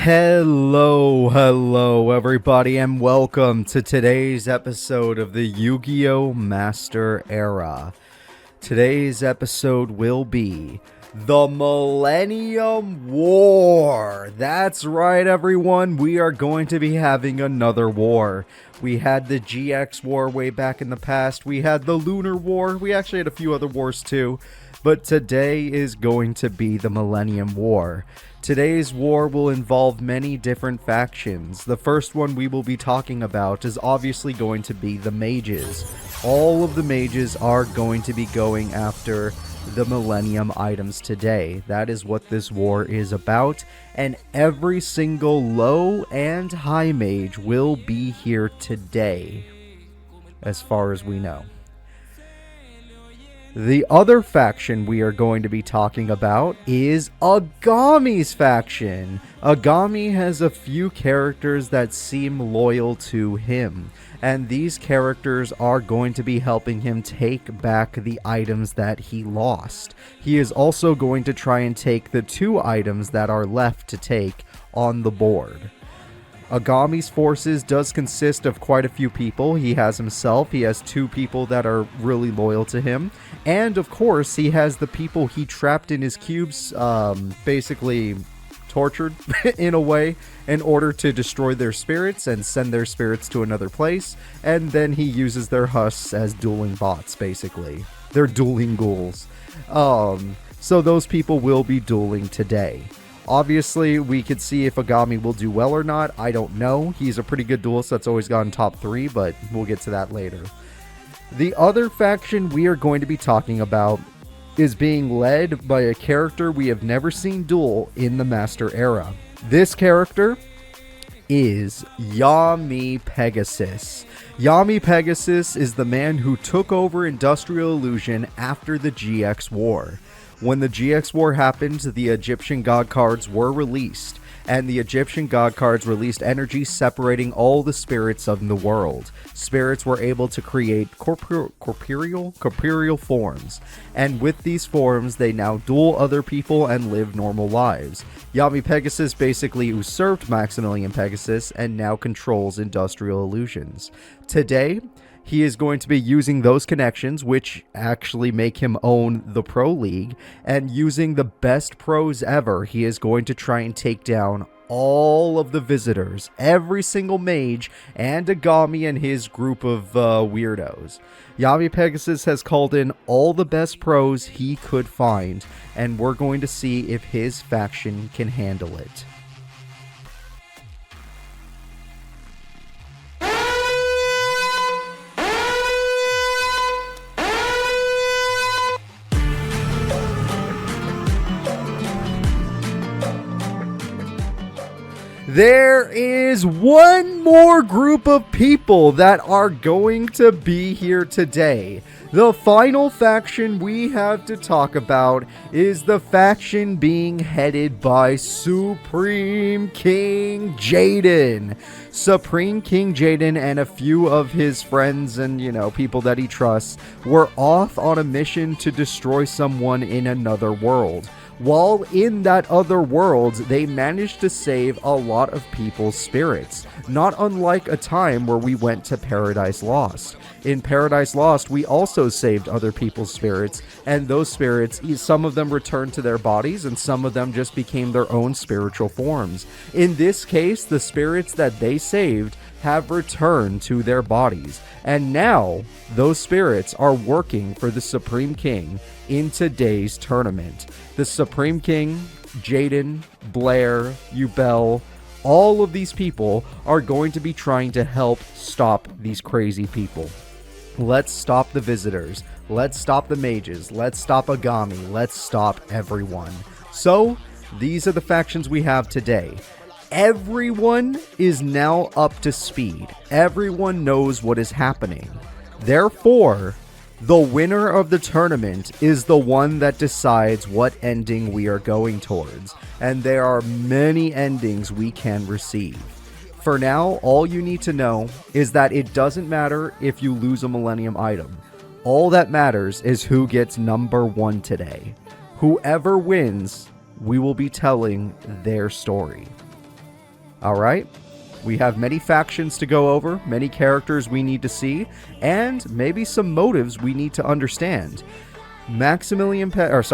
Hello everybody, and welcome to today's episode of the Yu-Gi-Oh! Master Era. Today's episode will be the Millennium War. That's right, everyone. We are going to be having another war. We had the GX War way back in the past. We had the Lunar War. We actually had a few other wars too. But today is going to be the Millennium War. Today's war will involve many different factions. The first one we will be talking about is obviously going to be the mages. All of the mages are going to be going after the Millennium items today. That is what this war is about, and every single low and high mage will be here today, as far as we know. The other faction we are going to be talking about is Aigami's faction. Aigami has a few characters that seem loyal to him, and these characters are going to be helping him take back the items that he lost. He is also going to try and take the 2 items that are left to take on the board. Aigami's forces does consist of quite a few people. He has himself, he has 2 people that are really loyal to him, and of course he has the people he trapped in his cubes, basically tortured in a way, in order to destroy their spirits and send their spirits to another place, and then he uses their husks as dueling bots, basically. They're dueling ghouls. So those people will be dueling today. Obviously, we could see if Aigami will do well or not. I don't know. He's a pretty good duelist that's always gotten top 3, but we'll get to that later. The other faction we are going to be talking about is being led by a character we have never seen duel in the Master Era. This character is Yami Pegasus. Yami Pegasus is the man who took over Industrial Illusion after the GX War. When the GX War happened, the Egyptian God cards were released, and the Egyptian God cards released energy separating all the spirits of the world. Spirits were able to create corporeal forms, and with these forms, they now duel other people and live normal lives. Yami Pegasus basically usurped Maximilian Pegasus and now controls Industrial Illusions. Today, he is going to be using those connections, which actually make him own the Pro League, and using the best pros ever, he is going to try and take down all of the visitors, every single mage, and Aigami and his group of weirdos. Yami Pegasus has called in all the best pros he could find, and we're going to see if his faction can handle it. There is one more group of people that are going to be here today. The final faction we have to talk about is the faction being headed by Supreme King Jaden. Supreme King Jaden and a few of his friends and, people that he trusts were off on a mission to destroy someone in another world. While in that other world, they managed to save a lot of people's spirits, not unlike a time where we went to Paradise Lost. In Paradise Lost, we also saved other people's spirits, and those spirits, some of them returned to their bodies, and some of them just became their own spiritual forms. In this case, the spirits that they saved have returned to their bodies, and now those spirits are working for the Supreme King in today's tournament. The Supreme King, Jaden, Blair, Yubel, all of these people are going to be trying to help stop these crazy people. Let's stop the visitors. Let's stop the mages. Let's stop Aigami. Let's stop everyone. So, these are the factions we have today. Everyone is now up to speed. Everyone knows what is happening. Therefore, the winner of the tournament is the one that decides what ending we are going towards, and there are many endings we can receive. For now, all you need to know is that it doesn't matter if you lose a Millennium item. All that matters is who gets number 1 today. Whoever wins, we will be telling their story. Alright? We have many factions to go over, many characters we need to see, and maybe some motives we need to understand. Yami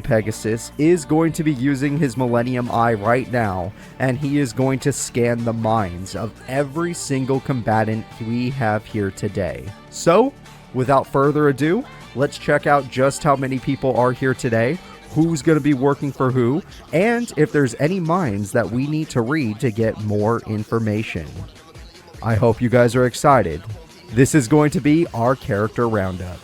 Pegasus is going to be using his Millennium Eye right now, and he is going to scan the minds of every single combatant we have here today. So, without further ado, let's check out just how many people are here today, who's going to be working for who, and if there's any minds that we need to read to get more information. I hope you guys are excited. This is going to be our character roundup.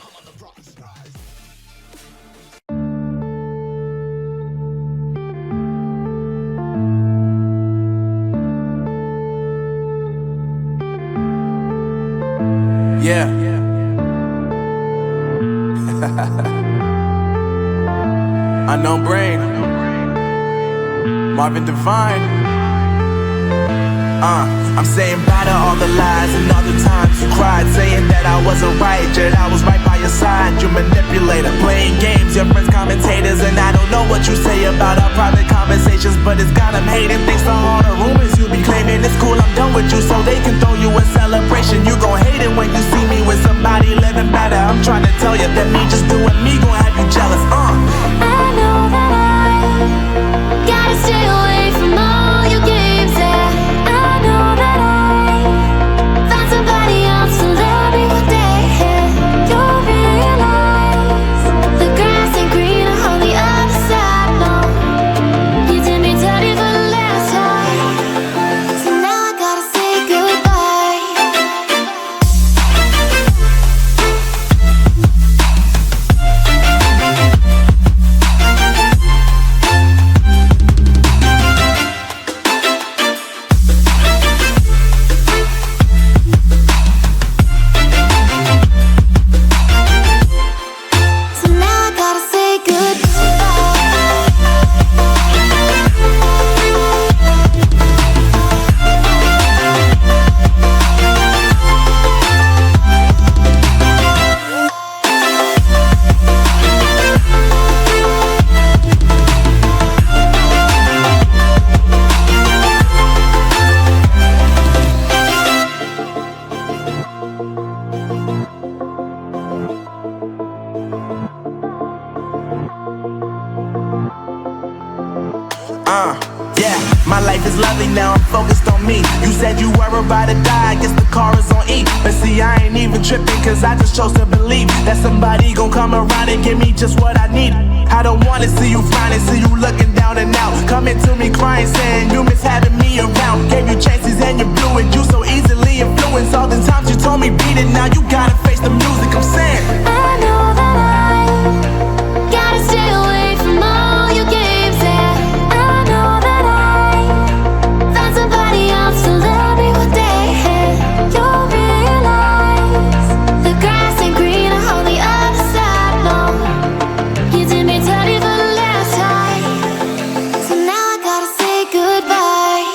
Yeah. Unknown Brain, Marvin Divine. I'm saying bye to all the lies and all the times you cried, saying that I wasn't right, yet I was right by your side. You manipulator, playing games, your friends commentators, and I don't know what you say about our private conversations, but it's got them hating. Thanks to all the rumors you be claiming. It's cool, I'm done with you, so they can throw you a celebration. You gon' hate it when you see me with somebody living better. I'm trying to tell you that me just doing me gon' have you jealous. I know that I gotta stay away from all your games, yeah. I know that I found somebody else to love me one day, yeah. You'll realize the grass ain't greener on the other side, no. You did me dirty for the last time, so now I gotta say goodbye. So now I gotta say Yeah, my life is lovely now, I'm focused on me. You said you were about to die, I guess the car is on E. But see, I ain't even tripping, cause I just chose to believe that somebody gon' come around and give me just what I need. I don't wanna see you finding, see you looking down and out, coming to me crying, saying you miss having me around. Gave you chances and you blew it, you so easily influenced. All the times you told me beat it, now you gotta face the music. I'm saying I know that I gotta stay away from all your games, yeah. I know that I found somebody else to love me one day, yeah. You'll realize the grass ain't greener on the other side, no. You did me dirty for the last time, so now I gotta say goodbye.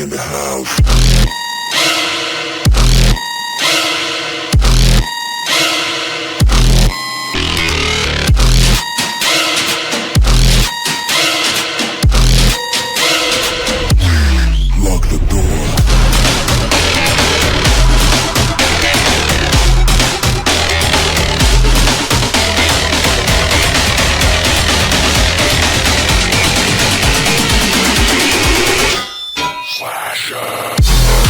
in the house. Lock the door. Slasher.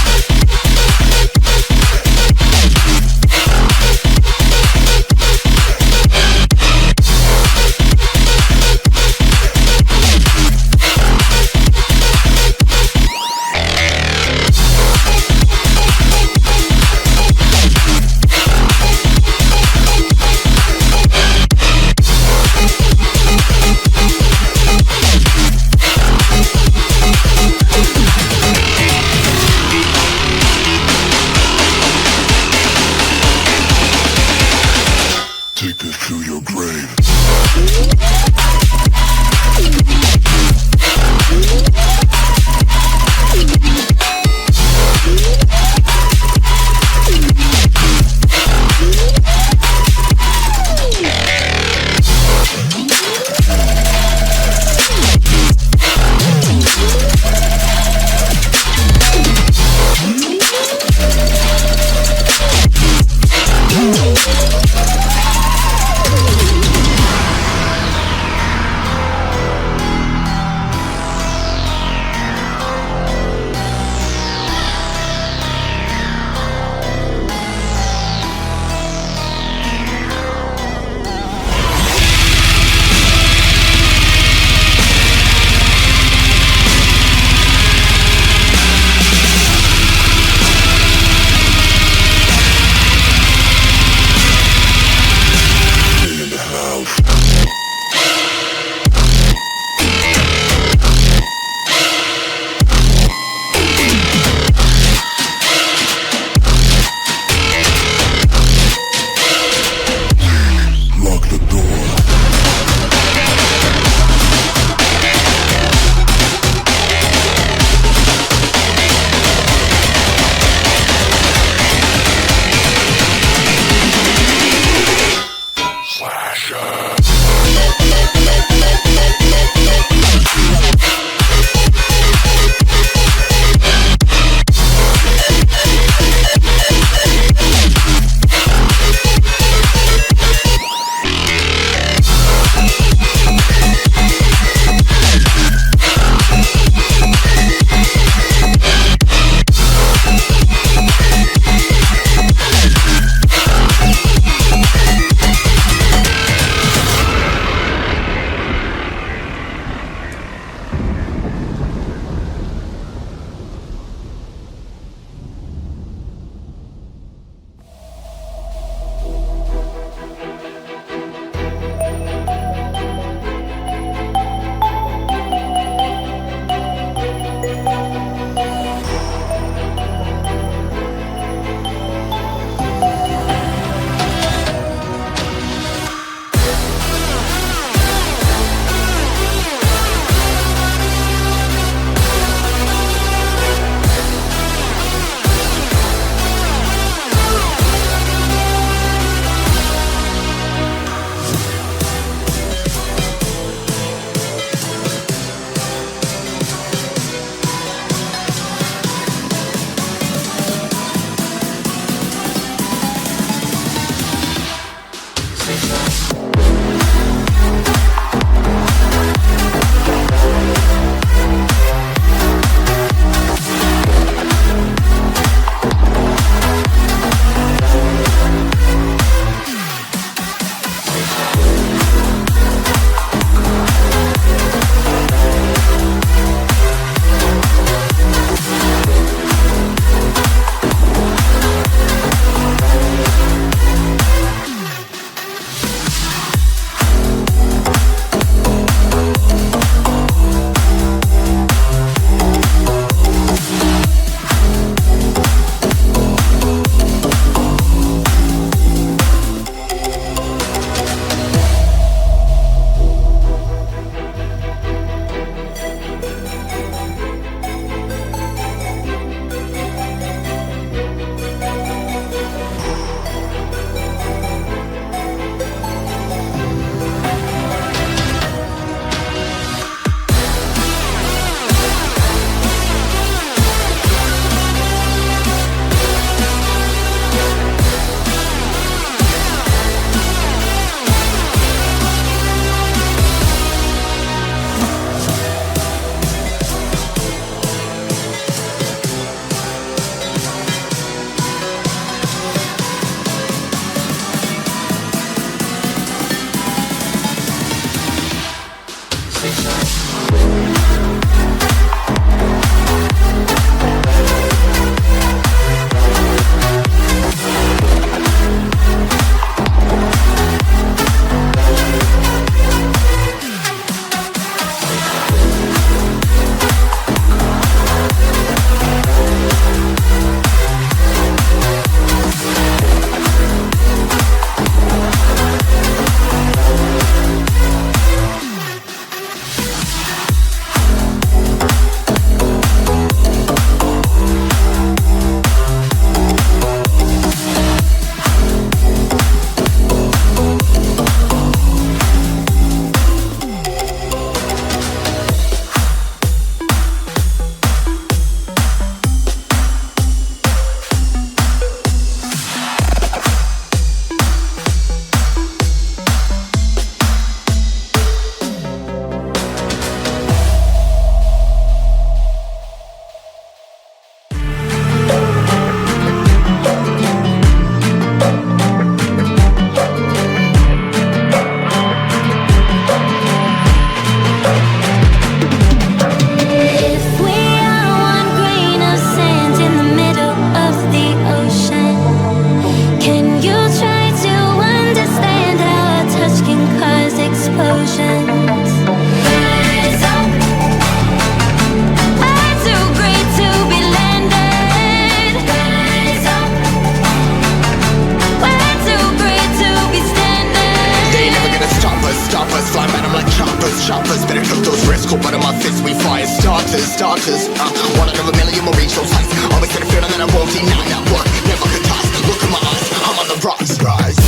reach those heights. Always had a feeling that I won't deny that work never could toss. Look in my eyes, I'm on the rise.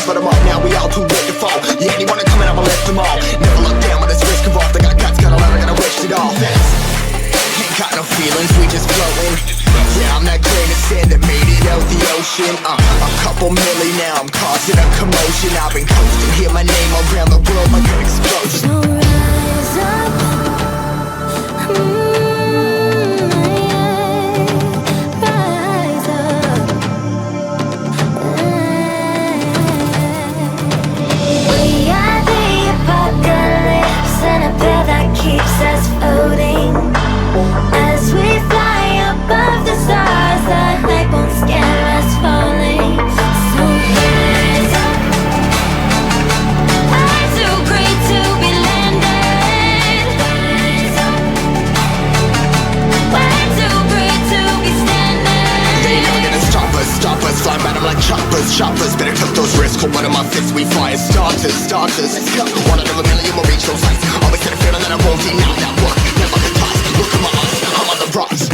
But I'm up now, we all too late to fall. Yeah, anyone coming up, I'll lift them all. Never look down when there's risk involved. I got guts, got a lot, I gotta wish it all. Ain't got no feelings, we just floating. Yeah, I'm that grain of sand that made it out the ocean. A couple milli now, I'm causing a commotion. I've been coasting, hear my name around the world like an explosion. So rise up. Rise up. We are the apocalypse, and a bell that keeps us floating. As we fly above the stars, the light won't scare us falling. So rise up. I'm too great to be landed. Rise up. We're too great to be standing. They ain't never gonna stop us, fly by them like choppers. Better took those risks, hold one of my fists, we fly as starters. Let's go, one out of a million, we'll reach those heights. Always had a feeling that I won't deny that work never could toss. Look in my eyes, I'm on the rise.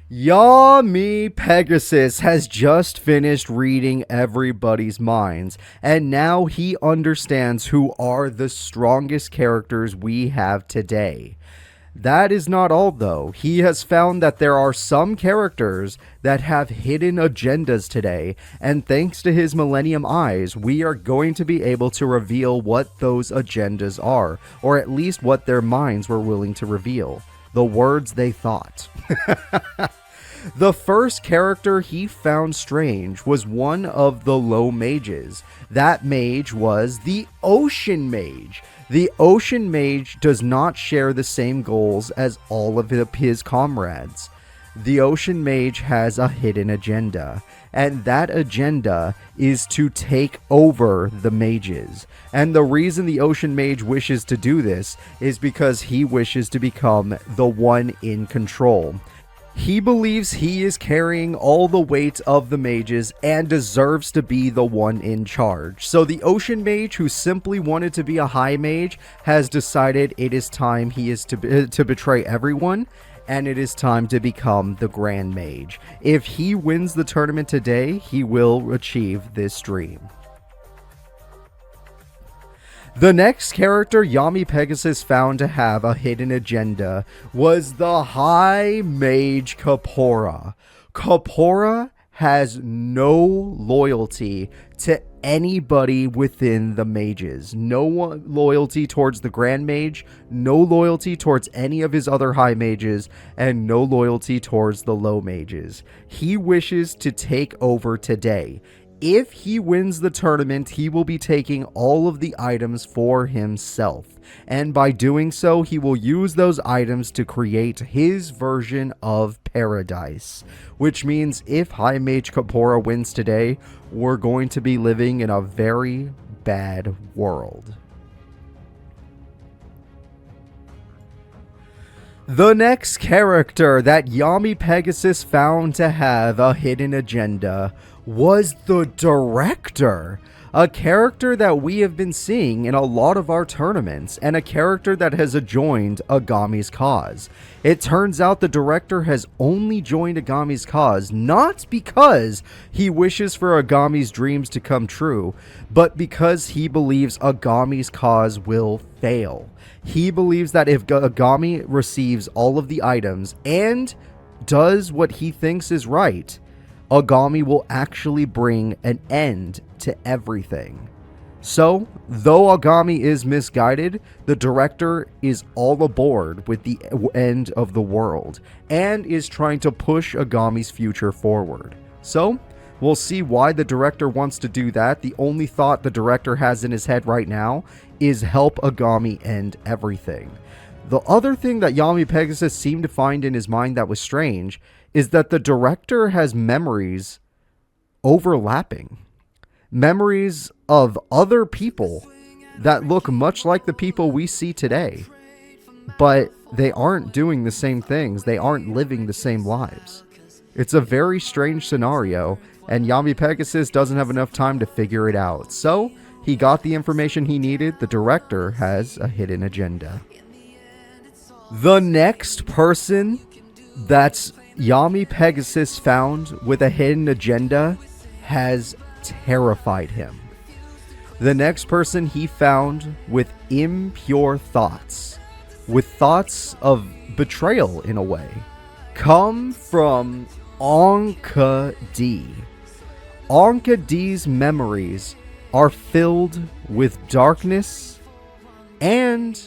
Yummy Pegasus has just finished reading everybody's minds, and now he understands who are the strongest characters we have today. That is not all, though. He has found that there are some characters that have hidden agendas today, and thanks to his Millennium eyes, we are going to be able to reveal what those agendas are, or at least what their minds were willing to reveal. The words they thought. The first character he found strange was one of the low mages. That mage was the Ocean Mage. The Ocean Mage does not share the same goals as all of his comrades. The Ocean Mage has a hidden agenda, and that agenda is to take over the mages. And the reason the Ocean Mage wishes to do this is because he wishes to become the one in control. He believes he is carrying all the weight of the mages and deserves to be the one in charge. So the Ocean Mage, who simply wanted to be a high mage, has decided it is time he is to betray everyone, and it is time to become the Grand Mage. If he wins the tournament today, he will achieve this dream. The next character Yummy Pegasus found to have a hidden agenda was the High Mage Kapora. Kapora has no loyalty to anybody within the mages. No loyalty towards the Grand Mage, no loyalty towards any of his other high mages, and no loyalty towards the low mages. He wishes to take over today. If he wins the tournament, he will be taking all of the items for himself. And by doing so, he will use those items to create his version of paradise. Which means if High Mage Kapora wins today, we're going to be living in a very bad world. The next character that Yummy Pegasus found to have a hidden agenda was the Director. A character that we have been seeing in a lot of our tournaments, and a character that has joined Aigami's cause. It turns out the director has only joined Aigami's cause not because he wishes for Aigami's dreams to come true, but because he believes Aigami's cause will fail. He believes that if Aigami receives all of the items and does what he thinks is right, Aigami will actually bring an end to everything. So, though Aigami is misguided, the director is all aboard with the end of the world and is trying to push Aigami's future forward. So, we'll see why the director wants to do that. The only thought the director has in his head right now is help Aigami end everything. The other thing that Yami Pegasus seemed to find in his mind that was strange is that the director has memories overlapping. Memories of other people that look much like the people we see today. But they aren't doing the same things. They aren't living the same lives. It's a very strange scenario, and Yami Pegasus doesn't have enough time to figure it out. So, he got the information he needed. The director has a hidden agenda. The next person that Yami Pegasus found with a hidden agenda has terrified him. The next person he found with impure thoughts, with thoughts of betrayal in a way, come from Anca D. Anca D's memories are filled with darkness and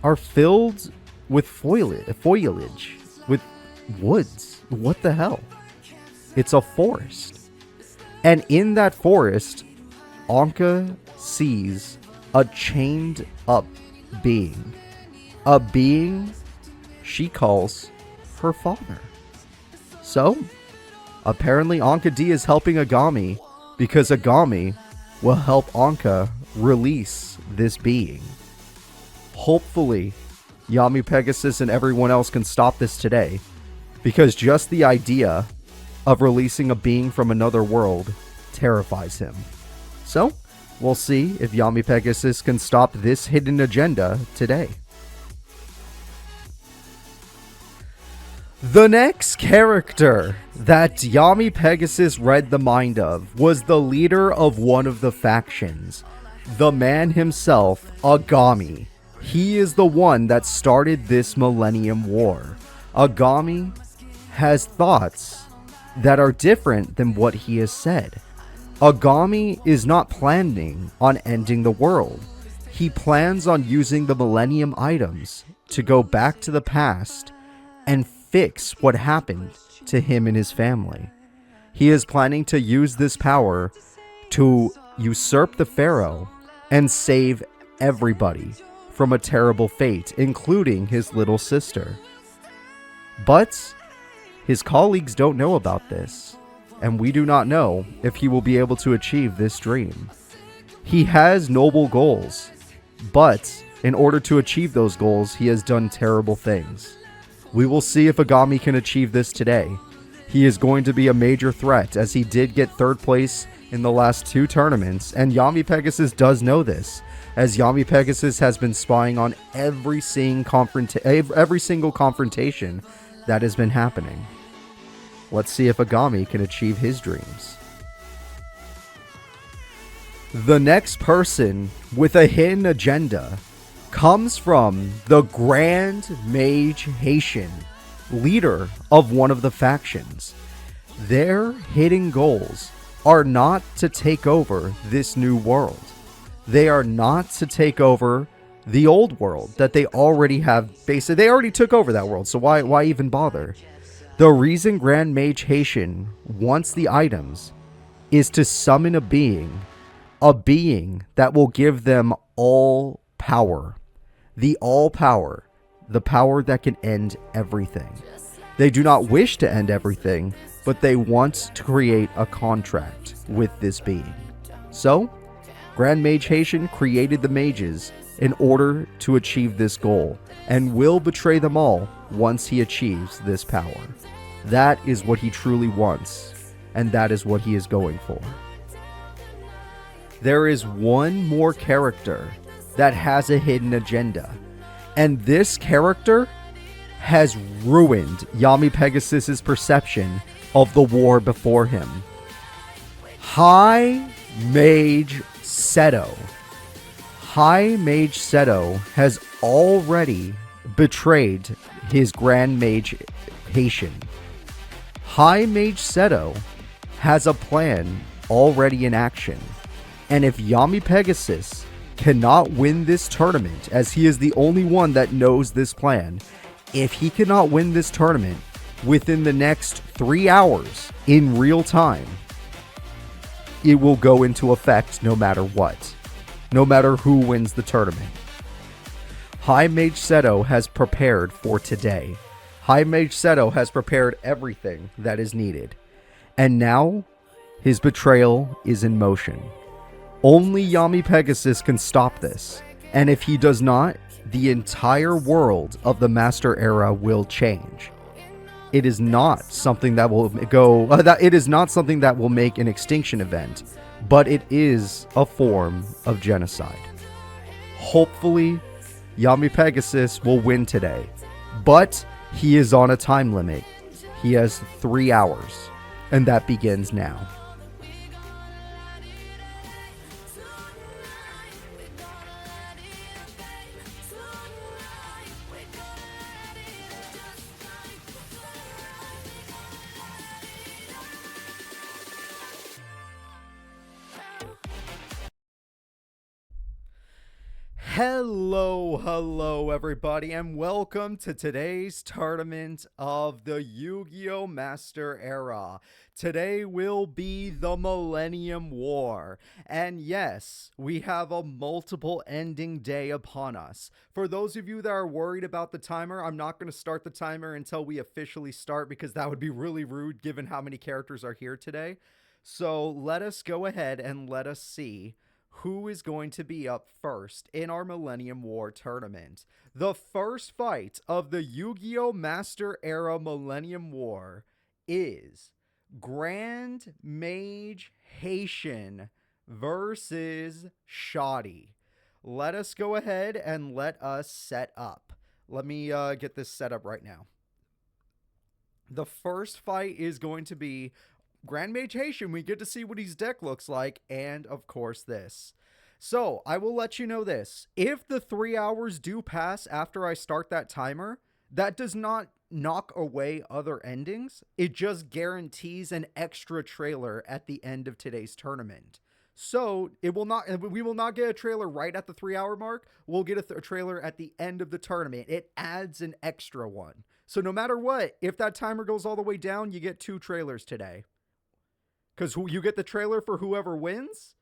are filled with foliage, with woods. What the hell? It's a forest. And in that forest, Anca sees a chained up being. A being she calls her father. So, apparently Anca D is helping Aigami because Aigami will help Anca release this being. Hopefully, Yami Pegasus and everyone else can stop this today, because just the idea of releasing a being from another world terrifies him. So, we'll see if Yami Pegasus can stop this hidden agenda today. The next character that Yami Pegasus read the mind of was the leader of one of the factions, the man himself, Aigami. He is the one that started this Millennium War. Aigami has thoughts that are different than what he has said. Aigami is not planning on ending the world. He plans on using the Millennium items to go back to the past and fix what happened to him and his family. He is planning to use this power to usurp the Pharaoh and save everybody from a terrible fate, including his little sister. But his colleagues don't know about this, and we do not know if he will be able to achieve this dream. He has noble goals, but in order to achieve those goals, he has done terrible things. We will see if Aigami can achieve this today. He is going to be a major threat, as he did get third place in the last two tournaments, and Yami Pegasus does know this, as Yami Pegasus has been spying on every single confrontation that has been happening. Let's see if Aigami can achieve his dreams. The next person with a hidden agenda comes from the Grand Mage Haitian, leader of one of the factions. Their hidden goals are not to take over this new world. They are not to take over the old world that they already have. Basically, they already took over that world, so why even bother? The reason Grand Mage Haitian wants the items is to summon a being that will give them all power. The all power. The power that can end everything. They do not wish to end everything, but they want to create a contract with this being. So, Grand Mage Haitian created the mages in order to achieve this goal, and will betray them all once he achieves this power. That is what he truly wants, and that is what he is going for. there is one more character that has a hidden agenda. And this character has ruined Yami Pegasus's perception of the war before him. High Mage Stto. High Mage Stto has already betrayed his Grand Mage Haitian. High Mage Stto has a plan already in action. And if Yami Pegasus cannot win this tournament, as he is the only one that knows this plan, if he cannot win this tournament within the next 3 hours in real time, it will go into effect no matter what. No matter who wins the tournament. High Mage Stto has prepared for today. High Mage Stto has prepared everything that is needed. And now, his betrayal is in motion. Only Yami Pegasus can stop this. And if he does not, the entire world of the Master Era will change. It is not something that will it is not something that will make an extinction event, but it is a form of genocide. Hopefully, Yami Pegasus will win today, but he is on a time limit. He has 3 hours, and that begins now. Hello everybody, and welcome to today's tournament of the Yu-Gi-Oh! Master Era. Today will be the Millennium War, and yes, we have a multiple ending day upon us. For those of you that are worried about the timer, I'm not going to start the timer until we officially start, because that would be really rude given how many characters are here today. So let us go ahead and let us see who is going to be up first in our Millennium War tournament. The first fight of the Yu-Gi-Oh! Master Era Millennium War is Grand Mage Haitian versus Shotty. Let us go ahead and let us set up. Let me get this set up right now. The first fight is going to be Grand Mage Haitian. We get to see what his deck looks like, and of course this. So I will let you know this: if the 3 hours do pass after I start that timer, that does not knock away other endings. It just guarantees an extra trailer at the end of today's tournament. So we will not get a trailer right at the 3 hour mark. We'll get a trailer at the end of the tournament. It adds an extra one. So no matter what, if that timer goes all the way down, you get 2 trailers today. Because you get the trailer for whoever wins,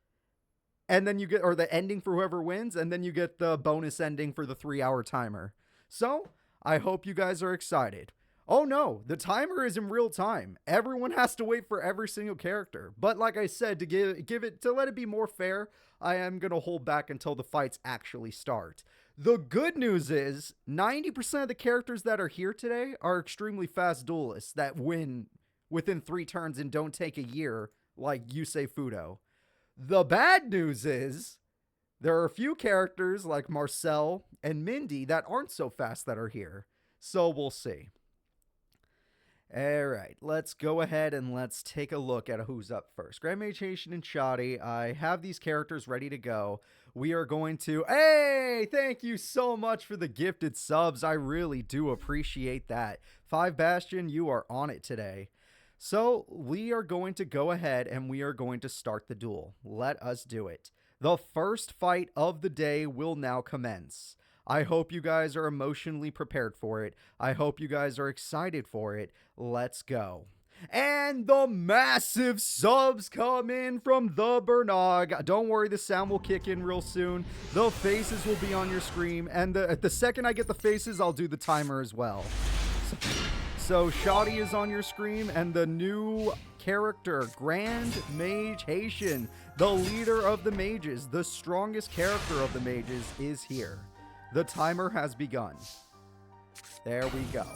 and then you get, or the ending for whoever wins, and then you get the bonus ending for the 3 hour timer. So, I hope you guys are excited. Oh no, the timer is in real time. Everyone has to wait for every single character. But like I said, to let it be more fair, I am going to hold back until the fights actually start. The good news is, 90% of the characters that are here today are extremely fast duelists that win within 3 turns and don't take a year, like Yusei Fudo. The bad news is, there are a few characters like Marcel and Mindy that aren't so fast that are here. So we'll see. Alright, let's go ahead and let's take a look at who's up first. Grand Mage Haitian and Shotty. I have these characters ready to go. We are going to... Hey! Thank you so much for the gifted subs. I really do appreciate that. 5 Bastion, you are on it today. So, we are going to go ahead and we are going to start the duel. Let us do it. The first fight of the day will now commence. I hope you guys are emotionally prepared for it. I hope you guys are excited for it. Let's go. And the massive subs come in from the Bernog. Don't worry, the sound will kick in real soon. The faces will be on your screen. And the second I get the faces, I'll do the timer as well. So Shotty is on your screen, and the new character, Grand Mage Haitian, the leader of the mages, the strongest character of the mages, is here. The timer has begun. There we go.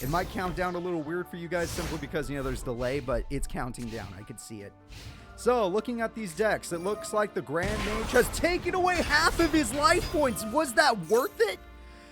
It might count down a little weird for you guys simply because, there's delay, but it's counting down. I could see it. So, looking at these decks, it looks like the Grand Mage has taken away half of his life points. Was that worth it?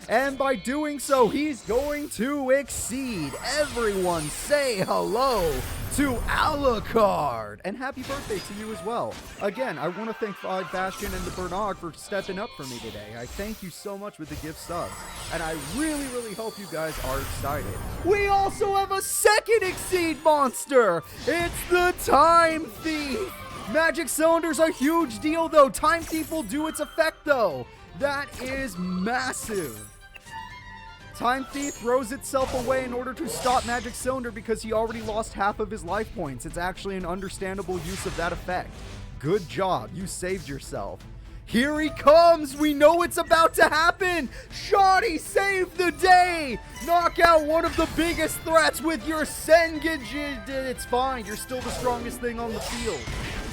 And by doing so, he's going to exceed. Everyone say hello to Alucard. And happy birthday to you as well. Again, I want to thank Five Bastion and the Bernard for stepping up for me today. I thank you so much with the gift subs. And I really, really hope you guys are excited. We also have a second exceed monster. It's the Time Thief. Magic Cylinder's a huge deal, though. Time Thief will do its effect, though. That is massive. Time Thief throws itself away in order to stop Magic Cylinder because he already lost half of his life points. It's actually an understandable use of that effect. Good job. You saved yourself. Here he comes. We know it's about to happen. Shotty saved the day. Knock out one of the biggest threats with your Sengijin. It's fine. You're still the strongest thing on the field.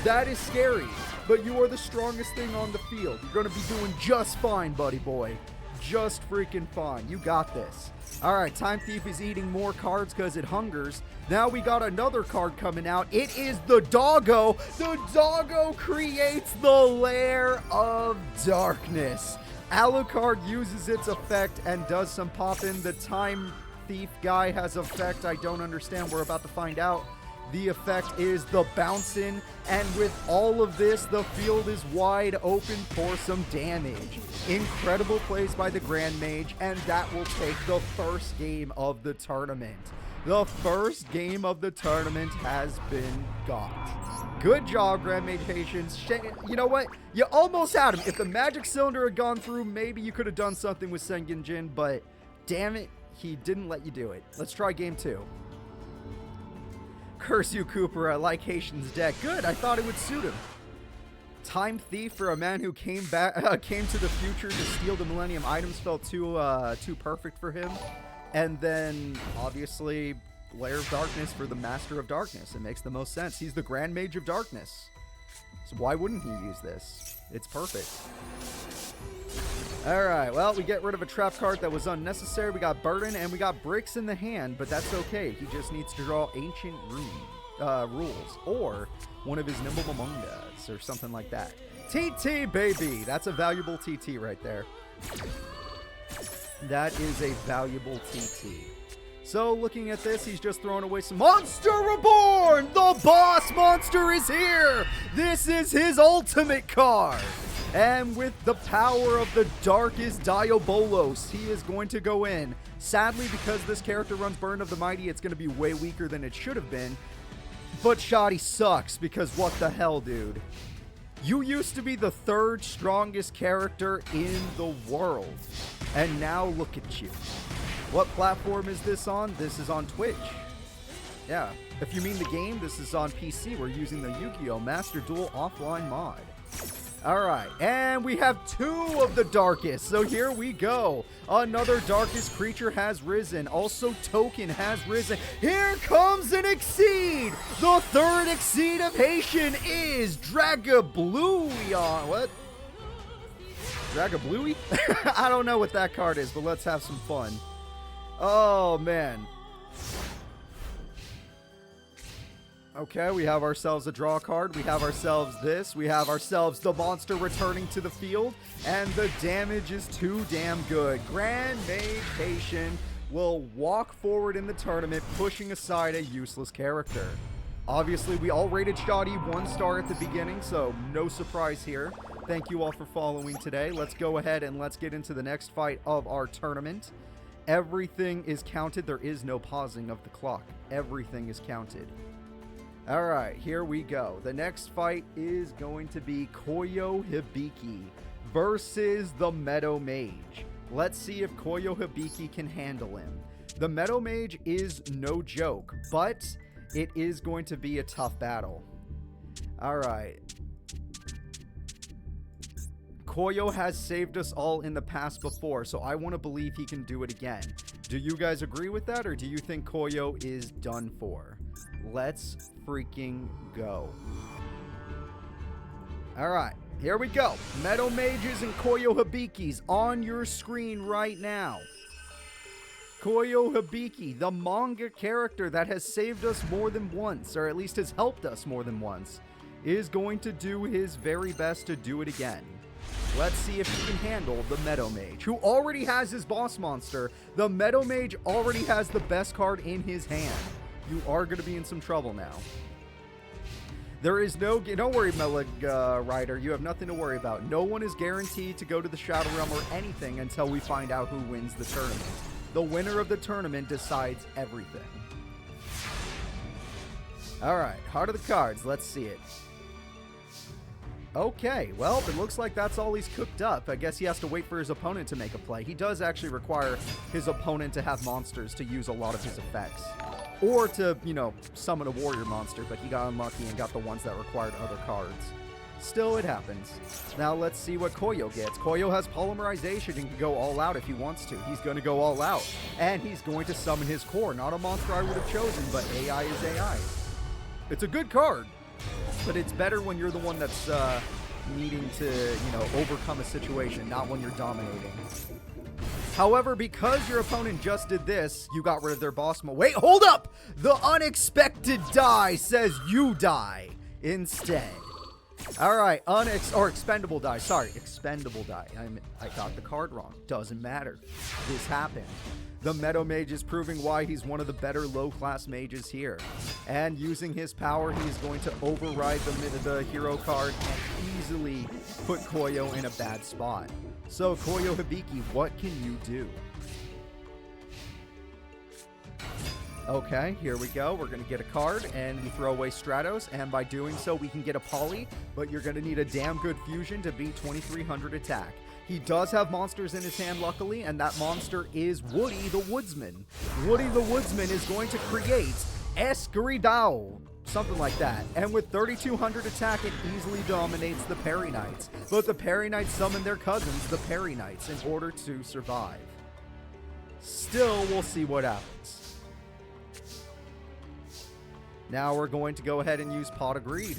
That is scary, but you are the strongest thing on the field. You're going to be doing just fine, buddy boy. Just freaking fine. You got this. All right, Time Thief is eating more cards because it hungers. Now we got another card coming out. It is the Doggo. The Doggo creates the Lair of Darkness. Alucard uses its effect and does some popping. The Time Thief guy has effect I don't understand. We're about to find out. The effect is the bouncing, and with all of this, the field is wide open for some damage. Incredible plays by the Grand Mage, and that will take the first game of the tournament. The first game of the tournament has been got. Good job, Grand Mage Patience. You know what? You almost had him. If the Magic Cylinder had gone through, maybe you could have done something with Sengenjin, but damn it, he didn't let you do it. Let's try game 2. Curse you, Kapora. I like Haitian's deck. Good, I thought it would suit him. Time Thief for a man who came to the future to steal the Millennium items felt too perfect for him. And then, obviously, Lair of Darkness for the Master of Darkness. It makes the most sense. He's the Grand Mage of Darkness. So why wouldn't he use this? It's perfect. Alright, well, we get rid of a trap card that was unnecessary. We got Burden, and we got Bricks in the hand, but that's okay. He just needs to draw Ancient Rules, or one of his Nimble Mamungas, or something like that. TT, baby! That's a valuable TT right there. That is a valuable TT. So, looking at this, he's just throwing away some Monster Reborn! The boss monster is here! This is his ultimate card! And with the power of the darkest Diabolos, he is going to go in. Sadly, because this character runs Burn of the Mighty, it's going to be way weaker than it should have been. But Shotty sucks, because what the hell, dude? You used to be the 3rd strongest character in the world. And now look at you. What platform is this on? This is on Twitch. Yeah, if you mean the game, this is on PC. We're using the Yu-Gi-Oh! Master Duel offline mod. Alright, and we have 2 of the darkest, so here we go. Another darkest creature has risen. Also, token has risen. Here comes an Exceed! The 3rd Exceed of Haitian is Dragabluion. What? Dragabluey? I don't know what that card is, but let's have some fun. Oh, man. Okay, we have ourselves a draw card. We have ourselves this. We have ourselves the monster returning to the field. And the damage is too damn good. Grand Mage Haitian will walk forward in the tournament, pushing aside a useless character. Obviously, we all rated Shotty 1 star at the beginning, so no surprise here. Thank you all for following today. Let's go ahead and let's get into the next fight of our tournament. Everything is counted. There is no pausing of the clock. Everything is counted. Alright, here we go. The next fight is going to be Coyo Hibiki versus the Meadow Mage. Let's see if Coyo Hibiki can handle him. The Meadow Mage is no joke, but it is going to be a tough battle. Alright. Coyo has saved us all in the past before, so I want to believe he can do it again. Do you guys agree with that, or do you think Coyo is done for? Let's freaking go. Alright, here we go. Meadow Mages and Coyo Hibikis on your screen right now. Coyo Hibiki, the manga character that has saved us more than once, or at least has helped us more than once. is going to do his very best to do it again. Let's see if he can handle the Meadow Mage, who already has his boss monster. The Meadow Mage already has the best card in his hand. You are going to be in some trouble now. There is no... Don't worry, Meleg Rider. You have nothing to worry about. No one is guaranteed to go to the Shadow Realm or anything until we find out who wins the tournament. The winner of the tournament decides everything. Alright, Heart of the Cards. Let's see it. Okay, well, it looks like that's all he's cooked up. I guess he has to wait for his opponent to make a play. He does actually require his opponent to have monsters to use a lot of his effects. Or to, you know, summon a warrior monster, but he got unlucky and got the ones that required other cards. Still, it happens. Now, let's see what Coyo gets. Coyo has polymerization and can go all out if he wants to. He's going to go all out. And he's going to summon his core. Not a monster I would have chosen, but AI is AI. It's a good card. But it's better when you're the one that's needing to, you know, overcome a situation, not when you're dominating. However, because your opponent just did this, you got rid of their boss mode. Wait, hold up! The unexpected die says you die instead. Alright, expendable die. Sorry, expendable die. I got the card wrong. Doesn't matter. This happened. The Meadow Mage is proving why he's one of the better low-class mages here. And using his power, he's going to override the hero card and easily put Coyo in a bad spot. So, Coyo Hibiki, what can you do? Okay, here we go. We're going to get a card, and we throw away Stratos, and by doing so, we can get a Poly, but you're going to need a damn good fusion to beat 2300 attack. He does have monsters in his hand, luckily, and that monster is Woody the Woodsman. Woody the Woodsman is going to create Esqueridao, something like that. And with 3200 attack, it easily dominates the Parry Knights. But the Parry Knights summon their cousins, the Parry Knights, in order to survive. Still, we'll see what happens. Now we're going to go ahead and use Pot of Greed.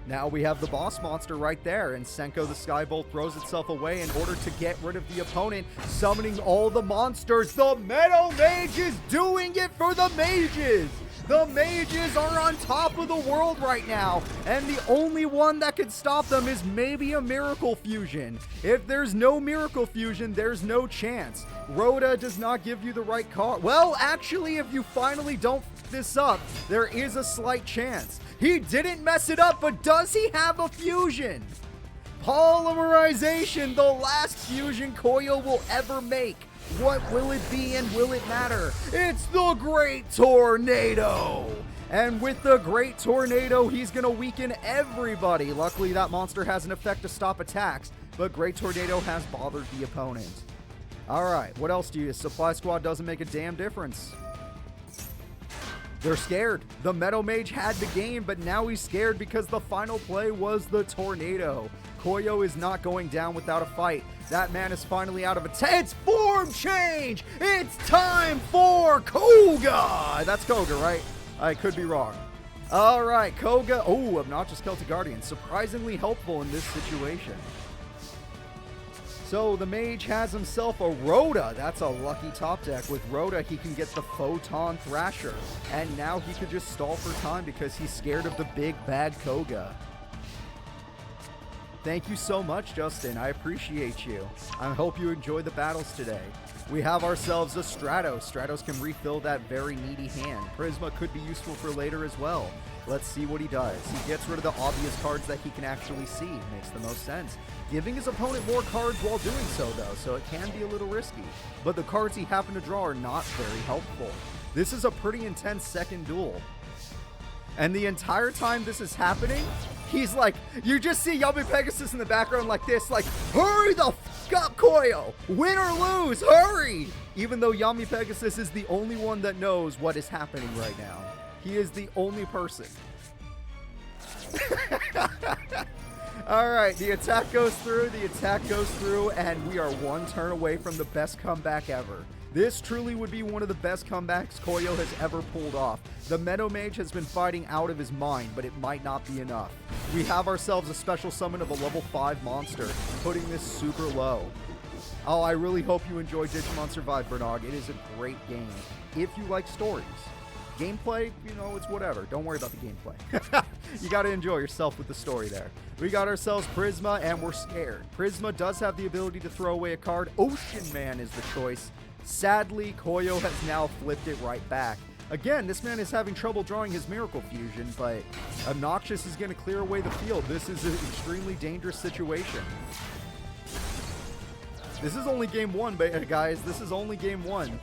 Now we have the boss monster right there, and Senko the Skybolt throws itself away in order to get rid of the opponent, summoning all the monsters. The Meadow Mage is doing it for the mages! The mages are on top of the world right now, and the only one that can stop them is maybe a Miracle Fusion. If there's no Miracle Fusion, there's no chance. Rhoda does not give you the right card. Well, actually, if you finally don't f this up, there is a slight chance. He didn't mess it up, but does he have a fusion? Polymerization, the last fusion Coyo will ever make. What will it be and will it matter? It's the Great Tornado! And with the Great Tornado, he's going to weaken everybody. Luckily, that monster has an effect to stop attacks, but Great Tornado has bothered the opponent. Alright, what else do you... Supply Squad doesn't make a damn difference. They're scared. The Meadow Mage had the game, but now he's scared because the final play was the Tornado. Coyo is not going down without a fight. That man is finally out of it's form change! It's time for Koga! That's Koga, right? I could be wrong. Alright, Koga. Oh, Obnoxious Celtic Guardian. Surprisingly helpful in this situation. So the mage has himself a Rhoda. That's a lucky top deck. With Rhoda, he can get the Photon Thrasher. And now he could just stall for time because he's scared of the big bad Koga. Thank you so much, Justin. I appreciate you. I hope you enjoyed the battles today. We have ourselves a Stratos. Stratos can refill that very needy hand. Prisma could be useful for later as well. Let's see what he does. He gets rid of the obvious cards that he can actually see. Makes the most sense. Giving his opponent more cards while doing so, though, so it can be a little risky. But the cards he happened to draw are not very helpful. This is a pretty intense second duel. And the entire time this is happening, he's like, you just see Yummy Pegasus in the background like this, like, hurry the f*** up, Coyo! Win or lose, hurry! Even though Yummy Pegasus is the only one that knows what is happening right now. He is the only person. Alright, the attack goes through, and we are one turn away from the best comeback ever. This truly would be one of the best comebacks Coyo has ever pulled off. The Meadow Mage has been fighting out of his mind, but it might not be enough. We have ourselves a special summon of a level 5 monster, putting this super low. Oh, I really hope you enjoy Digimon Survive, Bernog. It is a great game, if you like stories. Gameplay, you know, it's whatever. Don't worry about the gameplay. You got to enjoy yourself with the story there. We got ourselves Prisma, and we're scared. Prisma does have the ability to throw away a card. Ocean Man is the choice. Sadly, Coyo has now flipped it right back. Again, this man is having trouble drawing his Miracle Fusion, but Obnoxious is going to clear away the field. This is an extremely dangerous situation. This is only game one, guys. This is only game one.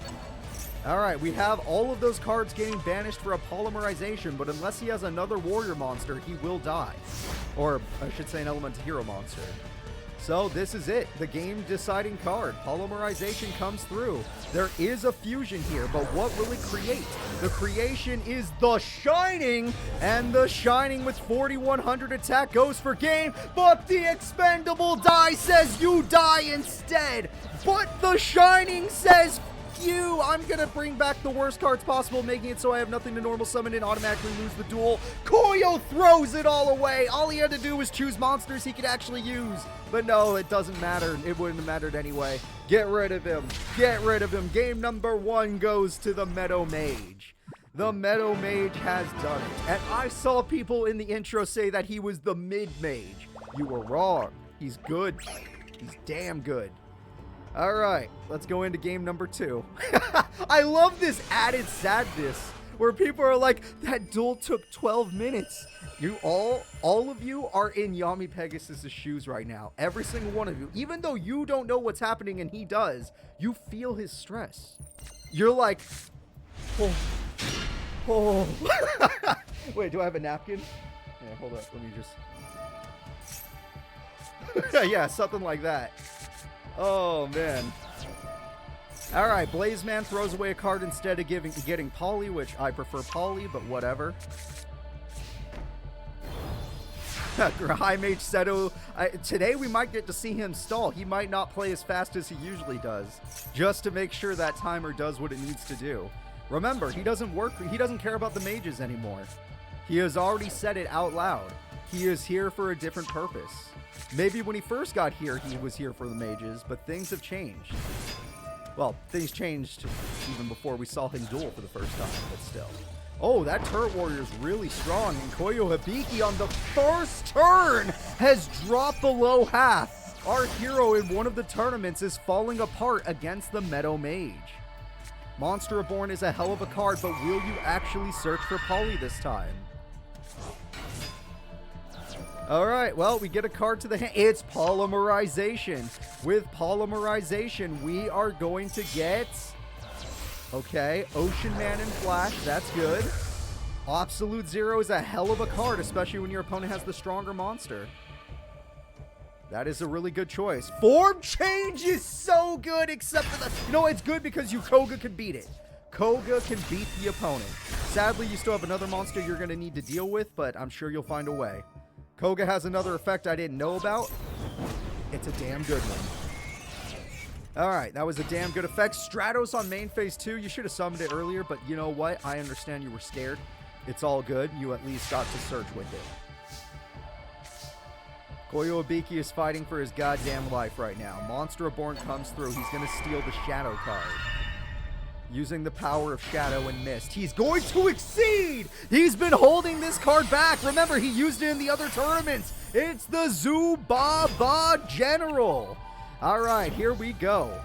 All right, we have all of those cards getting banished for a polymerization, but unless he has another warrior monster, he will die. Or, I should say, an elemental hero monster. So this is it, the game-deciding card. Polymerization comes through. There is a fusion here, but what will it create? The creation is the Shining, and the Shining with 4,100 attack goes for game, but the expendable die says you die instead. But the Shining says, you, I'm gonna bring back the worst cards possible, making it so I have nothing to normal summon and automatically lose the duel. Coyo throws it all away. All he had to do was choose monsters he could actually use. But no, it doesn't matter. It wouldn't have mattered anyway. Get rid of him. Get rid of him. Game number 1 goes to the Meadow Mage. The Meadow Mage has done it. And I saw people in the intro say that he was the mid-mage. You were wrong. He's good. He's damn good. All right, let's go into game number 2. I love this added sadness where people are like, that duel took 12 minutes. You all of you are in Yami Pegasus' shoes right now. Every single one of you. Even though you don't know what's happening and he does, you feel his stress. You're like, oh. Wait, do I have a napkin? Yeah, hold up. Let me just... yeah, something like that. Oh, man. All right, Blaze Man throws away a card instead of getting Poly, which I prefer Poly, but whatever. High Mage Stto. Today we might get to see him stall. He might not play as fast as he usually does, just to make sure that timer does what it needs to do. Remember, he doesn't care about the mages anymore. He has already said it out loud. He is here for a different purpose. Maybe when he first got here, he was here for the mages, but things have changed. Well, things changed even before we saw him duel for the first time, but still. Oh, that Turret Warrior is really strong, and Koyo Hibiki on the first turn has dropped below half. Our hero in one of the tournaments is falling apart against the Meadow Mage. Monster Reborn is a hell of a card, but will you actually search for Poly this time? Alright, well, we get a card to the hand. It's Polymerization. With Polymerization, we are going to get... Okay, Ocean Man and Flash, that's good. Absolute Zero is a hell of a card, especially when your opponent has the stronger monster. That is a really good choice. Form Change is so good, except for the... You know, it's good because Koga can beat it. Koga can beat the opponent. Sadly, you still have another monster you're going to need to deal with, but I'm sure you'll find a way. Koga has another effect I didn't know about. It's a damn good one. Alright, that was a damn good effect. Stratos on main phase 2. You should have summoned it earlier, but you know what? I understand you were scared. It's all good. You at least got to search with it. Koyo Hibiki is fighting for his goddamn life right now. Monster Reborn comes through. He's going to steal the Shadow card. Using the power of Shadow and Mist. He's going to exceed! He's been holding this card back. Remember, he used it in the other tournaments. It's the Zubaba General. All right, here we go.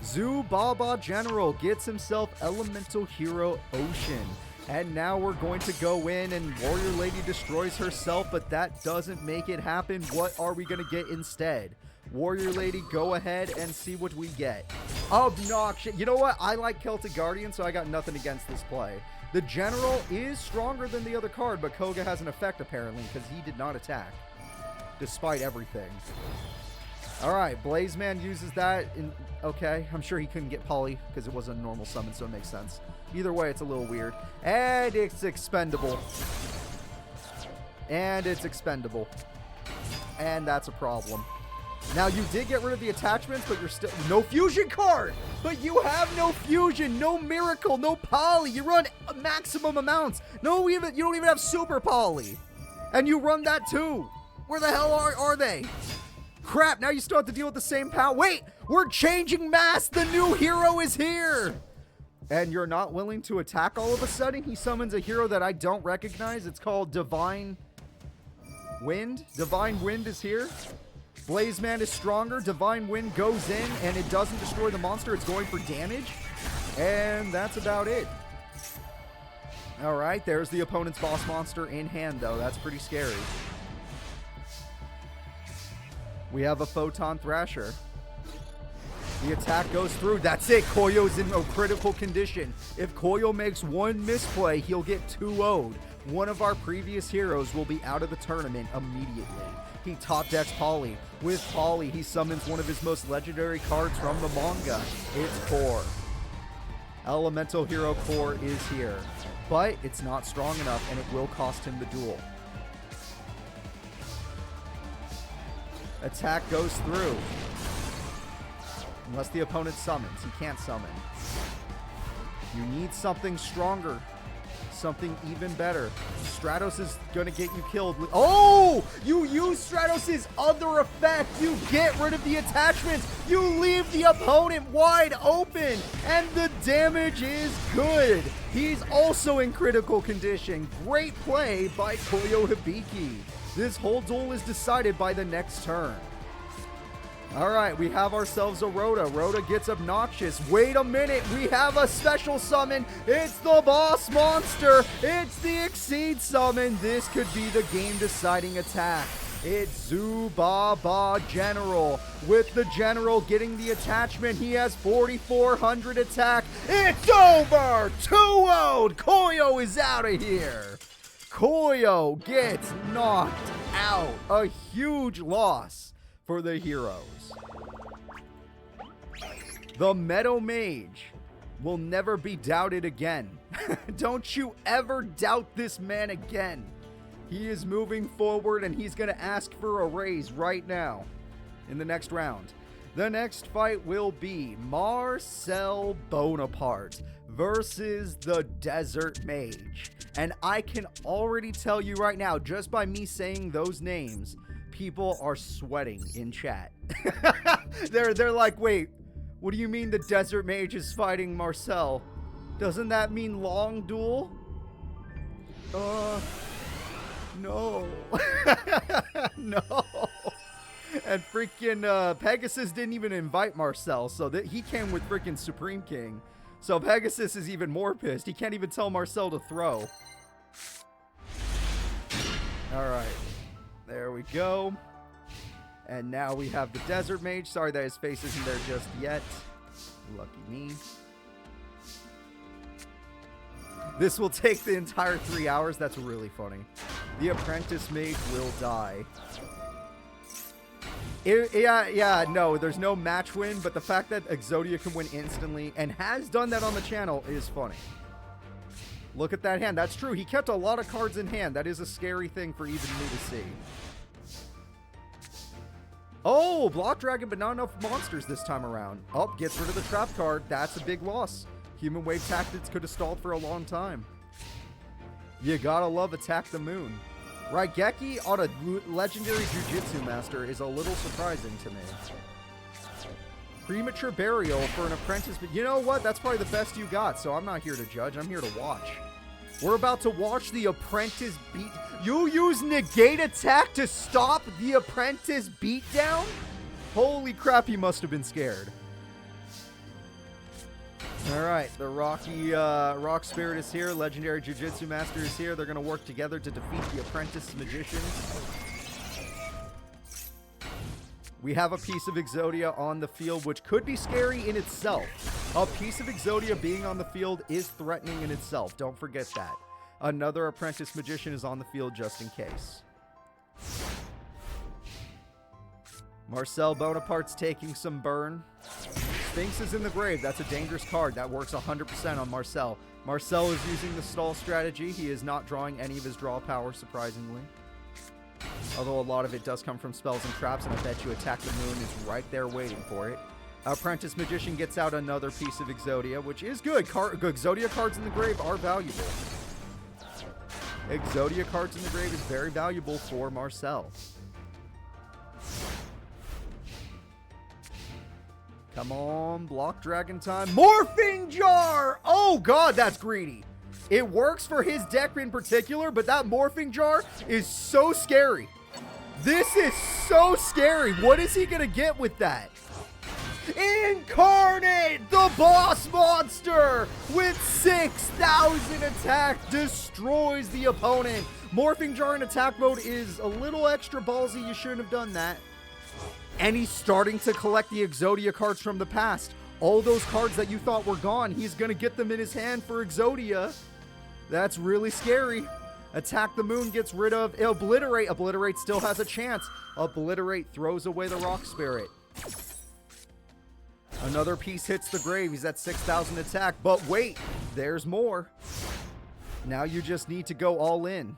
Zubaba General gets himself Elemental Hero Ocean. And now we're going to go in and Warrior Lady destroys herself, but that doesn't make it happen. What are we going to get instead? Warrior Lady, go ahead and see what we get. Obnoxious. You know what? I like Celtic Guardian, so I got nothing against this play. The General is stronger than the other card, but Koga has an effect apparently because he did not attack, despite everything. All right, Blaze Man uses that. Okay, I'm sure he couldn't get Poly because it was a normal summon, so it makes sense. Either way, it's a little weird. And it's expendable. And it's expendable. And that's a problem. Now, you did get rid of the attachments, but you're still... No fusion card! But you have no fusion, no miracle, no poly. You run maximum amounts. No, you don't even have super poly. And you run that too. Where the hell are they? Crap, now you still have to deal with the same power. Wait, we're changing mass. The new hero is here. and you're not willing to attack all of a sudden, he summons a hero that I don't recognize. It's called Divine Wind. Divine Wind is here. Blaze Man is stronger. Divine Wind goes in, and it doesn't destroy the monster. It's going for damage. And that's about it. Alright, there's the opponent's boss monster in hand, though. That's pretty scary. We have a Photon Thrasher. The attack goes through. That's it. Koyo's in a critical condition. If Coyo makes one misplay, he'll get 2-0'd. One of our previous heroes will be out of the tournament immediately. He top decks Polly. With Polly, he summons one of his most legendary cards from the manga. It's Core. Elemental Hero Core is here. But it's not strong enough, and it will cost him the duel. Attack goes through. Unless the opponent summons. He can't summon. You need something stronger. Something even better. Stratos is going to get you killed. Oh! You use Stratos' other effect. You get rid of the attachments. You leave the opponent wide open. And the damage is good. He's also in critical condition. Great play by Koyo Hibiki. This whole duel is decided by the next turn. Alright, we have ourselves a Rhoda. Rhoda gets obnoxious. Wait a minute, we have a special summon. It's the boss monster. It's the Exceed summon. This could be the game-deciding attack. It's Zubaba General. With the General getting the attachment, he has 4,400 attack. It's over! 2-0! Koyo is out of here. Koyo gets knocked out. A huge loss for the heroes. The Meadow Mage will never be doubted again. Don't you ever doubt this man again. He is moving forward, and he's going to ask for a raise right now in the next round. The next fight will be Marcel Bonaparte versus the Desert Mage. And I can already tell you right now, just by me saying those names, people are sweating in chat. They're like, wait, what do you mean the Desert Mage is fighting Marcel? Doesn't that mean long duel? No. No. And freaking Pegasus didn't even invite Marcel, so that he came with freaking Supreme King. So Pegasus is even more pissed. He can't even tell Marcel to throw. Alright. There we go. And now we have the Desert Mage. Sorry that his face isn't there just yet. Lucky me. This will take the entire 3 hours. That's really funny. The Apprentice Mage will die. No, there's no match win, but the fact that Exodia can win instantly and has done that on the channel is funny. Look at that hand. That's true. He kept a lot of cards in hand. That is a scary thing for even me to see. Oh, Block Dragon, but not enough monsters this time around. Oh, gets rid of the trap card. That's a big loss. Human Wave Tactics could have stalled for a long time. You gotta love Attack the Moon. Raigeki on a legendary Jiu-Jitsu master is a little surprising to me. Premature Burial for an apprentice, but you know what? That's probably the best you got, so I'm not here to judge. I'm here to watch. We're about to watch the Apprentice beat... You use Negate Attack to stop the Apprentice beatdown? Holy crap, he must have been scared. Alright, the Rock Spirit is here. Legendary Jiu-Jitsu Master is here. They're going to work together to defeat the Apprentice Magicians. We have a piece of Exodia on the field, which could be scary in itself. A piece of Exodia being on the field is threatening in itself. Don't forget that. Another Apprentice Magician is on the field just in case. Marcel Bonaparte's taking some burn. Sphinx is in the grave. That's a dangerous card. That works 100% on Marcel. Marcel is using the stall strategy. He is not drawing any of his draw power, surprisingly. Although a lot of it does come from spells and traps, and I bet you Attack the Moon is right there waiting for it. Apprentice Magician gets out another piece of Exodia, which is good. Exodia cards in the grave are valuable. Exodia cards in the grave is very valuable for Marcel. Come on, block dragon time. Morphing jar! Oh god, that's greedy. It works for his deck in particular, but that morphing jar is so scary. This is so scary. What is he gonna get with that? Incarnate, the boss monster, with 6,000 attack, destroys the opponent. Morphing jar in attack mode is a little extra ballsy. You shouldn't have done that. And he's starting to collect the Exodia cards from the past. All those cards that you thought were gone, he's going to get them in his hand for Exodia. That's really scary. Attack the moon gets rid of Obliterate. Obliterate still has a chance. Obliterate throws away the rock spirit. Another piece hits the grave. He's at 6,000 attack. But wait, there's more. Now you just need to go all in.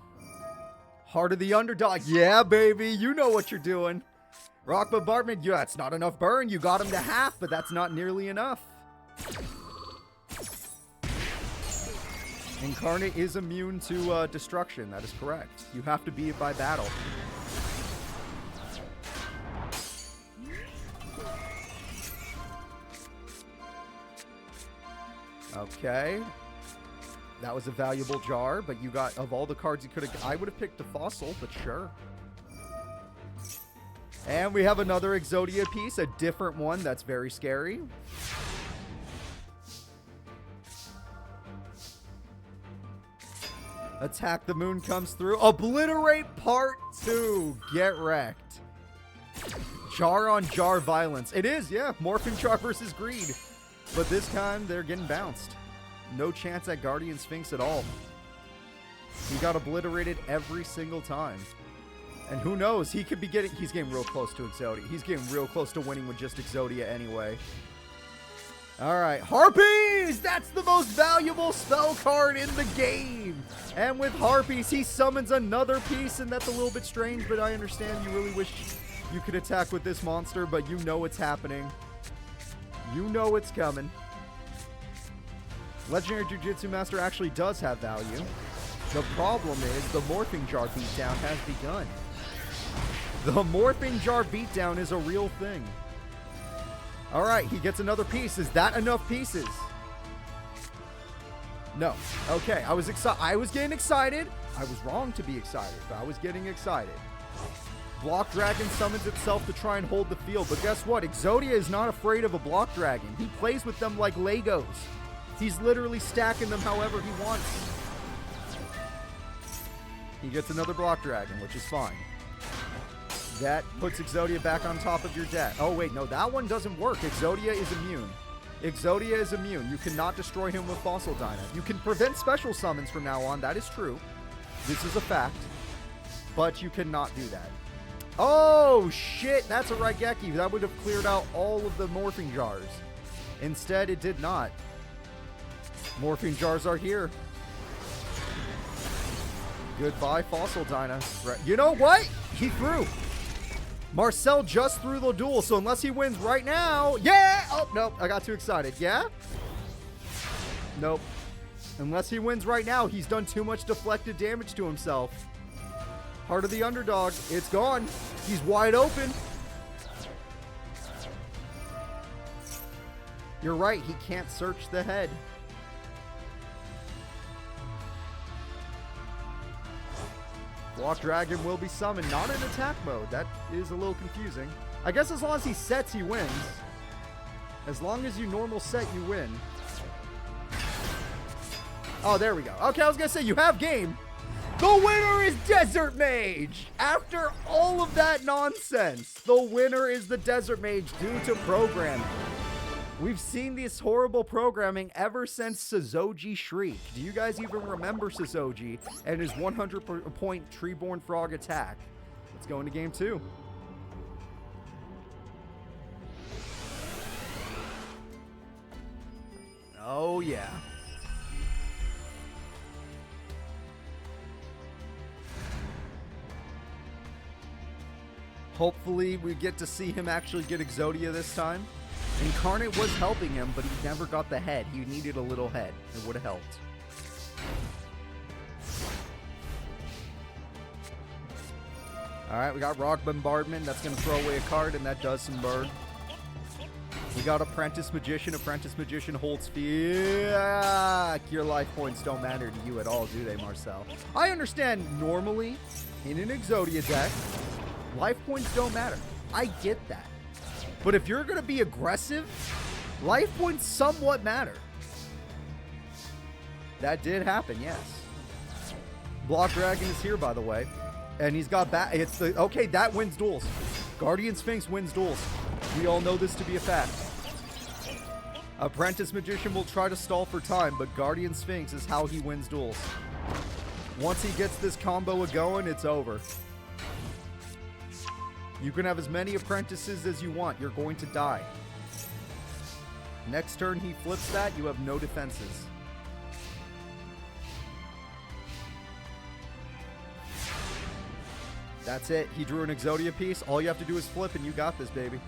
Heart of the underdog. Yeah, baby. You know what you're doing. Rock bombardment. Yeah, it's not enough burn. You got him to half, but that's not nearly enough. Incarnate is immune to destruction. That is correct. You have to beat it by battle. Okay. That was a valuable jar, but you got, of all the cards you could have, I would have picked a fossil, but sure. And we have another Exodia piece, a different one that's very scary. Attack the moon comes through. Obliterate part 2. Get wrecked. Jar on jar violence. It is, yeah. Morphing jar versus greed. But this time, they're getting bounced. No chance at Guardian Sphinx at all. He got obliterated every single time. And who knows, he could be getting... He's getting real close to Exodia. He's getting real close to winning with just Exodia anyway. Alright, Harpies! That's the most valuable spell card in the game! And with Harpies, he summons another piece, and that's a little bit strange, but I understand. You really wish you could attack with this monster, but you know it's happening. You know it's coming. Legendary Jujutsu Master actually does have value. The problem is the Morphing Jar beatdown has begun. The Morphing Jar beatdown is a real thing. Alright, he gets another piece. Is that enough pieces? No. Okay, I was getting excited. I was wrong to be excited, but I was getting excited. Block Dragon summons itself to try and hold the field, but guess what? Exodia is not afraid of a Block Dragon. He plays with them like Legos. He's literally stacking them however he wants. He gets another Block Dragon, which is fine. That puts Exodia back on top of your deck. Oh, wait, no, that one doesn't work. Exodia is immune. Exodia is immune. You cannot destroy him with Fossil Dyna. You can prevent special summons from now on. That is true. This is a fact. But you cannot do that. Oh, shit, that's a Raigeki. That would have cleared out all of the Morphing Jars. Instead, it did not. Morphing Jars are here. Goodbye, Fossil Dyna. You know what? He threw. Marcel just threw the duel, so unless he wins right now... Yeah! Oh, nope. I got too excited. Yeah? Nope. Unless he wins right now, he's done too much deflected damage to himself. Heart of the underdog. It's gone. He's wide open. You're right. He can't search the head. Block Dragon will be summoned, not in attack mode. That is a little confusing. I guess as long as he sets, he wins. As long as you normal set, you win. Oh, there we go. Okay, I was going to say, you have game. The winner is Desert Mage. After all of that nonsense, the winner is the Desert Mage due to programming. We've seen this horrible programming ever since Sazoji Shriek. Do you guys even remember Sazoji and his 100-point Treeborn Frog attack? Let's go into game 2. Oh, yeah. Hopefully, we get to see him actually get Exodia this time. Incarnate was helping him, but he never got the head. He needed a little head. It would have helped. Alright, we got Rock Bombardment. That's going to throw away a card, and that does some burn. We got Apprentice Magician. Apprentice Magician holds fear. Your life points don't matter to you at all, do they, Marcel? I understand normally in an Exodia deck, life points don't matter. I get that. But if you're going to be aggressive, life points somewhat matter. That did happen, yes. Block Dragon is here, by the way. And he's got it's the okay, that wins duels. Guardian Sphinx wins duels. We all know this to be a fact. Apprentice Magician will try to stall for time, but Guardian Sphinx is how he wins duels. Once he gets this combo going, it's over. You can have as many apprentices as you want. You're going to die. Next turn he flips that, you have no defenses. That's it. He drew an Exodia piece. All you have to do is flip and you got this, baby.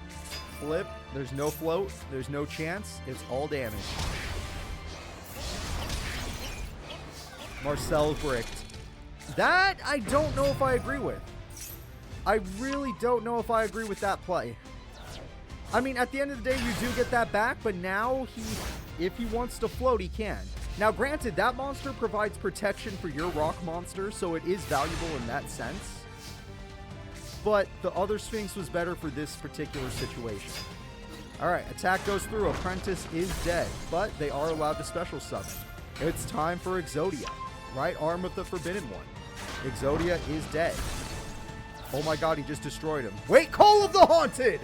Flip. There's no float. There's no chance. It's all damage. Marcel bricked. That, I don't know if I agree with. I really don't know if I agree with that play. I mean, at the end of the day, you do get that back, but now if he wants to float, he can. Now, granted, that monster provides protection for your rock monster, so it is valuable in that sense. But the other Sphinx was better for this particular situation. Alright, attack goes through. Apprentice is dead, but they are allowed to special summon. It's time for Exodia. Right arm of the Forbidden One. Exodia is dead. Oh my god, he just destroyed him. Wait, Call of the Haunted!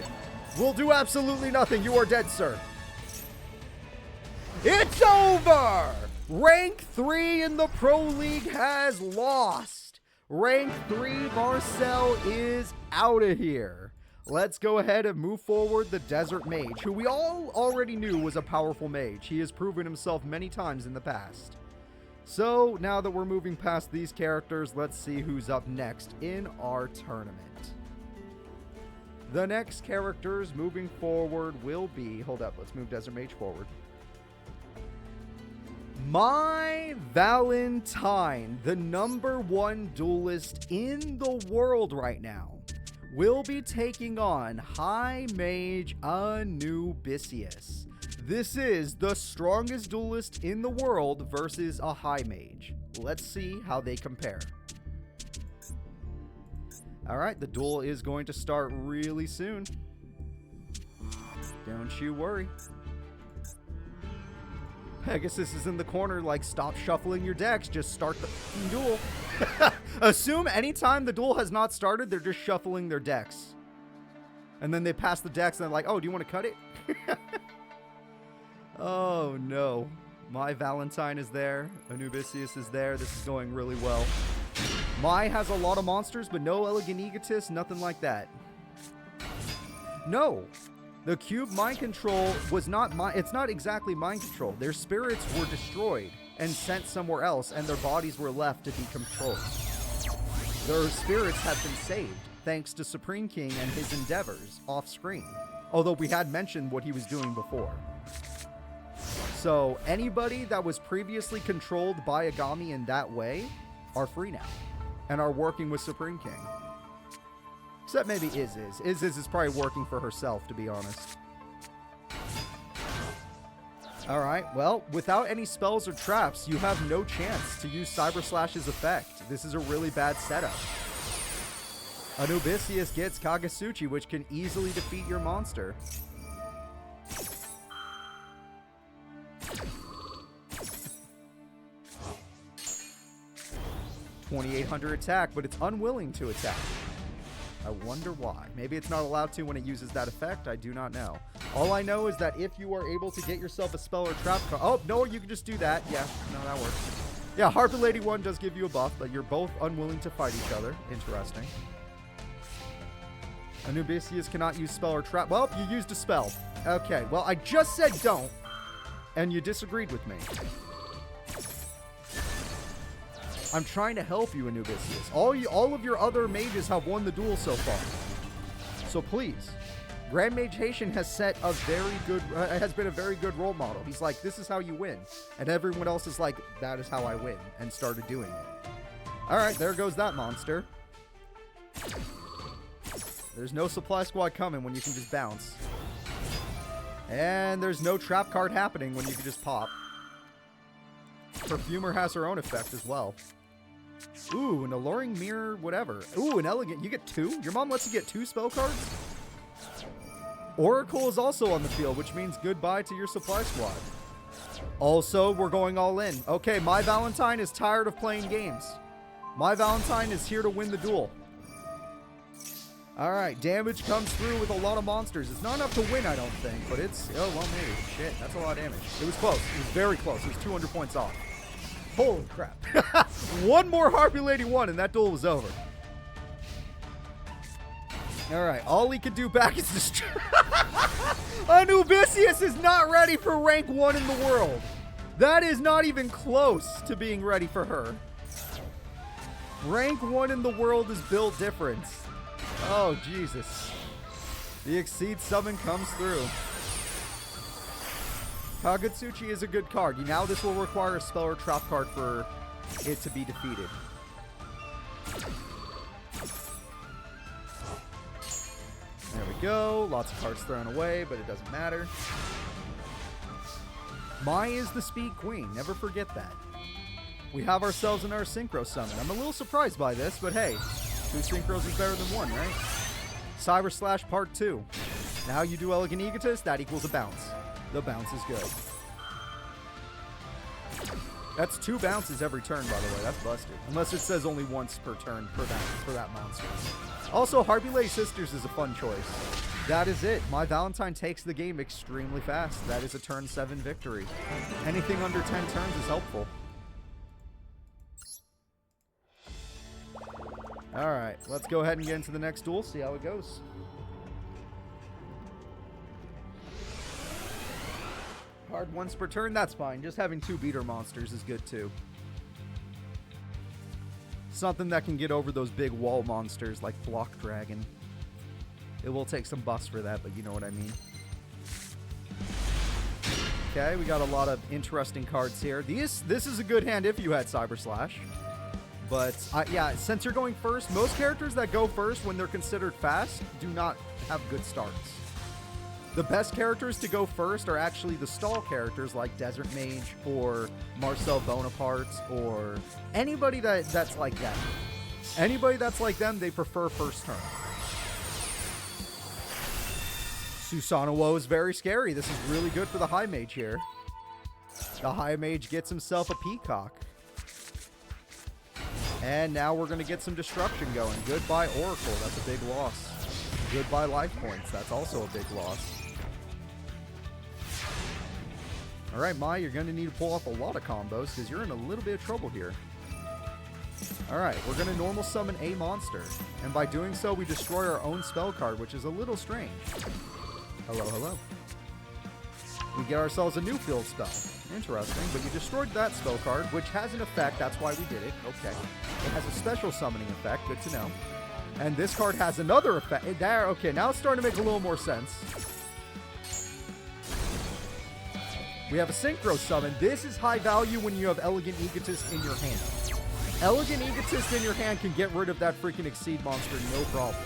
Will do absolutely nothing. You are dead, sir. It's over! Rank 3 in the Pro League has lost. Rank 3 Marcel is out of here. Let's go ahead and move forward the Desert Mage, who we all already knew was a powerful mage. He has proven himself many times in the past. So, now that we're moving past these characters, let's see who's up next in our tournament. The next characters moving forward will be... Hold up, let's move Desert Mage forward. My Valentine, the #1 duelist in the world right now, will be taking on High Mage Anubisius. This is the strongest duelist in the world versus a High Mage. Let's see how they compare. Alright, the duel is going to start really soon. Don't you worry. Pegasus is in the corner like, stop shuffling your decks, just start the duel. Assume anytime the duel has not started, they're just shuffling their decks. And then they pass the decks and they're like, oh, do you want to cut it? Oh no. My Valentine is there. Anubisius is there. This is going really well. Mai has a lot of monsters, but no Elegant Egotist, nothing like that. No. The cube mind control was not it's not exactly mind control. Their spirits were destroyed and sent somewhere else, and their bodies were left to be controlled. Their spirits have been saved, thanks to Supreme King and his endeavors off screen. Although we had mentioned what he was doing before. So anybody that was previously controlled by Aigami in that way are free now and are working with Supreme King. Except maybe Is is probably working for herself, to be honest. Alright, well, without any spells or traps, you have no chance to use Cyber Slash's effect. This is a really bad setup. Anubisius gets Kagasuchi, which can easily defeat your monster. $2,800 attack, but it's unwilling to attack. I wonder why. Maybe it's not allowed to when it uses that effect. I do not know. All I know is that if you are able to get yourself a spell or trap... Oh, no, you can just do that. Yeah, no, that works. Yeah, Harper Lady 1 does give you a buff, but you're both unwilling to fight each other. Interesting. Anubisius cannot use spell or trap. Well, you used a spell. Okay, well, I just said don't, and you disagreed with me. I'm trying to help you, Anubisius. All of your other mages have won the duel so far. So please, Grand Mage Haitian has been a very good role model. He's like, this is how you win. And everyone else is like, that is how I win, and started doing it. Alright, there goes that monster. There's no supply squad coming when you can just bounce. And there's no trap card happening when you can just pop. Perfumer has her own effect as well. Ooh, an alluring mirror, whatever. Ooh, an elegant. You get 2? Your mom lets you get 2 spell cards? Oracle is also on the field, which means goodbye to your supply squad. Also, we're going all in. Okay, my Valentine is tired of playing games. My Valentine is here to win the duel. Alright, damage comes through with a lot of monsters. It's not enough to win, I don't think, but it's... Oh, well, maybe. Shit, that's a lot of damage. It was close. It was very close. It was 200 points off. Holy crap. One more Harpy Lady won, and that duel was over. Alright, all he could do back is destroy... Anubisius is not ready for rank 1 in the world. That is not even close to being ready for her. Rank 1 in the world is built different. Oh, Jesus. The Exceed Summon comes through. Kagutsuchi is a good card. Now this will require a spell or trap card for it to be defeated. There we go. Lots of cards thrown away, but it doesn't matter. Mai is the speed queen. Never forget that. We have ourselves in our synchro summon. I'm a little surprised by this, but hey, 2 synchros is better than 1, right? Cyber Slash Part 2. Now you do Elegant Egotist, that equals a bounce. The bounce is good. That's 2 bounces every turn, by the way. That's busted. Unless it says only once per turn per bounce for that monster. Also, Harpy Lady Sisters is a fun choice. That is it. My Valentine takes the game extremely fast. That is a turn 7 victory. Anything under 10 turns is helpful. Alright, let's go ahead and get into the next duel, see how it goes. Hard once per turn, that's fine. Just having 2 beater monsters is good too. Something that can get over those big wall monsters like Block Dragon. It will take some buffs for that, but you know what I mean. Okay, we got a lot of interesting cards here. This is a good hand if you had Cyber Slash. But, yeah, since you're going first, most characters that go first when they're considered fast do not have good starts. The best characters to go first are actually the stall characters like Desert Mage or Marcel Bonaparte or anybody that's like that. Anybody that's like them, they prefer first turn. Susanoo is very scary. This is really good for the High Mage here. The High Mage gets himself a Peacock. And now we're going to get some destruction going. Goodbye Oracle. That's a big loss. Goodbye life points. That's also a big loss. Alright, Mai, you're going to need to pull off a lot of combos because you're in a little bit of trouble here. Alright, we're going to normal summon a monster. And by doing so, we destroy our own spell card, which is a little strange. Hello, hello. We get ourselves a new field spell. Interesting, but you destroyed that spell card, which has an effect. That's why we did it. Okay. It has a special summoning effect. Good to know. And this card has another effect. There. Okay, now it's starting to make a little more sense. We have a Synchro Summon. This is high value when you have Elegant Egotist in your hand. Elegant Egotist in your hand can get rid of that freaking Exceed monster, no problem.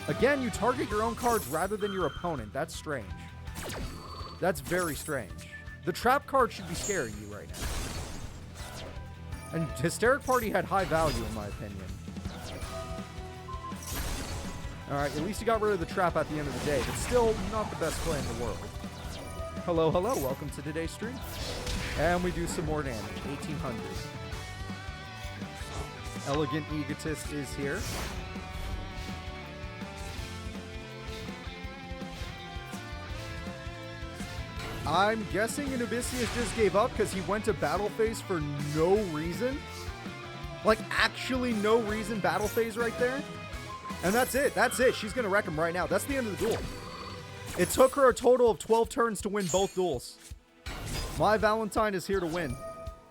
Again, you target your own cards rather than your opponent. That's strange. That's very strange. The trap card should be scaring you right now. And Hysteric Party had high value in my opinion. Alright, at least you got rid of the trap at the end of the day, but still not the best play in the world. Hello, hello, welcome to today's stream. And we do some more damage, 1800. Elegant Egotist is here. I'm guessing Anubisius just gave up because he went to battle phase for no reason. Like, actually no reason battle phase right there. And that's it. That's it. She's going to wreck him right now. That's the end of the duel. It took her a total of 12 turns to win both duels. My Valentine is here to win.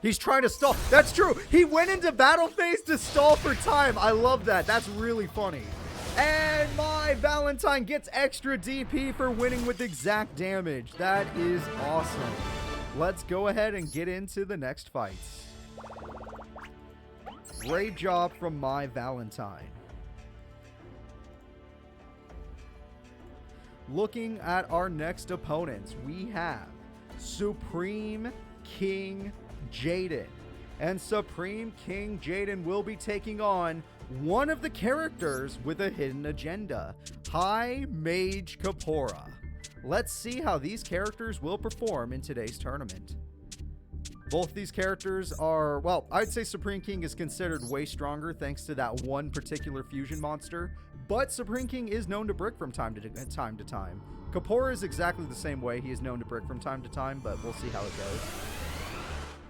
He's trying to stall. That's true. He went into battle phase to stall for time. I love that. That's really funny. And my Valentine gets extra DP for winning with exact damage. That is awesome. Let's go ahead and get into the next fights. Great job from my Valentine. looking at our next opponents, we have Supreme King Jaden. And Supreme King Jaden will be taking on one of the characters with a hidden agenda, High Mage Kapora. Let's see how these characters will perform in today's tournament. Both these characters are, well, I'd say Supreme King is considered way stronger thanks to that one particular fusion monster, but Supreme King is known to brick from time to time. Kapora is exactly the same way. He is known to brick from time to time, but we'll see how it goes.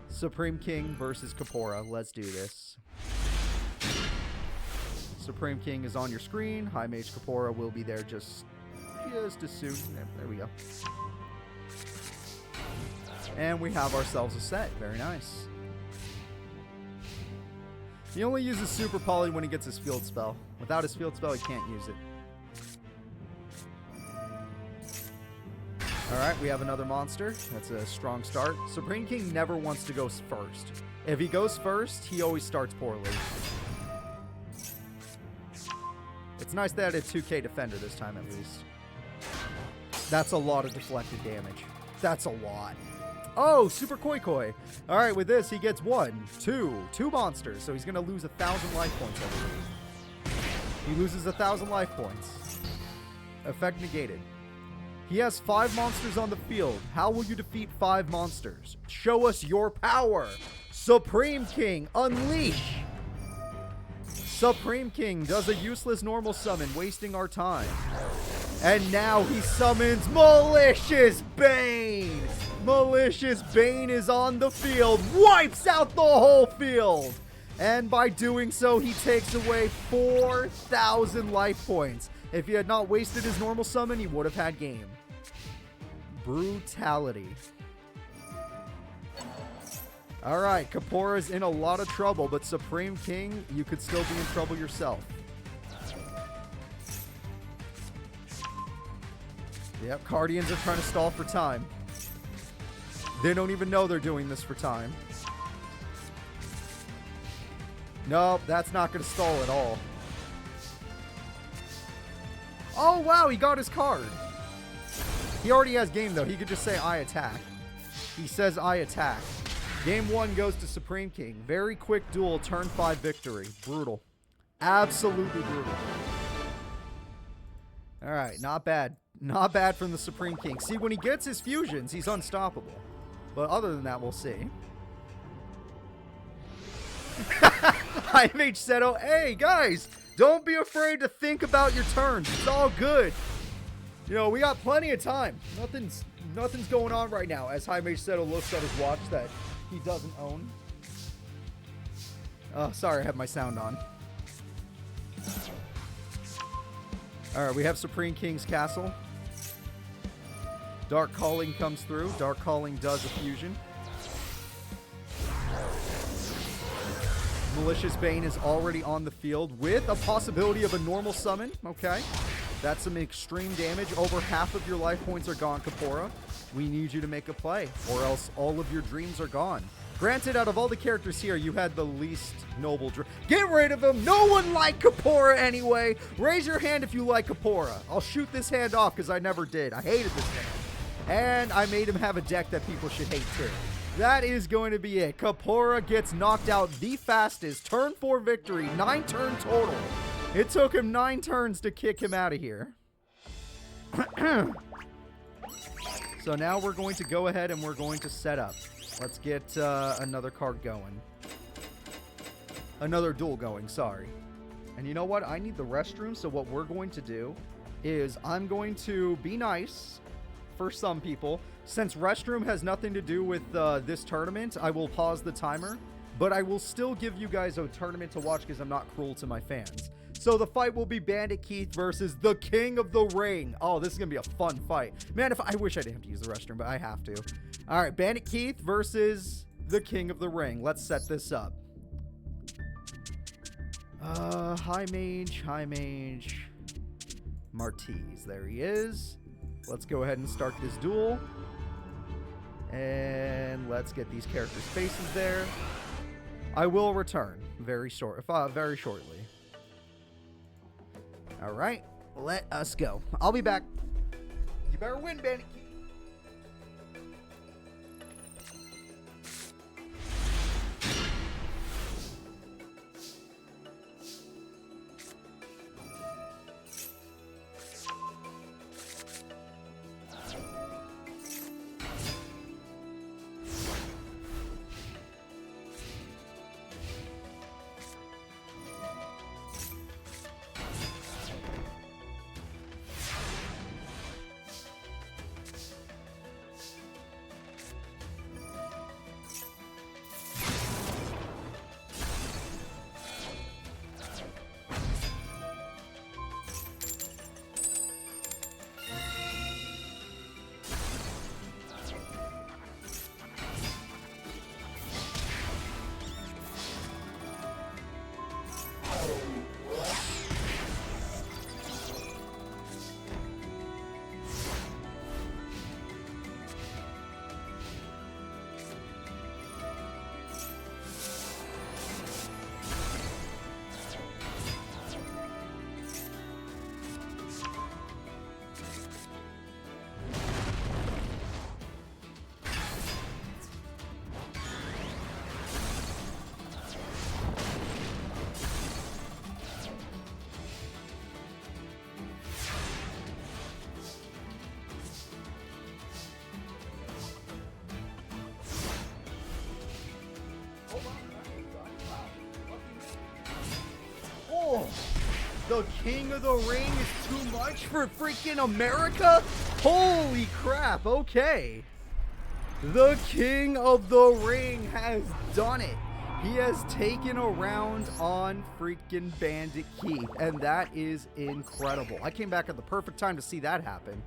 Supreme King versus Kapora. Let's do this. Supreme King is on your screen. High Mage Kapora will be there just as soon. There we go. And we have ourselves a set. Very nice. He only uses Super Poly when he gets his field spell. Without his field spell, he can't use it. Alright, we have another monster. That's a strong start. Supreme King never wants to go first. If he goes first, he always starts poorly. It's nice that it's 2k defender this time at least. That's a lot of deflected damage. That's a lot. Oh, Super Koi. Alright, with this, he gets two monsters. So he's going to lose 1,000 life points, I believe. He loses 1,000 life points. Effect negated. He has 5 monsters on the field. How will you defeat 5 monsters? Show us your power. Supreme King, unleash. Supreme King does a useless normal summon, wasting our time. And now he summons Malicious Bane. Malicious Bane is on the field, wipes out the whole field. And by doing so, he takes away 4,000 life points. If he had not wasted his normal summon, he would have had game. Brutality. Alright, Kapora's in a lot of trouble, but Supreme King, you could still be in trouble yourself. Yep, Guardians are trying to stall for time. They don't even know they're doing this for time. Nope, that's not going to stall at all. Oh, wow, he got his card. He already has game, though. He could just say, I attack. He says, I attack. Game 1 goes to Supreme King. Very quick duel, turn 5 victory. Brutal. Absolutely brutal. Alright, not bad. Not bad from the Supreme King. See, when he gets his fusions, he's unstoppable. But other than that, we'll see. I made Stto. Hey, guys, don't be afraid to think about your turns. It's all good. You know, we got plenty of time. Nothing's going on right now as High Mage Stto looks at his watch that he doesn't own. Oh, sorry, I have my sound on. Alright, we have Supreme King's Castle. Dark Calling comes through. Dark Calling does a fusion. Malicious Bane is already on the field with a possibility of a normal summon. Okay. That's some extreme damage. Over half of your life points are gone, Kapora. We need you to make a play, or else all of your dreams are gone. Granted, out of all the characters here, you had the least noble dream. Get rid of him! No one liked Kapora anyway! Raise your hand if you like Kapora. I'll shoot this hand off because I never did. I hated this hand. And I made him have a deck that people should hate too. That is going to be it. Kapora gets knocked out the fastest. Turn 4 victory. 9 turn total. It took him 9 turns to kick him out of here. So now we're going to go ahead and we're going to set up. Let's get another card going. Another duel going, sorry. And you know what? I need the restroom, so what we're going to do is I'm going to be nice for some people. Since restroom has nothing to do with this tournament, I will pause the timer, but I will still give you guys a tournament to watch because I'm not cruel to my fans. So the fight will be Bandit Keith versus the King of the Ring. Oh, this is going to be a fun fight. Man, I wish I didn't have to use the restroom, but I have to. All right, Bandit Keith versus the King of the Ring. Let's set this up. High Mage. Martiz, there he is. Let's go ahead and start this duel. And let's get these characters' faces there. I will return very shortly. All right, let us go. I'll be back. You better win, Bandit Keith. The King of the Ring is too much for freaking America? Holy crap, okay. The King of the Ring has done it. He has taken a round on freaking Bandit Keith, and that is incredible. I came back at the perfect time to see that happen.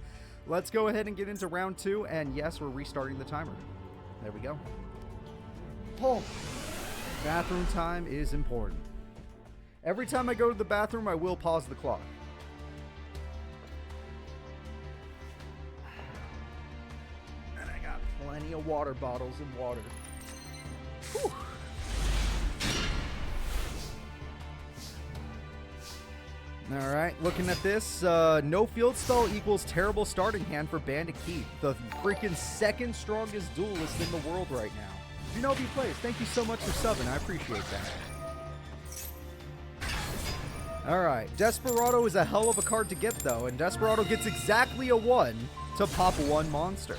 Let's go ahead and get into round 2, and yes, we're restarting the timer. There we go. Oh, bathroom time is important. Every time I go to the bathroom, I will pause the clock. And I got plenty of water bottles and water. Whew. All right, looking at this, no field spell equals terrible starting hand for Bandit Keith, the freaking second strongest duelist in the world right now. If you know if he plays, thank you so much for subbing. I appreciate that. Alright, Desperado is a hell of a card to get though, and Desperado gets exactly a 1 to pop 1 monster.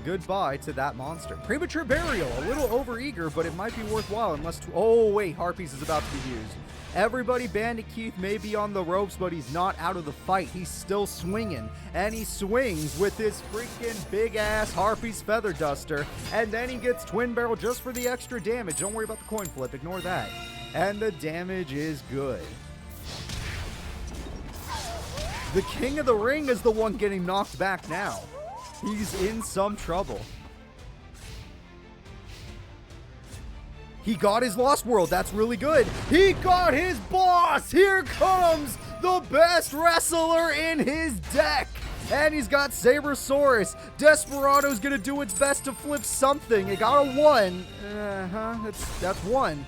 Goodbye to that monster. Premature Burial, a little overeager, but it might be worthwhile unless... Oh wait, Harpies is about to be used. Everybody, Bandit Keith may be on the ropes, but he's not out of the fight. He's still swinging, and he swings with this freaking big-ass Harpies Feather Duster, and then he gets Twin Barrel just for the extra damage. Don't worry about the coin flip, ignore that. And the damage is good. The King of the Ring is the one getting knocked back now. He's in some trouble. He got his Lost World. That's really good. He got his boss. Here comes the best wrestler in his deck. And he's got Sabersaurus. Desperado's going to do its best to flip something. It got a 1. That's 1.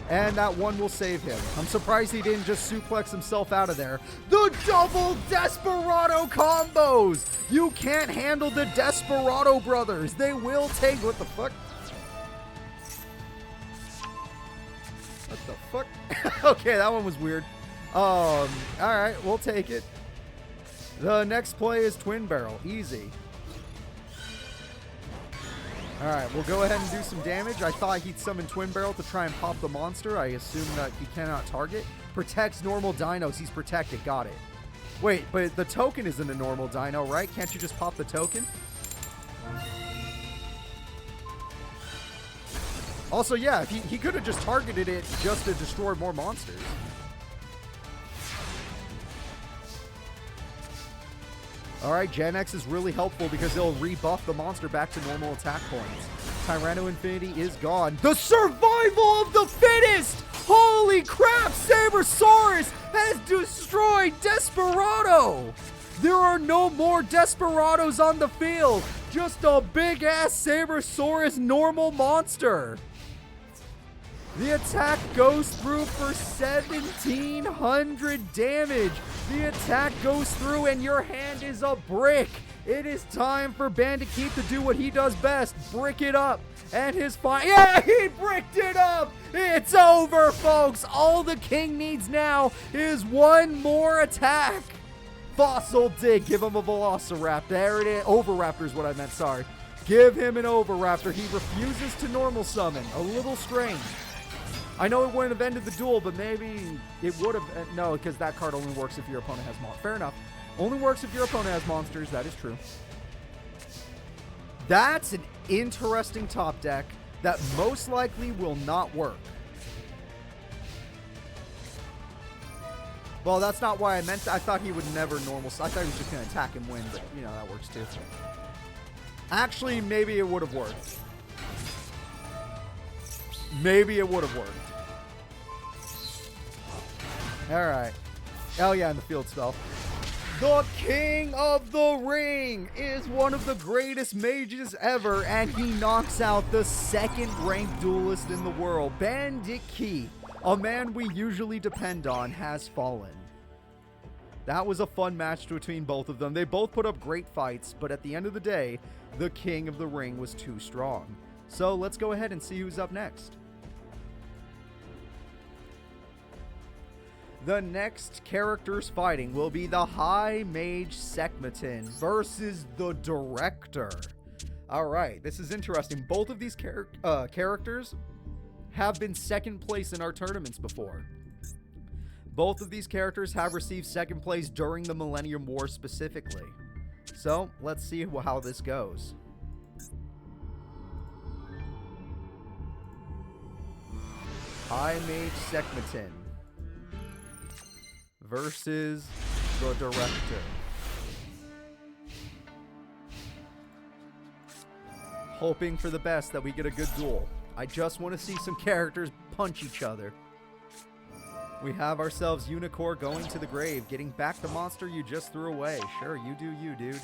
And that 1 will save him. I'm surprised he didn't just suplex himself out of there. The double Desperado combos! You can't handle the Desperado brothers. They will take... What the fuck? What the fuck? Okay, that one was weird. Alright, we'll take it. The next play is Twin Barrel. Easy. Alright, we'll go ahead and do some damage. I thought he'd summon Twin Barrel to try and pop the monster. I assume that he cannot target. Protects normal dinos. He's protected. Got it. Wait, but the token isn't a normal dino, right? Can't you just pop the token? Also, yeah, he could have just targeted it just to destroy more monsters. Alright, Gen X is really helpful because it'll rebuff the monster back to normal attack points. Tyranno Infinity is gone. The survival of the fittest! Holy crap! Sabersaurus has destroyed Desperado! There are no more Desperados on the field! Just a big-ass Sabersaurus normal monster! The attack goes through for 1,700 damage. The attack goes through and your hand is a brick. It is time for Bandit Keith to do what he does best, brick it up. And his yeah, he bricked it up. It's over, folks. All the king needs now is one more attack. Fossil Dig, give him a Velociraptor. There it is. Overraptor is what I meant, sorry. Give him an Overraptor. He refuses to normal summon. A little strange. I know it wouldn't have ended the duel, but maybe it would have. No, because that card only works if your opponent has monsters. Fair enough. Only works if your opponent has monsters. That is true. That's an interesting top deck that most likely will not work. Well, that's not why I meant. I thought he would never normal. I thought he was just going to attack and win, but you know, that works too. Actually, maybe it would have worked. Maybe it would have worked. Alright. Oh yeah, and the field spell. The King of the Ring is one of the greatest mages ever, and he knocks out the second-ranked duelist in the world. Bandit Keith, a man we usually depend on, has fallen. That was a fun match between both of them. They both put up great fights, but at the end of the day, the King of the Ring was too strong. So let's go ahead and see who's up next. The next characters fighting will be the High Mage Seton versus the Director. Alright, this is interesting. Both of these characters have been second place in our tournaments before. Both of these characters have received second place during the Millennium War specifically. So, let's see how this goes. High Mage Seton versus the Director. Hoping for the best that we get a good duel. I just want to see some characters punch each other. We have ourselves Unicorn going to the grave, getting back the monster you just threw away. Sure, you do you, dude.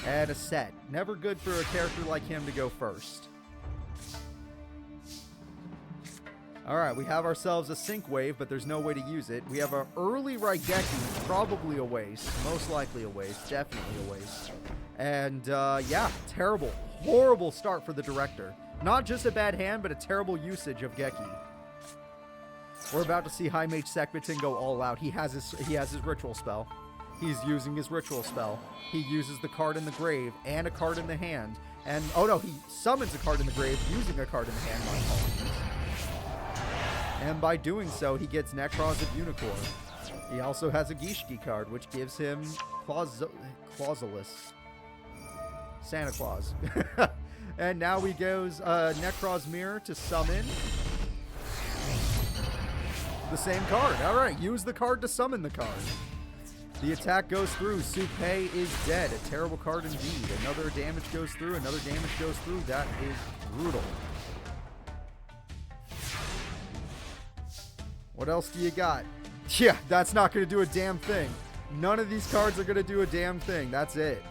And a set. Never good for a character like him to go first. Alright, we have ourselves a Sync Wave, but there's no way to use it. We have our early Raigeki, probably a waste. Most likely a waste. Definitely a waste. And, yeah, terrible, horrible start for the Director. Not just a bad hand, but a terrible usage of Geki. We're about to see High Mage Seton go all out. He has his ritual spell. He's using his ritual spell. He uses the card in the grave and a card in the hand. And, oh no, he summons a card in the grave using a card in the hand. My apologies. And by doing so, he gets Necros of Unicorn. He also has a Gishki card, which gives him Clausulus. Santa Claus. And now he goes Necros Mirror to summon the same card. Alright, use the card to summon the card. The attack goes through. Supei is dead. A terrible card indeed. Another damage goes through. Another damage goes through. That is brutal. What else do you got? Yeah, that's not going to do a damn thing. None of these cards are going to do a damn thing. That's it.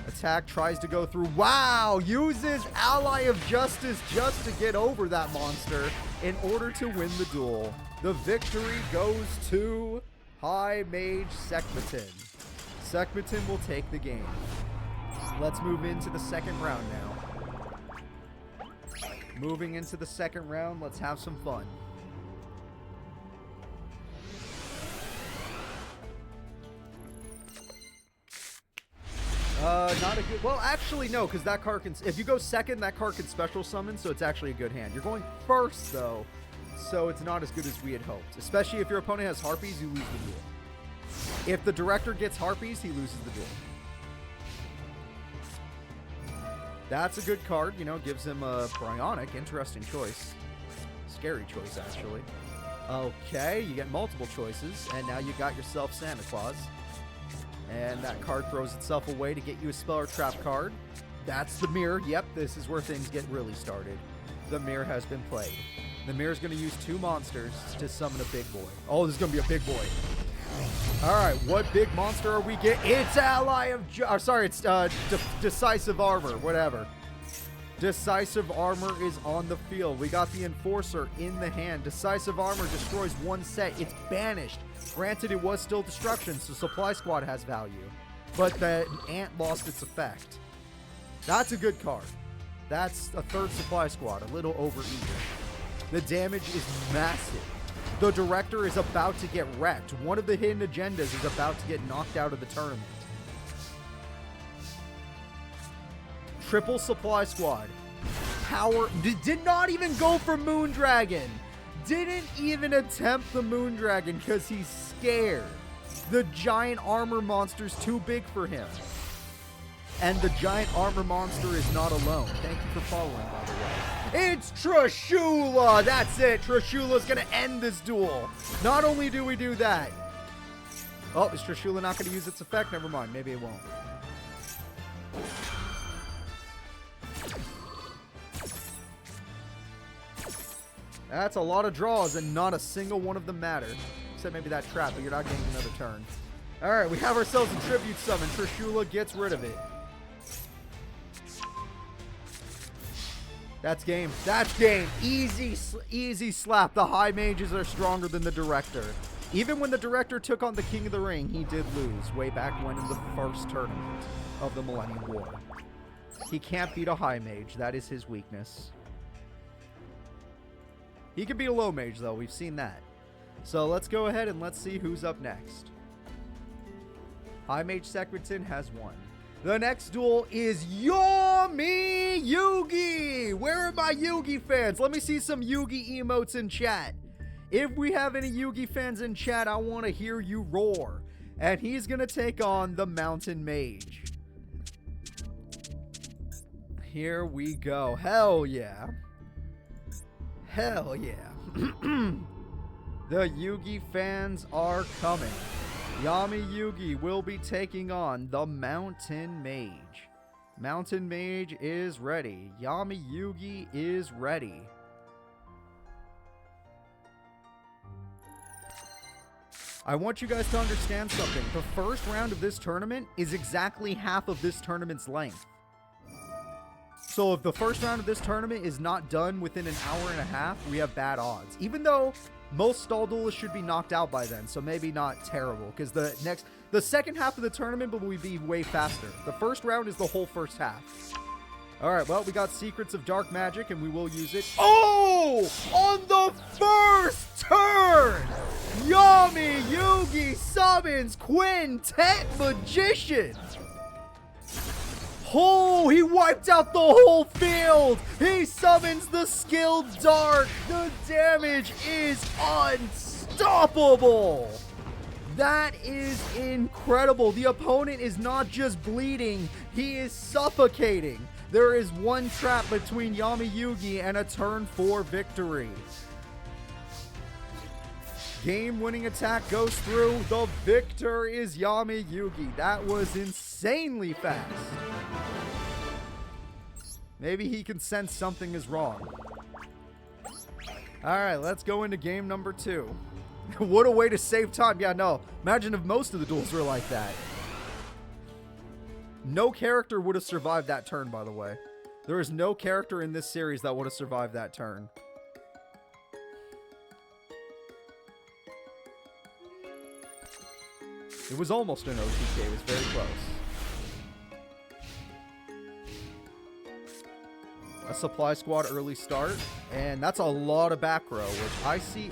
Attack tries to go through. Wow! Uses Ally of Justice just to get over that monster in order to win the duel. The victory goes to High Mage Seton. Seton will take the game. Let's move into the second round now. Moving into the second round, let's have some fun. Not a good... Well, actually, no, because that card can... If you go second, that card can special summon, so it's actually a good hand. You're going first, though, so it's not as good as we had hoped. Especially if your opponent has Harpies, you lose the duel. If the Director gets Harpies, he loses the duel. That's a good card, you know, gives him a Bryonic. Interesting choice. Scary choice, actually. Okay, you get multiple choices, and now you got yourself Santa Claus. And that card throws itself away to get you a spell or trap card. That's the mirror. Yep, this is where things get really started. The mirror has been played. The mirror is going to use 2 monsters to summon a big boy. Oh, this is going to be a big boy. Alright, what big monster are we getting? It's Ally of... it's Decisive Armor, whatever. Decisive Armor is on the field. We got the Enforcer in the hand. Decisive Armor destroys one set. It's banished. Granted, it was still destruction, so Supply Squad has value. But the Ant lost its effect. That's a good card. That's a third Supply Squad, a little overeager. The damage is massive. The Director is about to get wrecked. One of the hidden agendas is about to get knocked out of the tournament. Triple Supply Squad. Power. Did not even go for Moondragon. Didn't even attempt the Moondragon because he's scared. The giant armor monster's too big for him. And the giant armor monster is not alone. Thank you for following, by the way. It's Trishula! That's it! Trishula's gonna end this duel. Not only do we do that... Oh, is Trishula not gonna use its effect? Never mind, maybe it won't. That's a lot of draws, and not a single one of them matter. Except maybe that trap, but you're not getting another turn. Alright, we have ourselves a Tribute Summon. Trishula gets rid of it. That's game. That's game. Easy slap. The high mages are stronger than the Director. Even when the Director took on the King of the Ring, he did lose way back when in the first tournament of the Millennium War. He can't beat a high mage. That is his weakness. He can beat a low mage, though. We've seen that. So let's go ahead and let's see who's up next. High Mage Secreton has won. The next duel is Yomi Yugi. Where are my Yugi fans? Let me see some Yugi emotes in chat. If we have any Yugi fans in chat, I want to hear you roar. And he's going to take on the Mountain Mage. Here we go. Hell yeah. Hell yeah. The Yugi fans are coming. Yami Yugi will be taking on the Mountain Mage. Mountain Mage is ready. Yami Yugi is ready. I want you guys to understand something. The first round of this tournament is exactly half of this tournament's length. So if the first round of this tournament is not done within an hour and a half, we have bad odds. Even though most stall duelists should be knocked out by then, so maybe not terrible, because the second half of the tournament will be way faster. The first round is the whole first half. Alright, well, we got Secrets of Dark Magic, and we will use it. Oh! On the first turn! Yami Yugi summons Quintet Magician! Oh, he wiped out the whole field! He summons the Skilled Dark! The damage is unstoppable! That is incredible. The opponent is not just bleeding, he is suffocating. There is one trap between Yami Yugi and a turn 4 victory. Game-winning attack goes through. The victor is Yami Yugi. That was insanely fast. Maybe he can sense something is wrong. Alright, let's go into game number 2. What a way to save time. Yeah, no. Imagine if most of the duels were like that. No character would have survived that turn, by the way. There is no character in this series that would have survived that turn. It was almost an OTK. It was very close. A Supply Squad early start, and that's a lot of back row, which I see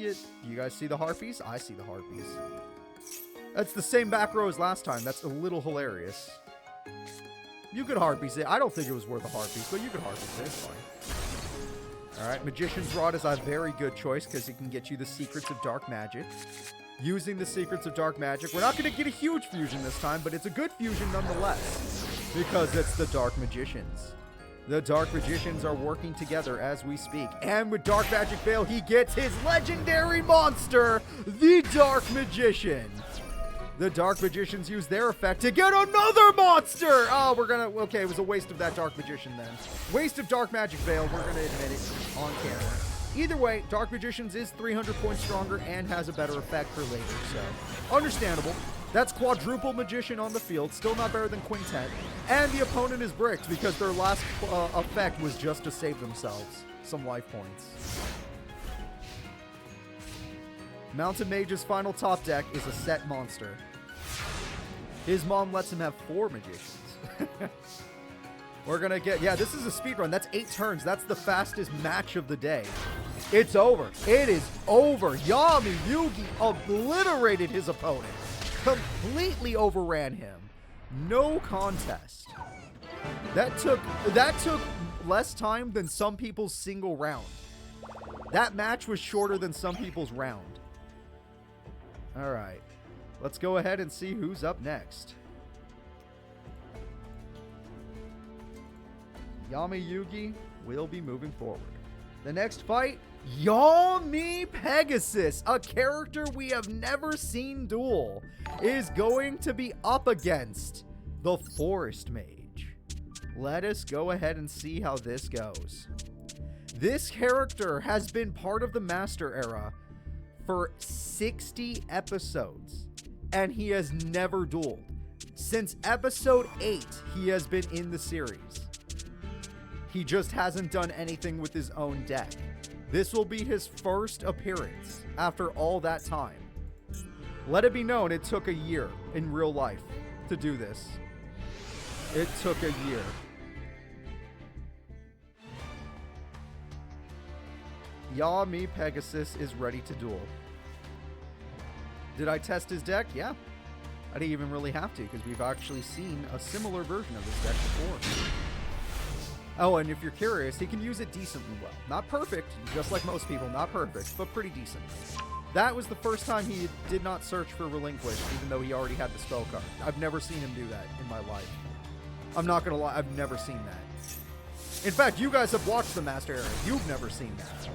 it. Do you guys see the Harpies? I see the Harpies. That's the same back row as last time. That's a little hilarious. You could Harpies it. I don't think it was worth a Harpies, but you could Harpies it. It's fine. Alright, Magician's Rod is a very good choice because it can get you the Secrets of Dark Magic. Using the Secrets of Dark Magic, we're not going to get a huge fusion this time, but it's a good fusion nonetheless, because it's the Dark Magicians. The Dark Magicians are working together as we speak. And with Dark Magic Veil, he gets his legendary monster, the Dark Magician. The Dark Magicians use their effect to get another monster! Oh, okay, it was a waste of that Dark Magician then. Waste of Dark Magic Veil, we're gonna admit it on camera. Either way, Dark Magicians is 300 points stronger and has a better effect for later, so understandable. That's quadruple magician on the field, still not better than quintet. And the opponent is bricked because their last effect was just to save themselves some life points. Mountain Mage's final top deck is a set monster. His mom lets him have 4 magicians. We're gonna get, yeah, this is a speed run. That's 8 turns. That's the fastest match of the day. It's over. It is over. Yami Yugi obliterated his opponent. Completely overran him. No contest. That took less time than some people's single round. That match was shorter than some people's round. All right. Let's go ahead and see who's up next. Yami Yugi will be moving forward. The next fight, Yami Pegasus, a character we have never seen duel, is going to be up against the Forest Mage. Let us go ahead and see how this goes. This character has been part of the Master Era for 60 episodes, and he has never dueled. Since episode 8, he has been in the series. He just hasn't done anything with his own deck. This will be his first appearance after all that time. Let it be known, it took a year in real life to do this. It took a year. Yami Pegasus is ready to duel. Did I test his deck? Yeah. I didn't even really have to because we've actually seen a similar version of this deck before. Oh, and if you're curious, he can use it decently well. Not perfect, just like most people, not perfect, but pretty decent. That was the first time he did not search for Relinquish, even though he already had the spell card. I've never seen him do that in my life. I'm not gonna lie, I've never seen that. In fact, you guys have watched the Master Era. You've never seen that.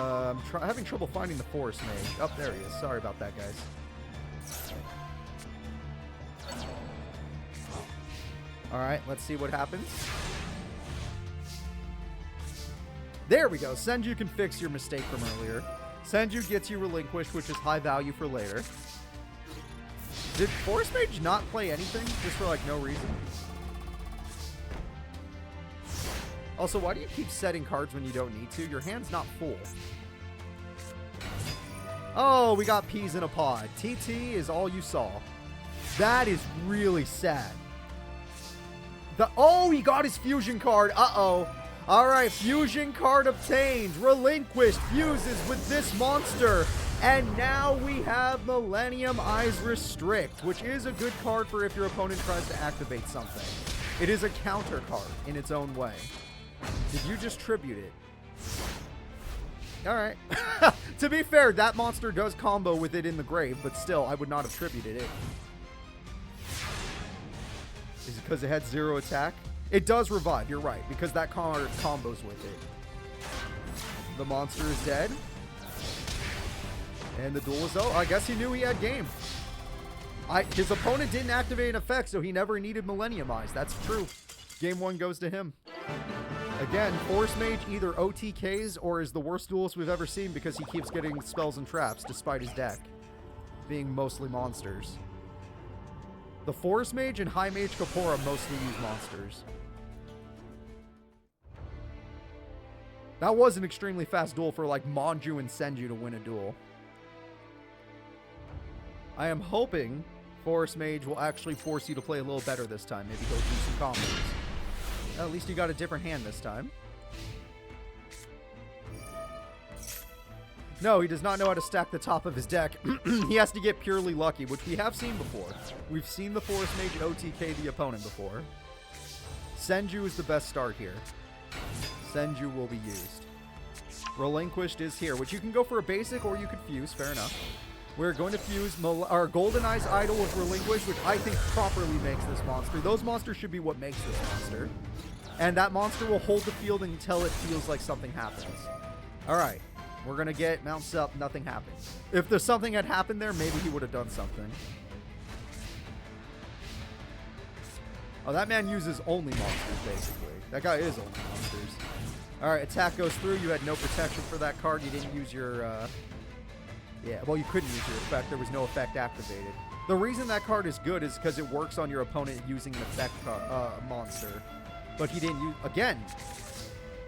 I'm having trouble finding the Forest Mage. Oh, there he is. Sorry about that, guys. Alright, let's see what happens. There we go. Senju can fix your mistake from earlier. Senju gets you Relinquished, which is high value for later. Did Forest Mage not play anything? Just for, like, no reason? Also, why do you keep setting cards when you don't need to? Your hand's not full. Oh, we got peas in a pod. TT is all you saw. That is really sad. Oh, he got his fusion card. Uh-oh. All right, fusion card obtained. Relinquished fuses with this monster. And now we have Millennium Eyes Restrict, which is a good card for if your opponent tries to activate something. It is a counter card in its own way. Did you just tribute it? All right. To be fair, that monster does combo with it in the grave, but still, I would not have tributed it. Is it because it had 0 attack? It does revive, you're right, because that card combos with it. The monster is dead. And the duel is over. I guess he knew he had game. His opponent didn't activate an effect, so he never needed Millennium Eyes. That's true. Game 1 goes to him. Again, Force Mage either OTKs or is the worst duelist we've ever seen because he keeps getting spells and traps despite his deck being mostly monsters. The Forest Mage and High Mage Kapora mostly use monsters. That was an extremely fast duel for like Manju and Senju to win a duel. I am hoping Forest Mage will actually force you to play a little better this time. Maybe he'll do some combos. At least you got a different hand this time. No, he does not know how to stack the top of his deck. He has to get purely lucky, which we have seen before. We've seen the Forest Mage OTK the opponent before. Senju is the best start here. Senju will be used. Relinquished is here, which you can go for a basic or you could fuse. Fair enough. We're going to fuse our Golden Eyes Idol with Relinquish, which I think properly makes this monster. Those monsters should be what makes this monster. And that monster will hold the field until it feels like something happens. Alright. We're going to get mounts up. Nothing happens. If there's something had happened there, maybe he would have done something. Oh, that man uses only monsters, basically. That guy is only monsters. Alright, attack goes through. You had no protection for that card. You didn't use your... Yeah, well, you couldn't use your effect. There was no effect activated. The reason that card is good is because it works on your opponent using an effect monster. But he didn't use... Again,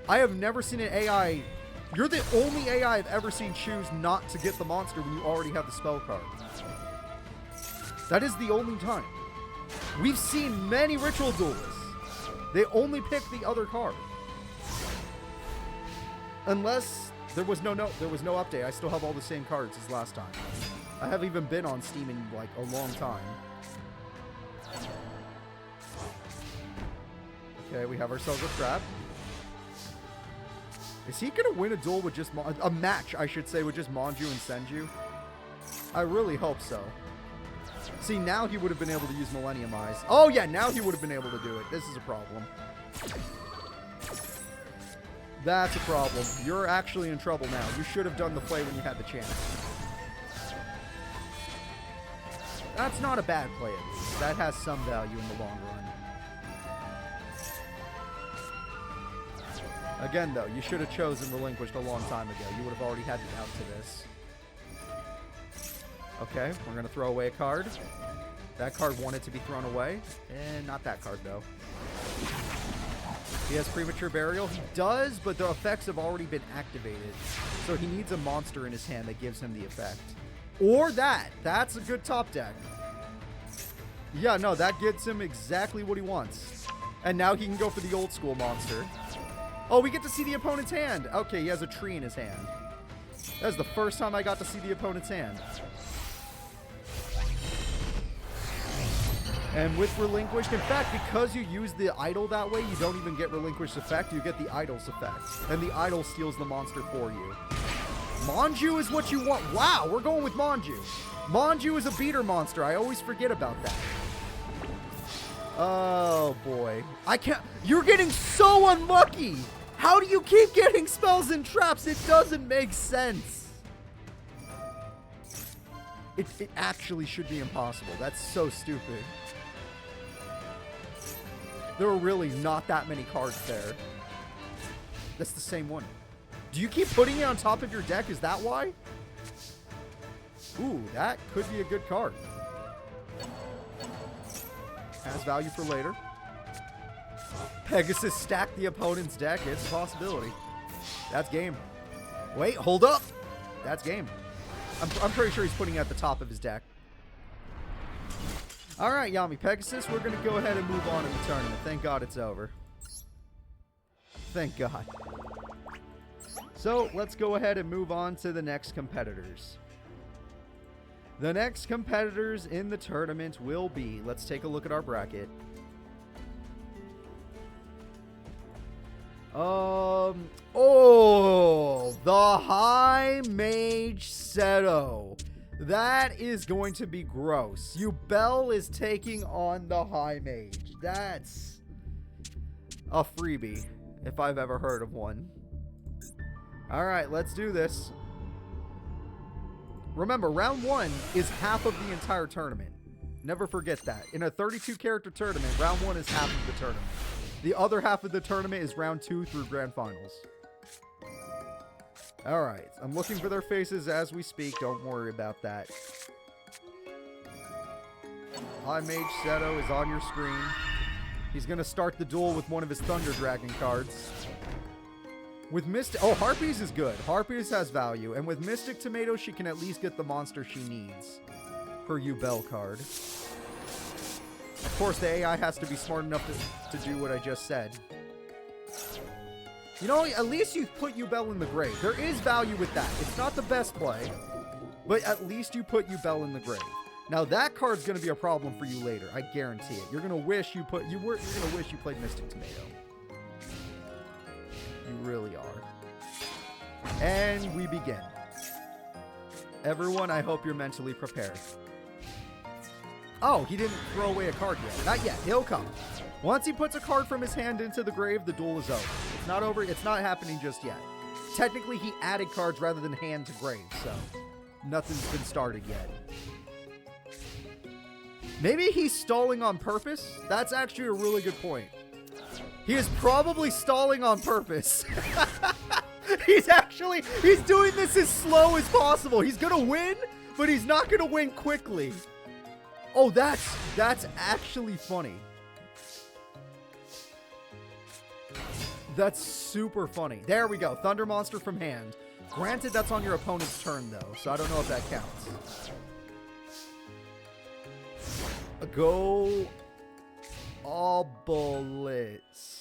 I have never seen an AI... You're the only AI I've ever seen choose not to get the monster when you already have the spell card. That is the only time. We've seen many ritual duelists. They only pick the other card. Unless there was no update. I still have all the same cards as last time. I haven't even been on Steam in like a long time. Okay, we have ourselves a trap. Is he gonna win a duel with just a match, I should say, with just Manju and Senju? I really hope so. See, now he would have been able to use Millennium Eyes. Oh yeah, now he would have been able to do it. This is a problem. That's a problem. You're actually in trouble now. You should have done the play when you had the chance. That's not a bad play, at least. That has some value in the long run. Again, though, you should have chosen Relinquished a long time ago. You would have already had the out to this. Okay, we're going to throw away a card. That card wanted to be thrown away. And not that card, though. He has Premature Burial. He does, but the effects have already been activated. So he needs a monster in his hand that gives him the effect. Or that. That's a good top deck. Yeah, no, that gets him exactly what he wants. And now he can go for the old school monster. Oh, we get to see the opponent's hand. Okay, he has a tree in his hand. That was the first time I got to see the opponent's hand. And with Relinquished, in fact, because you use the idol that way, you don't even get Relinquished effect. You get the idol's effect. And the idol steals the monster for you. Manju is what you want. Wow, we're going with Manju. Manju is a beater monster. I always forget about that. Oh, boy. I can't... You're getting so unlucky. How do you keep getting spells and traps? It doesn't make sense. It actually should be impossible. That's so stupid. There are really not that many cards there. That's the same one. Do you keep putting it on top of your deck? Is that why? Ooh, that could be a good card. Has value for later. Pegasus stacked the opponent's deck. It's a possibility. That's game. Wait, hold up. That's game. I'm pretty sure he's putting it at the top of his deck. All right, Yami Pegasus, we're going to go ahead and move on in the tournament. Thank God it's over. Thank God. So, let's go ahead and move on to the next competitors. The next competitors in the tournament will be, let's take a look at our bracket. Oh, the High Mage Stto. That is going to be gross. Yubel is taking on the High Mage. That's a freebie, if I've ever heard of one. Alright, let's do this. Remember, round 1 is half of the entire tournament. Never forget that. In a 32-character tournament, round 1 is half of the tournament. The other half of the tournament is round 2 through grand finals. Alright, I'm looking for their faces as we speak. Don't worry about that. High Mage Stto is on your screen. He's going to start the duel with one of his Thunder Dragon cards. With Mystic... Oh, Harpies is good. Harpies has value. And with Mystic Tomato, she can at least get the monster she needs. Her Yubel card. Of course, the AI has to be smart enough to do what I just said. You know, at least you put Yubel in the grave. There is value with that. It's not the best play, but at least you put Yubel in the grave. Now that card's going to be a problem for you later. I guarantee it. You're going to wish you put... You're going to wish you played Mystic Tomato. You really are. And we begin. Everyone, I hope you're mentally prepared. Oh, he didn't throw away a card yet. Not yet. He'll come. Once he puts a card from his hand into the grave, the duel is over. It's not over. It's not happening just yet. Technically, he added cards rather than hand to grave, so nothing's been started yet. Maybe he's stalling on purpose? That's actually a really good point. He is probably stalling on purpose. He's doing this as slow as possible. He's gonna win, but he's not gonna win quickly. Oh, that's actually funny. That's super funny. There we go. Thunder Monster from hand. Granted, that's on your opponent's turn, though, so I don't know if that counts. Go Obelisk.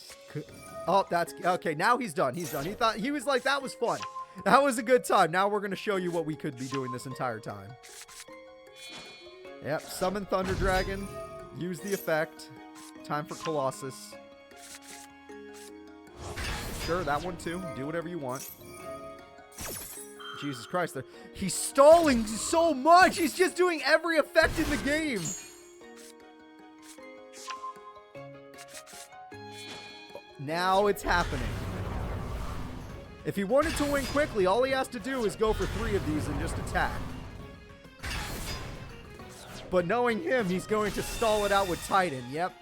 Oh, that's... Okay, now he's done. He's done. He was like, that was fun. That was a good time. Now we're going to show you what we could be doing this entire time. Yep, summon Thunder Dragon. Use the effect. Time for Colossus. Sure, that one too. Do whatever you want. Jesus Christ. He's stalling so much. He's just doing every effect in the game. Now it's happening. If he wanted to win quickly, all he has to do is go for 3 of these and just attack. But knowing him, he's going to stall it out with Titan. Yep.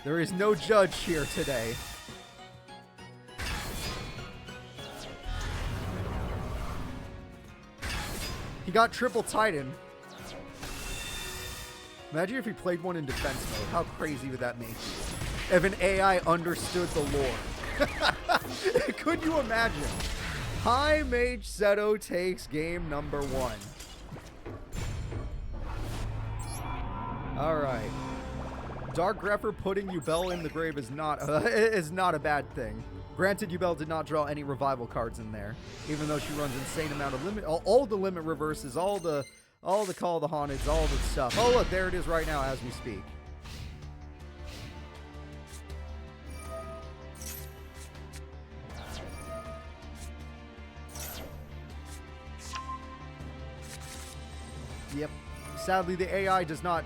There is no judge here today. He got triple Titan. Imagine if he played one in defense mode. How crazy would that make you? If an AI understood the lore. Could you imagine? High Mage Stto takes game number 1. Alright. Dark Grepher putting Yubel in the grave is not a bad thing. Granted, Yubel did not draw any revival cards in there, even though she runs insane amount of limit, all the limit reverses, all the Call of the Haunted, all the stuff. Oh look, there it is right now as we speak. Yep. Sadly, the AI does not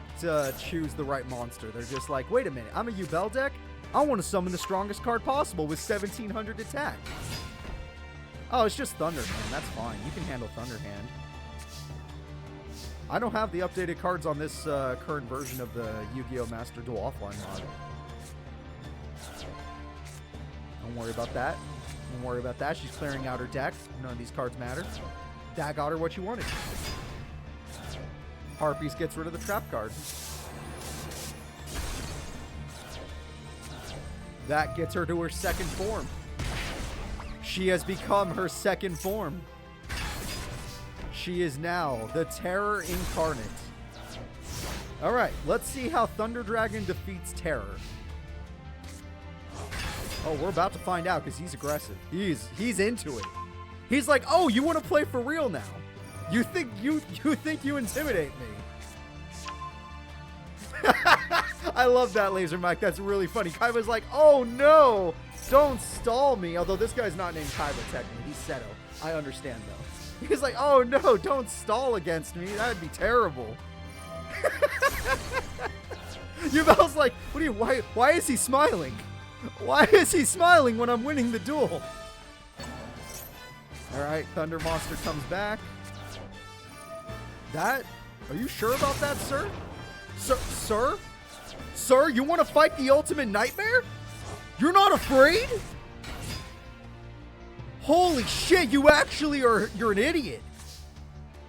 choose the right monster. They're just like, wait a minute, I'm a Yubel deck? I want to summon the strongest card possible with 1700 attack. Oh, it's just Thunderhand. That's fine. You can handle Thunderhand. I don't have the updated cards on this current version of the Yu-Gi-Oh! Master Duel offline mod. Don't worry about that. Don't worry about that. She's clearing out her deck. None of these cards matter. That got her what she wanted. Harpies gets rid of the trap card. That gets her to her second form. She has become her second form. She is now the Terror Incarnate. Alright, let's see how Thunder Dragon defeats Terror. Oh, we're about to find out because he's aggressive. He's into it. He's like, oh, you want to play for real now? You think you intimidate me? I love that laser mic. That's really funny. Kaiba's like, oh no, don't stall me. Although this guy's not named Kaiba technically. He's Stto. I understand though. He's like, oh no, don't stall against me. That'd be terrible. Yubel's like, what do you? Why is he smiling? Why is he smiling when I'm winning the duel? All right, Thunder Monster comes back. That? Are you sure about that, sir? Sir? Sir, you want to fight the ultimate nightmare? You're not afraid? Holy shit, you actually are, you're an idiot.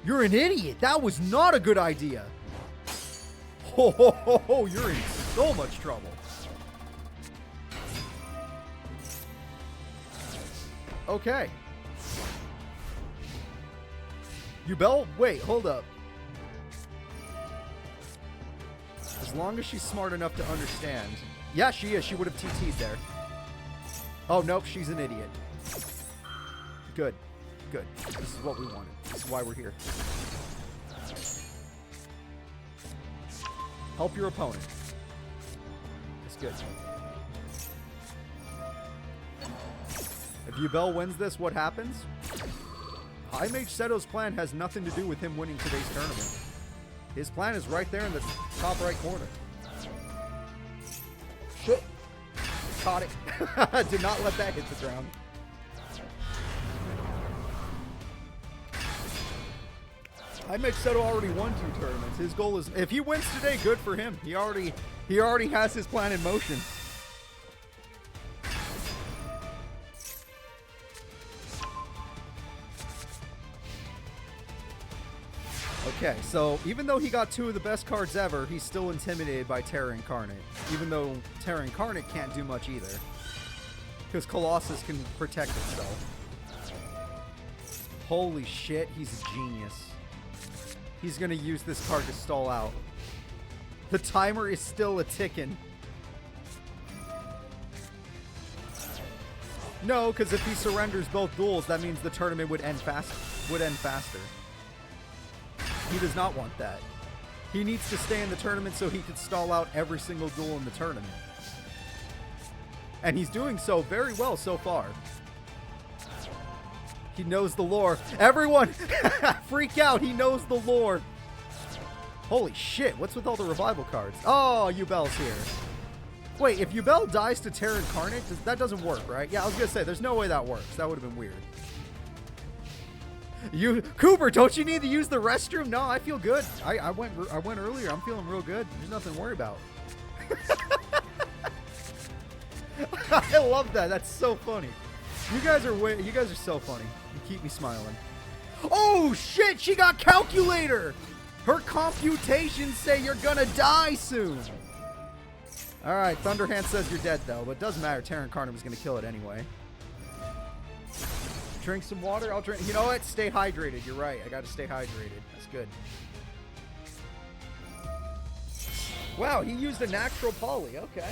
You're an idiot. That was not a good idea. Oh, you're in so much trouble. Okay. Yubel, wait, hold up. As long as she's smart enough to understand. Yeah, she is. She would have TT'd there. Oh, nope, she's an idiot. Good. Good. This is what we wanted. This is why we're here. Help your opponent. That's good. If Yubel wins this, what happens? High Mage Stto's plan has nothing to do with him winning today's tournament. His plan is right there in the top right corner. Shit. Caught it. Did not let that hit the ground. High Mage Seto already won 2 tournaments. His goal is, if he wins today, good for him. He already has his plan in motion. Okay, so even though he got 2 of the best cards ever, he's still intimidated by Terra Incarnate. Even though Terra Incarnate can't do much either. Because Colossus can protect itself. Holy shit, he's a genius. He's going to use this card to stall out. The timer is still a ticking. No, because if he surrenders both duels, that means the tournament would end faster. He does not want that. He needs to stay in the tournament so he can stall out every single duel in the tournament. And he's doing so very well so far. He knows the lore. Everyone, freak out. He knows the lore. Holy shit, what's with all the revival cards? Oh, Yubel's here. Wait, if Yubel dies to Terra Incarnate, that doesn't work, right? Yeah, I was going to say, there's no way that works. That would have been weird. Cooper, don't you need to use the restroom? No, I feel good. I went earlier. I'm feeling real good. There's nothing to worry about. I love that. That's so funny. You guys are so funny. You keep me smiling. Oh shit, she got calculator. Her computations say you're gonna die soon. All right, Thunderhand says you're dead though, but it doesn't matter. Terra Incarnate was gonna kill it anyway. Drink some water. I'll drink. You know what? Stay hydrated. You're right. I gotta stay hydrated. That's good. Wow, he used a natural poly. Okay.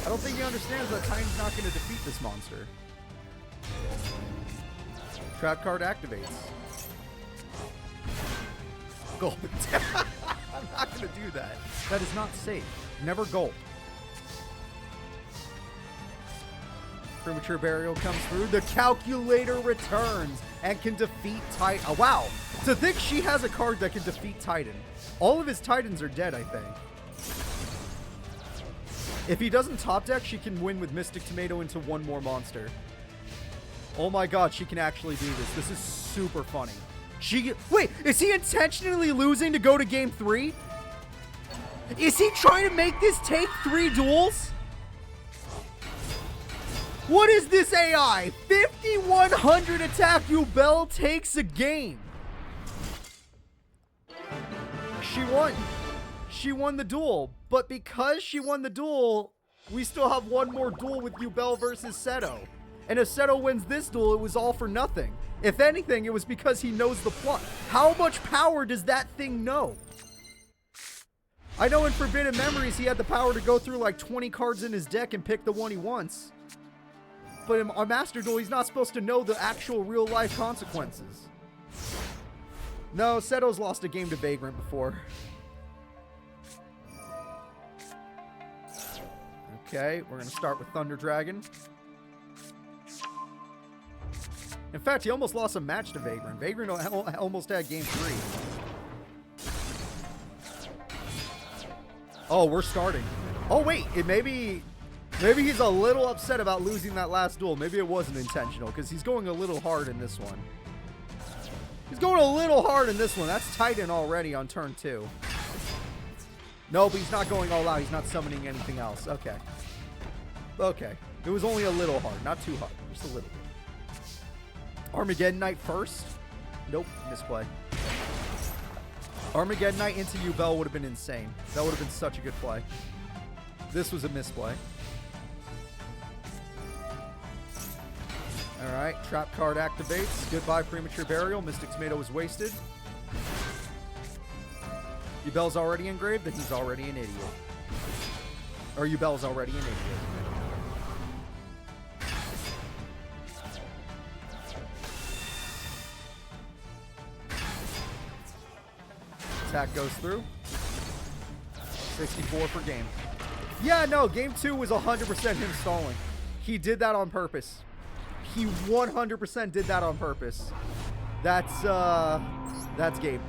I don't think he understands that Titan's not going to defeat this monster. Trap card activates. Gulp. I'm not going to do that. That is not safe. Never gulp. Premature Burial comes through. The calculator returns and can defeat Titan. Oh, wow. To think she has a card that can defeat Titan. All of his Titans are dead, I think. If he doesn't top deck, she can win with Mystic Tomato into one more monster. Oh my god, she can actually do this. This is super funny. Wait, is he intentionally losing to go to game 3? Is he trying to make this take 3 duels? What is this AI? 5100 attack, Yubel takes a game. She won. She won the duel. But because she won the duel, we still have one more duel with Yubel versus Stto. And if Stto wins this duel, it was all for nothing. If anything, it was because he knows the plot. How much power does that thing know? I know in Forbidden Memories, he had the power to go through like 20 cards in his deck and pick the one he wants. But in a Master Duel, he's not supposed to know the actual real-life consequences. No, Seto's lost a game to Vagrant before. Okay, we're going to start with Thunder Dragon. In fact, he almost lost a match to Vagrant. Vagrant almost had game 3. Oh, we're starting. Oh, wait, maybe he's a little upset about losing that last duel. Maybe it wasn't intentional, because he's going a little hard in this one. He's going a little hard in this one. That's Titan already on turn 2. No, but he's not going all out. He's not summoning anything else. Okay. Okay. It was only a little hard. Not too hard. Just a little bit. Armageddon Knight first? Nope. Misplay. Armageddon Knight into Yubel would have been insane. That would have been such a good play. This was a misplay. Alright. Trap card activates. Goodbye, Premature Burial. Mystic Tomato was wasted. Yubel's already engraved, then he's already an idiot. Or Yubel's already an idiot. Attack goes through. 64 per game. Yeah, no, game 2 was 100% him stalling. He did that on purpose. He 100% did that on purpose. That's game.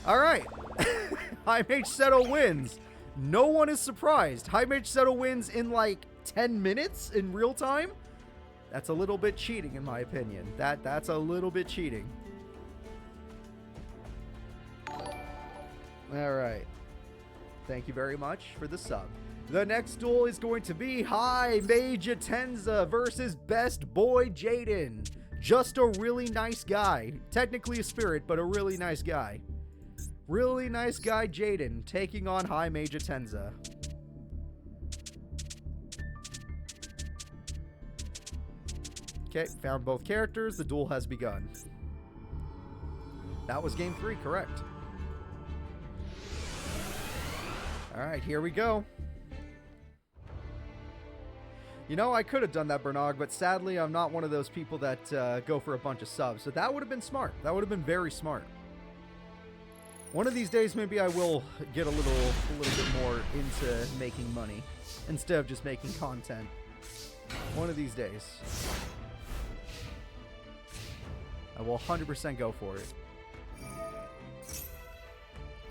Alright. High Mage Stto wins. No one is surprised. High Mage Stto wins in like 10 minutes in real time. That's a little bit cheating in my opinion. That's a little bit cheating. All right. Thank you very much for the sub. The next duel is going to be High Mage Atenza versus Best Boy Jaden. Just a really nice guy. Technically a spirit, but a really nice guy. Really nice guy Jaden taking on High Mage Atenza. Okay, found both characters. The duel has begun. That was game 3, correct. Alright, here we go. You know, I could have done that, Bernog, but sadly I'm not one of those people that go for a bunch of subs. So that would have been smart. That would have been very smart. One of these days, maybe I will get a little bit more into making money instead of just making content. One of these days. I will 100% go for it.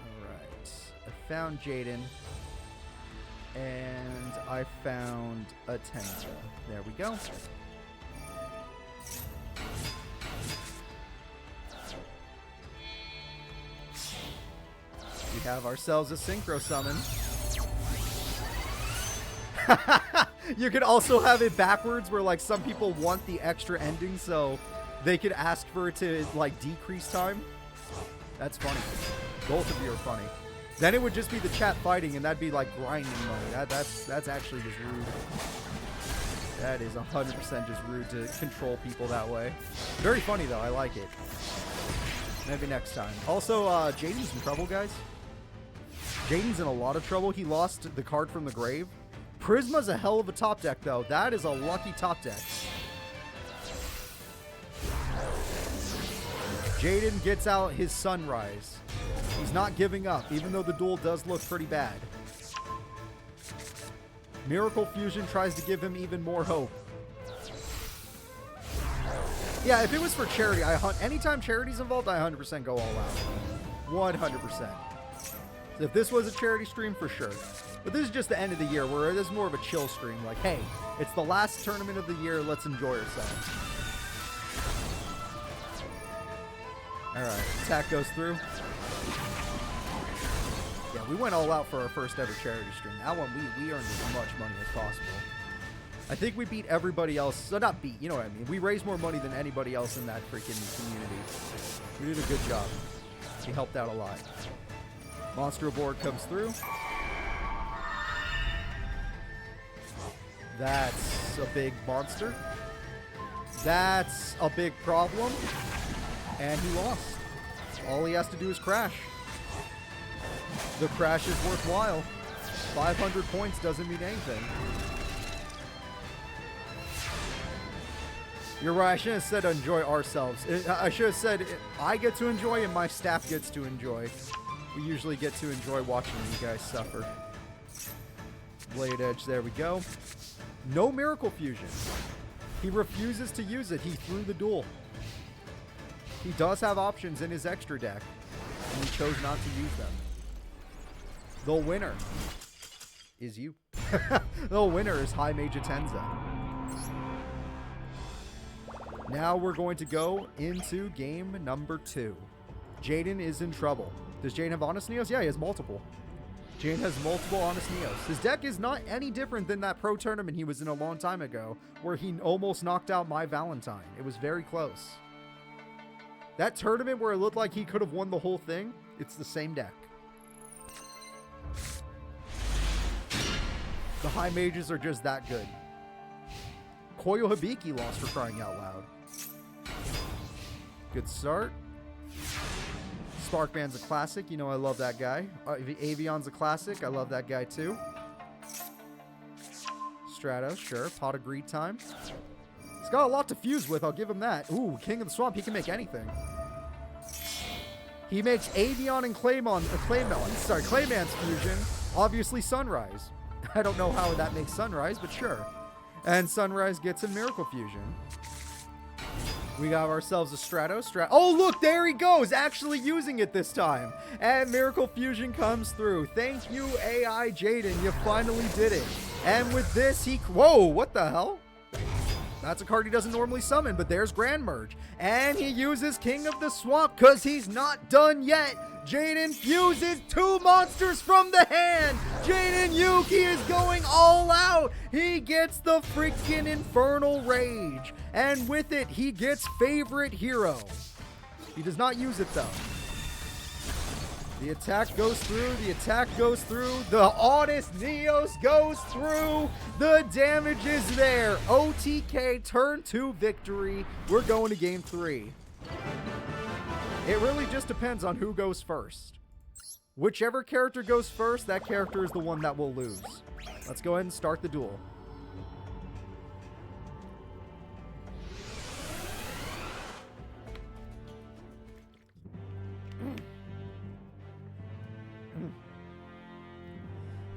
Alright. I found Jaden. And I found Atenza. There we go. We have ourselves a synchro summon. You could also have it backwards where like some people want the extra ending so they could ask for it to like decrease time. That's funny. Both of you are funny. Then it would just be the chat fighting, and that'd be like grinding money. That's actually just rude. That is 100% just rude to control people that way. Very funny though. I like it. Maybe next time. Also, Jaden's in trouble, guys. Jaden's in a lot of trouble. He lost the card from the grave. Prisma's a hell of a top deck, though. That is a lucky top deck. Jaden gets out his sunrise. He's not giving up, even though the duel does look pretty bad. Miracle Fusion tries to give him even more hope. Yeah, if it was for charity, anytime charity's involved, I 100% go all out. 100%. So if this was a charity stream, for sure. But this is just the end of the year, where this is more of a chill stream. Like, hey, it's the last tournament of the year, let's enjoy ourselves. Alright, attack goes through. Yeah, we went all out for our first ever charity stream. That one, we earned as much money as possible. I think we beat everybody else. So not beat, you know what I mean. We raised more money than anybody else in that freaking community. We did a good job. We helped out a lot. Monster board comes through. That's a big monster. That's a big problem. And he lost. All he has to do is crash. The crash is worthwhile. 500 points doesn't mean anything. You're right. I should have said enjoy ourselves. I should have said I get to enjoy and my staff gets to enjoy. We usually get to enjoy watching you guys suffer. Blade Edge, there we go. No Miracle Fusion. He refuses to use it. He threw the duel. He does have options in his extra deck, and he chose not to use them. The winner is you. The winner is High Mage Atenza. Now we're going to go into game number 2. Jaden is in trouble. Does Jaden have Honest Neos? Yeah, he has multiple. Jaden has multiple Honest Neos. His deck is not any different than that pro tournament he was in a long time ago, where he almost knocked out my Valentine. It was very close. That tournament where it looked like he could have won the whole thing, it's the same deck. The high mages are just that good. Koyo Hibiki lost, for crying out loud. Good start. Sparkman's a classic. You know I love that guy. Avion's a classic. I love that guy too. Stto, sure. Pot of Greed time. He's got a lot to fuse with, I'll give him that. Ooh, King of the Swamp, he can make anything. He makes Avion and Clayman's fusion. Obviously Sunrise. I don't know how that makes Sunrise, but sure. And Sunrise gets a Miracle Fusion. We got ourselves a Stto. Oh, look, there he goes, actually using it this time. And Miracle Fusion comes through. Thank you, AI Jaden. You finally did it. And with this, whoa, what the hell? That's a card he doesn't normally summon, but there's Grand Merge. And he uses King of the Swamp because he's not done yet. Jaden fuses 2 monsters from the hand. Jaden Yugi is going all out. He gets the freaking Infernal Rage. And with it, he gets Favorite Hero. He does not use it, though. The attack goes through. The attack goes through. The Audis Neos goes through. The damage is there. OTK turn 2 victory. We're going to game 3. It really just depends on who goes first. Whichever character goes first, that character is the one that will lose. Let's go ahead and start the duel.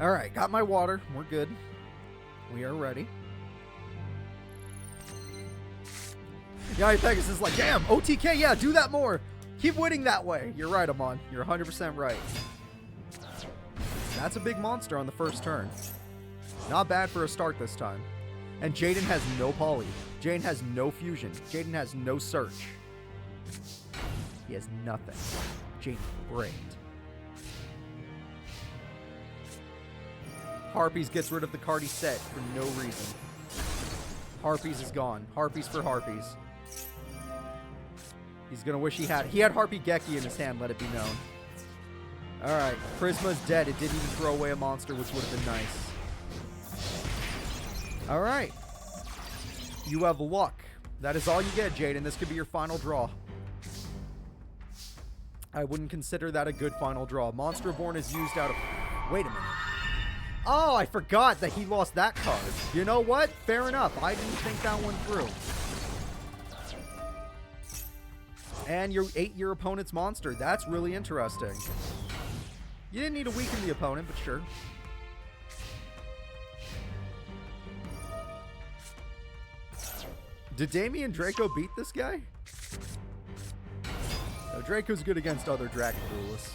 Alright, got my water. We're good. We are ready. Yeah, Pegasus is like, damn, OTK, yeah, do that more. Keep winning that way. You're right, Amon. You're 100% right. That's a big monster on the first turn. Not bad for a start this time. And Jaden has no poly. Jaden has no fusion. Jaden has no search. He has nothing. Jaden great. Harpies gets rid of the card he set for no reason. Harpies is gone. Harpies for Harpies. He's gonna wish he had Harpy Geki in his hand, let it be known. Alright, Prisma's dead. It didn't even throw away a monster, which would have been nice. Alright. You have luck. That is all you get, Jaden. This could be your final draw. I wouldn't consider that a good final draw. Monster Born is used out of... Wait a minute. Oh, I forgot that he lost that card. You know what? Fair enough. I didn't think that one through. And you ate your opponent's monster. That's really interesting. You didn't need to weaken the opponent, but sure. Did Damian Draco beat this guy? No, Draco's good against other Dragon Duelists.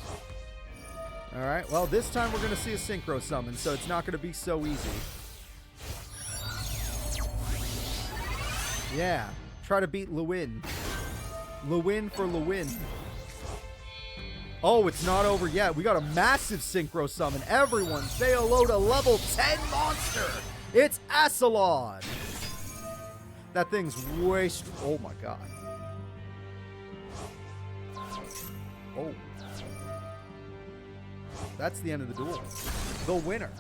Alright, well, this time we're going to see a Synchro Summon, so it's not going to be so easy. Yeah, try to beat Lewin. Lewin for Lewin. Oh, it's not over yet. We got a massive Synchro Summon. Everyone, say hello to level 10 monster. It's Asalon. That thing's way... Oh, my God. Oh. That's the end of the duel. The winner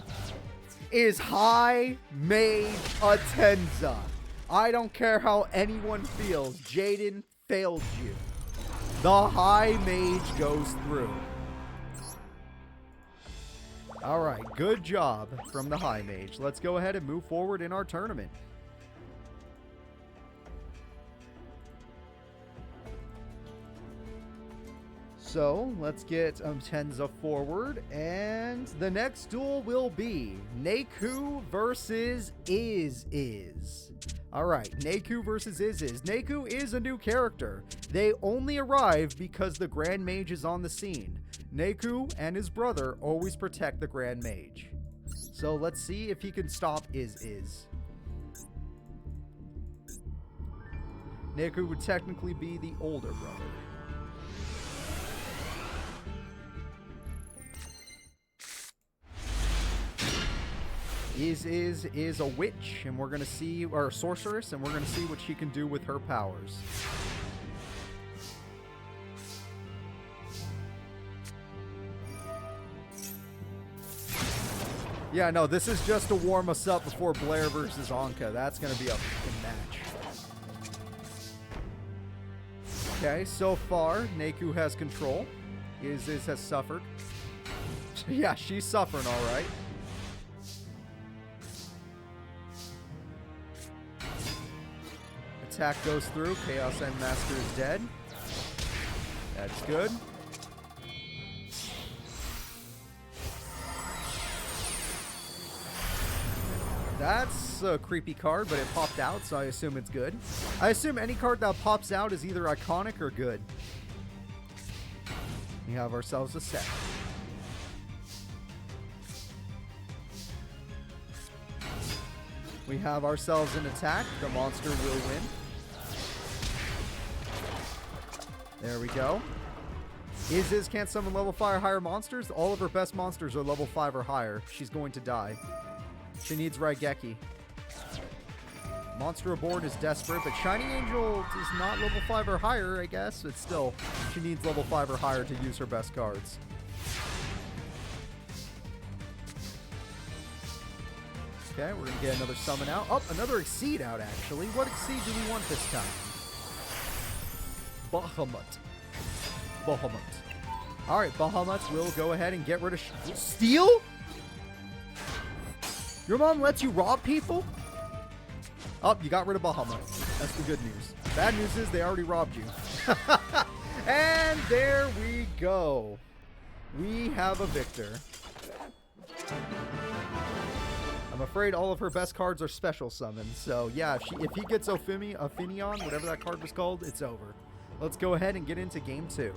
is High Mage Atenza. I don't care how anyone feels. Jaden failed you. The High Mage goes through. Alright, good job from the High Mage. Let's go ahead and move forward in our tournament. So, let's get Atenza forward, and the next duel will be Niku versus Is. Alright, Niku versus Is. Niku is a new character. They only arrive because the Grand Mage is on the scene. Niku and his brother always protect the Grand Mage. So let's see if he can stop Is. Niku would technically be the older brother. Is a witch, and we're gonna see, or a sorceress, and we're gonna see what she can do with her powers. Yeah, no, this is just to warm us up before Blair versus Anca. That's gonna be a fucking match. Okay, so far, Niku has control. Is has suffered. Yeah, she's suffering all right. Attack goes through. Chaos Endmaster is dead. That's good. That's a creepy card, but it popped out, so I assume it's good. I assume any card that pops out is either iconic or good. We have ourselves a set. We have ourselves an attack. The monster will win. There we go. Is can't summon level 5 or higher monsters. All of her best monsters are level 5 or higher. She's going to die. She needs Raigeki. Monster aboard is desperate, but Shiny Angel is not level 5 or higher, I guess. But still, she needs level 5 or higher to use her best cards. Okay, we're going to get another summon out. Oh, another Exceed out, actually. What Exceed do we want this time? Bahamut. Bahamut. Alright, Bahamut will go ahead and get rid of... Steal? Your mom lets you rob people? Oh, you got rid of Bahamut. That's the good news. Bad news is they already robbed you. And there we go. We have a victor. I'm afraid all of her best cards are special summons. So yeah, if he gets Ophinion, whatever that card was called, it's over. Let's go ahead and get into game 2.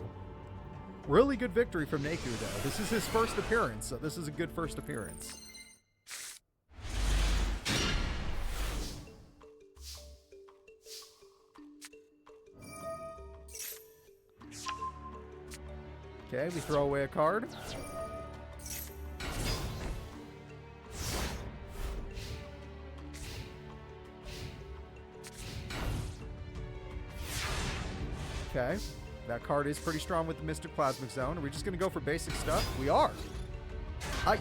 Really good victory from Niku though. This is his first appearance, so this is a good first appearance. Okay, we throw away a card. Okay, that card is pretty strong with the Mystic Plasmic Zone. Are we just going to go for basic stuff? We are.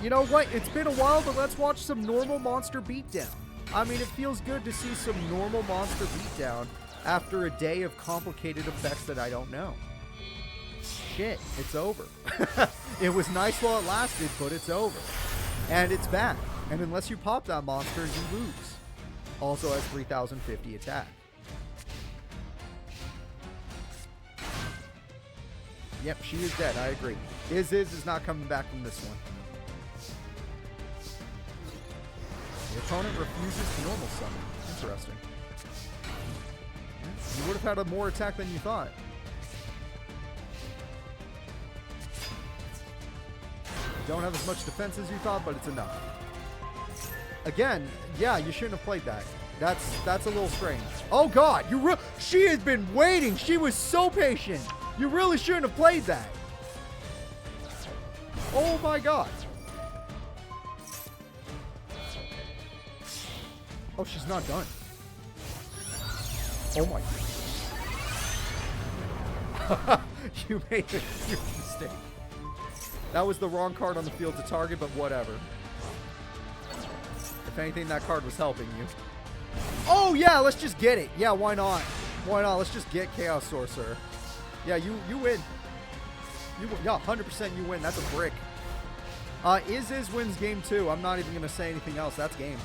You know what? It's been a while, but let's watch some normal monster beatdown. I mean, it feels good to see some normal monster beatdown after a day of complicated effects that I don't know. Shit, it's over. It was nice while it lasted, but it's over. And it's back. And unless you pop that monster, you lose. Also has 3050 attack. Yep, she is dead. I agree. Is not coming back from this one. The opponent refuses to normal summon. Interesting. You would have had a more attack than you thought. You don't have as much defense as you thought, but it's enough. Again, yeah, you shouldn't have played that. That's a little strange. Oh God, she has been waiting. She was so patient. You really shouldn't have played that. Oh my God. Oh, she's not done. Oh my God. You made a huge mistake. That was the wrong card on the field to target, but whatever. If anything, that card was helping you. Oh yeah, let's just get it. Yeah, why not? Why not? Let's just get Chaos Sorcerer. Yeah, you win. Yeah, 100% you win. That's a brick. Is wins game 2. I'm not even going to say anything else. That's game.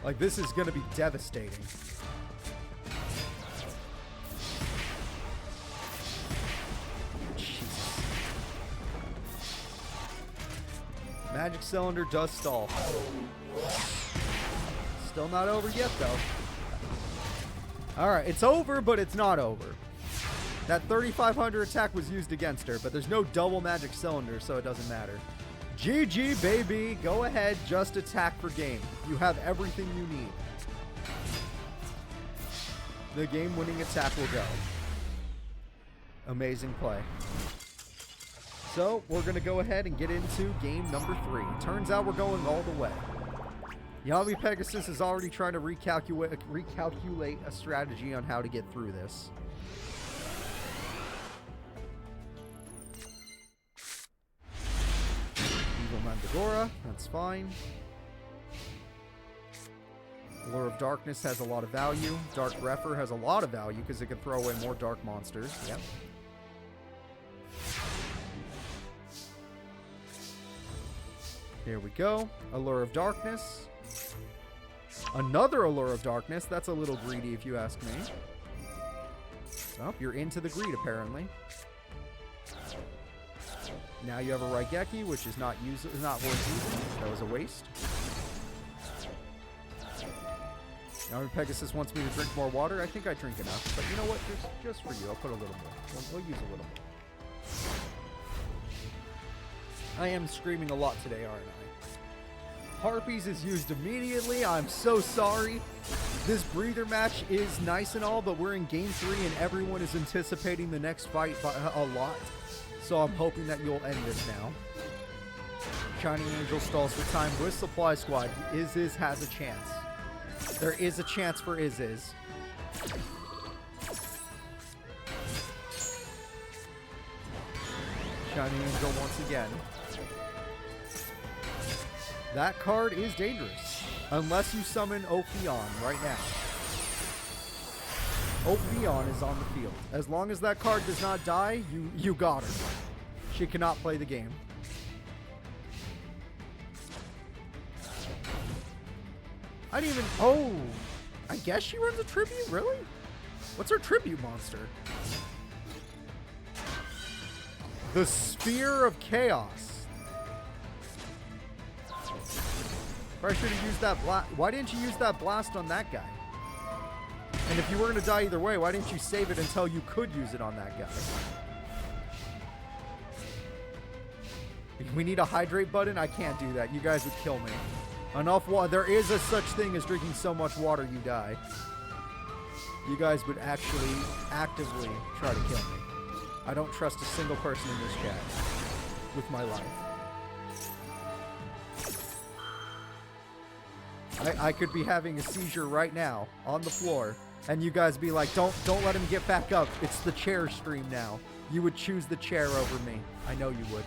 Like, this is going to be devastating. Jesus. Magic Cylinder does stall. Still not over yet, though. Alright, it's over, but it's not over. That 3500 attack was used against her, but there's no double Magic Cylinder, so it doesn't matter. GG, baby. Go ahead, just attack for game. You have everything you need. The game-winning attack will go. Amazing play. So, we're going to go ahead and get into game number 3. Turns out we're going all the way. Yami Pegasus is already trying to recalculate a strategy on how to get through this. Evil Mandagora, that's fine. Lure of Darkness has a lot of value. Dark Refer has a lot of value because it can throw away more dark monsters. Yep. Here we go. Allure of Darkness. Another Allure of Darkness. That's a little greedy if you ask me. Oh, you're into the greed apparently. Now you have a Raigeki, which is not worth using. That was a waste. Now Pegasus wants me to drink more water. I think I drink enough. But you know what? Just for you, I'll put a little more. We'll use a little more. I am screaming a lot today, aren't I? Harpies is used immediately. I'm so sorry. This breather match is nice and all, but we're in game 3 and everyone is anticipating the next fight a lot. So I'm hoping that you'll end this now. Shining Angel stalls for time with Supply Squad. Is has a chance. There is a chance for Is. Shining Angel once again. That card is dangerous. Unless you summon Ophion right now. Ophion is on the field. As long as that card does not die, you got her. She cannot play the game. I didn't even... Oh! I guess she runs a tribute? Really? What's her tribute monster? The Sphere of Chaos. Probably should have used that blast. Why didn't you use that blast on that guy? And if you were going to die either way, why didn't you save it until you could use it on that guy? We need a hydrate button? I can't do that. You guys would kill me. Enough water. There is a such thing as drinking so much water you die. You guys would actually actively try to kill me. I don't trust a single person in this chat with my life. I could be having a seizure right now on the floor, and you guys be like, don't let him get back up. It's the chair stream now. You would choose the chair over me. I know you would.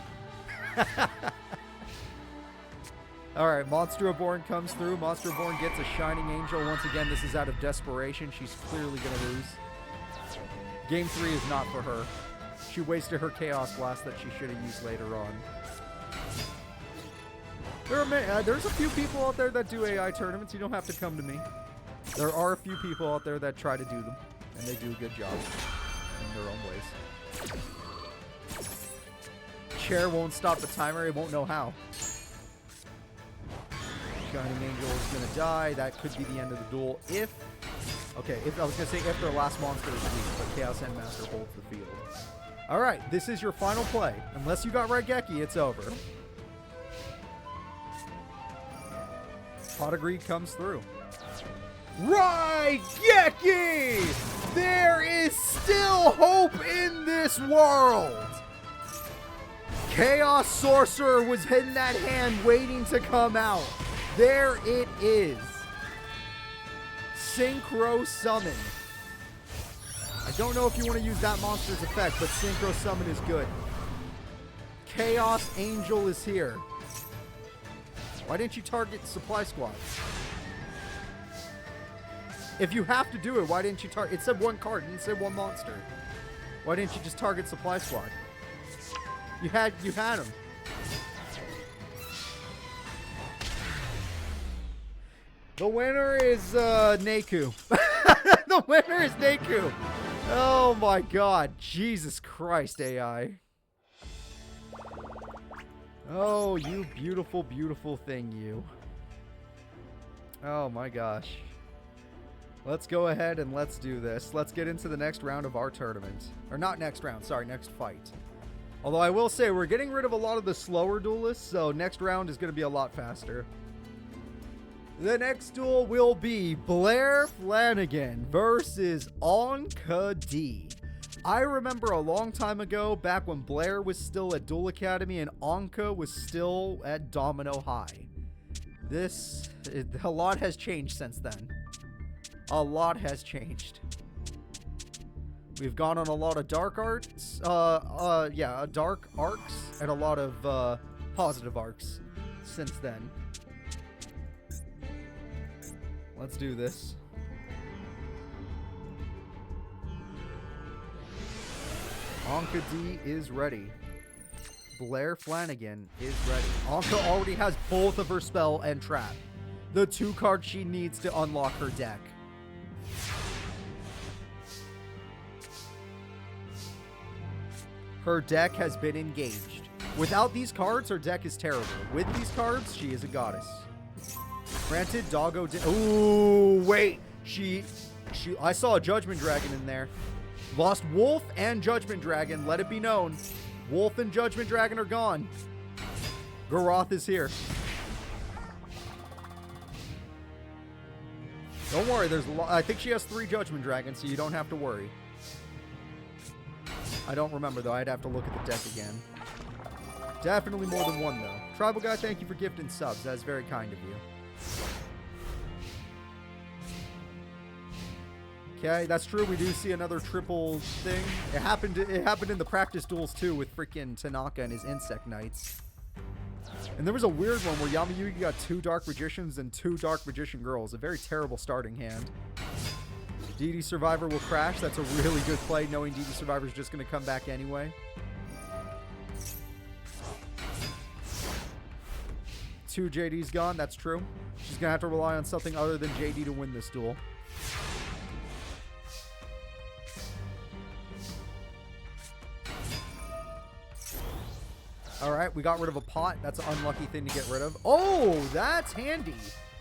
Alright, Monster Reborn comes through. Monster Reborn gets a Shining Angel. Once again, this is out of desperation. She's clearly going to lose. Game 3 is not for her. She wasted her Chaos Blast that she should have used later on. There's a few people out there that do AI tournaments. You don't have to come to me. There are a few people out there that try to do them, and they do a good job in their own ways. Chair won't stop the timer. It won't know how. Shining Angel is going to die. That could be the end of the duel if... Okay, I was going to say if their last monster is weak, but Chaos Endmaster holds the field. Alright, this is your final play. Unless you got Raigeki, it's over. Pot of Greed comes through. Raigeki! There is still hope in this world! Chaos Sorcerer was in that hand waiting to come out. There it is. Synchro Summon. I don't know if you want to use that monster's effect, but Synchro Summon is good. Chaos Angel is here. Why didn't you target Supply Squad? If you have to do it, why didn't you target... It said one card, and it said one monster. Why didn't you just target Supply Squad? You had him. The winner is Niku. The winner is Niku. Oh my god. Jesus Christ, AI. Oh, you beautiful, beautiful thing, you. Oh my gosh. Let's go ahead and let's do this. Let's get into the next round of our tournament. Or not next round, sorry, next fight. Although I will say, we're getting rid of a lot of the slower duelists, so next round is going to be a lot faster. The next duel will be Blair Flanagan versus Anca D. I remember a long time ago, back when Blair was still at Duel Academy and Anca was still at Domino High. A lot has changed since then. A lot has changed. We've gone on a lot of dark arcs, dark arcs, and a lot of positive arcs since then. Let's do this. Anca D is ready. Blair Flanagan is ready. Anca already has both of her spell and trap. The 2 cards she needs to unlock her deck. Her deck has been engaged. Without these cards, her deck is terrible. With these cards, she is a goddess. Granted, Doggo did... Ooh, wait. I saw a Judgment Dragon in there. Lost Wolf and Judgment Dragon. Let it be known. Wolf and Judgment Dragon are gone. Garoth is here. Don't worry, I think she has 3 Judgment Dragons, so you don't have to worry. I don't remember, though. I'd have to look at the deck again. Definitely more than 1, though. Tribal Guy, thank you for gifting subs. That's very kind of you. Okay, that's true. We do see another triple thing. It happened in the practice duels, too, with freaking Tanaka and his Insect Knights. And there was a weird one where Yamayugi got 2 Dark Magicians and 2 Dark Magician Girls. A very terrible starting hand. DD Survivor will crash. That's a really good play, knowing DD Survivor is just going to come back anyway. 2 JD's gone. That's true. She's going to have to rely on something other than JD to win this duel. Alright, we got rid of a pot. That's an unlucky thing to get rid of. Oh, that's handy.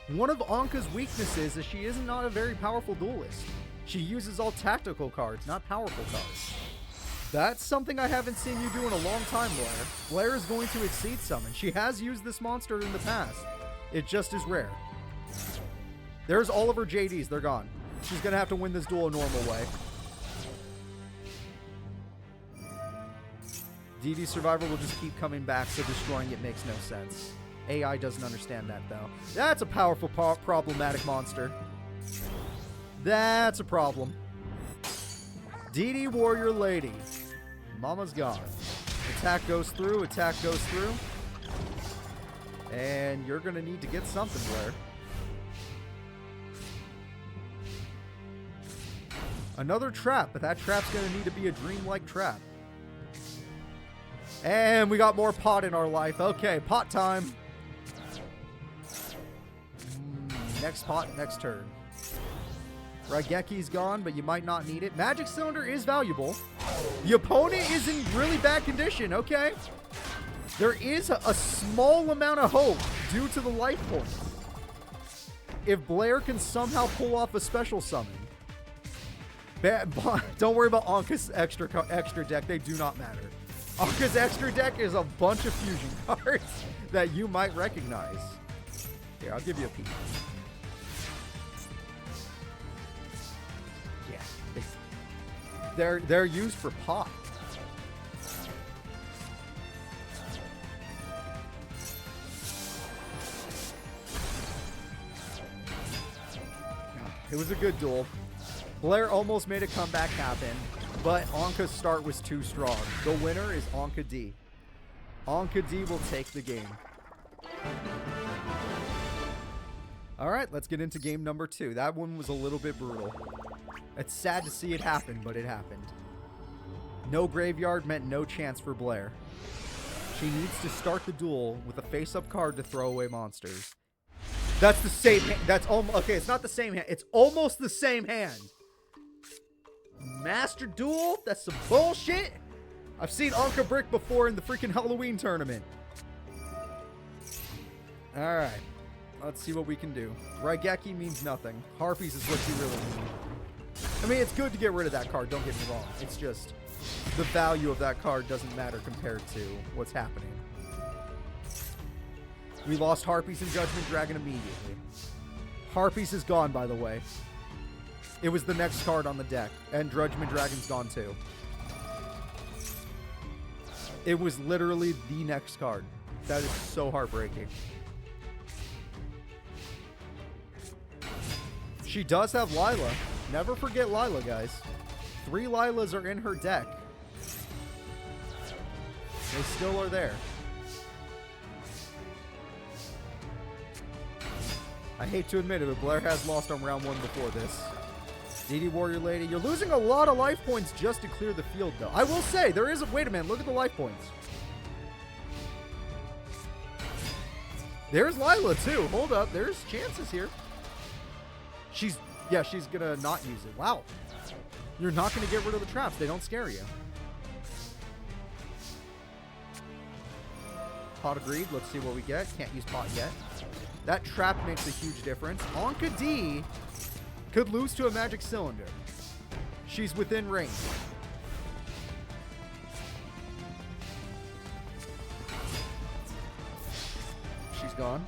One of Anca's weaknesses is she is not a very powerful duelist. She uses all tactical cards, not powerful cards. That's something I haven't seen you do in a long time, Blair. Blair is going to Exceed Summon. She has used this monster in the past. It just is rare. There's all of her JDs. They're gone. She's going to have to win this duel a normal way. DD Survivor will just keep coming back, so destroying it makes no sense. AI doesn't understand that, though. That's a powerful, problematic monster. That's a problem. DD Warrior Lady. Mama's gone. Attack goes through, attack goes through. And you're going to need to get something, Blair. Another trap, but that trap's going to need to be a dreamlike trap. And we got more pot in our life. Okay, pot time. Next pot, next turn. Raigeki's gone, but you might not need it. Magic Cylinder is valuable. The opponent is in really bad condition, okay? There is a small amount of hope due to the life points. If Blair can somehow pull off a special summon. Don't worry about Anca's extra deck. They do not matter. Anca's extra deck is a bunch of fusion cards that you might recognize. Here, I'll give you a peek. Yeah, they're used for pot. It was a good duel. Blair almost made a comeback happen, but Anca's start was too strong. The winner is Anca D. Anca D will take the game. Alright, let's get into game number 2. That one was a little bit brutal. It's sad to see it happen, but it happened. No graveyard meant no chance for Blair. She needs to start the duel with a face-up card to throw away monsters. That's the same hand. That's almost... Okay, it's not the same hand. It's almost the same hand. Master Duel? That's some bullshit. I've seen Anca Brick before in the freaking Halloween tournament. Alright. Let's see what we can do. Raigeki means nothing. Harpies is what you really need. I mean, it's good to get rid of that card, don't get me wrong. It's just the value of that card doesn't matter compared to what's happening. We lost Harpies and Judgment Dragon immediately. Harpies is gone, by the way. It was the next card on the deck. And Judgment Dragon's gone too. It was literally the next card. That is so heartbreaking. She does have Lila. Never forget Lila, guys. 3 Lilas are in her deck. They still are there. I hate to admit it, but Blair has lost on round 1 before this. DD Warrior Lady, you're losing a lot of life points just to clear the field, though. I will say, there is a... Wait a minute, look at the life points. There's Lila, too. Hold up, there's chances here. She's... Yeah, she's gonna not use it. Wow. You're not gonna get rid of the traps. They don't scare you. Pot of Greed. Let's see what we get. Can't use pot yet. That trap makes a huge difference. Anca D could lose to a Magic Cylinder. She's within range. She's gone.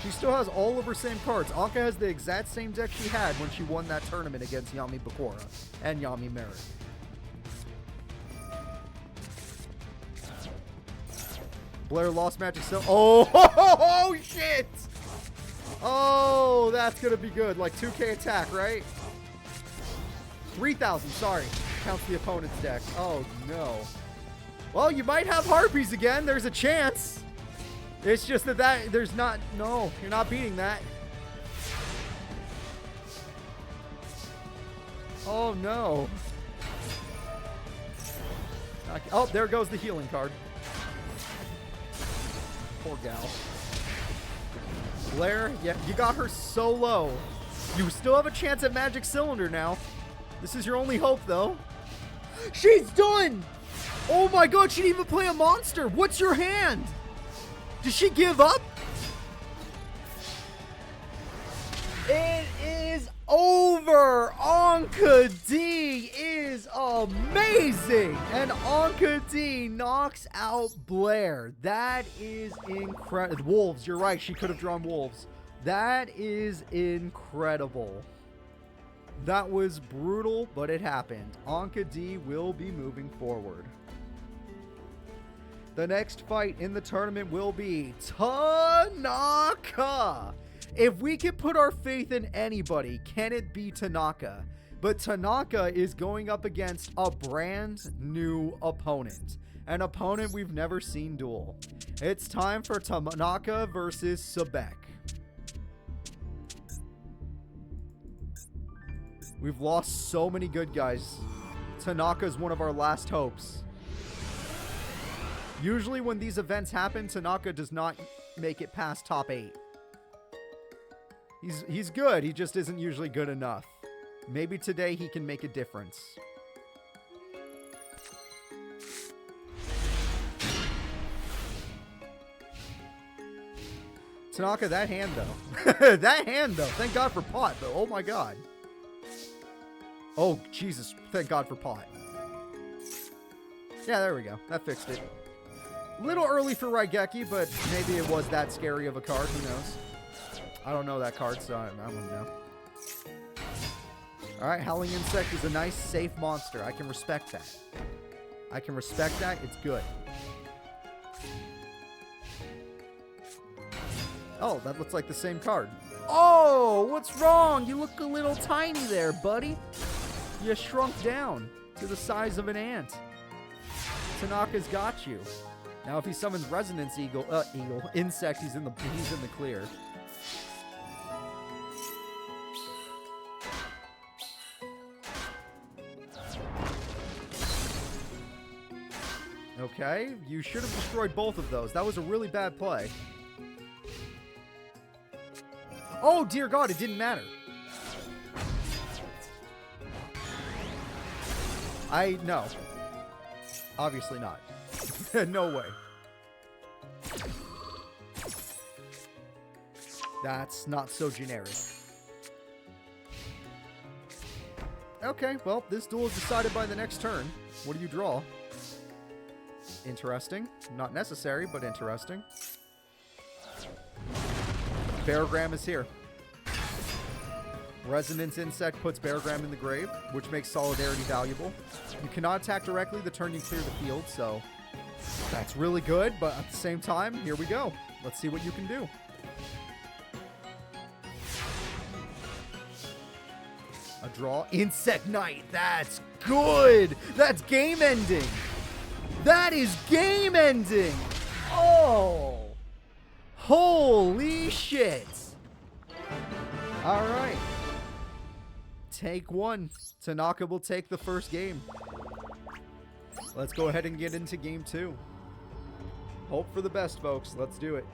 She still has all of her same cards. Anca has the exact same deck she had when she won that tournament against Yami Bakura and Yami Merrick. Blair lost Magic Cell. Oh, shit! Oh, that's going to be good. Like 2k attack, right? 3,000, sorry. Counts the opponent's deck. Oh, no. Well, you might have Harpies again. There's a chance. It's just that there's not... No, you're not beating that. Oh, no. Oh, there goes the healing card. Poor gal. Blair, yeah, you got her so low. You still have a chance at Magic Cylinder now. This is your only hope, though. She's done! Oh my god, she didn't even play a monster. What's your hand? Did she give up? It is over. Anca D is amazing. And Anca D knocks out Blair. That is incredible. Wolves, you're right. She could have drawn wolves. That is incredible. That was brutal, but it happened. Anca D will be moving forward. The next fight in the tournament will be Tanaka. If we can put our faith in anybody, can it be Tanaka? But Tanaka is going up against a brand new opponent. An opponent we've never seen duel. It's time for Tanaka versus Sebek. We've lost so many good guys. Tanaka's one of our last hopes. Usually when these events happen, Tanaka does not make it past top 8. He's good, he just isn't usually good enough. Maybe today he can make a difference. Tanaka, that hand though. That hand though. Thank God for pot though. Oh my god. Oh, Jesus. Thank God for pot. Yeah, there we go. That fixed it. A little early for Raigeki, but maybe it was that scary of a card. Who knows? I don't know that card, so I wouldn't know. Alright, Howling Insect is a nice, safe monster. I can respect that. I can respect that. It's good. Oh, that looks like the same card. Oh, what's wrong? You look a little tiny there, buddy. You shrunk down to the size of an ant. Tanaka's got you. Now, if he summons Resonance Insect, he's in the clear. Okay, you should have destroyed both of those. That was a really bad play. Oh, dear God, it didn't matter. No. Obviously not. No way. That's not so generic. Okay, well, this duel is decided by the next turn. What do you draw? Interesting. Not necessary, but interesting. Beargram is here. Resonance Insect puts Beargram in the grave, which makes Solidarity valuable. You cannot attack directly the turn you clear the field, so that's really good, but at the same time, here we go. Let's see what you can do. A draw. Insect Knight. That's good. That's game ending. That is game ending. Oh. Holy shit. All right. Take one. Tanaka will take the first game. Let's go ahead and get into game 2. Hope for the best, folks. Let's do it.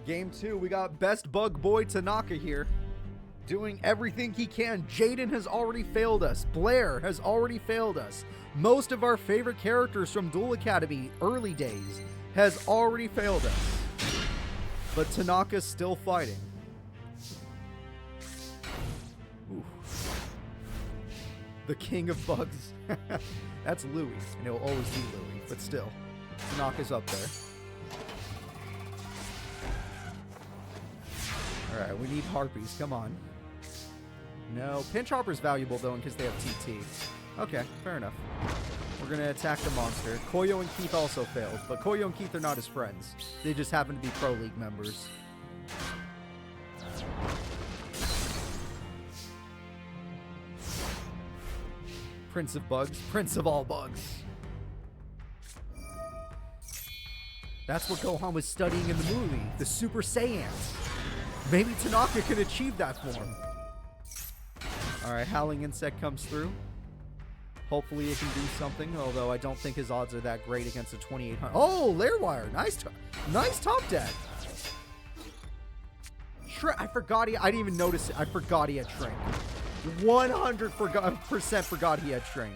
Game 2, we got Best Bug Boy Tanaka here. Doing everything he can. Jaden has already failed us. Blair has already failed us. Most of our favorite characters from Duel Academy early days has already failed us. But Tanaka's still fighting. Ooh. The king of bugs. That's Louis, and it will always be Louis, but still. Tanaka's up there. Alright, we need harpies. Come on. No. Pinch Harper's valuable, though, in case they have TT. Okay, fair enough. We're going to attack the monster. Coyo and Keith also failed, but Coyo and Keith are not his friends. They just happen to be Pro League members. Prince of Bugs. Prince of all bugs. That's what Gohan was studying in the movie. The Super Saiyans. Maybe Tanaka can achieve that form. Alright, Howling Insect comes through. Hopefully it can do something, although I don't think his odds are that great against a 2800. Oh, Lair Wire. Nice top deck. I forgot I didn't even notice it. I forgot he had Shrink. 100% forgot he had Shrink.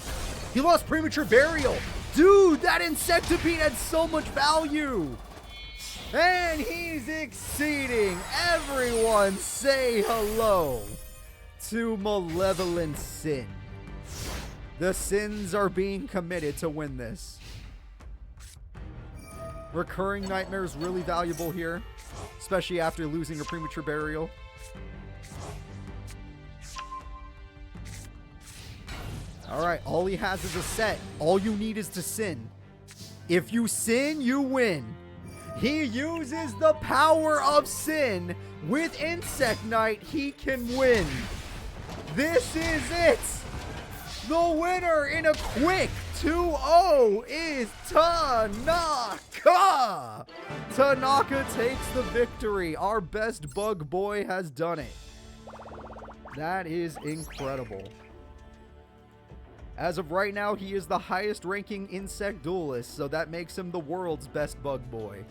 He lost Premature Burial. Dude, that Insectipede had so much value. And he's exceeding. Everyone say hello to Malevolent Sin. The Sins are being committed to win this. Recurring Nightmare is really valuable here, especially after losing a Premature Burial. Alright, all he has is a set. All you need is to sin. If you sin, you win. He uses the power of sin. With Insect Knight, he can win. This is it. The winner in a quick 2-0 is Tanaka. Tanaka takes the victory. Our best bug boy has done it. That is incredible. As of right now, he is the highest ranking insect duelist, so that makes him the world's best bug boy.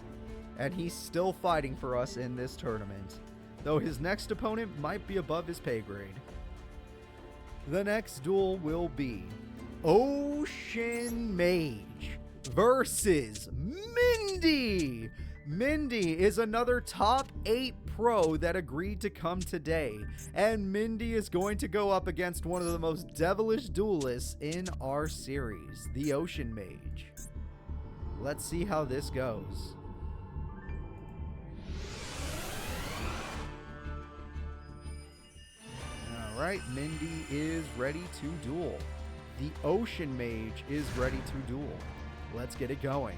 And he's still fighting for us in this tournament, though his next opponent might be above his pay grade. The next duel will be Ocean Mage versus Mindy. Mindy is another top 8 pro that agreed to come today, and Mindy is going to go up against one of the most devilish duelists in our series, the Ocean Mage. Let's see how this goes. Alright, Mindy is ready to duel. The Ocean Mage is ready to duel. Let's get it going.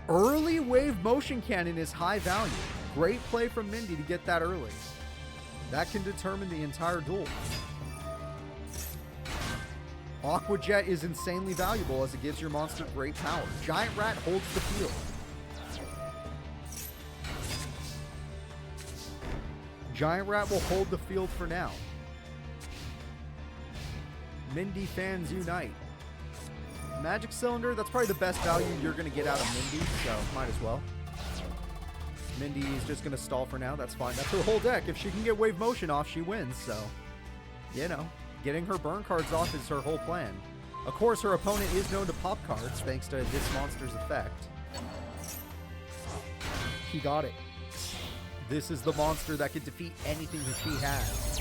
Early Wave Motion Cannon is high value. Great play from Mindy to get that early. That can determine the entire duel. Aqua Jet is insanely valuable as it gives your monster great power. Giant Rat holds the field. Giant Rat will hold the field for now. Mindy fans unite. Magic Cylinder, that's probably the best value you're going to get out of Mindy, so might as well. Mindy is just going to stall for now, that's fine. That's her whole deck. If she can get Wave Motion off, she wins, so, you know, getting her burn cards off is her whole plan. Of course, her opponent is known to pop cards, thanks to this monster's effect. He got it. This is the monster that can defeat anything that she has.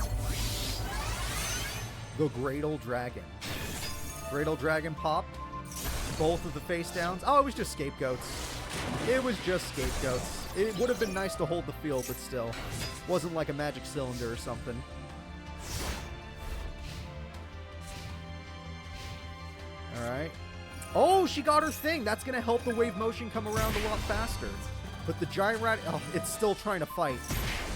The Great Old Dragon. Great Old Dragon popped. Both of the face downs. Oh, it was just scapegoats. It was just scapegoats. It would have been nice to hold the field, but still. Wasn't like a Magic Cylinder or something. Alright. Oh, she got her thing. That's going to help the Wave Motion come around a lot faster. But the Giant Rat, oh, it's still trying to fight.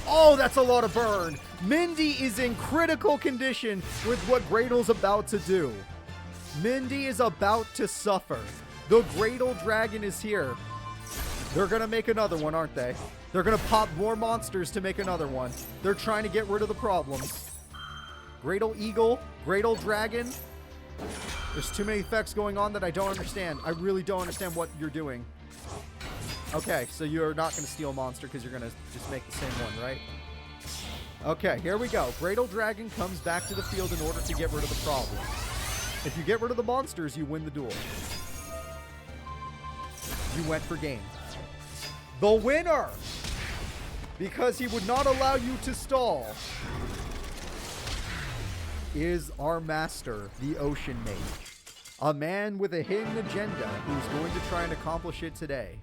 Oh, that's a lot of burn. Mindy is in critical condition with what Gradle's about to do. Mindy is about to suffer. The Great Old Dragon is here. They're going to make another one, aren't they? They're going to pop more monsters to make another one. They're trying to get rid of the problems. Great Old Eagle, Great Old Dragon. There's too many effects going on that I don't understand. I really don't understand what you're doing. Okay, so you're not going to steal a monster because you're going to just make the same one, right? Okay, here we go. Great Old Dragon comes back to the field in order to get rid of the problem. If you get rid of the monsters, you win the duel. You went for game. The winner! Because he would not allow you to stall. is our master, the Ocean Mage. A man with a hidden agenda who's going to try and accomplish it today.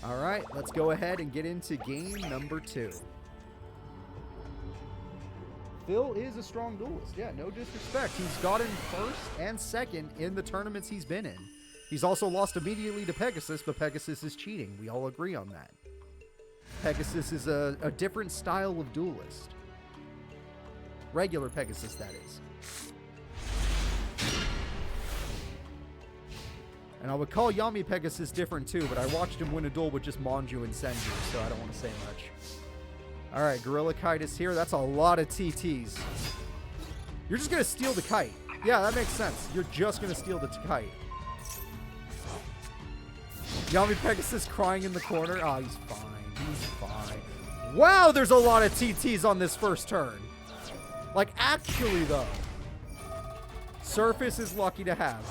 Alright, let's go ahead and get into game number 2. Phil is a strong duelist. Yeah, no disrespect. He's gotten first and second in the tournaments he's been in. He's also lost immediately to Pegasus, but Pegasus is cheating. We all agree on that. Pegasus is a different style of duelist. Regular Pegasus, that is. And I would call Yami Pegasus different too, but I watched him win a duel with just Manju and Senju, so I don't want to say much. Alright, Gorilla Kite is here. That's a lot of TTs. You're just going to steal the kite. Yeah, that makes sense. You're just going to steal the kite. Yami Pegasus crying in the corner. Oh, he's fine. He's fine. Wow, there's a lot of TTs on this first turn. Like, actually, though. Surface is lucky to have.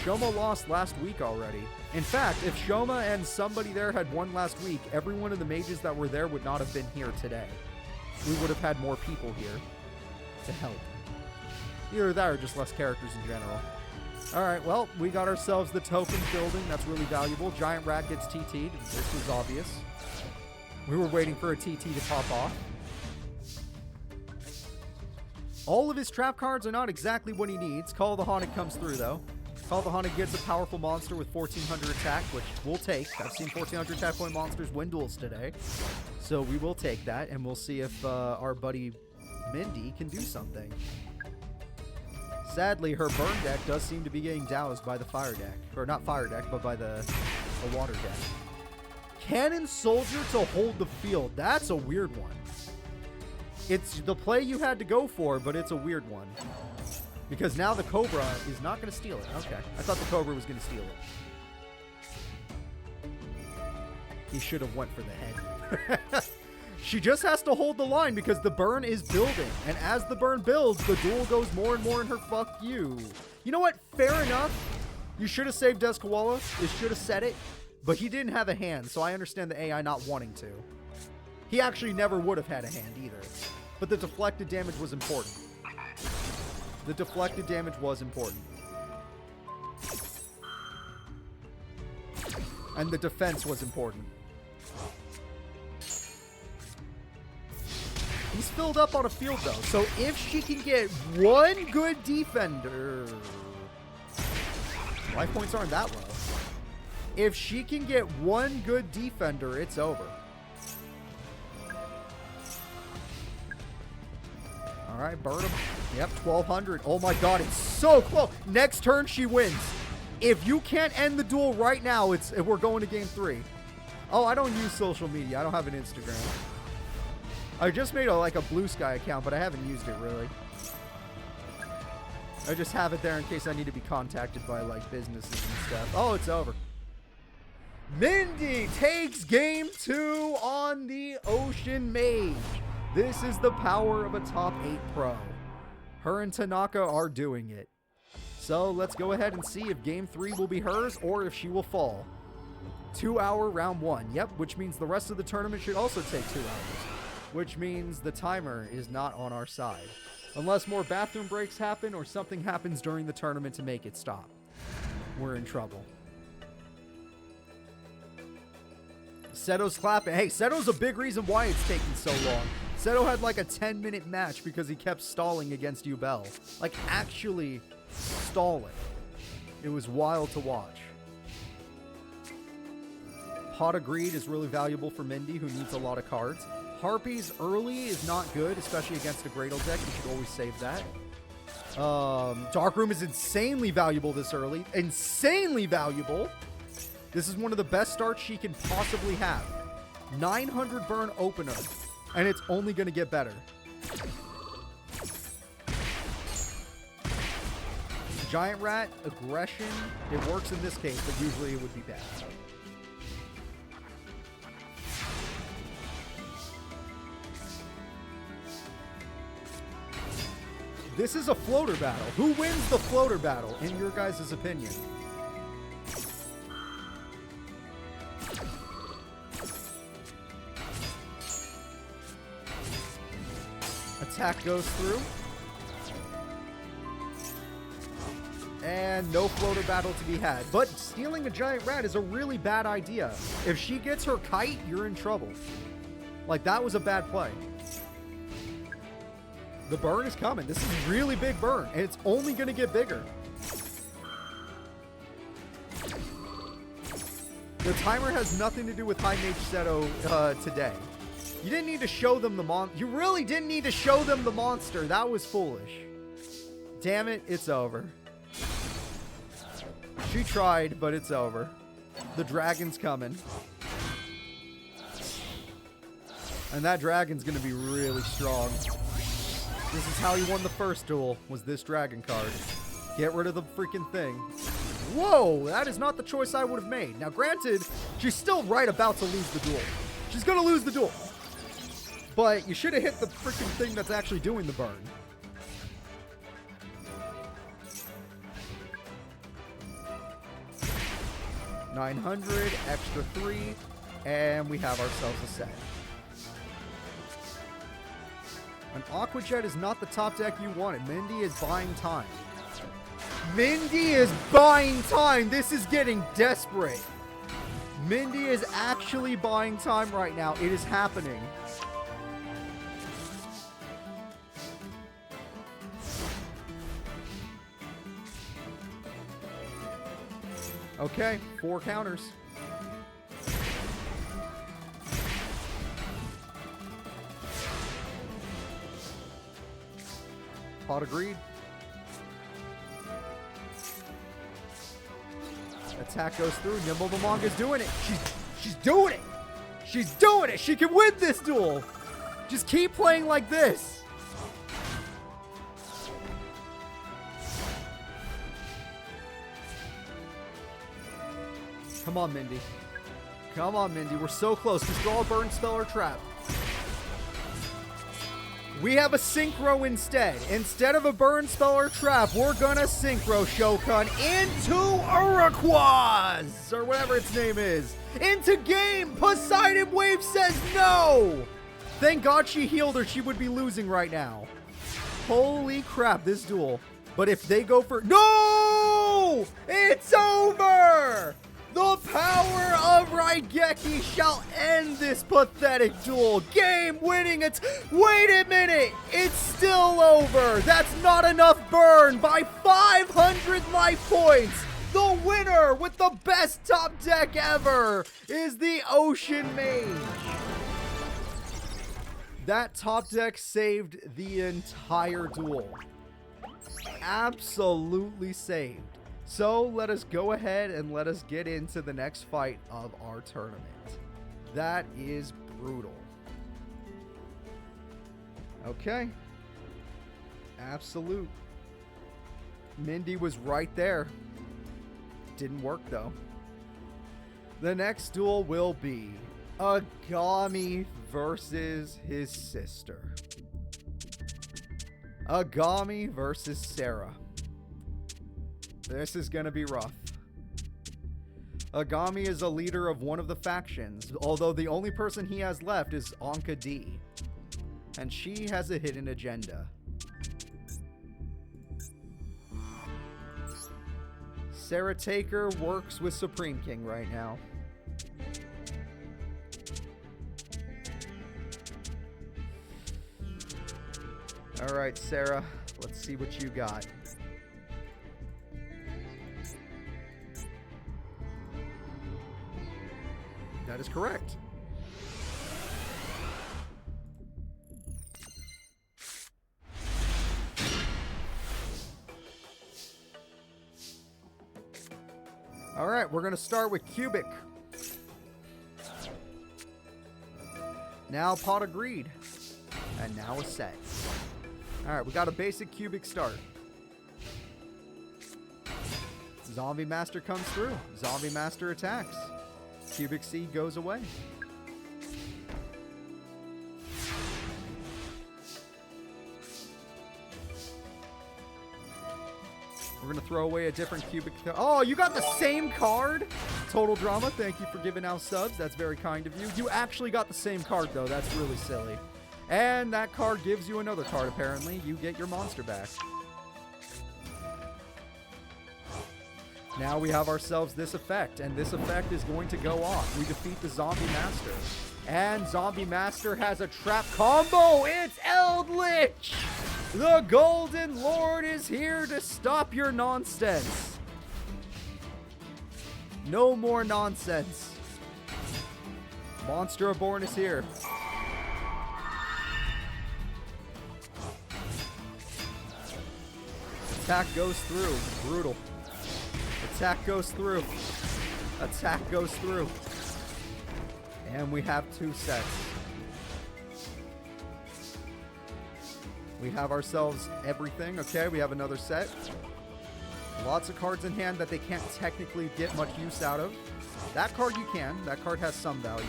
Shoma lost last week already. In fact, if Shoma and somebody there had won last week, every one of the mages that were there would not have been here today. We would have had more people here to help. Either that or just less characters in general. Alright, well, we got ourselves the token building. That's really valuable. Giant Rat gets TT'd. This was obvious. We were waiting for a TT to pop off. All of his trap cards are not exactly what he needs. Call of the Haunted comes through, though. Call of the Haunted gets a powerful monster with 1400 attack, which we'll take. I've seen 1400 attack point monsters win duels today. So we will take that, and we'll see if our buddy Mindy can do something. Sadly, her burn deck does seem to be getting doused by the fire deck. Or not fire deck, but by the water deck. Cannon Soldier to hold the field. That's a weird one. It's the play you had to go for, but it's a weird one. Because now the Cobra is not going to steal it. Okay. I thought the Cobra was going to steal it. He should have went for the head. She just has to hold the line because the burn is building. And as the burn builds, the duel goes more and more in her fuck you. You know what? Fair enough. You should have saved Descoala. You should have said it. But he didn't have a hand, so I understand the AI not wanting to. He actually never would have had a hand either. But the deflected damage was important. The deflected damage was important. And the defense was important. He's filled up on a field, though. So if she can get one good defender... Life points aren't that low. If she can get one good defender, it's over. Alright, burn him. Yep, 1200. Oh my god, it's so close. Next turn, she wins. If you can't end the duel right now, we're going to game 3. Oh, I don't use social media. I don't have an Instagram. I just made a Blue Sky account, but I haven't used it really. I just have it there in case I need to be contacted by businesses and stuff. Oh, it's over. Mindy takes game 2 on the Ocean Mage. This is the power of a top 8 pro. Her and Tanaka are doing it. So let's go ahead and see if game 3 will be hers or if she will fall. 2-hour round 1. Yep, which means the rest of the tournament should also take 2 hours. Which means the timer is not on our side. Unless more bathroom breaks happen or something happens during the tournament to make it stop. We're in trouble. Seto's clapping. Hey, Seto's a big reason why it's taking so long. Seto had a 10-minute match because he kept stalling against Yubel. Actually stalling. It was wild to watch. Pot of Greed is really valuable for Mindy, who needs a lot of cards. Harpies early is not good, especially against a Gradle deck. You should always save that. Dark Room is insanely valuable this early. Insanely valuable. This is one of the best starts she can possibly have. 900 burn opener. And it's only going to get better. Giant Rat, aggression. It works in this case, but usually it would be bad. This is a floater battle. Who wins the floater battle, in your guys' opinion? Attack goes through. And no floater battle to be had. But stealing a giant rat is a really bad idea. If she gets her kite, you're in trouble. Like, that was a bad play. The burn is coming. This is a really big burn, and it's only going to get bigger. The timer has nothing to do with High Mage Stto today. You didn't need to show them the You really didn't need to show them the monster. That was foolish. Damn it, it's over. She tried, but it's over. The dragon's coming. And that dragon's going to be really strong. This is how he won the first duel, was this dragon card. Get rid of the freaking thing. Whoa, that is not the choice I would have made. Now, granted, she's still right about to lose the duel. She's going to lose the duel. But you should have hit the freaking thing that's actually doing the burn. $900, extra 3, and we have ourselves a set. An Aqua Jet is not the top deck you wanted. Mindy is buying time. Mindy is buying time. This is getting desperate. Mindy is actually buying time right now. It is happening. Okay, 4 counters. Pot agreed. Attack goes through. Nimble the Manga's doing it. She's doing it. She's doing it. She can win this duel. Just keep playing like this. Come on, Mindy. Come on, Mindy. We're so close. Just draw a burn spell or trap. We have a synchro instead. Instead of a burn spell or trap, we're gonna synchro Shokan into Urquoise, or whatever its name is. Into game! Poseidon Wave says no! Thank God she healed or she would be losing right now. Holy crap, this duel. But if they go for... No! It's over! The power of Raigeki shall end this pathetic duel. Game winning. Wait a minute. It's still over. That's not enough burn by 500 life points. The winner with the best top deck ever is the Ocean Mage. That top deck saved the entire duel. Absolutely saved. So let us go ahead and let us get into the next fight of our tournament. That is brutal. Okay. Absolute. Mindy was right there. Didn't work though. The next duel will be Aigami versus his sister. Aigami versus Sarah. This is going to be rough. Aigami is a leader of one of the factions, although the only person he has left is Anca D. And she has a hidden agenda. Sarah Taker works with Supreme King right now. Alright, Sarah, let's see what you got. That is correct. All right, we're going to start with cubic. Now pot agreed. And now a set. All right, we got a basic cubic start. Zombie Master comes through. Zombie Master attacks. Cubic Seed goes away. We're going to throw away a different cubic. Oh, you got the same card? Total Drama, thank you for giving out subs. That's very kind of you. You actually got the same card, though. That's really silly. And that card gives you another card, apparently. You get your monster back. Now we have ourselves this effect, and this effect is going to go off. We defeat the Zombie Master. And Zombie Master has a trap combo. It's Eldritch! The Golden Lord is here to stop your nonsense. No more nonsense. Monster Reborn is here. Attack goes through. Brutal. Attack goes through. Attack goes through. And we have 2 sets. We have ourselves everything. Okay, we have another set. Lots of cards in hand that they can't technically get much use out of. That card you can. That card has some value.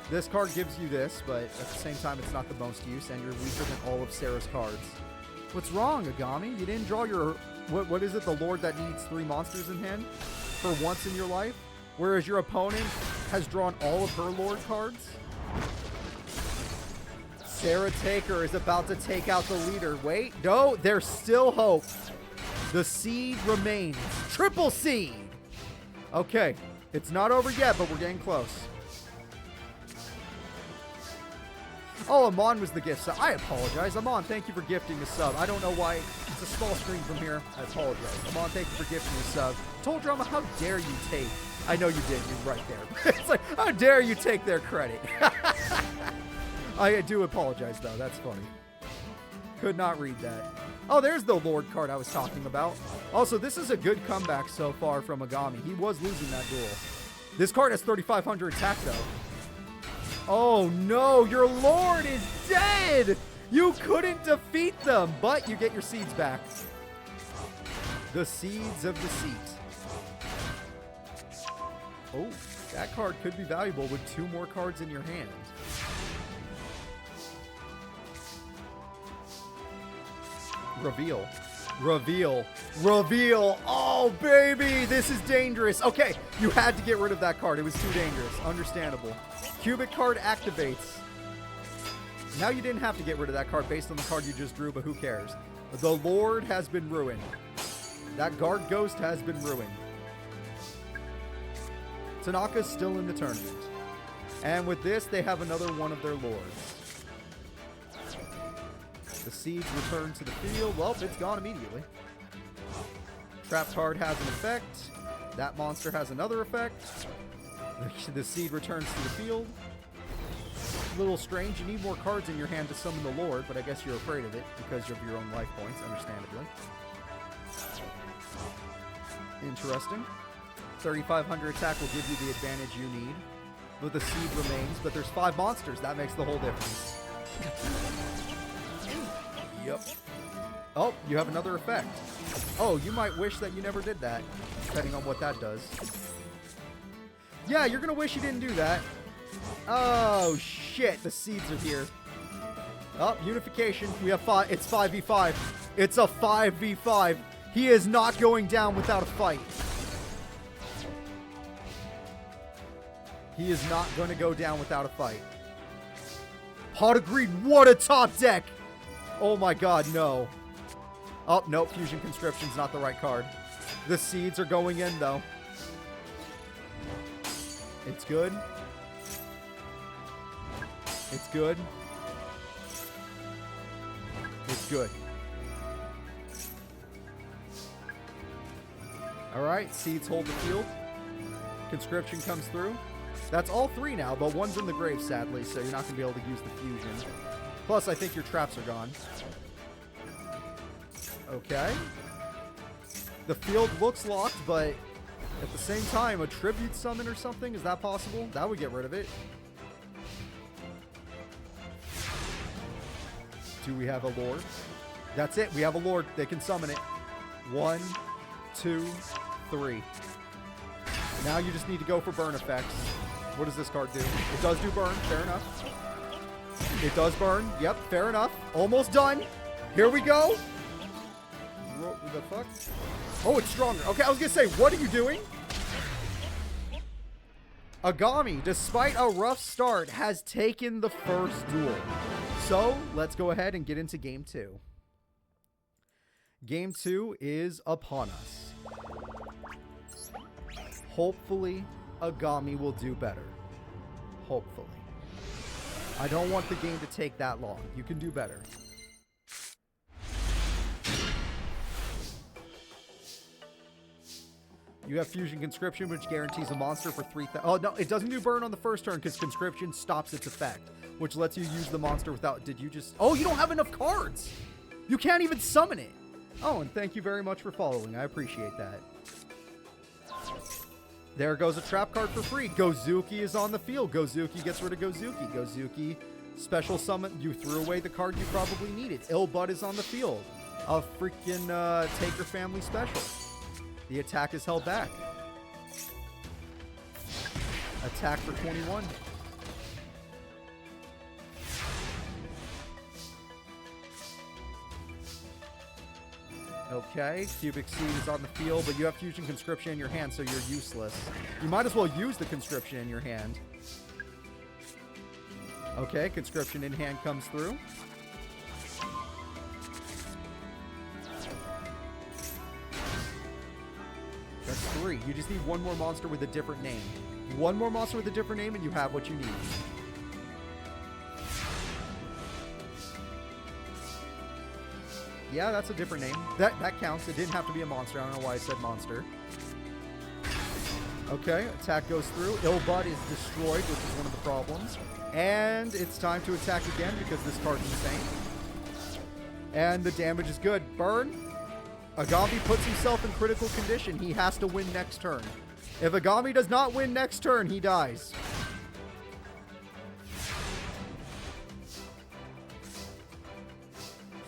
This card gives you this, but at the same time, it's not the most use, and you're weaker than all of Sarah's cards. What's wrong, Aigami? You didn't draw your... What is it? The Lord that needs 3 monsters in hand? For once in your life? Whereas your opponent has drawn all of her Lord cards? Sarah Taker is about to take out the leader. Wait, no, there's still hope. The seed remains. Triple seed! Okay, it's not over yet, but we're getting close. Oh, Amon was the gift sub. I apologize. Amon, thank you for gifting the sub. I don't know why. It's a small screen from here. I apologize. Amon, thank you for gifting the sub. Told Drama, how dare you take... I know you did. You're right there. It's like, how dare you take their credit? I do apologize, though. That's funny. Could not read that. Oh, there's the Lord card I was talking about. Also, this is a good comeback so far from Aigami. He was losing that duel. This card has 3,500 attack, though. Oh, no. Your Lord is dead. You couldn't defeat them, but you get your seeds back. The Seeds of Deceit. Oh, that card could be valuable with 2 more cards in your hand. Reveal. Reveal. Reveal. Oh, baby. This is dangerous. Okay, you had to get rid of that card. It was too dangerous. Understandable. Cubic card activates. Now you didn't have to get rid of that card based on the card you just drew, but who cares? The Lord has been ruined. That guard ghost has been ruined. Tanaka's still in the tournament. And with this, they have another one of their lords. The seeds return to the field. Well, it's gone immediately. Trap card has an effect. That monster has another effect. The seed returns to the field. A little strange. You need more cards in your hand to summon the Lord, but I guess you're afraid of it because of your own life points, understandably. Interesting. 3,500 attack will give you the advantage you need. But the seed remains, but there's 5 monsters. That makes the whole difference. Yep. Oh, you have another effect. Oh, you might wish that you never did that, depending on what that does. Yeah, you're going to wish you didn't do that. Oh, shit. The seeds are here. Oh, unification. We have 5. It's 5v5. It's a 5v5. He is not going down without a fight. He is not going to go down without a fight. Hot agreed. What a top deck. Oh my god, no. Oh, no. Fusion Conscription's not the right card. The seeds are going in, though. It's good. It's good. It's good. Alright, seeds hold the field. Conscription comes through. That's all 3 now, but 1's in the grave, sadly, so you're not going to be able to use the fusion. Plus, I think your traps are gone. Okay. The field looks locked, but at the same time, a tribute summon or something? Is that possible? That would get rid of it. Do we have a Lord? That's it. We have a Lord. They can summon it. 1, 2, 3. Now you just need to go for burn effects. What does this card do? It does do burn. Fair enough. It does burn. Yep, fair enough. Almost done. Here we go. What the fuck? Oh, it's stronger. Okay, I was going to say, what are you doing? Aigami, despite a rough start, has taken the first duel. So, let's go ahead and get into Game 2. Game 2 is upon us. Hopefully, Aigami will do better. Hopefully. I don't want the game to take that long. You can do better. You have Fusion Conscription, which guarantees a monster for 3,000. Oh, no, it doesn't do burn on the first turn because Conscription stops its effect, which lets you use the monster without... Did you just... Oh, you don't have enough cards! You can't even summon it! Oh, and thank you very much for following. I appreciate that. There goes a trap card for free. Gozuki is on the field. Gozuki gets rid of Gozuki. Gozuki, special summon. You threw away the card you probably needed. Illbud is on the field. A freaking Taker family special. The attack is held back. Attack for 21. Okay, Cubic Seed is on the field, but you have Fusion Conscription in your hand, so you're useless. You might as well use the Conscription in your hand. Okay, Conscription in hand comes through. That's 3. You just need one more monster with a different name. One more monster with a different name and you have what you need. Yeah, that's a different name. That counts. It didn't have to be a monster. I don't know why I said monster. Okay, attack goes through. Illbud is destroyed, which is one of the problems. And it's time to attack again because this card's insane. And the damage is good. Burn. Aigami puts himself in critical condition. He has to win next turn. If Aigami does not win next turn, he dies.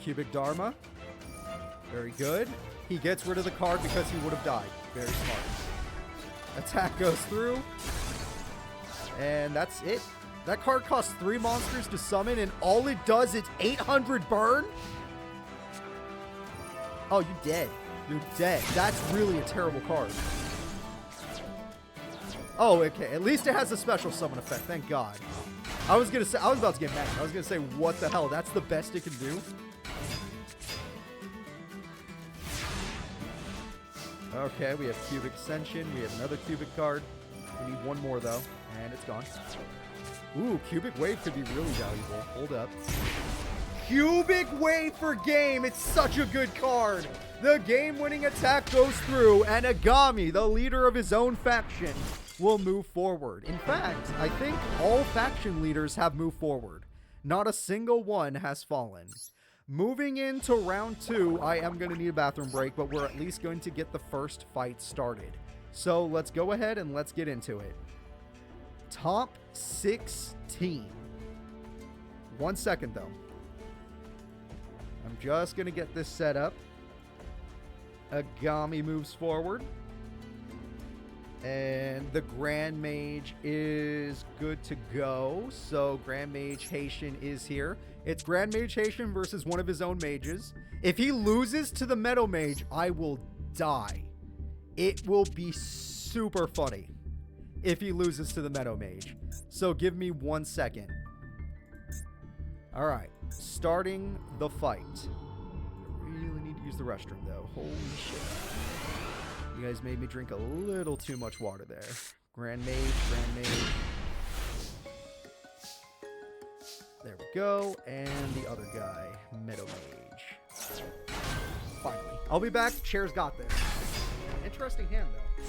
Cubic Dharma. Very good. He gets rid of the card because he would have died. Very smart. Attack goes through. And that's it. That card costs 3 monsters to summon, and all it does is 800 burn? Oh, you're dead. You're dead. That's really a terrible card. Oh, okay. At least it has a special summon effect. Thank God. I was about to get mad. I was gonna say, what the hell? That's the best it can do? Okay, we have Cubic Ascension. We have another Cubic card. We need one more, though. And it's gone. Ooh, Cubic Wave could be really valuable. Hold up. Cubic Wave for game. It's such a good card. The game-winning attack goes through, and Aigami, the leader of his own faction, will move forward. In fact, I think all faction leaders have moved forward. Not a single one has fallen. Moving into round 2, I am going to need a bathroom break, but we're at least going to get the first fight started. So let's go ahead and let's get into it. Top 16. 1 second, though. I'm just going to get this set up. Aigami moves forward. And the Grand Mage is good to go. So Grand Mage Haitian is here. It's Grand Mage Haitian versus one of his own mages. If he loses to the Meadow Mage, I will die. It will be super funny if he loses to the Meadow Mage. So give me 1 second. All right, starting the fight. I really need to use the restroom though. Holy shit. You guys made me drink a little too much water there. Grand Mage, Grand Mage. There we go. And the other guy, Meadow Mage. Finally. I'll be back. Chair's got this. Interesting hand, though.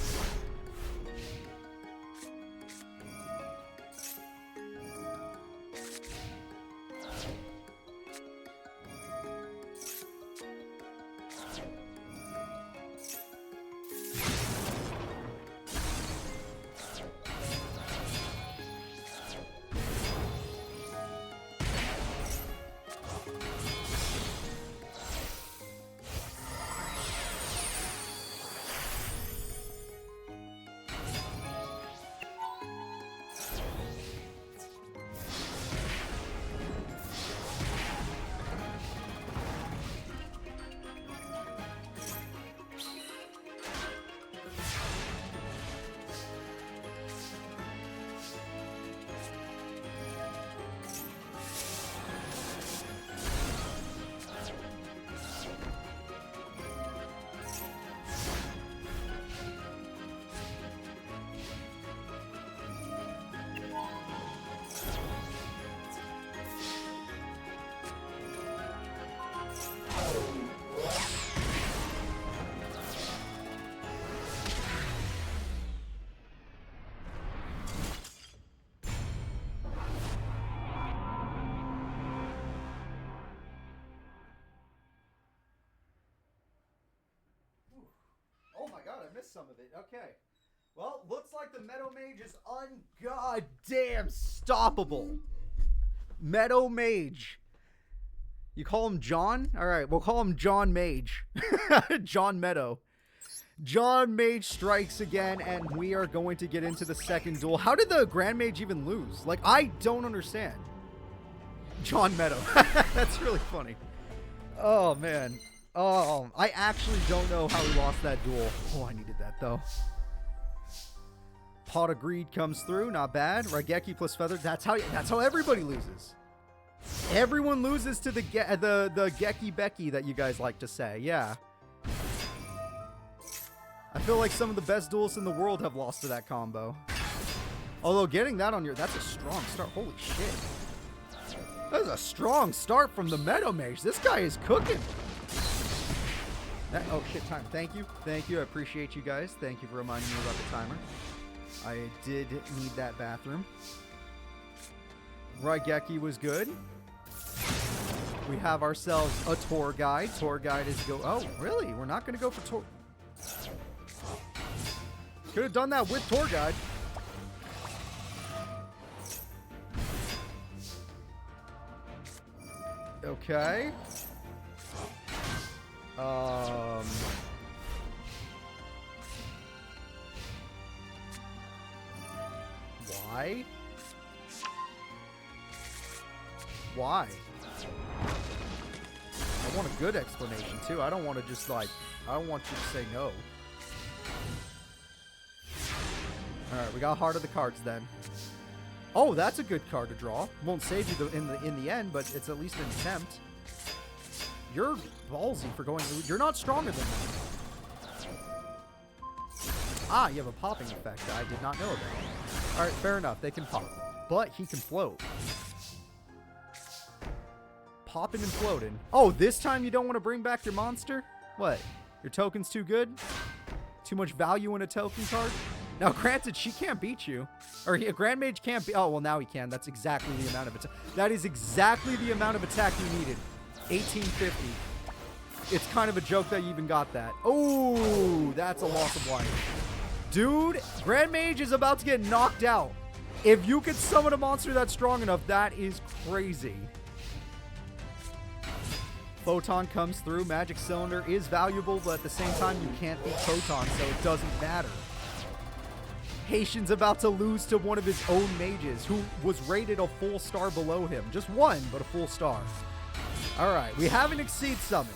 some of it. Okay. Well, looks like the Meadow Mage is ungoddamn stoppable. Meadow Mage. You call him John? All right, we'll call him John Mage. John Meadow. John Mage strikes again, and we are going to get into the second duel. How did the Grand Mage even lose? Like, I don't understand. John Meadow. That's really funny. Oh, man. Oh, I actually don't know how he lost that duel. Oh, I needed that, though. Pot of Greed comes through. Not bad. Raigeki plus Feather. That's how everybody loses. Everyone loses to the Geki Becky that you guys like to say. Yeah. I feel like some of the best duelists in the world have lost to that combo. Although getting that on your... That's a strong start. Holy shit. That is a strong start from the Meadow Mage. This guy is cooking. Oh, shit, time. Thank you. Thank you. I appreciate you guys. Thank you for reminding me about the timer. I did need that bathroom. Raigeki was good. We have ourselves a tour guide. Tour guide is go... Oh, really? We're not going to go for tour... Could have done that with tour guide. Okay. Why? Why? I want a good explanation too. I don't want to just like... I don't want you to say no. Alright, we got Heart of the Cards then. Oh, that's a good card to draw. Won't save you in the end, but it's at least an attempt. You're ballsy for going... You're not stronger than me. Ah, you have a popping effect I did not know about. Alright, fair enough. They can pop. But he can float. Popping and floating. Oh, this time you don't want to bring back your monster? What? Your token's too good? Too much value in a token card? Now, granted, she can't beat you. Or a Grand Mage can't be... Oh, well, now he can. That's exactly the amount of attack. That is exactly the amount of attack you needed. 1850. It's kind of a joke that you even got that. Oh, that's a loss of life. Dude, Grand Mage is about to get knocked out. If you could summon a monster that's strong enough, that is crazy. Photon comes through. Magic Cylinder is valuable, but at the same time, you can't beat Photon, so it doesn't matter. Haitian's about to lose to one of his own mages, who was rated a full star below him. Just one, but a full star. Alright, we have an Exceed summon.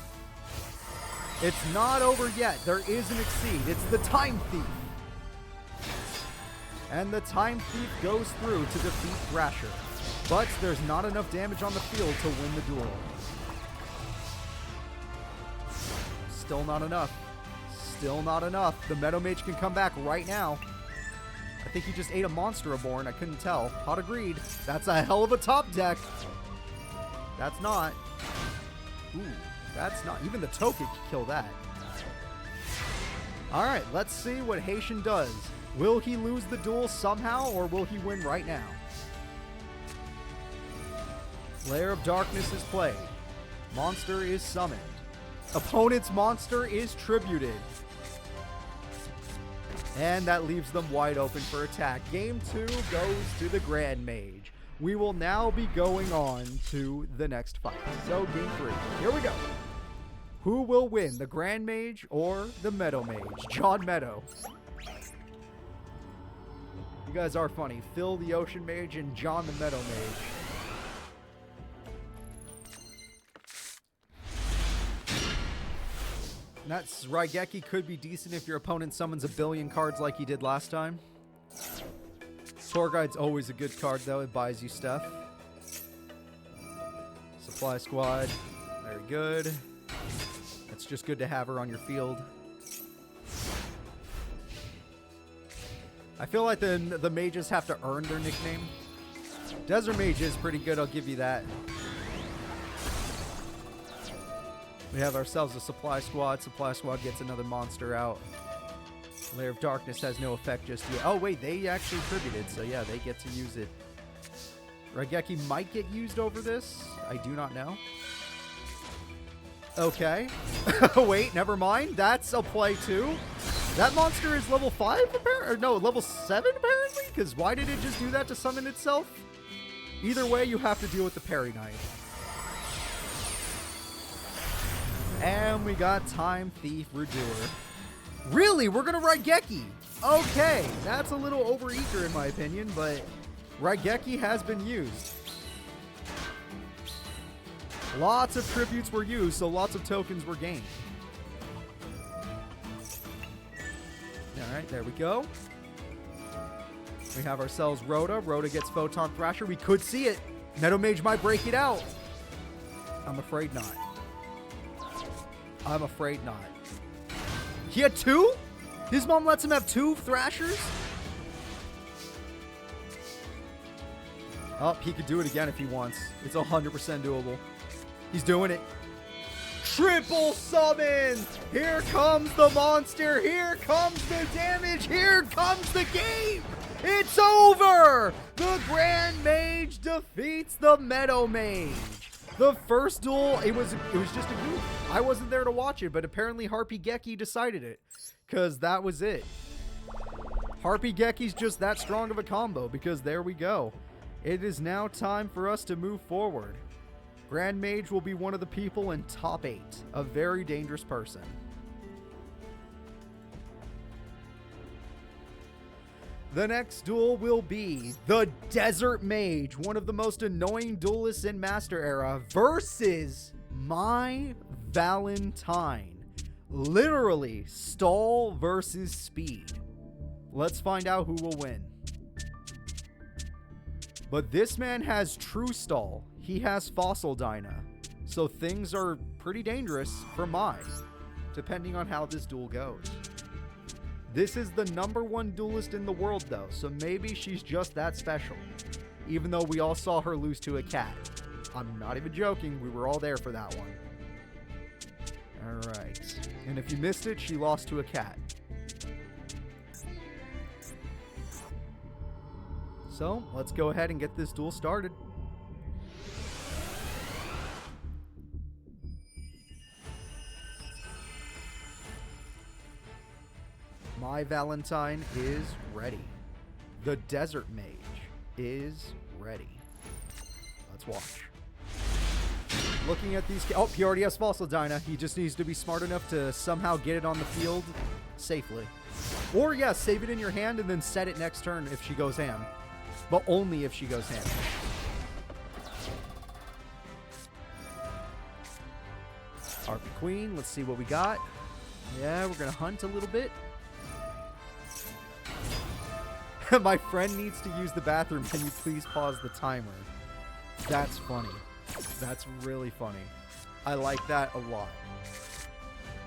It's not over yet. There is an Exceed. It's the Time Thief. And the Time Thief goes through to defeat Thrasher. But there's not enough damage on the field to win the duel. Still not enough. Still not enough. The Meadow Mage can come back right now. I think he just ate a Monster Reborn. I couldn't tell. Pot of Greed. That's a hell of a top deck. That's not. Ooh, that's not. Even the token can kill that. Alright, let's see what Haitian does. Will he lose the duel somehow, or will he win right now? Lair of Darkness is played. Monster is summoned. Opponent's monster is tributed. And that leaves them wide open for attack. Game 2 goes to the Grand Mage. We will now be going on to the next fight. So, Game 3. Here we go. Who will win, the Grand Mage or the Meadow Mage? John Meadow. You guys are funny. Phil the Ocean Mage and John the Meadow Mage. That's Raigeki could be decent if your opponent summons a billion cards like he did last time. Tour Guide's always a good card, though. It buys you stuff. Supply Squad. Very good. It's just good to have her on your field. I feel like the mages have to earn their nickname. Desert Mage is pretty good, I'll give you that. We have ourselves a Supply Squad. Supply Squad gets another monster out. Lair of Darkness has no effect just yet. Oh, wait, they actually tributed, so yeah, they get to use it. Raigeki might get used over this. I do not know. Okay. Wait, never mind. That's a play, too. That monster is level 5 apparently? Or no, level 7 apparently? Because why did it just do that to summon itself? Either way, you have to deal with the parry knife. And we got Time Thief Redoer. Really? We're going to Raigeki. Okay. That's a little overeager in my opinion, but Raigeki has been used. Lots of tributes were used, so lots of tokens were gained. Alright, there we go. We have ourselves Rhoda. Rhoda gets Photon Thrasher. We could see it. Meadow Mage might break it out. I'm afraid not. I'm afraid not. He had 2? His mom lets him have 2 Thrashers? Oh, he could do it again if he wants. It's 100% doable. He's doing it. Triple summon! Here comes the monster! Here comes the damage! Here comes the game! It's over! The Grand Mage defeats the Meadow Mage. The first duel, it was just a goof. I wasn't there to watch it, but apparently Harpy Geki decided it. Because that was it. Harpy Geki's just that strong of a combo, because there we go. It is now time for us to move forward. Grand Mage will be one of the people in top 8. A very dangerous person. The next duel will be the Desert Mage, one of the most annoying duelists in Master Era, versus my Valentine. Literally, stall versus speed. Let's find out who will win. But this man has true stall. He has fossil Dyna. So things are pretty dangerous for Mai, depending on how this duel goes. This is the #1 duelist in the world though, so maybe she's just that special. Even though we all saw her lose to a cat. I'm not even joking, we were all there for that one. Alright. And if you missed it, she lost to a cat. So, let's go ahead and get this duel started. My Valentine is ready. The Desert Mage is ready. Let's watch. Looking at these... Oh, he already has Fossil Dyna. He just needs to be smart enough to somehow get it on the field safely. Or, yeah, save it in your hand and then set it next turn if she goes ham. But only if she goes ham. Harpy Queen, let's see what we got. Yeah, we're going to hunt a little bit. My friend needs to use the bathroom. Can you please pause the timer? That's funny. That's really funny. I like that a lot.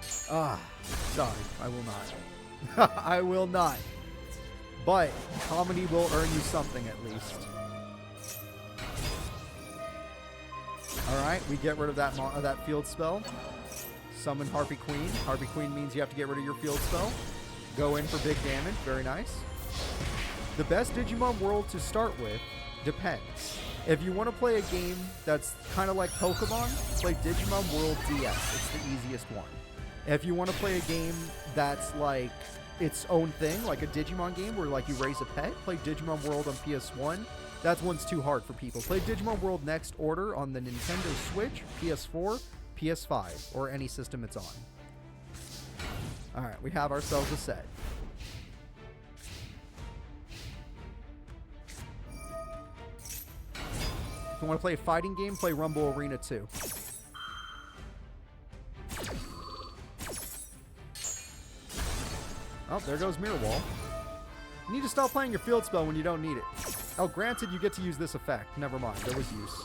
Sorry. I will not. I will not. But comedy will earn you something at least. Alright, we get rid of that field spell. Summon Harpy Queen. Harpy Queen means you have to get rid of your field spell. Go in for big damage. Very nice. The best Digimon world to start with depends. If you want to play a game that's kind of like Pokemon, play Digimon World DS. It's the easiest one. If you want to play a game that's like its own thing, like a Digimon game where like you raise a pet, play Digimon World on PS1. That one's too hard for people. Play Digimon World Next Order on the Nintendo Switch, PS4, PS5, or any system it's on. Alright, we have ourselves a set. If you want to play a fighting game, play Rumble Arena 2. Oh, there goes Mirror Wall. You need to stop playing your field spell when you don't need it. Oh, granted, you get to use this effect. Never mind, there was use.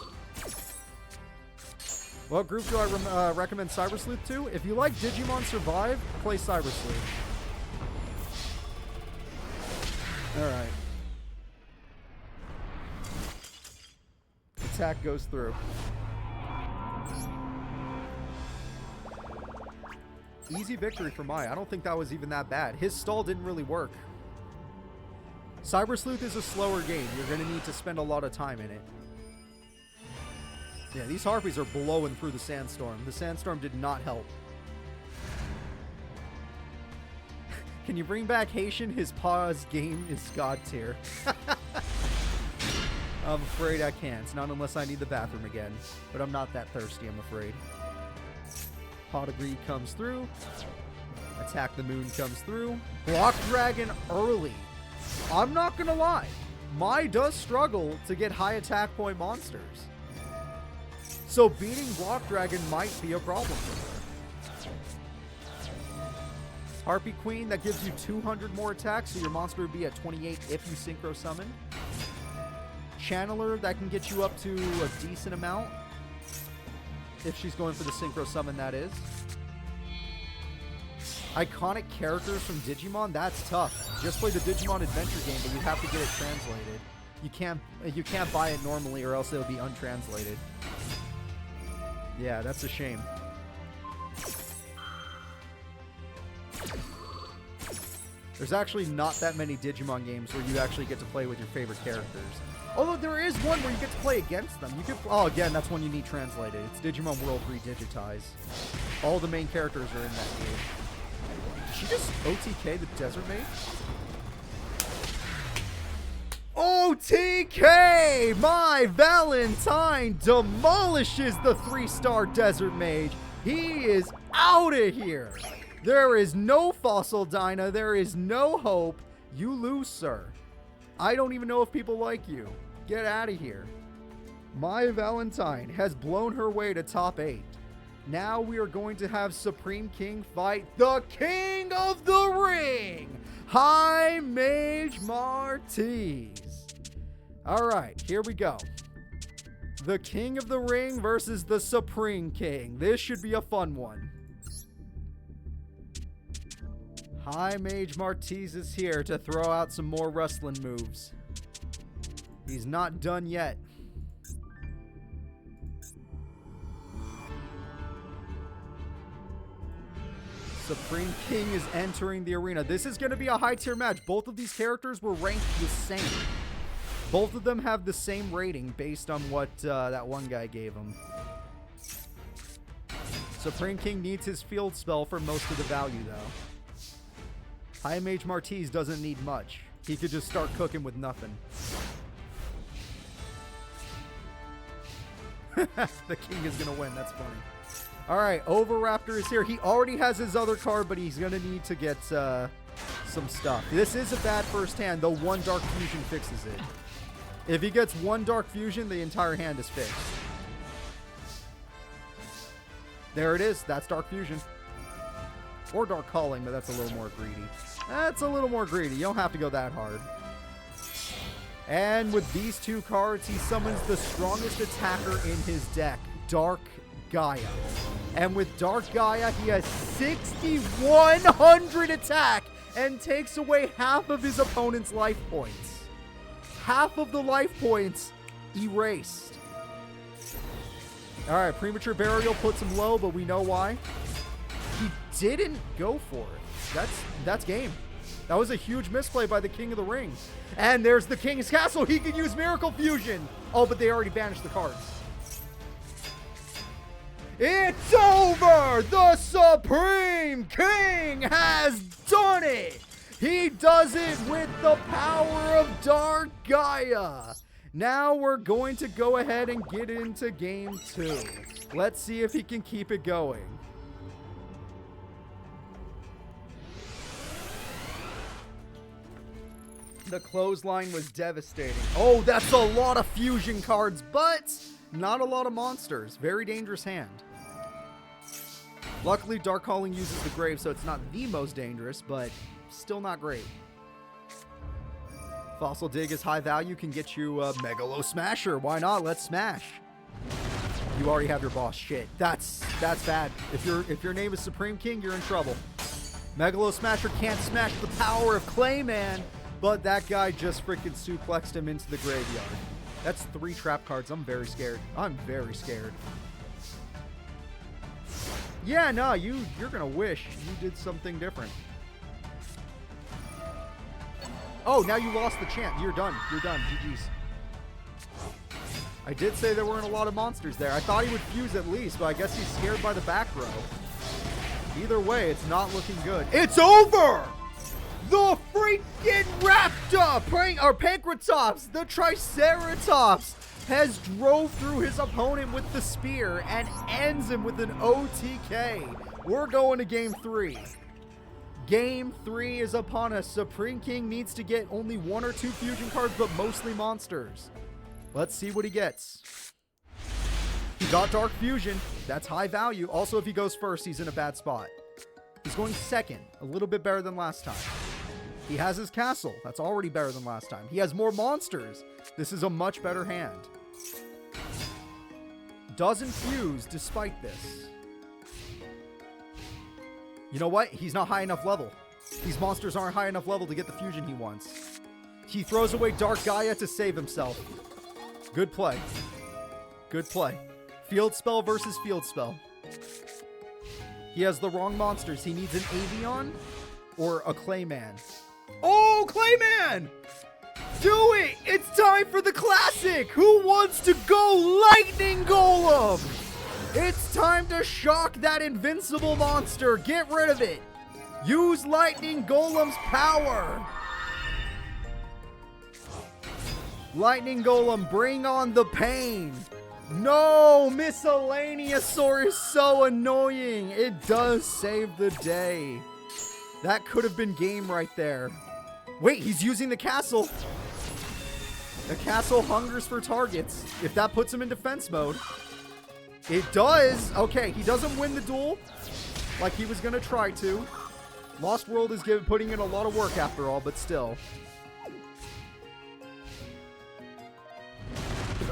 What group do I recommend Cyber Sleuth to? If you like Digimon Survive, play Cyber Sleuth. Alright. Attack goes through. Easy victory for Mai. I don't think that was even that bad. His stall didn't really work. Cyber Sleuth is a slower game. You're going to need to spend a lot of time in it. Yeah, these Harpies are blowing through the sandstorm. The sandstorm did not help. Can you bring back Haitian? His pause game is god tier. I'm afraid I can't. Not unless I need the bathroom again. But I'm not that thirsty, I'm afraid. Pot of Greed comes through. Attack the Moon comes through. Block Dragon early. I'm not gonna lie. Mai does struggle to get high attack point monsters. So beating Block Dragon might be a problem for her. Harpy Queen, that gives you 200 more attacks, so your monster would be at 28 if you Synchro Summon. Channeler, that can get you up to a decent amount. If she's going for the Synchro Summon, that is. Iconic characters from Digimon, that's tough. Just play the Digimon Adventure game, but you have to get it translated. You can't buy it normally or else it'll be untranslated. Yeah, that's a shame. There's actually not that many Digimon games where you actually get to play with your favorite characters. Although there is one where you get to play against them. You could, oh, again, that's one you need translated. It's Digimon World Redigitized. All the main characters are in that game. Did she just OTK the Desert Mage? OTK! My Valentine demolishes the 3-star Desert Mage. He is out of here. There is no Fossil Dyna. There is no hope. You lose, sir. I don't even know if people like you. Get out of here. My Valentine has blown her way to top 8. Now we are going to have Supreme King fight the King of the Ring, High Mage Martiz. Alright, here we go. The King of the Ring versus the Supreme King. This should be a fun one. High Mage Martiz is here to throw out some more wrestling moves. He's not done yet. Supreme King is entering the arena. This is going to be a high tier match. Both of these characters were ranked the same. Both of them have the same rating based on what that one guy gave him. Supreme King needs his field spell for most of the value though. High Mage Martiz doesn't need much. He could just start cooking with nothing. The king is going to win. That's funny. Alright, Overraptor is here. He already has his other card, but he's going to need to get some stuff. This is a bad first hand, though one Dark Fusion fixes it. If he gets one Dark Fusion, the entire hand is fixed. There it is. That's Dark Fusion. Or Dark Calling, but that's a little more greedy. That's a little more greedy. You don't have to go that hard. And with these two cards, he summons the strongest attacker in his deck, Dark Gaia. And with Dark Gaia, he has 6,100 attack and takes away half of his opponent's life points. Half of the life points erased. Alright, Premature Burial puts him low, but we know why. He didn't go for it. That's game. That was a huge misplay by the King of the Ring. And there's the King's Castle. He can use Miracle Fusion. Oh, but they already banished the cards. It's over! The Supreme King has done it! He does it with the power of Dark Gaia. Now we're going to go ahead and get into game 2. Let's see if he can keep it going. The clothesline was devastating. Oh, that's a lot of fusion cards, but not a lot of monsters. Very dangerous hand. Luckily, Dark Calling uses the grave, so it's not the most dangerous, but still not great. Fossil Dig is high value, can get you a Megalo Smasher. Why not? Let's smash. You already have your boss. Shit. That's bad. If your name is Supreme King, you're in trouble. Megalo Smasher can't smash the power of Clayman. But that guy just freaking suplexed him into the graveyard. That's 3 trap cards. I'm very scared. I'm very scared. Yeah, no, you're gonna wish you did something different. Oh, now you lost the chant. You're done. You're done. GG's. I did say there weren't a lot of monsters there. I thought he would fuse at least, but I guess he's scared by the back row. Either way, it's not looking good. It's over! The freaking raptor, Pankratops, the Triceratops, has drove through his opponent with the spear and ends him with an OTK. We're going to game 3. Game 3 is upon us. Supreme King needs to get only 1 or 2 fusion cards, but mostly monsters. Let's see what he gets. He got Dark Fusion. That's high value. Also, if he goes first, he's in a bad spot. He's going second. A little bit better than last time. He has his castle. That's already better than last time. He has more monsters. This is a much better hand. Doesn't fuse despite this. You know what? He's not high enough level. These monsters aren't high enough level to get the fusion he wants. He throws away Dark Gaia to save himself. Good play. Good play. Field spell versus field spell. He has the wrong monsters. He needs an Avion or a Clayman. Oh, Clayman! Do it! It's time for the classic! Who wants to go Lightning Golem? It's time to shock that invincible monster. Get rid of it. Use Lightning Golem's power. Lightning Golem, bring on the pain. No, Miscellaneousaur is so annoying. It does save the day. That could have been game right there. Wait, he's using the castle. The castle hungers for targets. If that puts him in defense mode. It does. Okay, he doesn't win the duel like he was going to try to. Lost World is putting in a lot of work after all, but still.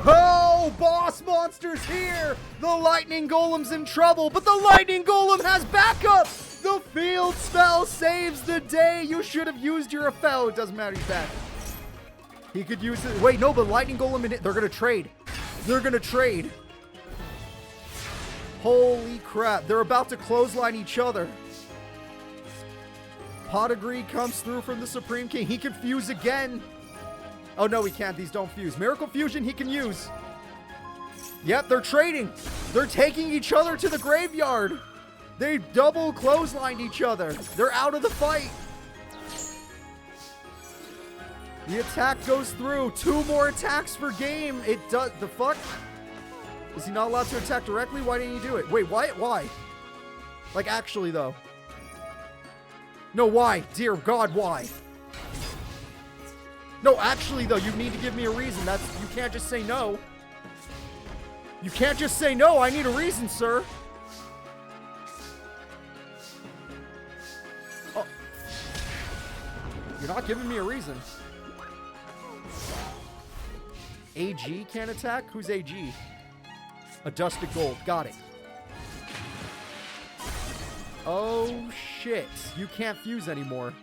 Oh, boss monster's here! The Lightning Golem's in trouble, but the Lightning Golem has backup! The field spell saves the day! You should have used your effect. Oh, it doesn't matter, he's back. He could use it. Wait, no, but Lightning Golem, they're gonna trade. They're gonna trade. Holy crap, they're about to clothesline each other. Pedigree comes through from the Supreme King. He can fuse again. Oh, no, he can't. These don't fuse. Miracle Fusion he can use. Yep, they're trading. They're taking each other to the graveyard. They double clotheslined each other. They're out of the fight. The attack goes through. 2 more attacks per game. It does. The fuck? Is he not allowed to attack directly? Why didn't he do it? Wait, why? Why? Like, actually, though. No, why? Dear God, why? No, actually, though, you need to give me a reason. You can't just say no. You can't just say no. I need a reason, sir. Oh. You're not giving me a reason. AG can't attack? Who's AG? Adjusted Gold. Got it. Oh, shit. You can't fuse anymore.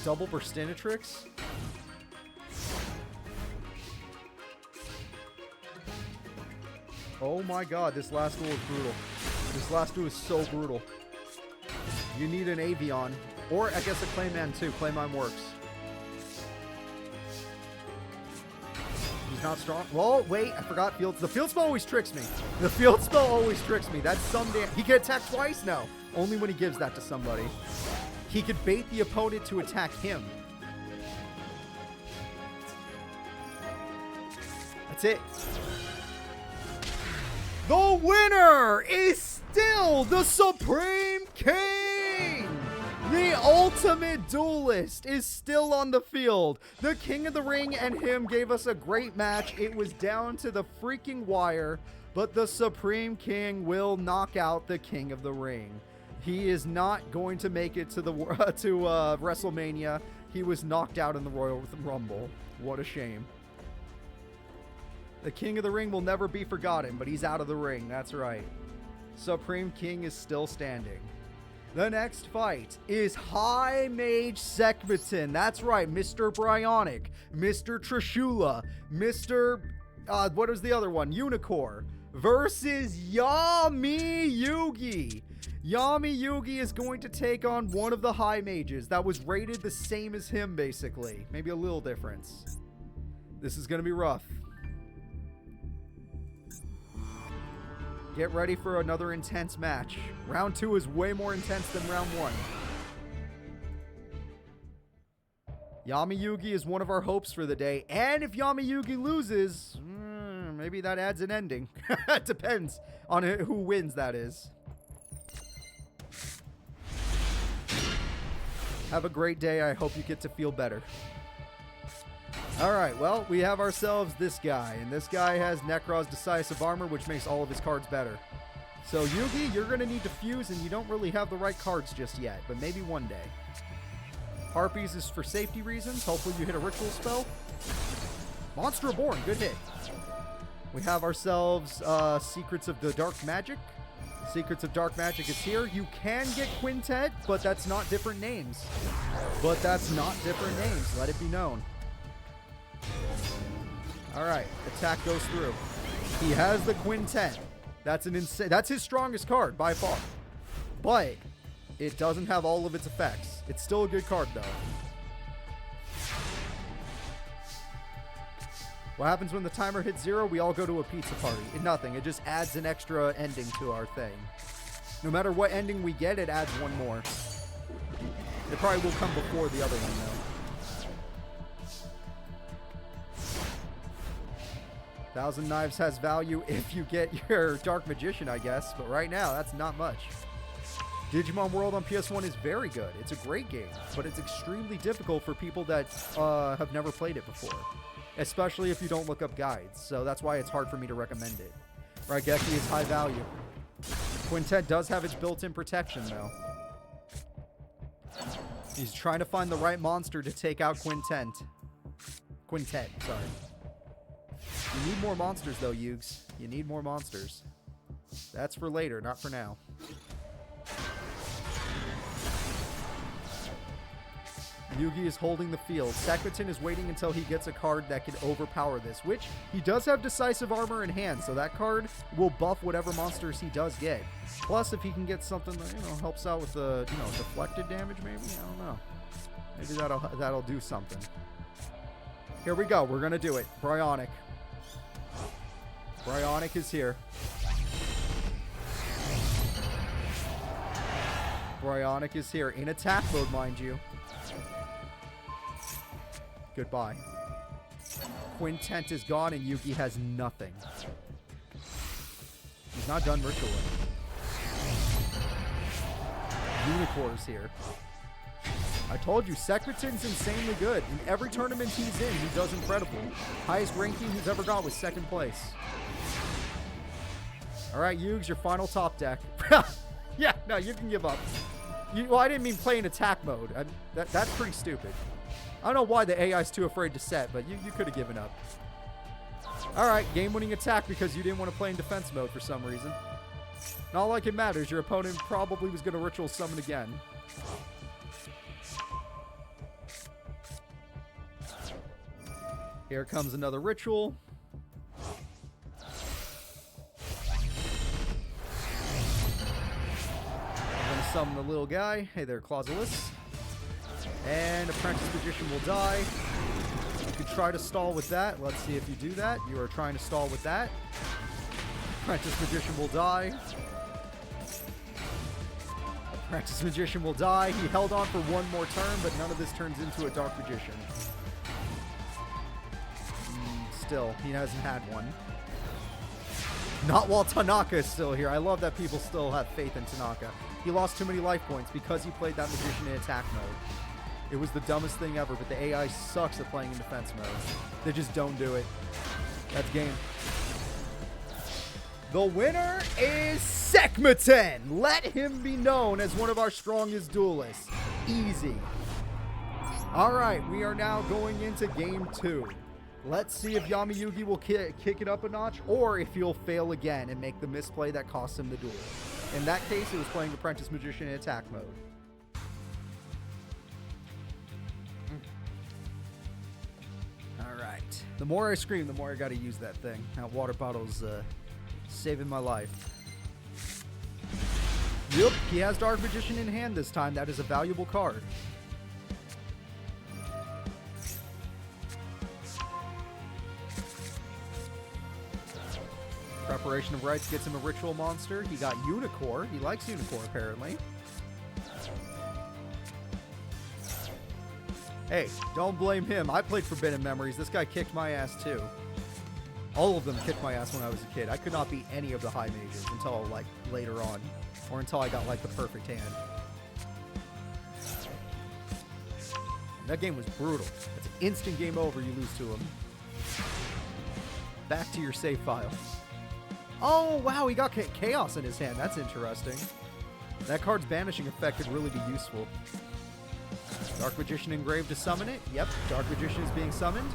Double Burstinatrix? Oh my god, this last duel is brutal. This last duel is so brutal. You need an Avion. Or, I guess, a Clayman too. Clayman works. He's not strong. Well, wait, I forgot field. The field spell always tricks me. The field spell always tricks me. That's some damn. He can attack twice now. Only when he gives that to somebody. He could bait the opponent to attack him. That's it. The winner is still the Supreme King! The ultimate duelist is still on the field. The King of the Ring and him gave us a great match. It was down to the freaking wire, but the Supreme King will knock out the King of the Ring. He is not going to make it to the WrestleMania. He was knocked out in the Royal Rumble. What a shame. The King of the Ring will never be forgotten, but he's out of the ring. That's right. Supreme King is still standing. The next fight is High Mage Seton. That's right, Mr. Bryonic, Mr. Trishula, Mr. What was the other one? Unicorn versus Yami Yugi. Yami Yugi is going to take on one of the High Mages that was rated the same as him, basically. Maybe a little difference. This is going to be rough. Get ready for another intense match. Round 2 is way more intense than round 1. Yami Yugi is one of our hopes for the day. And if Yami Yugi loses, maybe that adds an ending. It depends on who wins, that is. Have a great day. I hope you get to feel better. Alright, well, we have ourselves this guy. And this guy has Necroz's Decisive Armor, which makes all of his cards better. So, Yugi, you're going to need to fuse, and you don't really have the right cards just yet. But maybe one day. Harpies is for safety reasons. Hopefully you hit a ritual spell. Monster Reborn, good hit. We have ourselves Secrets of the Dark Magic. Secrets of Dark Magic is here. You can get Quintet, but that's not different names. Let it be known. Alright, attack goes through. He has the Quintet. That's his strongest card by far. But it doesn't have all of its effects. It's still a good card, though. What happens when the timer hits 0? We all go to a pizza party. Nothing. It just adds an extra ending to our thing. No matter what ending we get, it adds one more. It probably will come before the other one, though. 1,000 Knives has value if you get your Dark Magician, I guess. But right now, that's not much. Digimon World on PS1 is very good. It's a great game, but it's extremely difficult for people that have never played it before, especially if you don't look up guides. So that's why it's hard for me to recommend it. Raigeki is high value. Quintet does have its built-in protection, though. He's trying to find the right monster to take out Quintet, sorry. You need more monsters, though, Yugs. You need more monsters. That's for later, not for now. Yugi is holding the field. Seton is waiting until he gets a card that can overpower this, which he does have Decisive Armor in hand, so that card will buff whatever monsters he does get. Plus, if he can get something that, helps out with the, deflected damage, maybe? I don't know. Maybe that'll do something. Here we go. We're going to do it. Bryonic. Bryonic is here. Bryonic is here. In attack mode, mind you. Goodbye. Quintet is gone and Yugi has nothing. He's not done ritualing. Unicorn's here. I told you, Seton's insanely good. In every tournament he's in, he does incredible. Highest ranking he's ever got was 2nd place. Alright, Yugs, your final top deck. Yeah, no, you can give up. Well, I didn't mean play in attack mode. That's pretty stupid. I don't know why the AI's too afraid to set, but you could have given up. Alright, game-winning attack because you didn't want to play in defense mode for some reason. Not like it matters, your opponent probably was going to ritual summon again. Here comes another ritual. I'm going to summon the little guy. Hey there, Clausulus. And Apprentice Magician will die. You can try to stall with that. Let's see if you do that. You are trying to stall with that. Apprentice Magician will die. Apprentice Magician will die. He held on for one more turn, but none of this turns into a Dark Magician. Still, he hasn't had one. Not while Tanaka is still here. I love that people still have faith in Tanaka. He lost too many life points because he played that Magician in attack mode. It was the dumbest thing ever, but the AI sucks at playing in defense mode. They just don't do it. That's game. The winner is Seton. Let him be known as one of our strongest duelists. Easy. All right, we are now going into game 2. Let's see if Yami Yugi will kick it up a notch, or if he'll fail again and make the misplay that cost him the duel. In that case, it was playing Apprentice Magician in attack mode. Alright. The more I scream, the more I gotta use that thing. That water bottle's saving my life. Yup, he has Dark Magician in hand this time. That is a valuable card. Preparation of Rites gets him a ritual monster. He got Unicorn. He likes Unicorn, apparently. Hey, don't blame him. I played Forbidden Memories. This guy kicked my ass, too. All of them kicked my ass when I was a kid. I could not beat any of the high mages until, like, later on. Or until I got, like, the perfect hand. That game was brutal. It's an instant game over. You lose to him. Back to your save file. Oh, wow, he got Chaos in his hand. That's interesting. That card's banishing effect could really be useful. Dark Magician engraved to summon it. Yep, Dark Magician is being summoned.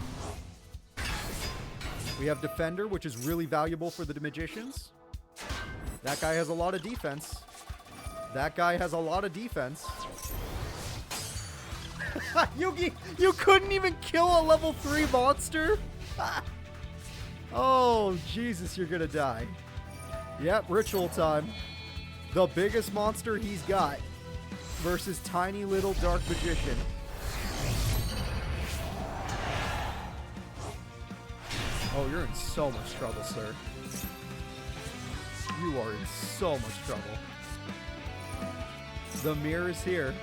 We have Defender, which is really valuable for the Magicians. That guy has a lot of defense. That guy has a lot of defense. Yugi, you couldn't even kill a level 3 monster? Oh, Jesus, you're gonna die. Yep, ritual time. The biggest monster he's got versus tiny little Dark Magician. Oh, you're in so much trouble, sir. You are in so much trouble. The mirror is here.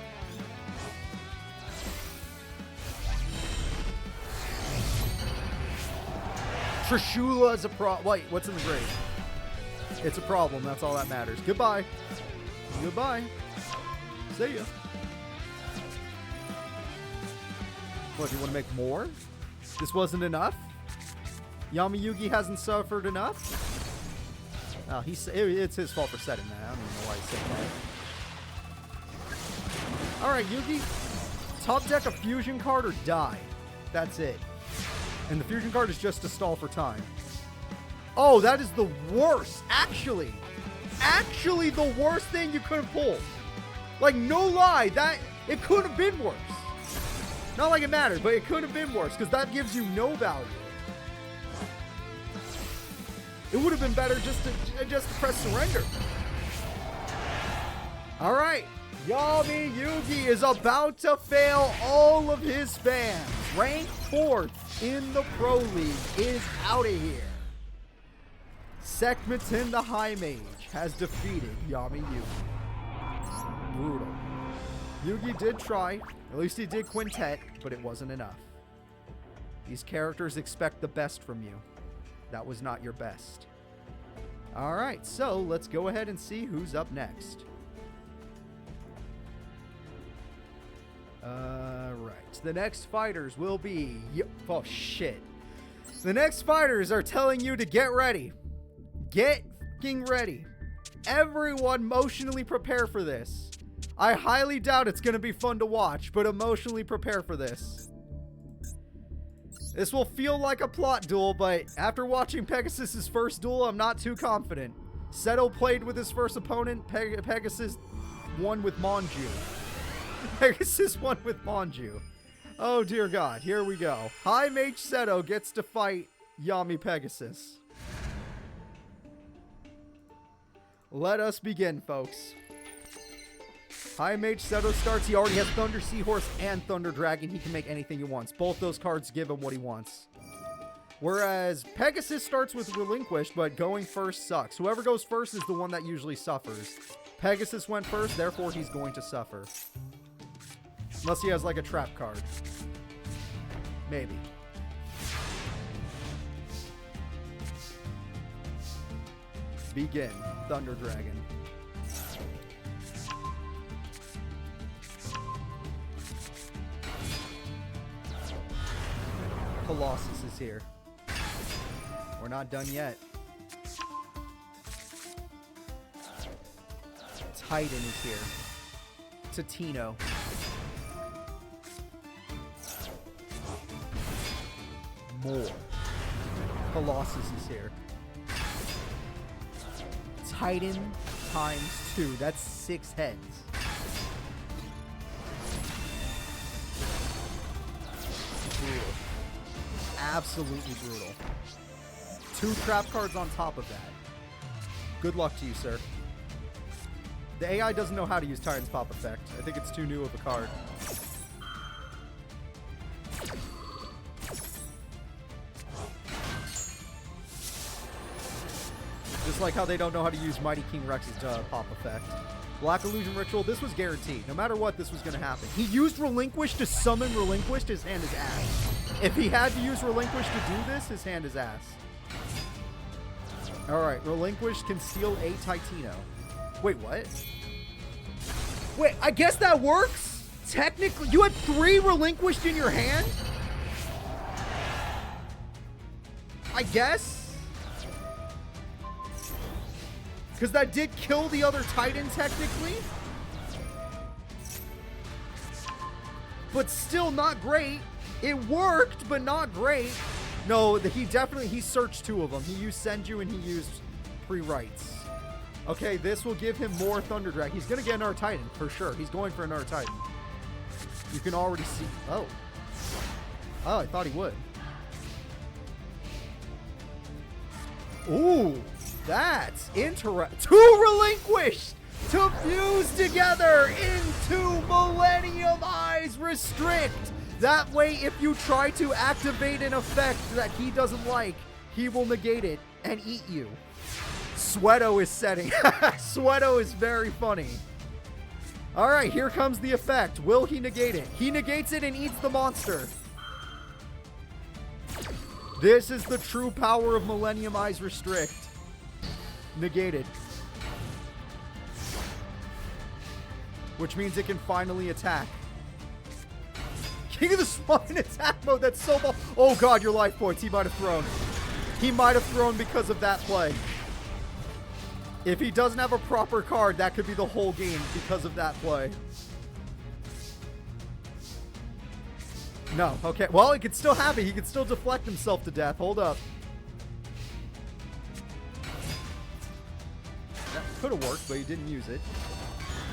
Trishula is a Wait, what's in the grave? It's a problem. That's all that matters. Goodbye. Goodbye. See ya. What, do you want to make more? This wasn't enough? Yami Yugi hasn't suffered enough? Oh, it's his fault for setting that. I don't even know why he said that. Alright, Yugi. Top deck a fusion card or die. That's it. And the fusion card is just to stall for time. Oh, that is the worst. Actually the worst thing you could have pulled. Like, no lie, it could have been worse. Not like it mattered, but it could have been worse, because that gives you no value. It would have been better just to press surrender. Alright. Yami Yugi is about to fail all of his fans. Rank 4th in the Pro League is out of here. Seton the High Mage has defeated Yami Yugi. Brutal. Yugi did try. At least he did quintet, but it wasn't enough. These characters expect the best from you. That was not your best. Alright, so let's go ahead and see who's up next. Right. The next fighters will be... Oh, shit. The next fighters are telling you to get ready. Get fucking ready. Everyone emotionally prepare for this. I highly doubt it's going to be fun to watch, but emotionally prepare for this. This will feel like a plot duel, but after watching Pegasus' first duel, I'm not too confident. Stto played with his first opponent. Pegasus won with Monju. Pegasus won with Monju. Oh dear God, here we go. High Mage Stto gets to fight Yami Pegasus. Let us begin, folks. High Mage Stto starts. He already has Thunder Seahorse and Thunder Dragon. He can make anything he wants. Both those cards give him what he wants. Whereas Pegasus starts with Relinquished, but going first sucks. Whoever goes first is the one that usually suffers. Pegasus went first, therefore he's going to suffer. Unless he has like a trap card. Maybe. Begin. Thunder Dragon. Colossus is here. We're not done yet. Titan is here. Totino. More. Colossus is here. Titan times 2. That's 6 heads. Brutal. Absolutely brutal. 2 trap cards on top of that. Good luck to you, sir. The AI doesn't know how to use Titan's Pop Effect. I think it's too new of a card. Just like how they don't know how to use Mighty King Rex's pop effect. Black Illusion Ritual, this was guaranteed. No matter what, this was going to happen. He used Relinquish to summon Relinquished, his hand is ass. If he had to use Relinquish to do this, his hand is ass. Alright, Relinquished can steal a Titino. Wait, what? Wait, I guess that works? Technically, you had 3 Relinquished in your hand? I guess? Because that did kill the other Titan, technically. But still not great. It worked, but not great. No, he searched 2 of them. He used Senju and he used Pre-Rights. Okay, this will give him more Thunder Drag. He's going to get another Titan, for sure. He's going for another Titan. You can already see... Oh. Oh, I thought he would. Ooh. That's interesting. 2 Relinquished to fuse together into Millennium Eyes Restrict. That way, if you try to activate an effect that he doesn't like, he will negate it and eat you. Stto is setting. Stto is very funny. All right, here comes the effect. Will he negate it? He negates it and eats the monster. This is the true power of Millennium Eyes Restrict. Negated. Which means it can finally attack. King of the Swine attack mode. That's so ball. Oh god, your life points. He might have thrown. He might have thrown because of that play. If he doesn't have a proper card, that could be the whole game because of that play. No. Okay. Well, he could still have it. He could still deflect himself to death. Hold up. That could have worked, but he didn't use it.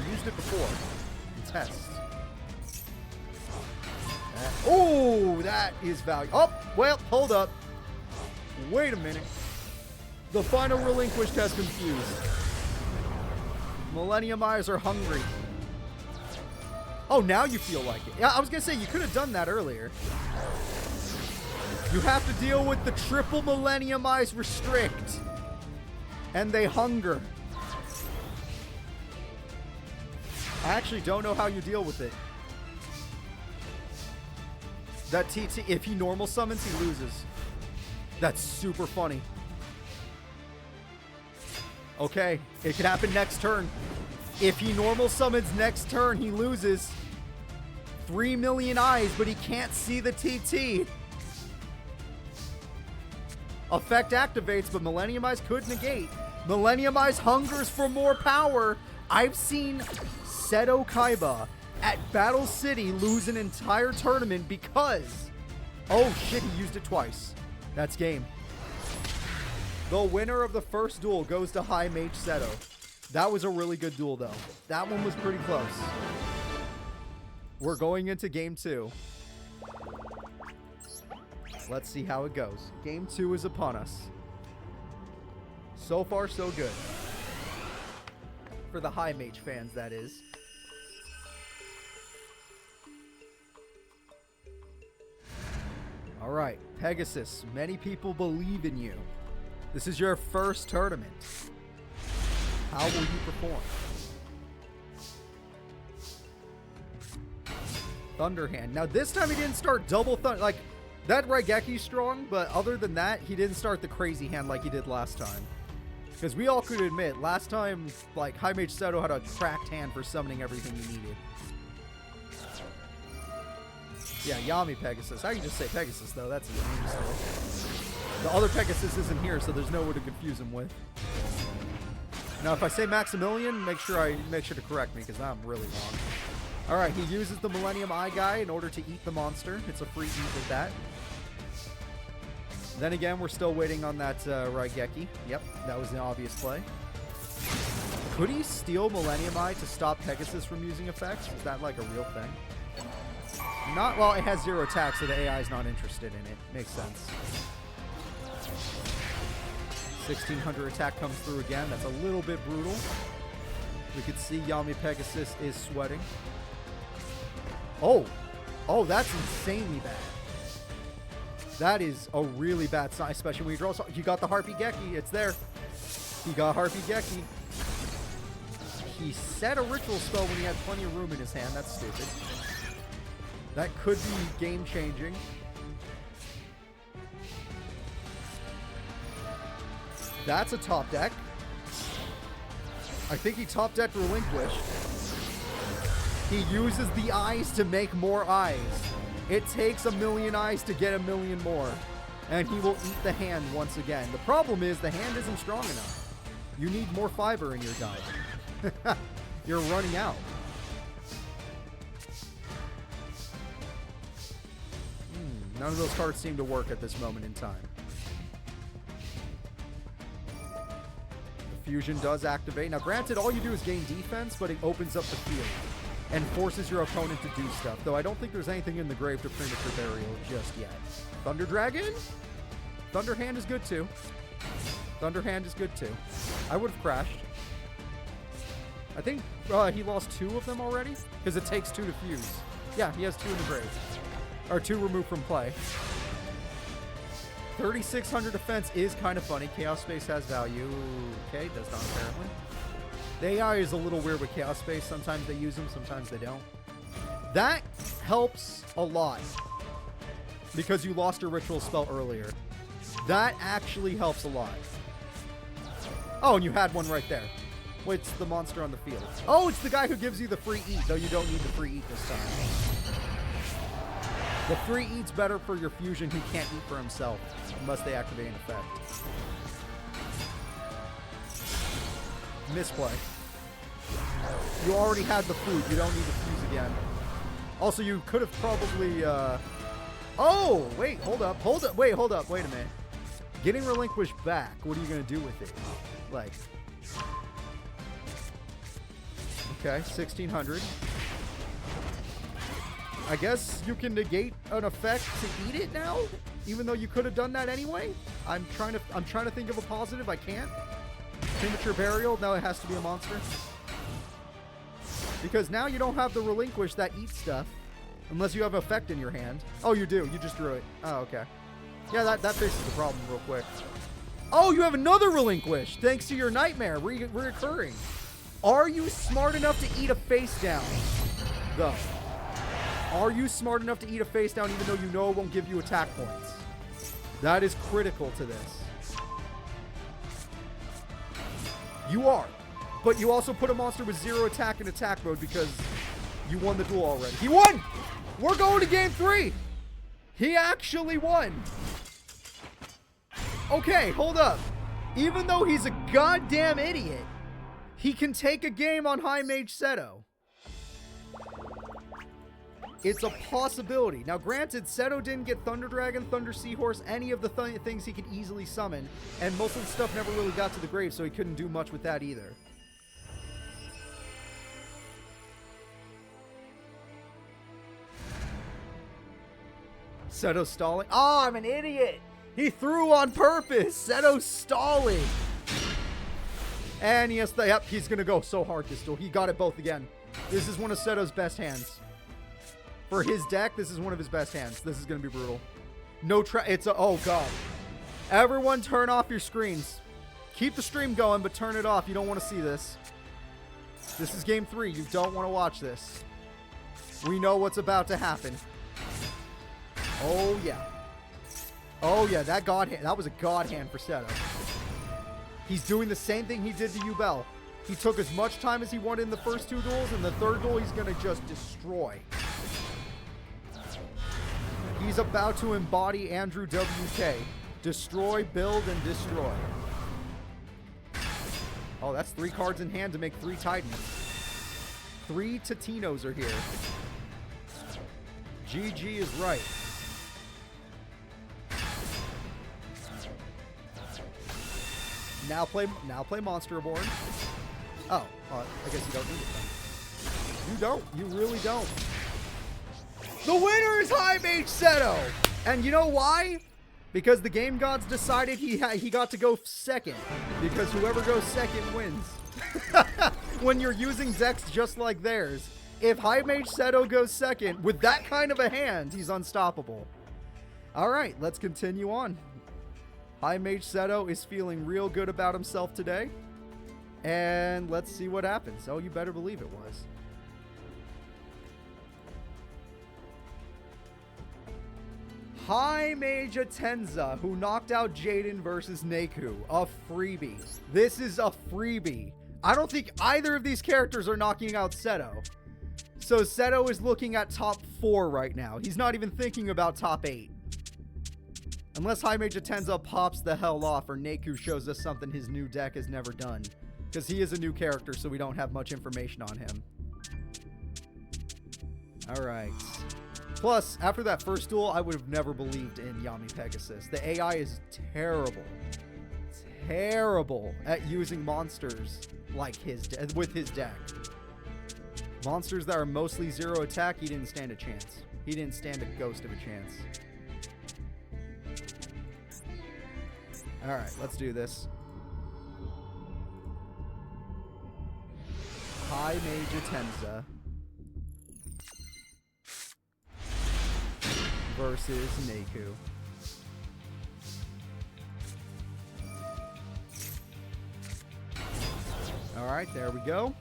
He used it before. Test. Oh, that is value. Oh, well, hold up. Wait a minute. The final Relinquished has confused. Millennium Eyes are hungry. Oh, now you feel like it. Yeah, I was going to say, you could have done that earlier. You have to deal with the triple Millennium Eyes Restrict. And they hunger. I actually don't know how you deal with it. That TT, if he normal summons, he loses. That's super funny. Okay, it could happen next turn. If he normal summons next turn, he loses. 3 million eyes, but he can't see the TT. Effect activates, but Millennium Eyes could negate. Millennium Eyes hungers for more power. I've seen Seto Kaiba at Battle City lose an entire tournament because... Oh shit, he used it twice. That's game. The winner of the first duel goes to High Mage Stto. That was a really good duel though. That one was pretty close. We're going into game 2. Let's see how it goes. Game 2 is upon us. So far, so good. For the High Mage fans, that is. Alright, Pegasus. Many people believe in you. This is your first tournament. How will you perform? Thunderhand. Now this time he didn't start double thunder. Like, that Raigeki's strong, but other than that, he didn't start the crazy hand like he did last time. Because we all could admit, last time, like, High Mage Stto had a cracked hand for summoning everything he needed. Yeah, Yami Pegasus. I can just say Pegasus, though. That's his name still. The other Pegasus isn't here, so there's no one to confuse him with. Now, if I say Maximilian, make sure to correct me, because I'm really wrong. Alright, he uses the Millennium Eye guy in order to eat the monster. It's a free eat with that. Then again, we're still waiting on that Raigeki. Yep, that was an obvious play. Could he steal Millennium Eye to stop Pegasus from using effects? Is that like a real thing? Not, well, it has 0 attack, so the AI is not interested in it. Makes sense. 1600 attack comes through again. That's a little bit brutal. We could see Yami Pegasus is sweating. Oh! Oh, that's insanely bad. That is a really bad sign, especially when you draw. You got the Harpy Geki. It's there. He got Harpy Geki. He set a ritual spell when he had plenty of room in his hand. That's stupid. That could be game-changing. That's a top deck. I think he top decked Relinquish. He uses the eyes to make more eyes. It takes 1,000,000 eyes to get 1,000,000 more. And he will eat the hand once again. The problem is the hand isn't strong enough. You need more fiber in your diet. You're running out. None of those cards seem to work at this moment in time. The fusion does activate. Now, granted, all you do is gain defense, but it opens up the field and forces your opponent to do stuff. Though I don't think there's anything in the grave to premature burial just yet. Thunder Dragon? Thunderhand is good too. Thunderhand is good too. I would have crashed. I think he lost 2 of them already because it takes 2 to fuse. Yeah, he has 2 in the grave. Or 2 removed from play. 3,600 defense is kind of funny. Chaos Space has value. Okay, does not apparently. The AI is a little weird with Chaos Space. Sometimes they use them, sometimes they don't. That helps a lot. Because you lost your ritual spell earlier. That actually helps a lot. Oh, and you had one right there. What's the monster on the field? Oh, it's the guy who gives you the free eat, though you don't need the free eat this time. The free eat's better for your fusion who can't eat for himself, unless they activate an effect. Misplay. You already had the food, you don't need to fuse again. Also, you could have probably, Oh, wait, hold up, wait a minute. Getting Relinquished back, what are you going to do with it? Like... Okay, 1,600. I guess you can negate an effect to eat it now, even though you could have done that anyway. I'm trying to think of a positive. I can't. Premature burial. Now it has to be a monster. Because now you don't have the Relinquish that eats stuff, unless you have effect in your hand. Oh, you do. You just drew it. Oh, okay. Yeah, that fixes the problem real quick. Oh, you have another Relinquish, thanks to your nightmare reoccurring. Are you smart enough to eat a face down, though? Are you smart enough to eat a face down even though you know it won't give you attack points? That is critical to this. You are. But you also put a monster with 0 attack in attack mode because you won the duel already. He won! We're going to game 3! He actually won! Okay, hold up. Even though he's a goddamn idiot, he can take a game on High Mage Stto. It's a possibility. Now, granted, Stto didn't get Thunder Dragon, Thunder Seahorse, any of the things he could easily summon, and most of the stuff never really got to the grave, so he couldn't do much with that either. Stto stalling. Oh, I'm an idiot! He threw on purpose! Stto stalling! And yes, yep, he's gonna go so hard this duel. He got it both again. This is one of Seto's best hands. For his deck, this is one of his best hands. This is gonna be brutal. No it's a, oh god. Everyone turn off your screens. Keep the stream going, but turn it off. You don't want to see this. This is game 3. You don't want to watch this. We know what's about to happen. Oh yeah. Oh yeah, that god hand. That was a god hand for Stto. He's doing the same thing he did to Yubel. He took as much time as he wanted in the first 2 duels, and the 3rd duel he's going to just destroy. He's about to embody Andrew WK. Destroy, build, and destroy. Oh, that's 3 cards in hand to make 3 Titans. 3 Tatinos are here. GG is right. Now play Monster Reborn. Oh, I guess you don't need it then. You don't. You really don't. The winner is High Mage Stto! And you know why? Because the game gods decided he got to go second. Because whoever goes second wins. When you're using decks just like theirs, if High Mage Stto goes second with that kind of a hand, he's unstoppable. Alright, let's continue on. High Mage Stto is feeling real good about himself today. And let's see what happens. Oh, you better believe it was. High Mage Atenza, who knocked out Jaden versus Niku. A freebie. This is a freebie. I don't think either of these characters are knocking out Stto. So Stto is looking at top 4 right now. He's not even thinking about top 8. Unless High Mage Atenza pops the hell off or Niku shows us something his new deck has never done. Because he is a new character, so we don't have much information on him. Alright. Plus, after that first duel, I would have never believed in Yami Pegasus. The AI is terrible. Terrible at using monsters like with his deck. Monsters that are mostly 0 attack, he didn't stand a chance. He didn't stand a ghost of a chance. Alright, let's do this. High Mage Atenza versus Niku. Alright, there we go.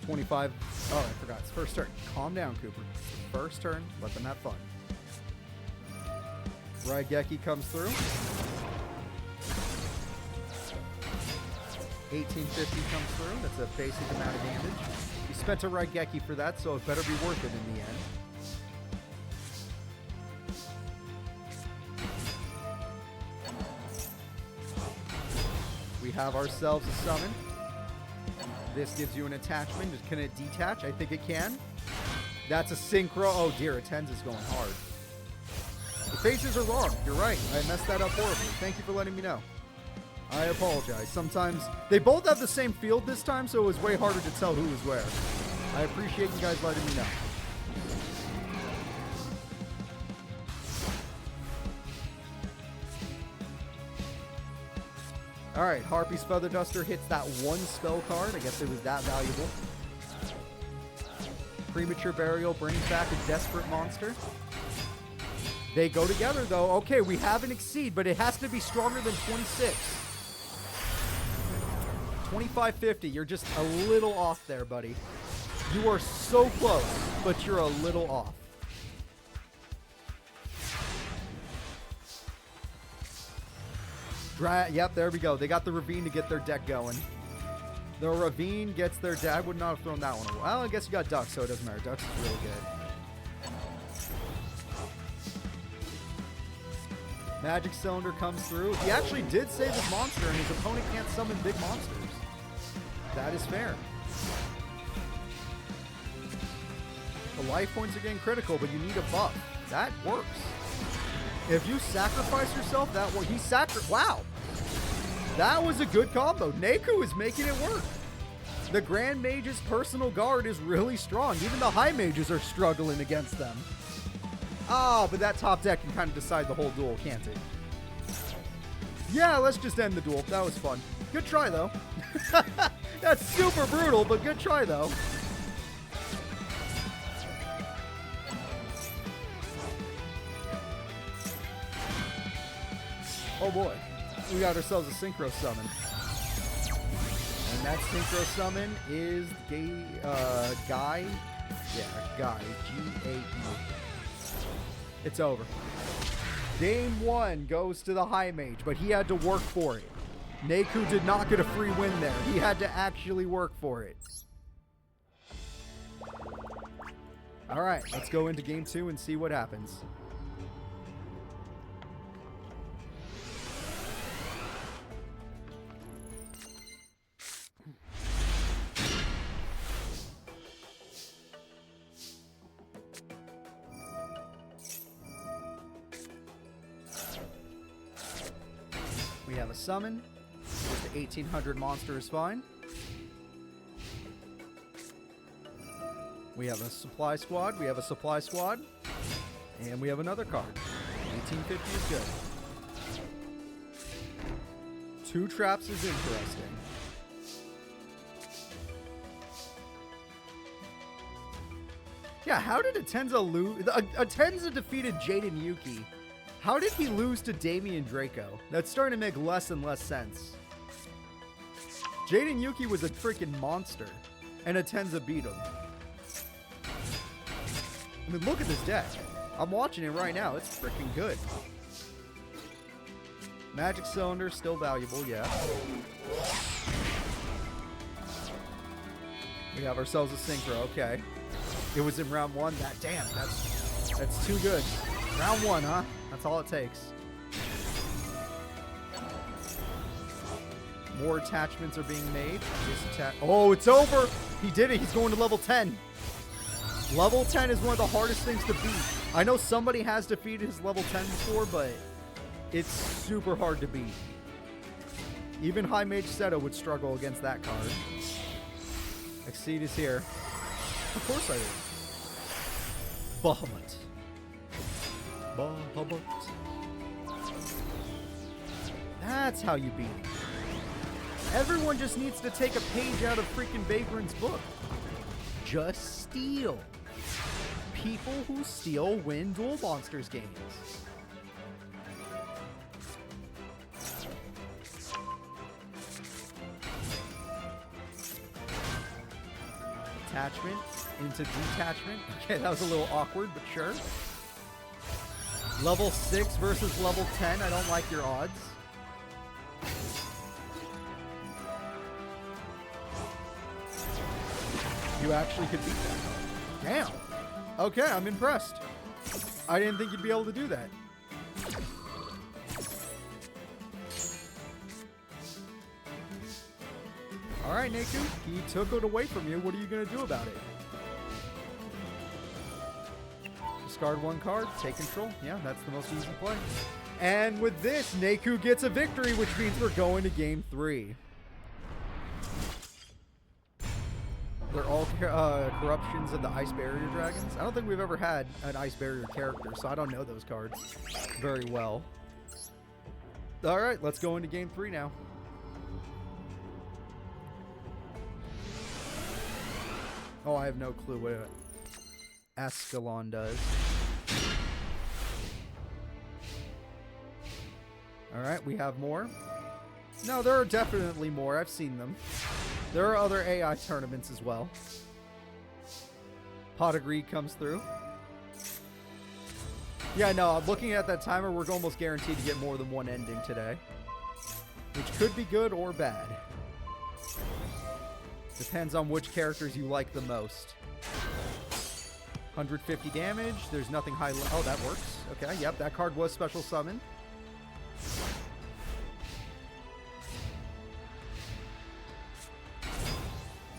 25. Oh, I forgot. It's first turn. Calm down, Cooper. First turn. Let them have fun. Raigeki comes through. 1850 comes through. That's a basic amount of damage. You spent a Raigeki for that, so it better be worth it in the end. We have ourselves a summon. This gives you an attachment. Can it detach? I think it can. That's a synchro. Oh dear, Atenza's going hard. The faces are wrong. You're right. I messed that up horribly. Thank you for letting me know. I apologize. Sometimes they both have the same field this time, so it was way harder to tell who was where. I appreciate you guys letting me know. Alright, Harpy's Feather Duster hits that one spell card. I guess it was that valuable. Premature Burial brings back a desperate monster. They go together, though. Okay, we have an Exceed, but it has to be stronger than 26. 2550. You're just a little off there, buddy. You are so close, but you're a little off. Yep, there we go. They got the Ravine to get their deck going. The Ravine gets their deck. I would not have thrown that one away. Well, I guess you got Ducks, so it doesn't matter. Ducks is really good. Magic Cylinder comes through. He actually did save his monster, and his opponent can't summon big monsters. That is fair. The life points are getting critical, but you need a buff. That works. If you sacrifice yourself, that way wow. That was a good combo. Niku is making it work. The Grand Mage's personal guard is really strong. Even the High Mages are struggling against them. Ah, but that top deck can kind of decide the whole duel, can't it? Yeah, let's just end the duel. That was fun. Good try, though. That's super brutal, but good try, though. Oh boy, we got ourselves a Synchro Summon. And that Synchro Summon is Guy. Yeah, Guy. G-A-E. It's over. Game 1 goes to the High Mage, but he had to work for it. Niku did not get a free win there. He had to actually work for it. Alright, let's go into Game 2 and see what happens. We have a summon. Just the 1800 monster is fine. We have a supply squad. We have a supply squad. And we have another card. 1850 is good. 2 traps is interesting. Yeah, how did Atenza lose? Atenza defeated Jaden Yuki How did he lose to Damian Draco? That's starting to make less and less sense. Jaden Yuki was a freaking monster, and Atenza beat him. I mean, look at this deck. I'm watching it right now. It's freaking good. Magic Cylinder, still valuable, yeah. We have ourselves a Synchro, okay. It was in round 1. That's too good. Round 1, huh? That's all it takes. More attachments are being made. Oh, it's over! He did it. He's going to level 10. Level 10 is one of the hardest things to beat. I know somebody has defeated his level 10 before, but it's super hard to beat. Even High Mage Stto would struggle against that card. Exceed is here. Of course I do. Bahamut. Bahamut. That's how you beat him. Everyone just needs to take a page out of freaking Vagrant's book. Just steal. People who steal win Duel Monsters games. Attachment into detachment. Okay, that was a little awkward, but sure. Level 6 versus level 10. I don't like your odds. You actually could beat that. Damn. Okay, I'm impressed. I didn't think you'd be able to do that. Alright, Niku. He took it away from you. What are you going to do about it? Discard 1 card. Take control. Yeah, that's the most easy play. And with this, Niku gets a victory, which means we're going to game 3. They're all corruptions of the Ice Barrier Dragons. I don't think we've ever had an Ice Barrier character, so I don't know those cards very well. Alright, let's go into game 3 now. Oh, I have no clue what Ascalon does. Alright, we have more. No, there are definitely more. I've seen them. There are other AI tournaments as well. Pot of Greed comes through. Yeah, no, I'm looking at that timer. We're almost guaranteed to get more than one ending today. Which could be good or bad. Depends on which characters you like the most. 150 damage. There's nothing high... Oh, that works. Okay, yep, that card was special summon.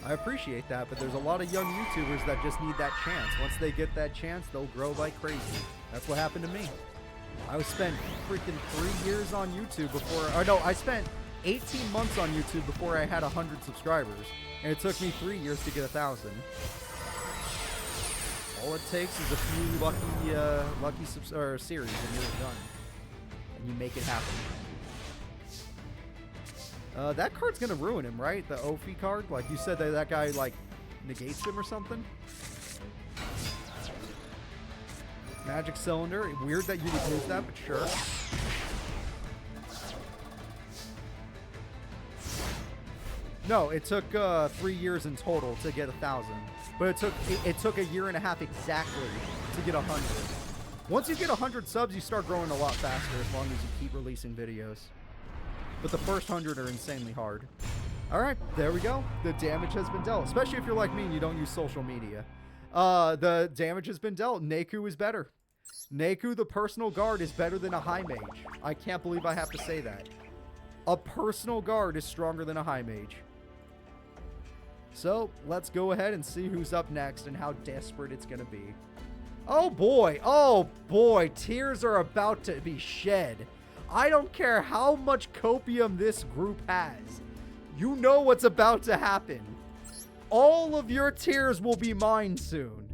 I appreciate that, but there's a lot of young YouTubers that just need that chance. Once they get that chance, they'll grow like crazy. That's what happened to me. I spent freaking 3 years on YouTube before... Or no, I spent 18 months on YouTube before I had 100 subscribers. And it took me 3 years to get 1,000. All it takes is a few lucky series and you're done. And you make it happen. That card's gonna ruin him, right? The Ophi card? Like, you said that guy, like, negates him or something? Magic Cylinder. Weird that you would use that, but sure. No, it took 3 years in total to get 1,000. But it took a year and a half exactly to get 100. Once you get 100 subs, you start growing a lot faster as long as you keep releasing videos. But the first 100 are insanely hard. Alright, there we go. The damage has been dealt. Especially if you're like me and you don't use social media. The damage has been dealt. Niku is better. Niku, the personal guard, is better than a high mage. I can't believe I have to say that. A personal guard is stronger than a high mage. So, let's go ahead and see who's up next and how desperate it's going to be. Oh boy, tears are about to be shed. I don't care how much copium this group has. You know what's about to happen. All of your tears will be mine soon.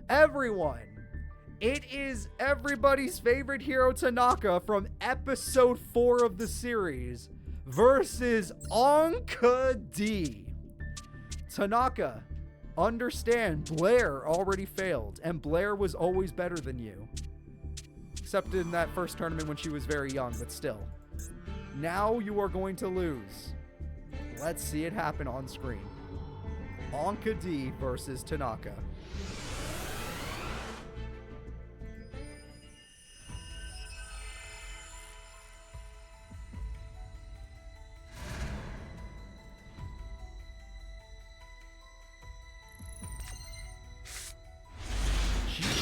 Everyone, it is everybody's favorite hero Tanaka from episode 4 of the series versus Anca D. Tanaka, understand Blair already failed, and Blair was always better than you. Except in that first tournament when she was very young, but still. Now you are going to lose. Let's see it happen on screen. Anca D versus Tanaka.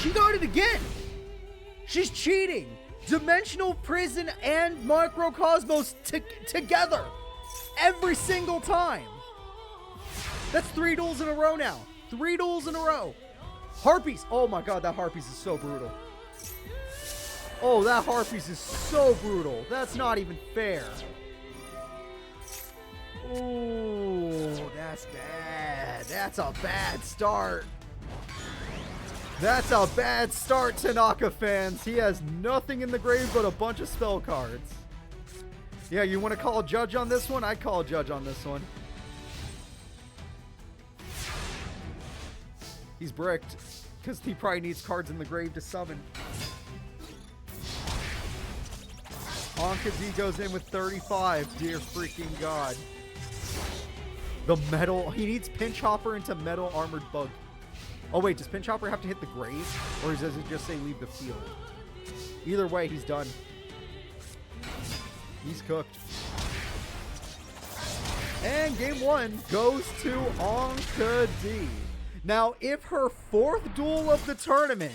She got it again! She's cheating! Dimensional Prison and Microcosmos together! Every single time! That's 3 duels in a row now. 3 duels in a row. Harpies! Oh my god, that Harpies is so brutal. Oh, that Harpies is so brutal. That's not even fair. Oh, that's bad. That's a bad start. That's a bad start, Tanaka fans. He has nothing in the grave but a bunch of spell cards. Yeah, you want to call a judge on this one? I'd call a judge on this one. He's bricked, because he probably needs cards in the grave to summon. Anca D goes in with 35. Dear freaking god. The metal. He needs Pinch Hopper into Metal Armored Bug. Oh wait, does Pinch Hopper have to hit the grave? Or does it just say leave the field? Either way, he's done. He's cooked. And game 1 goes to Anca D. Now, if her 4th duel of the tournament,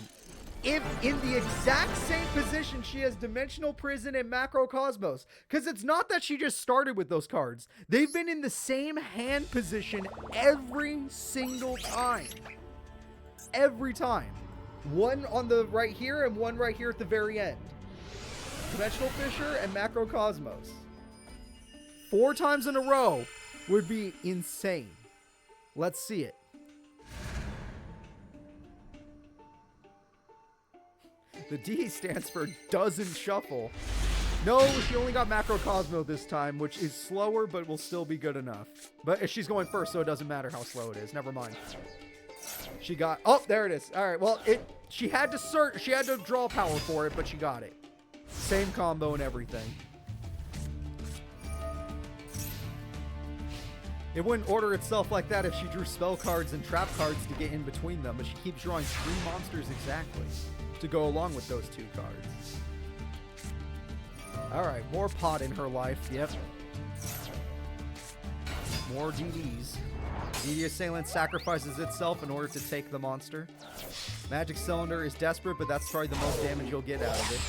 if in the exact same position she has Dimensional Prison and Macrocosmos, because it's not that she just started with those cards. They've been in the same hand position every single time. Every time. One on the right here and one right here at the very end. Dimensional Fisher and Macrocosmos. 4 times in a row would be insane. Let's see it. The D stands for doesn't shuffle. No, she only got Macrocosmo this time, which is slower, but will still be good enough. But she's going first, so it doesn't matter how slow it is. Never mind. She got... Oh, there it is. All right, well, she had to draw power for it, but she got it. Same combo and everything. It wouldn't order itself like that if she drew spell cards and trap cards to get in between them, but she keeps drawing 3 monsters exactly to go along with those 2 cards. Alright, more pot in her life. Yep. More DDs. DD Assailant sacrifices itself in order to take the monster. Magic Cylinder is desperate, but that's probably the most damage you'll get out of it.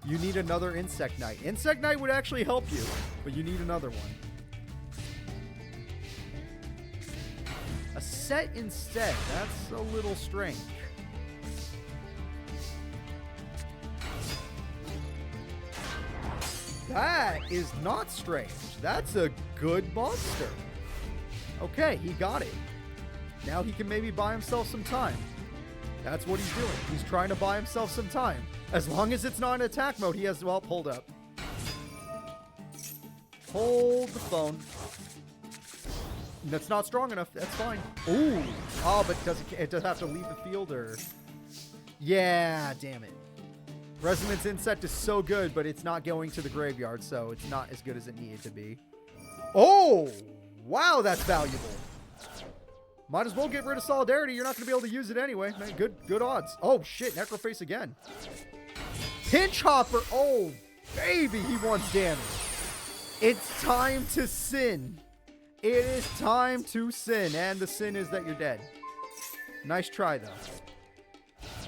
You need another Insect Knight. Insect Knight would actually help you, but you need another one. A set instead. That's a little strange. That is not strange. That's a good monster. Okay, he got it. Now he can maybe buy himself some time. That's what he's doing. He's trying to buy himself some time. As long as it's not in attack mode, he has... Well, hold up. Hold the phone. That's not strong enough. That's fine. Ooh. Oh, but it does have to leave the field, or... Yeah, damn it. Resonance Insect is so good, but it's not going to the graveyard, so it's not as good as it needed to be. Oh! Wow, that's valuable. Might as well get rid of Solidarity. You're not going to be able to use it anyway. Man, good odds. Oh, shit. Necroface again. Pinch Hopper. Oh, baby, he wants damage. It's time to sin. It is time to sin, and the sin is that you're dead. Nice try, though.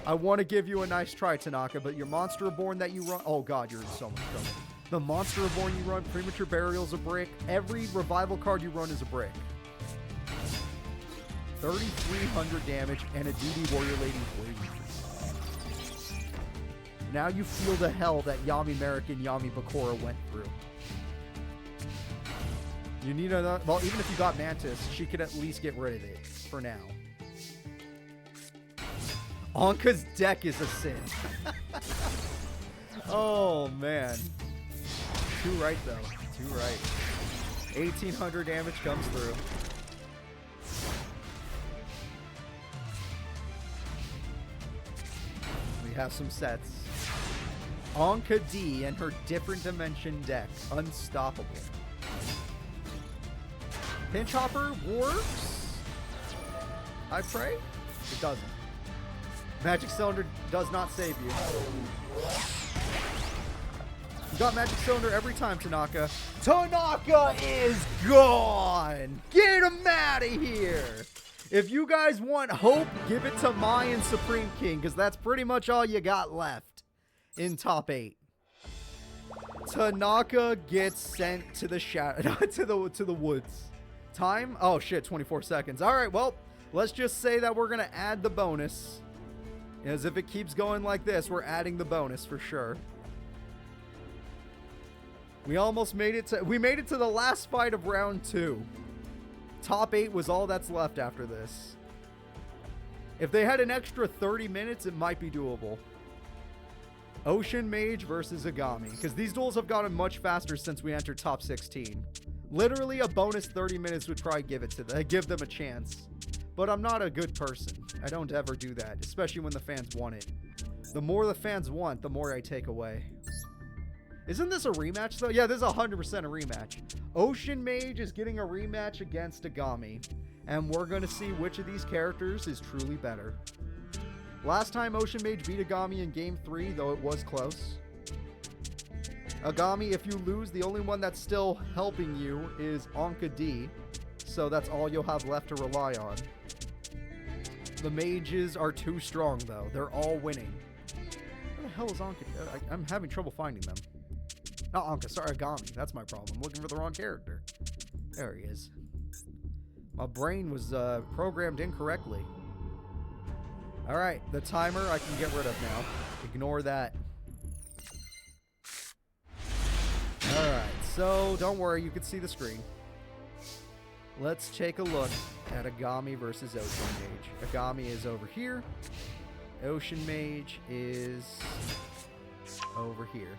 I want to give you a nice try, Tanaka, but your Monster Reborn that you run... Oh, God, you're in so much trouble. The Monster Reborn you run, Premature Burial's a brick. Every Revival card you run is a brick. 3,300 damage, and a DD Warrior Lady waiting for you. Now you feel the hell that Yami Merrick and Yami Bakura went through. You need another... Well, even if you got Mantis, she could at least get rid of it for now. Anca's deck is a sin. Oh, man. 2 right, though. 2 right. 1,800 damage comes through. We have some sets. Anca D and her different dimension deck. Unstoppable. Pinch Hopper works? I pray? It doesn't. Magic Cylinder does not save you. You got Magic Cylinder every time, Tanaka. Tanaka is gone! Get him out of here! If you guys want hope, give it to Mayan Supreme King, because that's pretty much all you got left in top 8. Tanaka gets sent to the to the woods. Time? Oh shit, 24 seconds. Alright, well, let's just say that we're gonna add the bonus. As if it keeps going like this, we're adding the bonus for sure. We almost made it to the last fight of round 2. Top 8 was all that's left after this. If they had an extra 30 minutes, it might be doable. Ocean Mage versus Aigami, because these duels have gotten much faster since we entered top 16. Literally a bonus 30 minutes would probably give them a chance. But I'm not a good person. I don't ever do that, especially when the fans want it. The more the fans want, the more I take away. Isn't this a rematch, though? Yeah, this is 100% a rematch. Ocean Mage is getting a rematch against Aigami, and we're going to see which of these characters is truly better. Last time Ocean Mage beat Aigami in Game 3, though it was close. Aigami, if you lose, the only one that's still helping you is Anca D, so that's all you'll have left to rely on. The mages are too strong, though. They're all winning. Where the hell is Anca? I'm having trouble finding them. Not Anca, sorry, Aigami. That's my problem. I'm looking for the wrong character. There he is. My brain was programmed incorrectly. Alright, the timer I can get rid of now. Ignore that. Alright, so don't worry, you can see the screen. Let's take a look at Aigami versus Ocean Mage. Aigami is over here. Ocean Mage is over here.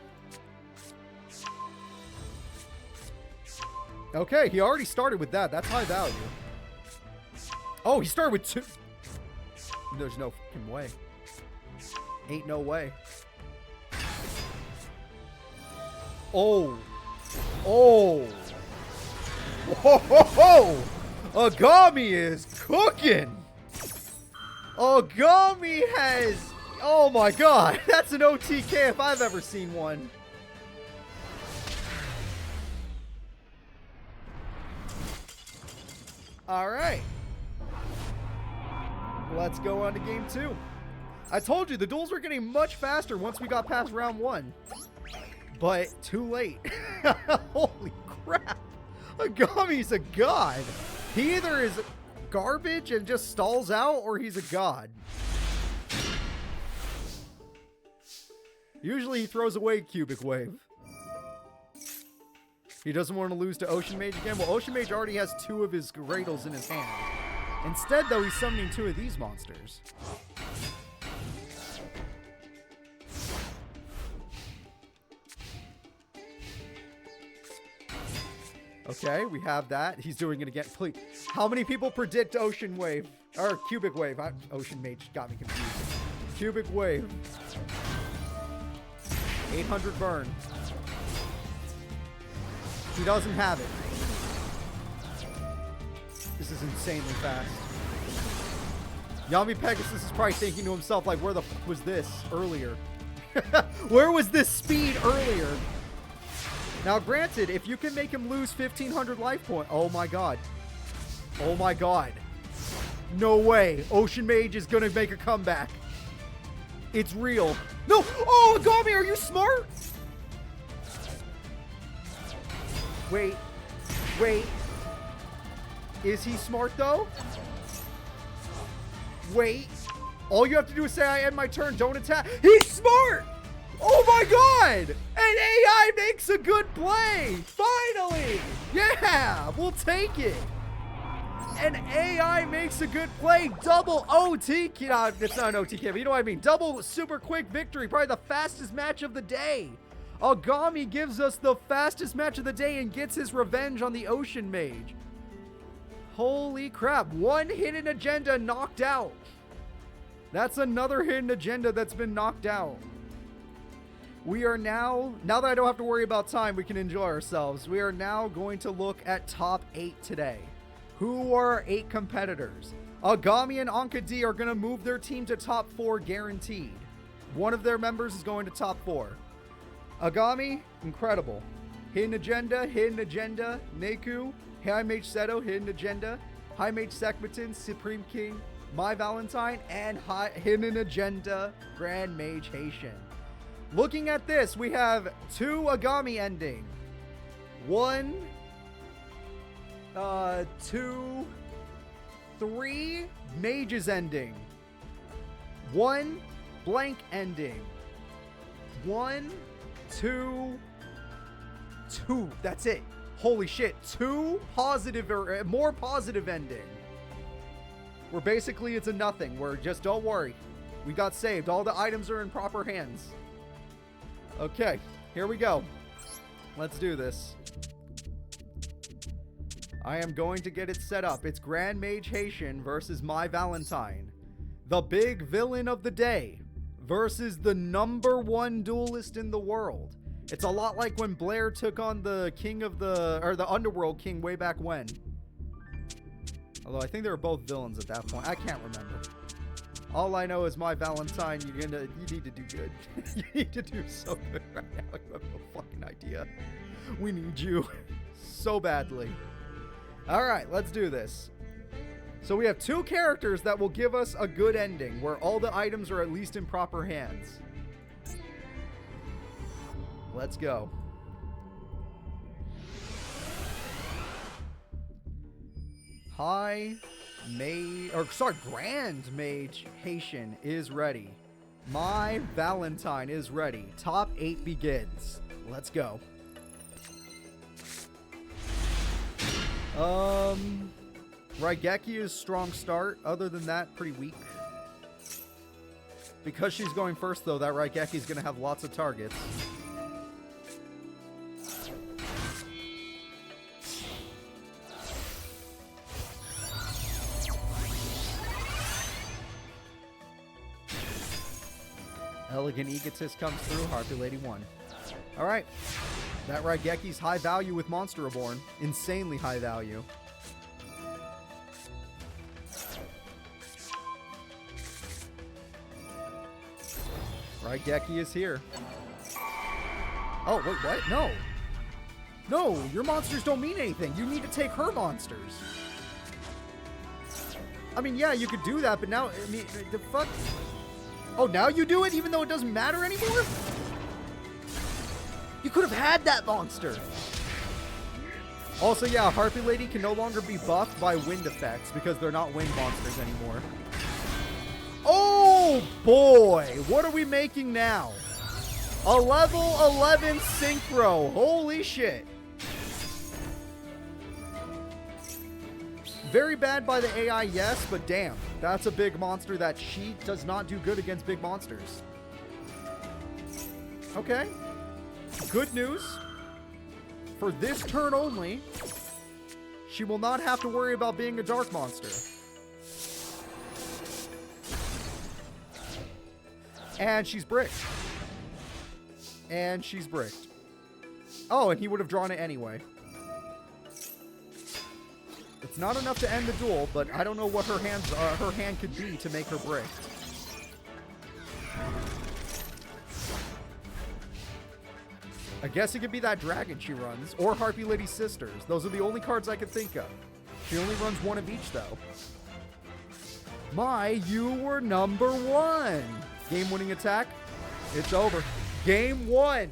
Okay, he already started with that. That's high value. Oh, he started with 2. There's no fucking way. Ain't no way. Oh. Oh. Whoa, ho, ho. Aigami is cooking. Aigami has... Oh my god. That's an OTK if I've ever seen one. Alright. Let's go on to game 2. I told you, the duels were getting much faster once we got past round 1. But too late. Holy crap. Aigami's a god. He either is garbage and just stalls out, or he's a god. Usually he throws away Cubic Wave. He doesn't want to lose to Ocean Mage again. Well, Ocean Mage already has 2 of his Gradles in his hand. Instead, though, he's summoning 2 of these monsters. Okay, we have that. He's doing it again. Please. How many people predict Ocean Wave? Or Cubic Wave. Ocean Mage got me confused. Cubic Wave. 800 burn. He doesn't have it. This is insanely fast. Yami Pegasus is probably thinking to himself, like, where the f was this earlier? Where was this speed earlier? Now, granted, if you can make him lose 1,500 life points... Oh, my God. Oh, my God. No way. Ocean Mage is going to make a comeback. It's real. No! Oh, Aigami, are you smart? Wait. Wait. Is he smart, though? Wait. All you have to do is say, I end my turn, don't attack. He's smart! Oh my god! An AI makes a good play! Finally! Yeah! We'll take it! An AI makes a good play. Double OT. No, it's not an OTK, but you know what I mean. Double super quick victory. Probably the fastest match of the day. Aigami gives us the fastest match of the day and gets his revenge on the Ocean Mage. Holy crap. One hidden agenda knocked out. That's another hidden agenda that's been knocked out. We are now that I don't have to worry about time, we can enjoy ourselves. We are now going to look at top 8 today. Who are our 8 competitors? Aigami and Anca D are going to move their team to top 4 guaranteed. One of their members is going to top 4. Aigami, incredible. Hidden Agenda, Niku, High Mage Seto, Hidden Agenda, High Mage Sekmatin, Supreme King, My Valentine, and Hidden Agenda, Grand Mage Haitian. Looking at this, we have 2 Aigami ending. 1, 2, 3 Mages ending. 1 blank ending. 1, 2, 2. That's it. Holy shit. 2 positive or more positive ending. We're basically, it's a nothing. We're just, don't worry. We got saved. All the items are in proper hands. Okay, here we go. Let's do this. I am going to get it set up. It's Grand Mage Haitian versus My Valentine. The big villain of the day versus the #1 duelist in the world. It's a lot like when Blair took on the king of the Underworld king way back when. Although I think they were both villains at that point. I can't remember. All I know is My Valentine, you need to do good. You need to do so good right now. You have no fucking idea. We need you so badly. Alright, let's do this. So we have 2 characters that will give us a good ending, where all the items are at least in proper hands. Let's go. Grand Mage Haitian is ready. My Valentine is ready. Top 8 begins. Let's go. Raigeki is strong start. Other than that, pretty weak. Because she's going first, though, that Raigeki is going to have lots of targets. Elegant Egotist comes through. Harpy Lady 1. Alright. That Raigeki's high value with Monster Reborn. Insanely high value. Raigeki is here. Oh, wait, what? No. No, your monsters don't mean anything. You need to take her monsters. I mean, yeah, you could do that, but now, I mean, the fuck? Oh, now you do it even though it doesn't matter anymore? You could have had that monster. Also, yeah, Harpy Lady can no longer be buffed by wind effects because they're not wind monsters anymore. Oh, boy. What are we making now? A level 11 synchro. Holy shit. Very bad by the AI, yes, but damn. That's a big monster that she does not do good against big monsters. Okay. Good news. For this turn only, she will not have to worry about being a dark monster. And she's bricked. And she's bricked. Oh, and he would have drawn it anyway. It's not enough to end the duel, but I don't know what her hand could be to make her brick. I guess it could be that dragon she runs, or Harpy Lady's sisters. Those are the only cards I could think of. She only runs one of each, though. You were #1. Game-winning attack. It's over. Game 1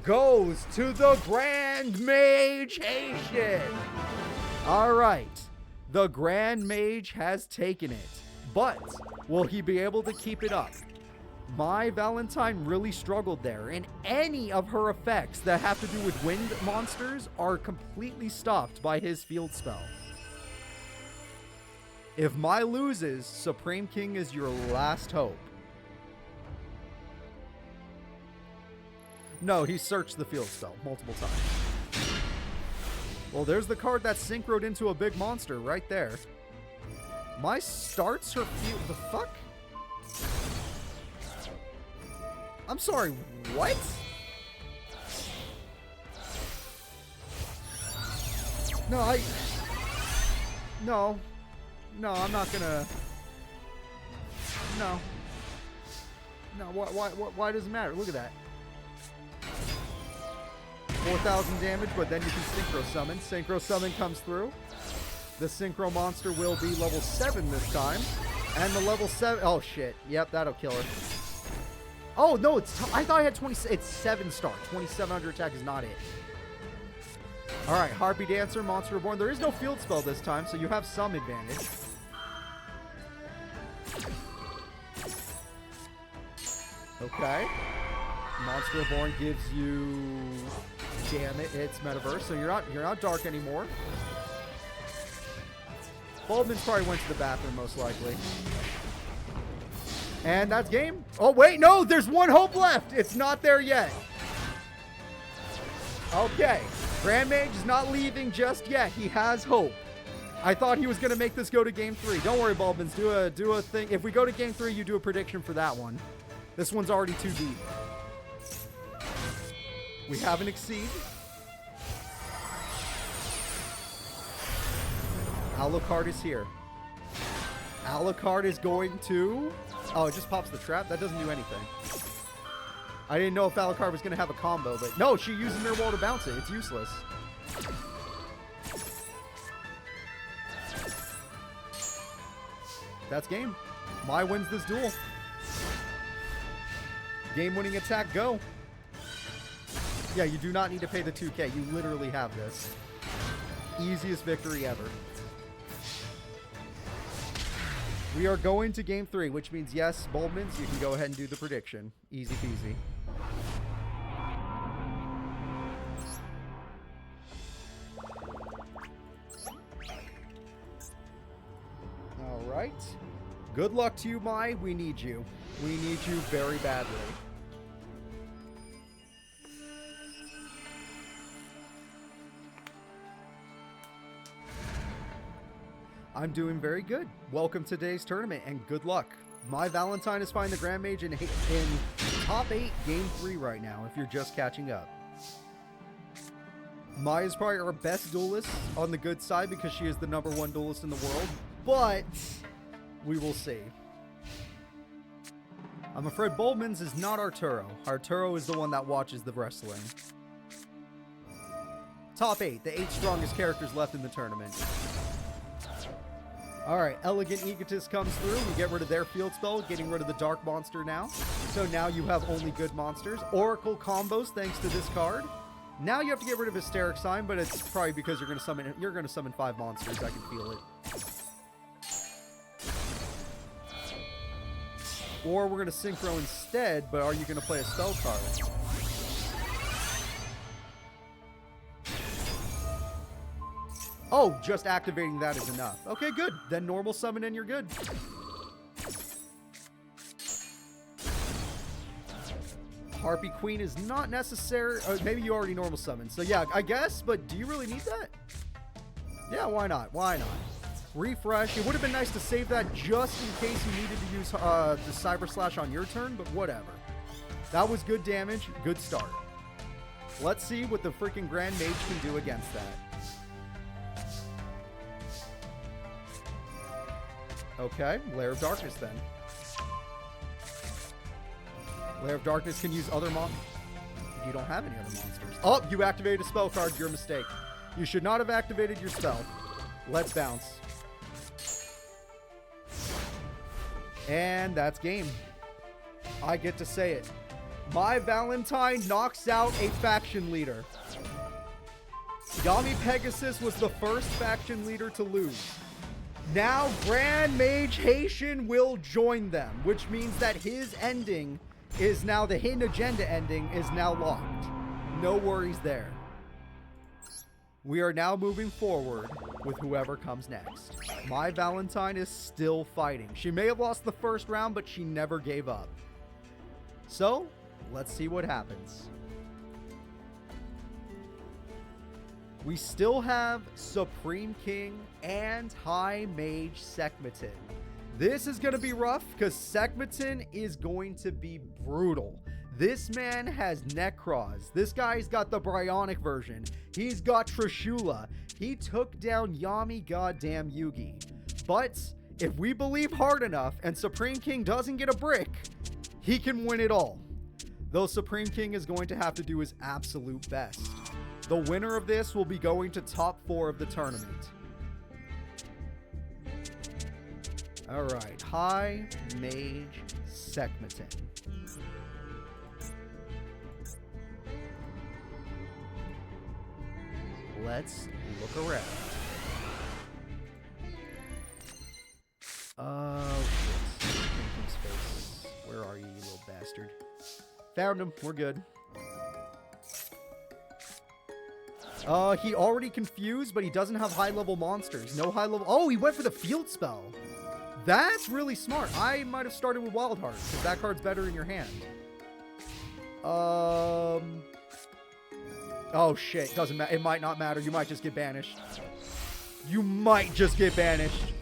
goes to the Grand Mage Haitian. All right. The Grand Mage has taken it. But will he be able to keep it up? My Valentine really struggled there, and any of her effects that have to do with wind monsters are completely stopped by his field spell. If Mai loses, Supreme King is your last hope. No, he searched the field spell multiple times. Well, there's the card that's synchroed into a big monster right there. Mai starts her field... The fuck? I'm sorry, what? No, No. No, I'm not gonna... No. No, why does it matter? Look at that. 4,000 damage, but then you can Synchro Summon. Synchro Summon comes through. The Synchro Monster will be level 7 this time. And the level 7... Oh, shit. Yep, that'll kill her. Oh, no, I thought I had 20... It's 7-star. 2,700 attack is not it. Alright, Harpy Dancer, Monster Reborn. There is no field spell this time, so you have some advantage. Okay. Monster Reborn gives you... Damn it, it's Metaverse, so you're not dark anymore. Bulbman's probably went to the bathroom, most likely. And that's game. Oh, wait, no, there's one hope left. It's not there yet. Okay. Grand Mage is not leaving just yet. He has hope. I thought he was going to make this go to game 3. Don't worry, Bulbmans. Do a thing. If we go to game 3, you do a prediction for that one. This one's already too deep. We have an Exceed. Alucard is here. Alucard is going to... Oh, it just pops the trap? That doesn't do anything. I didn't know if Alucard was going to have a combo, but... No, she uses Mirror Wall to bounce it. It's useless. That's game. Mai wins this duel. Game-winning attack, go. Yeah, you do not need to pay the 2K. You literally have this. Easiest victory ever. We are going to game 3, which means, yes, Bulbmans, you can go ahead and do the prediction. Easy peasy. All right. Good luck to you, Mai. We need you. We need you very badly. I'm doing very good. Welcome to today's tournament, and good luck. My Valentine is finding the Grand Mage in top 8, game 3 right now, if you're just catching up. Mai is probably our best duelist on the good side because she is the #1 duelist in the world, but we will see. I'm afraid Bulbmans is not Arturo. Arturo is the one that watches the wrestling. Top 8, the 8 strongest characters left in the tournament. Alright, Elegant Egotist comes through. We get rid of their field spell, getting rid of the Dark Monster now. So now you have only good monsters. Oracle combos thanks to this card. Now you have to get rid of Hysteric Sign, but it's probably because you're going to summon 5 monsters. I can feel it. Or we're going to Synchro instead, but are you going to play a spell card? Oh, just activating that is enough. Okay, good. Then normal summon and you're good. Harpy Queen is not necessary. Maybe you already normal summon. So yeah, I guess, but do you really need that? Yeah, why not? Why not? Refresh. It would have been nice to save that just in case you needed to use the Cyber Slash on your turn, but whatever. That was good damage. Good start. Let's see what the freaking Grand Mage can do against that. Okay, Lair of Darkness then. Lair of Darkness can use other monsters. You don't have any other monsters. Oh, you activated a spell card. Your mistake. You should not have activated your spell. Let's bounce. And that's game. I get to say it. My Valentine knocks out a faction leader. Yami Pegasus was the first faction leader to lose. Now, Grand Mage Haitian will join them, which means that his ending is now, the Hidden Agenda ending is now locked. No worries there. We are now moving forward with whoever comes next. My Valentine is still fighting. She may have lost the first round, but she never gave up. So, let's see what happens. We still have Supreme King and High Mage Sekhmetin. This is going to be rough because Sekhmetin is going to be brutal. This man has Necros. This guy's got the Bryonic version. He's got Trishula. He took down Yami goddamn Yugi. But if we believe hard enough and Supreme King doesn't get a brick, he can win it all. Though Supreme King is going to have to do his absolute best. The winner of this will be going to top 4 of the tournament. Alright, High Mage Seton. Let's look around. Space. Where are you little bastard? Found him. We're good. He already confused, but he doesn't have high-level monsters. No high-level... Oh, he went for the field spell. That's really smart. I might have started with Wild Heart, because that card's better in your hand. Oh, shit. Doesn't matter. It might not matter. You might just get banished. You might just get banished.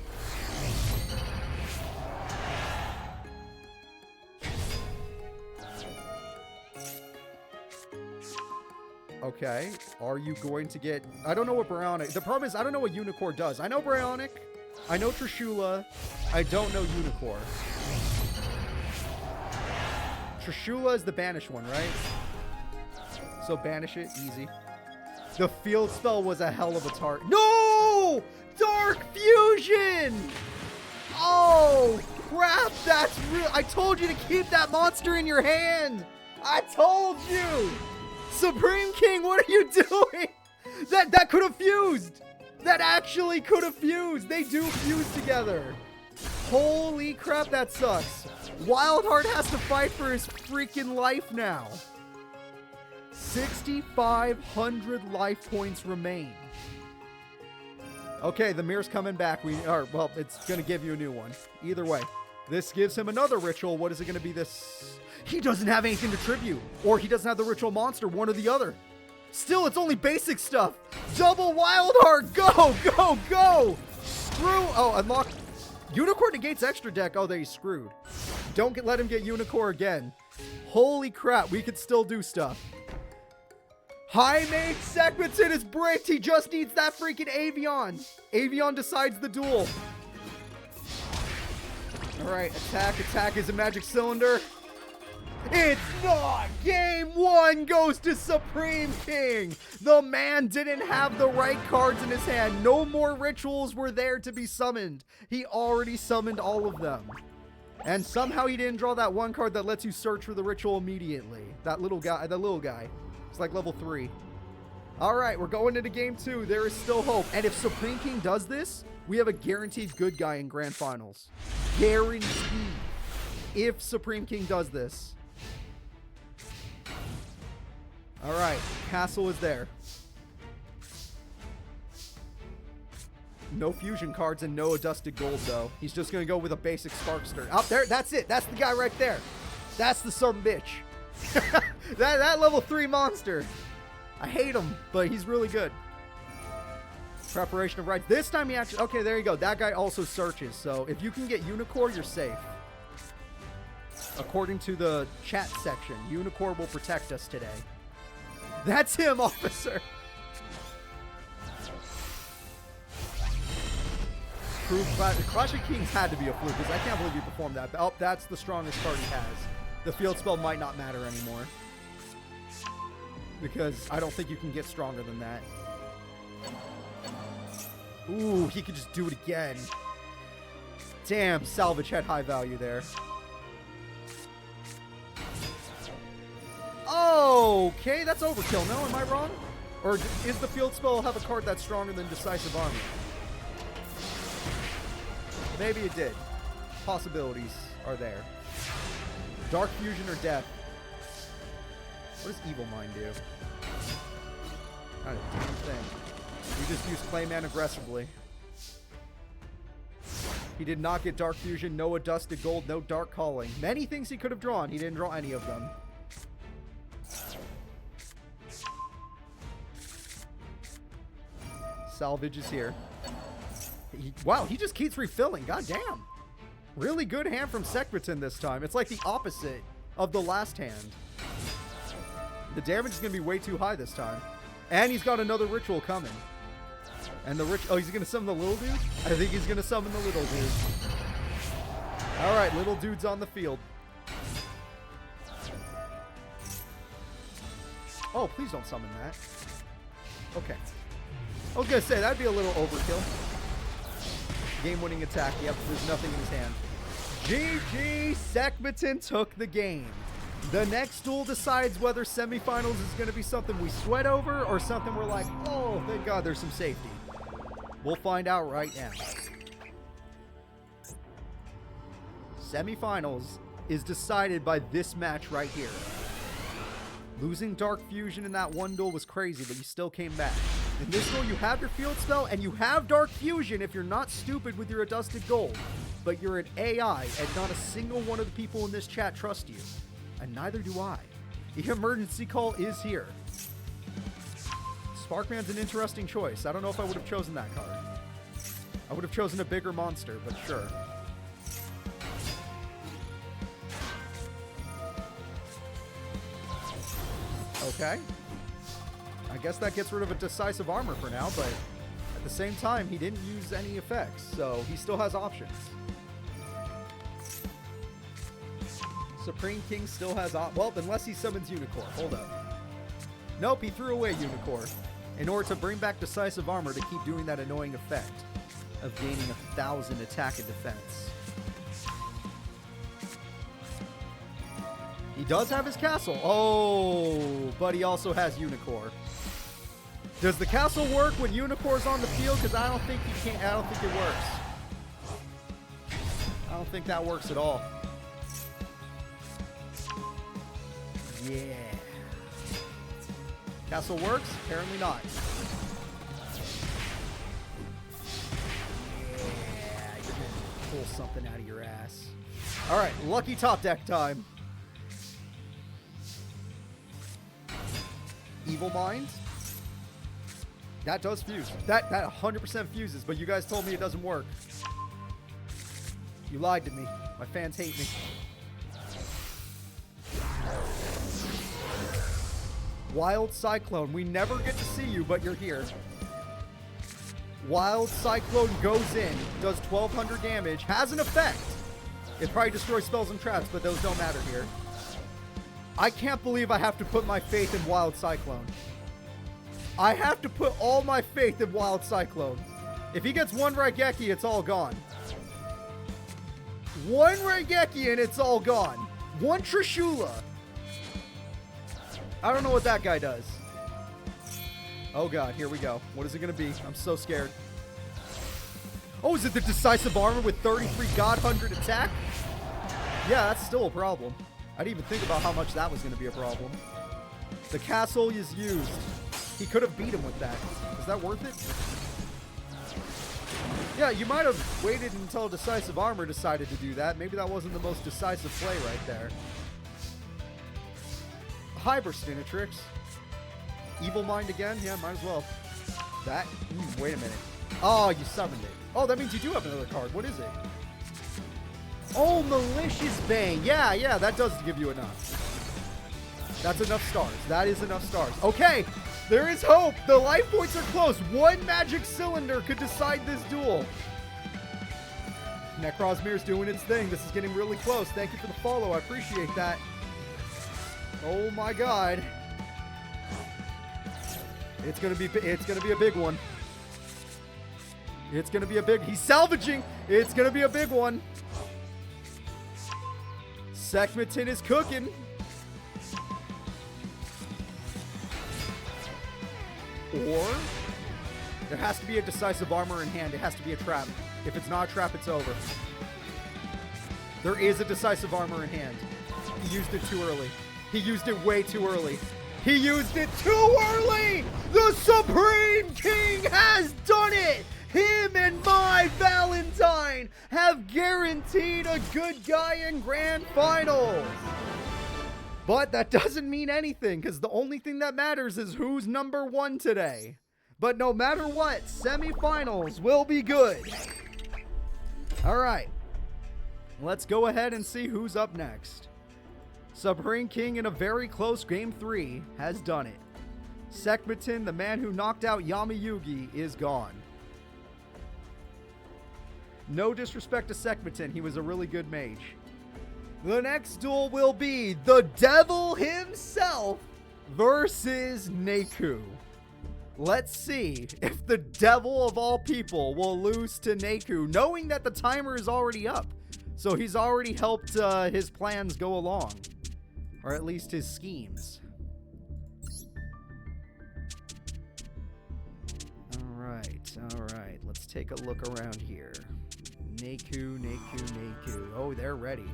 Okay. Are you going to get... I don't know what Bryonic... The problem is, I don't know what Unicorn does. I know Bryonic. I know Trishula. I don't know Unicorn. Trishula is the banished one, right? So banish it. Easy. The field spell was a hell of a target. No! Dark Fusion! Oh, crap. That's real. I told you to keep that monster in your hand. I told you. Supreme King, what are you doing? That could have fused. That actually could have fused. They do fuse together. Holy crap, that sucks. Wildheart has to fight for his freaking life now. 6,500 life points remain. Okay, the mirror's coming back. Well, it's going to give you a new one. Either way. This gives him another ritual. What is it going to be this? He doesn't have anything to tribute. Or he doesn't have the ritual monster. One or the other. Still, it's only basic stuff. Double Wild Heart. Go, go, go. Screw. Oh, unlock. Unicorn negates extra deck. Oh, there he's screwed. Don't let him get Unicorn again. Holy crap. We could still do stuff. High Mage Seton is bricked. He just needs that freaking Avion. Avion decides the duel. Alright, attack. Attack is a magic cylinder. It's not! Game 1 goes to Supreme King! The man didn't have the right cards in his hand. No more rituals were there to be summoned. He already summoned all of them. And somehow he didn't draw that one card that lets you search for the ritual immediately. That little guy. It's like level 3. Alright, we're going into game 2. There is still hope. And if Supreme King does this, we have a guaranteed good guy in Grand Finals. Guaranteed. If Supreme King does this. Alright, castle is there. No fusion cards and no adusted gold, though. He's just going to go with a basic Sparkster. Out there, that's it. That's the guy right there. That's the son of a bitch. that level 3 monster. I hate him, but he's really good. Preparation of rights. This time he actually... Okay, there you go. That guy also searches. So if you can get Unicorn, you're safe. According to the chat section, Unicorn will protect us today. That's him, officer. Clash of Kings had to be a fluke, because I can't believe he performed that. Oh, that's the strongest card he has. The field spell might not matter anymore. Because I don't think you can get stronger than that. Ooh, he could just do it again. Damn, salvage had high value there. Okay, that's overkill. No, am I wrong? Or is the field spell have a card that's stronger than Decisive Army? Maybe it did. Possibilities are there. Dark Fusion or Death. What does Evil Mind do? Not a damn thing. We just used Clayman aggressively. He did not get Dark Fusion, no Adusted Gold, no Dark Calling. Many things he could have drawn. He didn't draw any of them. Salvage is here. Wow, he just keeps refilling. God damn. Really good hand from Seton this time. It's like the opposite of the last hand. The damage is going to be way too high this time. And he's got another ritual coming. And the oh, he's going to summon the little dude? I think he's going to summon the little dude. Alright, little dude's on the field. Oh, please don't summon that. Okay. I was going to say, that'd be a little overkill. Game-winning attack. Yep, there's nothing in his hand. GG! Sekmeton took the game. The next duel decides whether semifinals is going to be something we sweat over or something we're like, oh, thank God there's some safety. We'll find out right now. Semifinals is decided by this match right here. Losing Dark Fusion in that one duel was crazy, but you still came back. In this duel, you have your field spell, and you have Dark Fusion if you're not stupid with your adjusted gold. But you're an AI, and not a single one of the people in this chat trust you. And neither do I. The emergency call is here. Sparkman's an interesting choice. I don't know if I would have chosen that card. I would have chosen a bigger monster, but sure. Okay. I guess that gets rid of a decisive armor for now, but at the same time, he didn't use any effects, so he still has options. Supreme King still has well, unless he summons Unicorn. Hold up. Nope, he threw away Unicorn in order to bring back decisive armor to keep doing that annoying effect of gaining 1,000 attack and defense. He does have his castle. Oh, but he also has Unicorn. Does the castle work when Unicorn's on the field? Because I don't think he can't. I don't think it works. I don't think that works at all. Yeah. Castle works? Apparently not. Yeah, you're gonna pull something out of your ass. All right, lucky top deck time. Evil Mind. That does fuse. That 100% fuses, but you guys told me it doesn't work. You lied to me. My fans hate me. Wild Cyclone. We never get to see you, but you're here. Wild Cyclone goes in, does 1,200 damage, has an effect. It probably destroys spells and traps, but those don't matter here. I can't believe I have to put my faith in Wild Cyclone. I have to put all my faith in Wild Cyclone. If he gets one Raigeki, it's all gone. One Raigeki and it's all gone. One Trishula. I don't know what that guy does. Oh god, here we go. What is it going to be? I'm so scared. Oh, is it the decisive armor with 33 God 100 attack? Yeah, that's still a problem. I didn't even think about how much that was going to be a problem. The castle is used. He could have beat him with that. Is that worth it? Yeah, you might have waited until decisive armor decided to do that. Maybe that wasn't the most decisive play right there. Hyperstinatrix. Evil Mind again? Yeah, might as well. That? Wait a minute. Oh, you summoned it. Oh, that means you do have another card. What is it? Oh, Malicious Bane. Yeah, that does give you enough. That's enough stars. That is enough stars. Okay, there is hope. The life points are close. One magic cylinder could decide this duel. Necrosmir's doing its thing. This is getting really close. Thank you for the follow. I appreciate that. Oh my god. It's gonna be a big one. It's gonna be a big. He's salvaging. It's gonna be a big one. Sekmeton is cooking. Or there has to be a decisive armor in hand. It has to be a trap. If it's not a trap, it's over. There is a decisive armor in hand. He used it too early. He used it way too early. He used it too early! The Supreme King has done it! Him and my Valentine have guaranteed a good guy in Grand Finals! But that doesn't mean anything, because the only thing that matters is who's number one today. But no matter what, semifinals will be good. Alright. Let's go ahead and see who's up next. Supreme King in a very close Game 3 has done it. Sekmeton, the man who knocked out Yami Yugi, is gone. No disrespect to Sekmeton, he was a really good mage. The next duel will be the devil himself versus Niku. Let's see if the devil of all people will lose to Niku, knowing that the timer is already up. So he's already helped his plans go along. Or at least his schemes. Alright. Let's take a look around here. Niku. Oh, they're ready.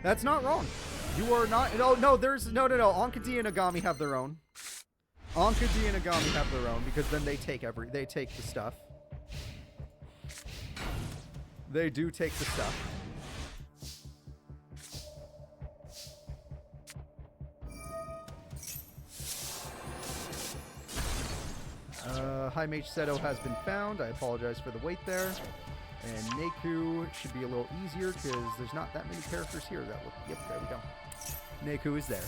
That's not wrong. You are not... No, there's... No. Anca D and Aigami have their own. Anca D and Aigami have their own, because then they take the stuff. They do take the stuff. High Mage Stto has been found. I apologize for the wait there. And Niku should be a little easier because there's not that many characters here that look... Yep, there we go. Niku is there.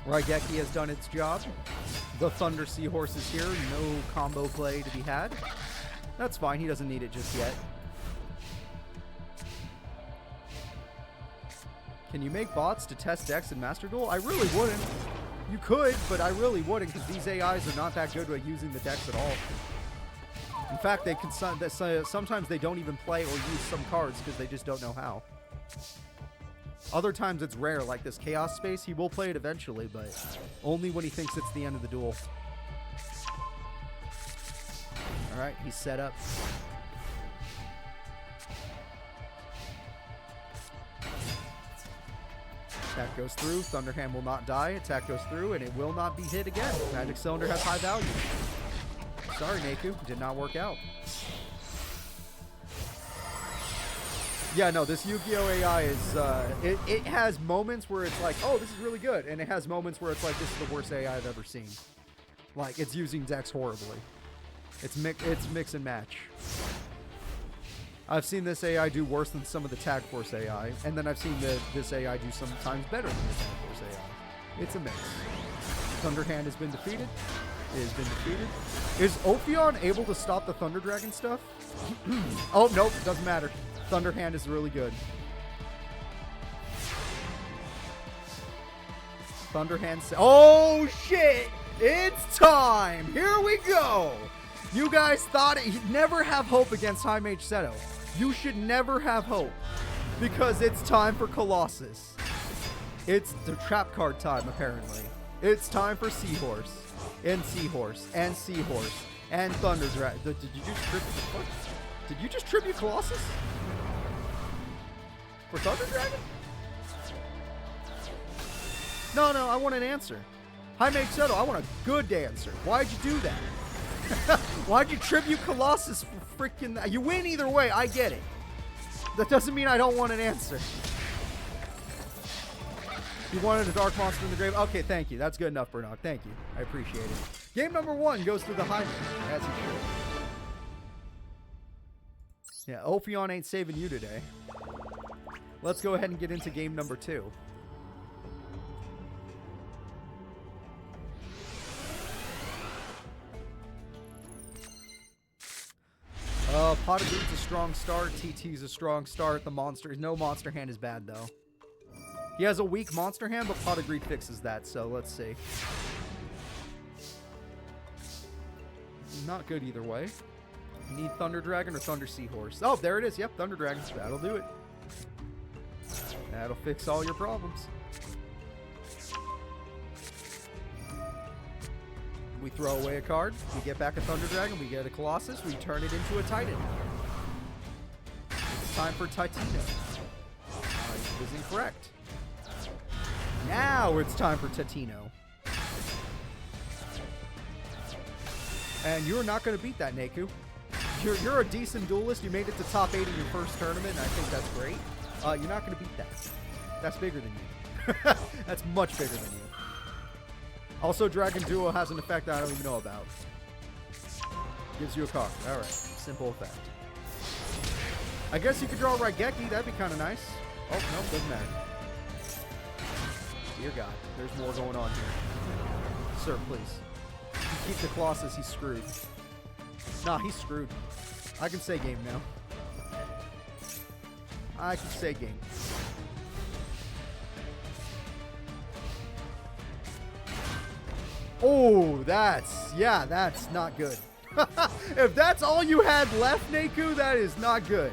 Raigeki has done its job. The Thunder Seahorse is here. No combo play to be had. That's fine. He doesn't need it just yet. Can you make bots to test decks in Master Duel? I really wouldn't. You could, but I really wouldn't because these AIs are not that good at using the decks at all. In fact, they can sometimes they don't even play or use some cards because they just don't know how. Other times it's rare, like this Chaos Space. He will play it eventually, but only when he thinks it's the end of the duel. Alright, he's set up. Attack goes through. Thunderhand will not die. Attack goes through, and it will not be hit again. Magic Cylinder has high value. Sorry, Niku. Did not work out. Yeah, no, this Yu-Gi-Oh! AI is... it has moments where it's like, oh, this is really good. And it has moments where it's like, this is the worst AI I've ever seen. Like, it's using decks horribly. It's mix and match. I've seen this AI do worse than some of the Tag Force AI, and then I've seen this AI do sometimes better than the Tag Force AI. It's a mix. Thunderhand has been defeated. It has been defeated. Is Ophion able to stop the Thunder Dragon stuff? Oh, nope, doesn't matter. Thunderhand is really good. Thunderhand... Oh, shit! It's time! Here we go! You guys thought it... You'd never have hope against High Mage Stto. You should never have hope. Because it's time for Colossus. It's the trap card time, apparently. It's time for Seahorse. And Seahorse. And Seahorse. And Thunder Dragon. Did you just tribute... What? Did you just tribute Colossus? For Thunder Dragon? No, I want an answer. High Mage Stto, I want a good answer. Why'd you do that? Why'd you tribute Colossus for freaking... You win either way, I get it. That doesn't mean I don't want an answer. You wanted a Dark Monster in the grave? Okay, thank you. That's good enough, Bernard. Thank you. I appreciate it. Game number 1 goes to the High Mage, as he should. Yeah, Ophion ain't saving you today. Let's go ahead and get into game number 2. Pot of Greed's a strong start. TT's a strong start. No monster hand is bad, though. He has a weak monster hand, but Pot of Greed fixes that, so let's see. Not good either way. You need Thunder Dragon or Thunder Seahorse. Oh, there it is. Yep, Thunder Dragon. That'll do it. That'll fix all your problems. We throw away a card. We get back a Thunder Dragon. We get a Colossus. We turn it into a Titan. It's time for Titino. I was incorrect. Now it's time for Titino. And you're not going to beat that, Niku. You're a decent duelist. You made it to top 8 in your first tournament, and I think that's great. You're not going to beat that. That's bigger than you. That's much bigger than you. Also, Dragon Duo has an effect I don't even know about. Gives you a card. Alright. Simple effect. I guess you could draw Raigeki. That'd be kind of nice. Oh, no, doesn't matter. Dear God, there's more going on here. Sir, please. If you keep the Colossus, he's screwed. Nah, he's screwed. I can say game now. I can say game. Oh, that's not good. If that's all you had left, Niku, that is not good.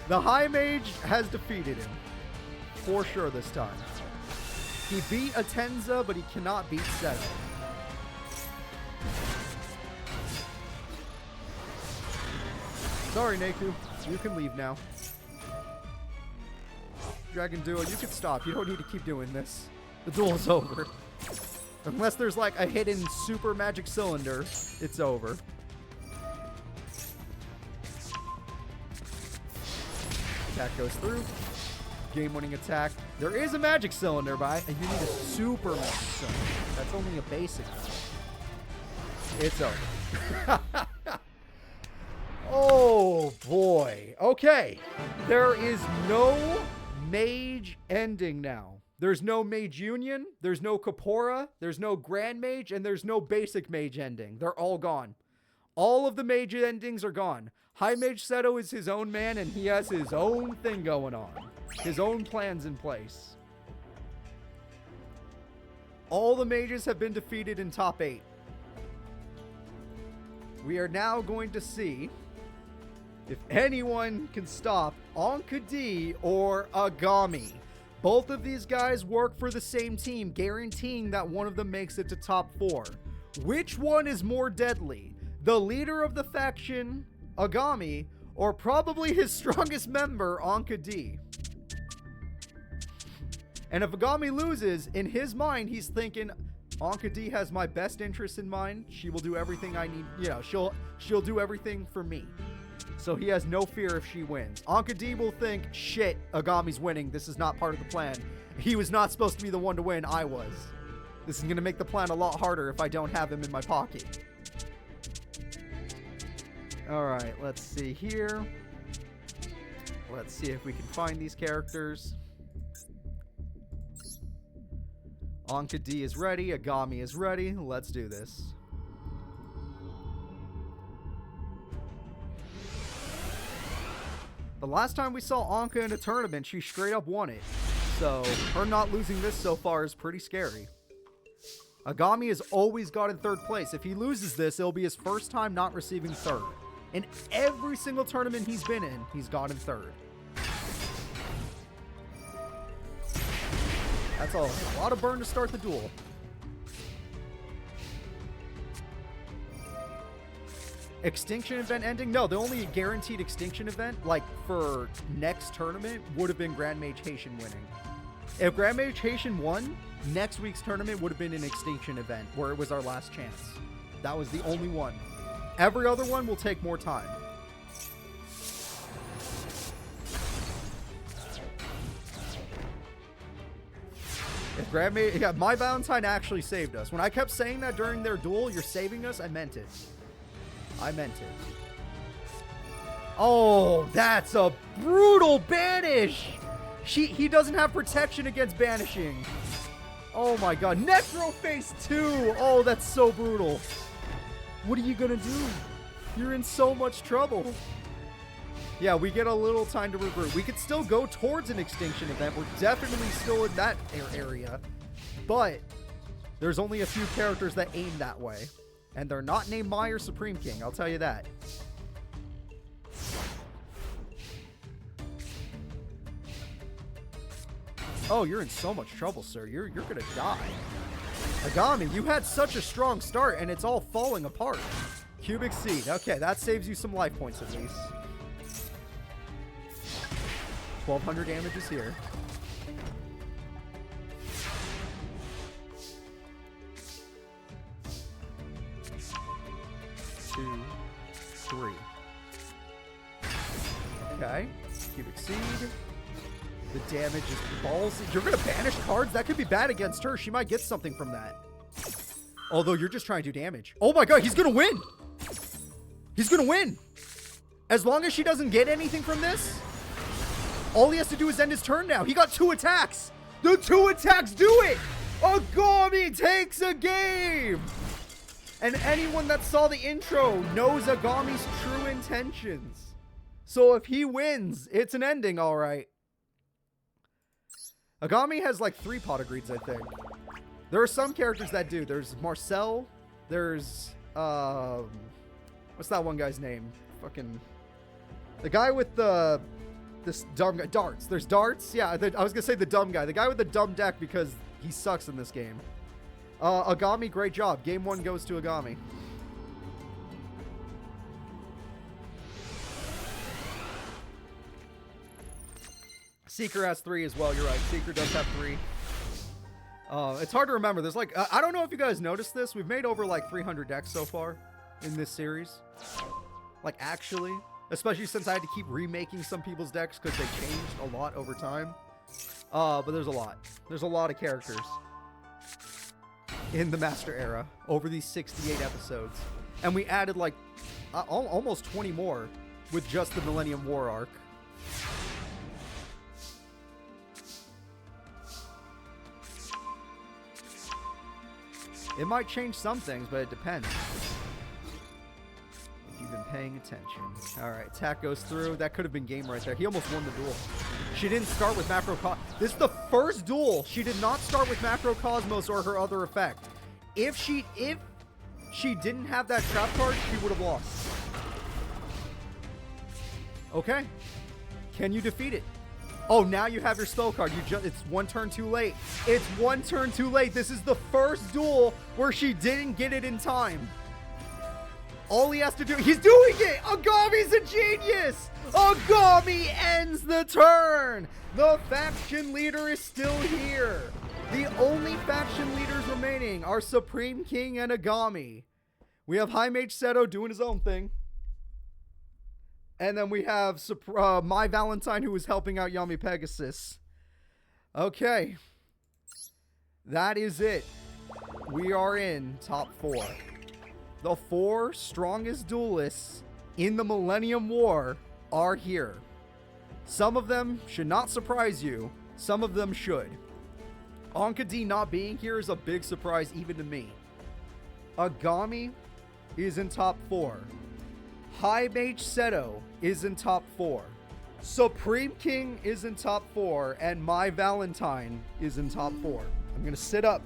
The High Mage has defeated him. For sure this time. He beat Atenza, but he cannot beat Seton. Sorry, Niku. You can leave now. Dragon Duel, you can stop. You don't need to keep doing this. The duel is over. Unless there's like a hidden super magic cylinder, it's over. Attack goes through. Game-winning attack. There is a magic cylinder, and you need a super magic cylinder. That's only a basic one. It's over. Oh, boy. Okay. There is no mage ending now. There's no mage union. There's no Kapora. There's no grand mage. And there's no basic mage ending. They're all gone. All of the mage endings are gone. High Mage Stto is his own man, and he has his own thing going on. His own plans in place. All the mages have been defeated in top 8. We are now going to see if anyone can stop Anca D or Aigami. Both of these guys work for the same team, guaranteeing that one of them makes it to top 4. Which one is more deadly? The leader of the faction, Aigami, or probably his strongest member, Anca D? And if Aigami loses, in his mind, he's thinking, Anca D has my best interest in mind. She will do everything I need. You know, she'll do everything for me. So he has no fear if she wins. Anca D will think, shit, Agami's winning. This is not part of the plan. He was not supposed to be the one to win. I was. This is going to make the plan a lot harder if I don't have him in my pocket. Alright, let's see here. Let's see if we can find these characters. Anca D is ready. Aigami is ready. Let's do this. The last time we saw Anca in a tournament, she straight up won it. So, her not losing this so far is pretty scary. Aigami has always got in 3rd place. If he loses this, it'll be his first time not receiving 3rd. In every single tournament he's been in, he's got in 3rd. That's a lot of burn to start the duel. Extinction event ending? No, the only guaranteed extinction event, like for next tournament, would have been Grand Mage Haitian winning. If Grand Mage Haitian won, next week's tournament would have been an extinction event where it was our last chance. That was the only one. Every other one will take more time. If Grand Mage, yeah, my Valentine actually saved us. When I kept saying that during their duel, you're saving us, I meant it. I meant it. Oh, that's a brutal banish. He doesn't have protection against banishing. Oh my god. Necro Face 2. Oh, that's so brutal. What are you gonna do? You're in so much trouble. Yeah, we get a little time to regroup. We could still go towards an extinction event. We're definitely still in that area. But there's only a few characters that aim that way. And they're not named Mai or Supreme King, I'll tell you that. Oh, you're in so much trouble, sir. You're gonna die. Aigami, you had such a strong start, and it's all falling apart. Cubic Seed. Okay, that saves you some life points at least. 1,200 damage is here. Two, three. Okay. Cubic Seed. The damage is ballsy. You're going to banish cards? That could be bad against her. She might get something from that. Although you're just trying to do damage. Oh my god, he's going to win! He's going to win! As long as she doesn't get anything from this, all he has to do is end his turn now. He got 2 attacks. The 2 attacks do it. Agami takes a game. And anyone that saw the intro knows Agami's true intentions. So if he wins, it's an ending, all right. Aigami has like 3 pot of greeds, I think. There are some characters that do. There's Marcel. There's, what's that one guy's name? Fucking, the guy with this dumb guy. Darts. There's Darts. Yeah, I was gonna say the dumb guy. The guy with the dumb deck because he sucks in this game. Aigami, great job. Game 1 goes to Aigami. Seeker has 3 as well. You're right. Seeker does have 3. It's hard to remember. There's like, I don't know if you guys noticed this. We've made over like 300 decks so far in this series. Like actually, especially since I had to keep remaking some people's decks because they changed a lot over time. But there's a lot. There's a lot of characters in the Master Era over these 68 episodes. And we added like almost 20 more with just the Millennium War arc. It might change some things, but it depends. If you've been paying attention. Alright, attack goes through. That could have been game right there. He almost won the duel. She didn't start with Macrocosmos. This is the first duel. She did not start with Macrocosmos or her other effect. If she didn't have that trap card, she would have lost. Okay. Can you defeat it? Oh, now you have your spell card. It's 1 turn too late. It's 1 turn too late. This is the first duel where she didn't get it in time. All he has to do, he's doing it! Agami's a genius! Aigami ends the turn! The faction leader is still here. The only faction leaders remaining are Supreme King and Aigami. We have High Mage Stto doing his own thing. And then we have My Valentine, who is helping out Yummy Pegasus. Okay. That is it. We are in top 4. The 4 strongest duelists in the Millennium War are here. Some of them should not surprise you. Some of them should. Anca D not being here is a big surprise even to me. Aigami is in top 4. High Mage Stto is in top 4. Supreme King is in top 4. And My Valentine is in top 4. I'm going to sit up.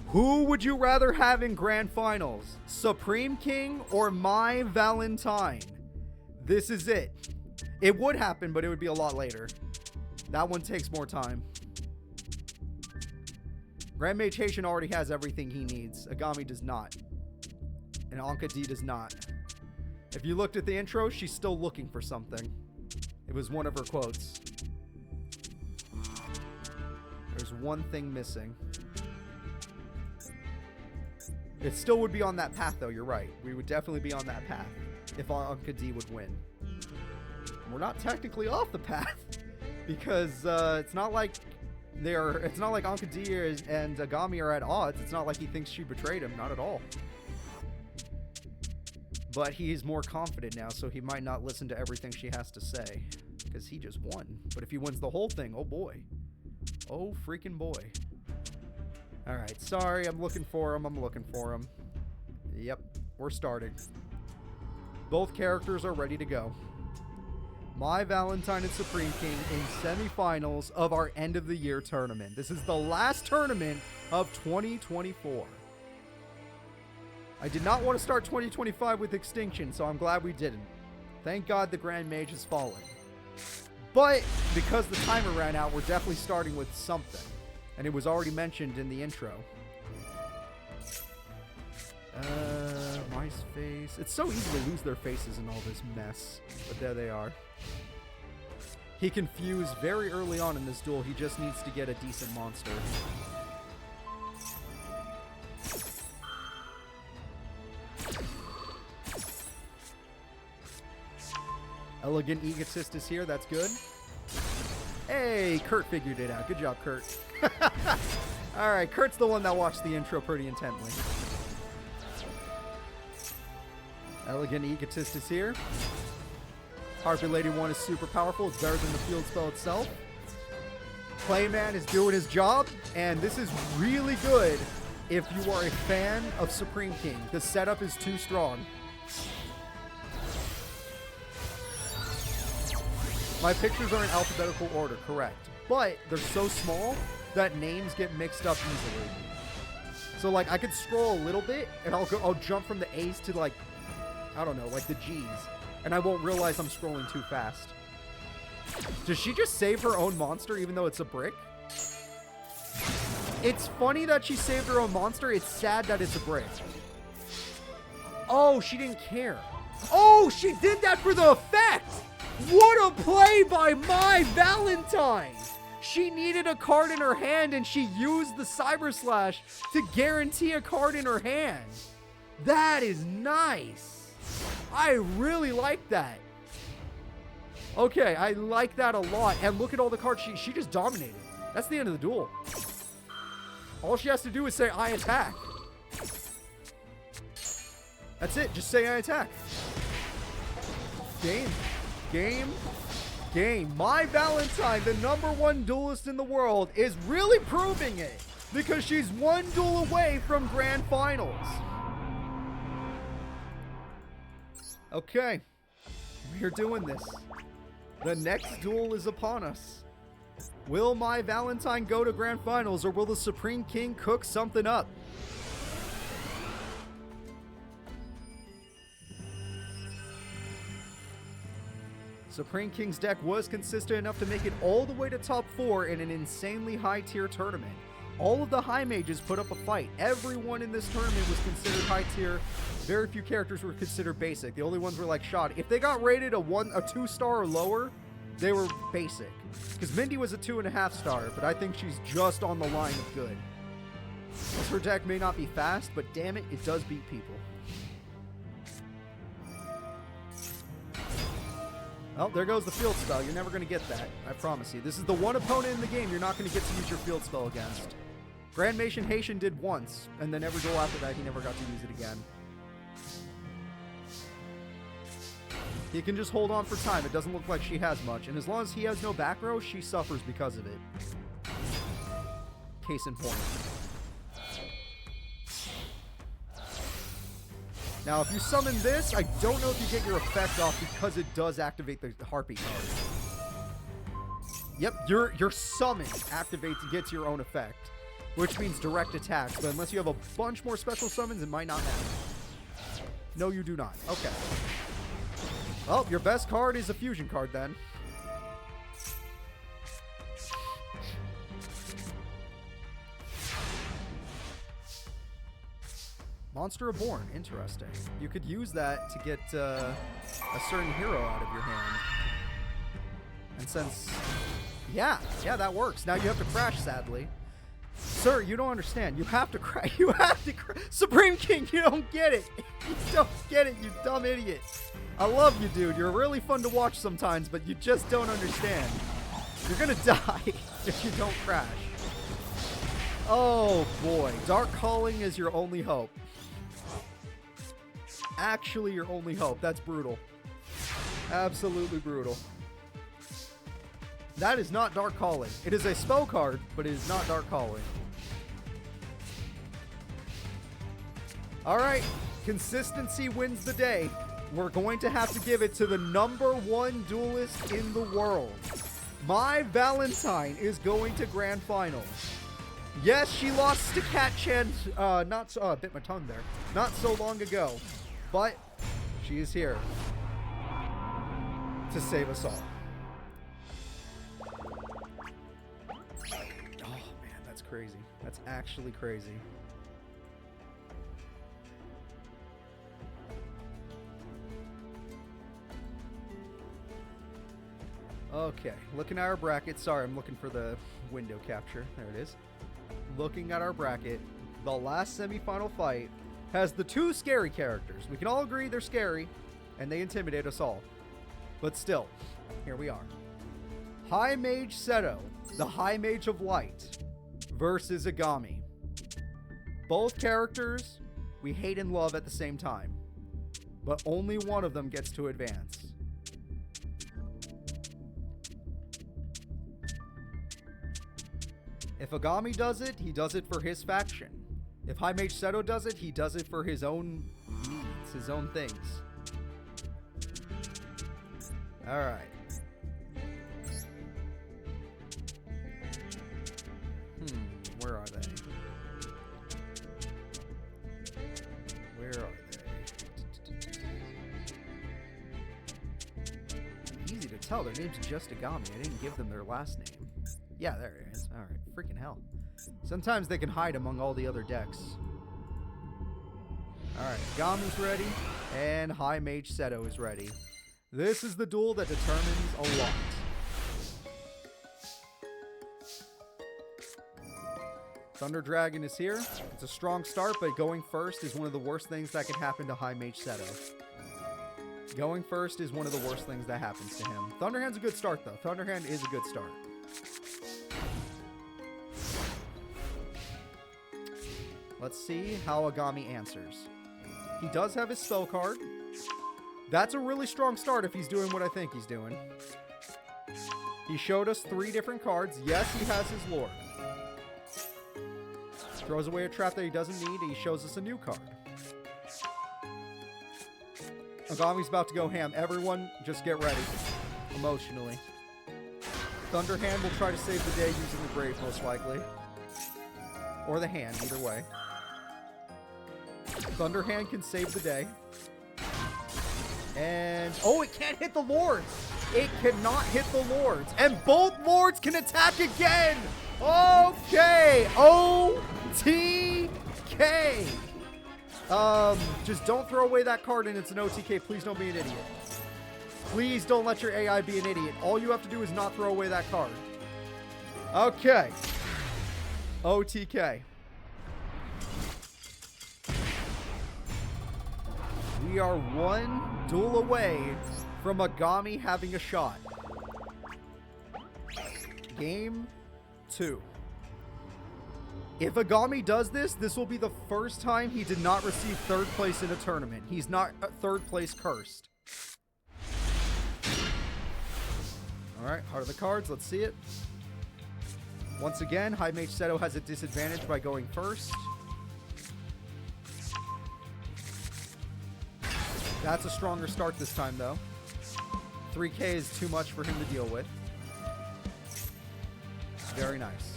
Who would you rather have in Grand Finals? Supreme King or My Valentine? This is it. It would happen, but it would be a lot later. That one takes more time. Grand Mage Haitian already has everything he needs. Aigami does not. And Anca D does not. If you looked at the intro, she's still looking for something. It was one of her quotes. There's one thing missing. It still would be on that path, though. You're right. We would definitely be on that path if Anca D would win. We're not technically off the path because it's not like It's not like Anca D and Aigami are at odds. It's not like he thinks she betrayed him. Not at all. But he's more confident now, so he might not listen to everything she has to say. Because he just won. But if he wins the whole thing, oh boy. Oh freaking boy. Alright, sorry, I'm looking for him. Yep, we're starting. Both characters are ready to go. My Valentine and Supreme King in semifinals of our end of the year tournament. This is the last tournament of 2024. I did not want to start 2025 with Extinction, so I'm glad we didn't. Thank God the Grand Mage has fallen. But because the timer ran out, we're definitely starting with something. And it was already mentioned in the intro. Mice face. It's so easy to lose their faces in all this mess. But there they are. He confused very early on in this duel. He just needs to get a decent monster. Elegant Egotist is here. That's good. Hey, Kurt figured it out. Good job, Kurt. Alright, Kurt's the one that watched the intro pretty intently. Elegant Egotist is here. Harpy Lady 1 is super powerful. It's better than the field spell itself. Clayman is doing his job, and this is really good if you are a fan of Supreme King. The setup is too strong. My pictures are in alphabetical order, correct. But they're so small that names get mixed up easily. So, like, I could scroll a little bit, and I'll jump from the A's to, like, I don't know, like the G's. And I won't realize I'm scrolling too fast. Does she just save her own monster even though it's a brick? It's funny that she saved her own monster. It's sad that it's a brick. Oh, she didn't care. Oh, she did that for the effect! What a play by my Valentine! She needed a card in her hand and she used the Cyber Slash to guarantee a card in her hand. That is nice. I really like that. Okay, I like that a lot. And look at all the cards. She just dominated. That's the end of the duel. All she has to do is say, I attack. That's it. Just say, I attack. Game. Game. Game. My Valentine, the #1 duelist in the world, is really proving it. Because she's one duel away from Grand Finals. Okay. We're doing this. The next duel is upon us. Will my Valentine go to Grand Finals, or will the Supreme King cook something up? Supreme King's deck was consistent enough to make it all the way to top 4 in an insanely high tier tournament. All of the high mages put up a fight. Everyone in this tournament was considered high tier. Very few characters were considered basic. The only ones were like shotty. If they got rated a 2-star or lower, they were basic. Because Mindy was a 2.5 star, but I think she's just on the line of good. Her deck may not be fast, but damn it, it does beat people. Oh, there goes the field spell. You're never going to get that. I promise you. This is the one opponent in the game you're not going to get to use your field spell against. Grand Mage Haitian did once, and then every duel after that, he never got to use it again. He can just hold on for time. It doesn't look like she has much, and as long as he has no back row, she suffers because of it. Case in point. Now, if you summon this, I don't know if you get your effect off because it does activate the Harpy card. Yep, your summon activates and gets your own effect, which means direct attacks, but unless you have a bunch more special summons, it might not matter. No, you do not. Okay. Well, your best card is a fusion card then. Monster Reborn, interesting. You could use that to get a certain hero out of your hand. And since... Yeah, that works. Now you have to crash, sadly. Sir, you don't understand. You have to crash. You have to crash. Supreme King, you don't get it. You don't get it, you dumb idiot. I love you, dude. You're really fun to watch sometimes, but you just don't understand. You're gonna die if you don't crash. Oh, boy. Dark Calling is your only hope. Actually, your only hope. That's brutal. Absolutely brutal. That is not Dark Calling. It is a spell card, but it is not Dark Calling. Alright. Consistency wins the day. We're going to have to give it to the #1 duelist in the world. My Valentine is going to Grand Finals. Yes, she lost to Cat Chan, I bit my tongue there. Not so long ago. But she is here to save us all. Oh, man, that's crazy. That's actually crazy. Okay, looking at our bracket. Sorry, I'm looking for the window capture. There it is. Looking at our bracket, the last semifinal fight has the 2 scary characters. We can all agree they're scary, and they intimidate us all. But still, here we are. High Mage Seto, the High Mage of Light, versus Aigami. Both characters we hate and love at the same time. but only one of them gets to advance. If Aigami does it, he does it for his faction. If High Mage Seto does it, he does it for his own needs, his own things. Alright. Where are they? Where are they? Easy to tell. Their name's just Aigami. I didn't give them their last name. Yeah, there it is. Alright, freaking hell. Sometimes they can hide among all the other decks. Alright, Agami's ready, and High Mage Seto is ready. This is the duel that determines a lot. Thunder Dragon is here. It's a strong start, but going first is one of the worst things that can happen to High Mage Seto. Going first is one of the worst things that happens to him. Thunderhand's a good start, though. Thunderhand is a good start. Let's see how Aigami answers. He does have his spell card. That's a really strong start if he's doing what I think he's doing. He showed us 3 different cards. Yes, he has his lore. Throws away a trap that he doesn't need, and he shows us a new card. Agami's about to go ham. Everyone, just get ready. Emotionally. Thunderhand will try to save the day using the grave, most likely. Or the hand, either way. Thunderhand can save the day. And... oh, it can't hit the Lords! It cannot hit the Lords. And both Lords can attack again! Okay! OTK! Just don't throw away that card and it's an OTK. Please don't be an idiot. Please don't let your AI be an idiot. All you have to do is not throw away that card. Okay. OTK. We are one duel away from Aigami having a shot. Game 2. If Aigami does this, this will be the first time he did not receive 3rd place in a tournament. He's not 3rd place cursed. Alright, heart of the cards. Let's see it. Once again, High Mage Seto has a disadvantage by going first. That's a stronger start this time, though. 3K is too much for him to deal with. Very nice.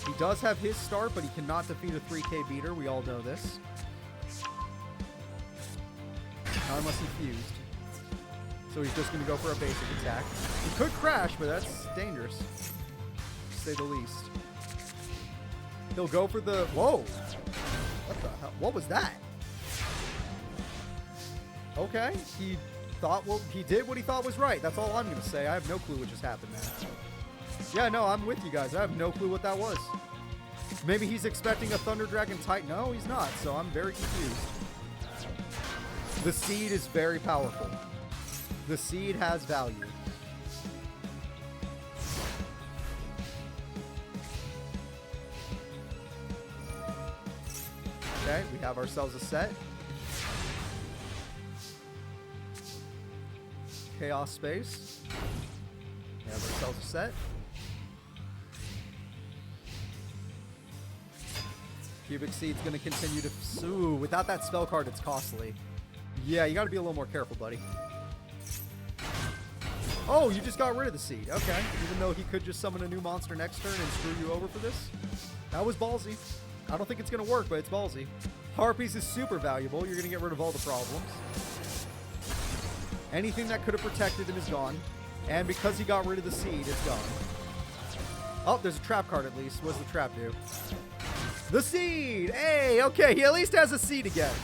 He does have his start, but he cannot defeat a 3K beater. We all know this. Not unless he fused. So he's just going to go for a basic attack. He could crash, but that's dangerous, to say the least. He'll go for the... whoa! What the hell? What was that? Okay, he thought... well, he did what he thought was right. That's all I'm going to say. I have no clue what just happened there. Yeah, no, I'm with you guys. I have no clue what that was. Maybe he's expecting a Thunder Dragon type. No, he's not, so I'm very confused. The seed is very powerful. The seed has value. Okay, we have ourselves a set. Chaos Space. We have ourselves a set. Cubic Seed's going to continue to... ooh, without that spell card, it's costly. Yeah, you got to be a little more careful, buddy. Oh, you just got rid of the seed. Okay. Even though he could just summon a new monster next turn and screw you over for this. That was ballsy. I don't think it's going to work, but it's ballsy. Harpies is super valuable. You're going to get rid of all the problems. Anything that could have protected him is gone. And because he got rid of the seed, it's gone. Oh, there's a trap card at least. What does the trap do? The seed! Hey, okay, he at least has a seed again.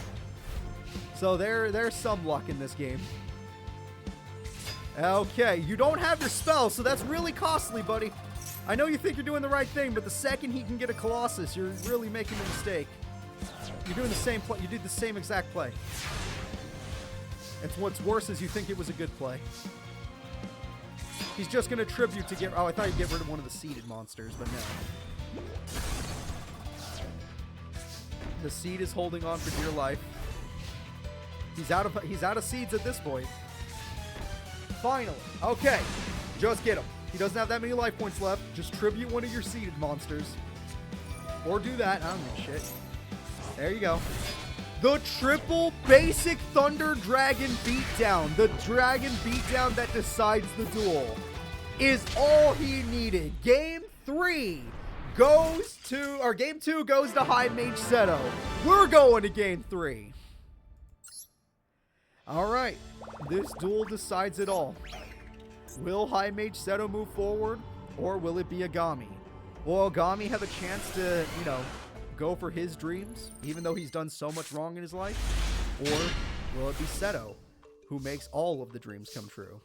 So there's some luck in this game. Okay, you don't have your spell, so that's really costly, buddy. I know you think you're doing the right thing, but the second he can get a Colossus, you're really making a mistake. You're doing the same play. You did the same exact play. And what's worse is you think it was a good play. He's just going to tribute to get... oh, I thought he'd get rid of one of the seeded monsters, but no. The seed is holding on for dear life. He's out of seeds at this point. Finally. Okay. Just get him. He doesn't have that many life points left. Just tribute one of your seeded monsters. Or do that. I don't give a shit. There you go. The triple basic Thunder Dragon beatdown. The dragon beatdown that decides the duel is all he needed. Game 2 goes to High Mage Seto. We're going to game 3. Alright. This duel decides it all. Will High Mage Seto move forward, or will it be Aigami? Will Aigami have a chance to, you know, go for his dreams, even though he's done so much wrong in his life? Or will it be Seto, who makes all of the dreams come true?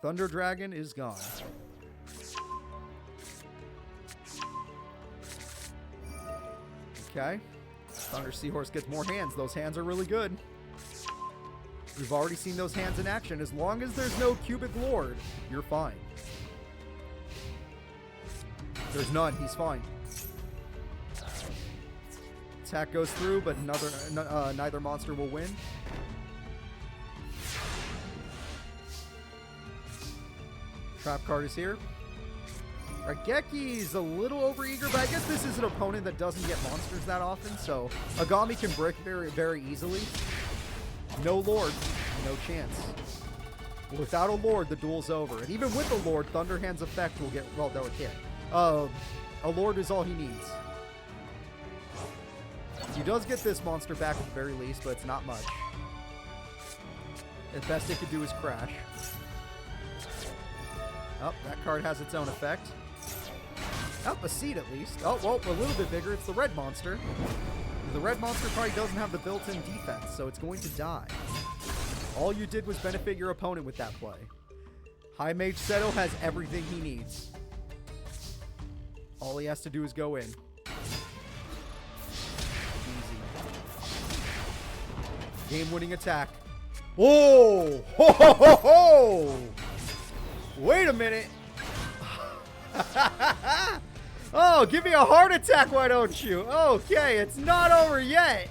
Thunder Dragon is gone. Okay. Thunder Seahorse gets more hands. Those hands are really good. We've already seen those hands in action. As long as there's no Cubic Lord, you're fine. There's none. He's fine. Attack goes through, but neither monster will win. Trap card is here. Rageki's a little overeager, but I guess this is an opponent that doesn't get monsters that often, so Aigami can brick very, very easily. No Lord, no chance. Without a Lord, the duel's over. And even with a Lord, Thunderhand's effect will get... Well, no, it can't. A Lord is all he needs. He does get this monster back at the very least, but it's not much. The best it could do is crash. Oh, that card has its own effect. Oh, a seed at least. Oh, well, a little bit bigger. It's the red monster. The red monster probably doesn't have the built-in defense, so it's going to die. All you did was benefit your opponent with that play. High Mage Seto has everything he needs. All he has to do is go in. Easy. Game-winning attack. Whoa! Ho, ho, ho, ho! Wait a minute. Oh, give me a heart attack, why don't you? Okay, it's not over yet.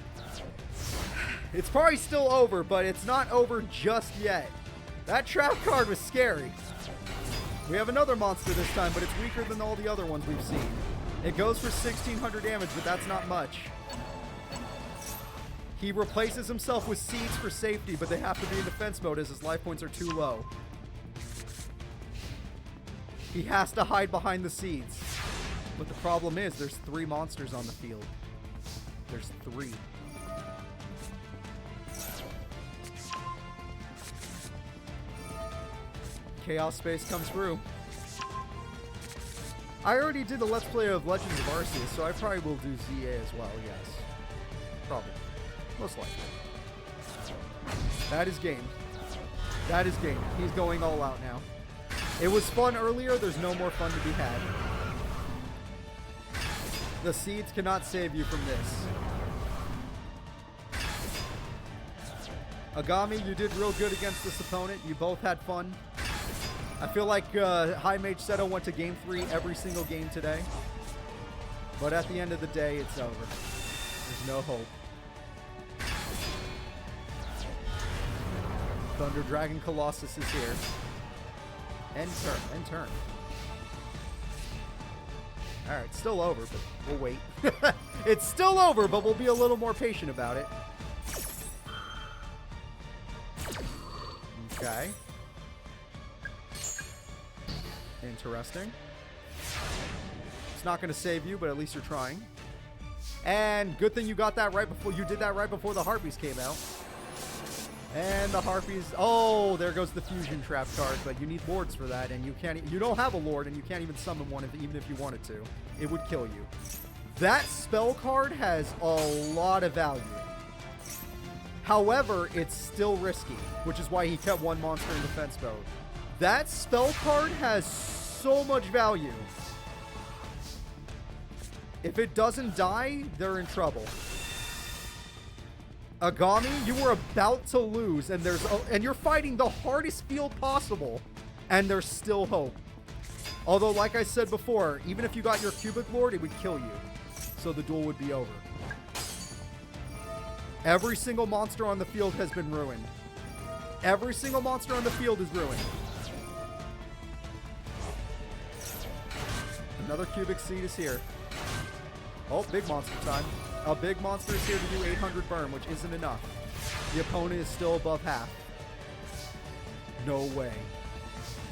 It's probably still over, but it's not over just yet. That trap card was scary. We have another monster this time, but it's weaker than all the other ones we've seen. It goes for 1,600 damage, but that's not much. He replaces himself with seeds for safety, but they have to be in defense mode as his life points are too low. He has to hide behind the seeds. But the problem is, there's 3 monsters on the field. There's 3. Chaos Space comes through. I already did the Let's Play of Legends of Arceus, so I probably will do ZA as well, yes. Probably. Most likely. That is game. That is game. He's going all out now. It was fun earlier, there's no more fun to be had. The seeds cannot save you from this. Aigami, you did real good against this opponent. You both had fun. I feel like High Mage Seto went to game 3 every single game today. But at the end of the day, it's over. There's no hope. Thunder Dragon Colossus is here. End turn, end turn. Alright, it's still over, but we'll wait. It's still over, but we'll be a little more patient about it. Okay. Interesting. It's not going to save you, but at least you're trying. And good thing you got that right before you did that right before the Harpies came out. And the Harpies, oh, there goes the fusion trap card, but you need lords for that, and you don't have a lord, and you can't even summon one even if you wanted to. It would kill you. That spell card has a lot of value. However, it's still risky, which is why he kept one monster in defense mode. That spell card has so much value. If it doesn't die, they're in trouble. Aigami, you were about to lose, and you're fighting the hardest field possible, and there's still hope. Although, like I said before, even if you got your Cubic Lord, it would kill you. So the duel would be over. Every single monster on the field has been ruined. Every single monster on the field is ruined. Another cubic seed is here. Oh, big monster time. A big monster is here to do 800 burn, which isn't enough. The opponent is still above half. No way.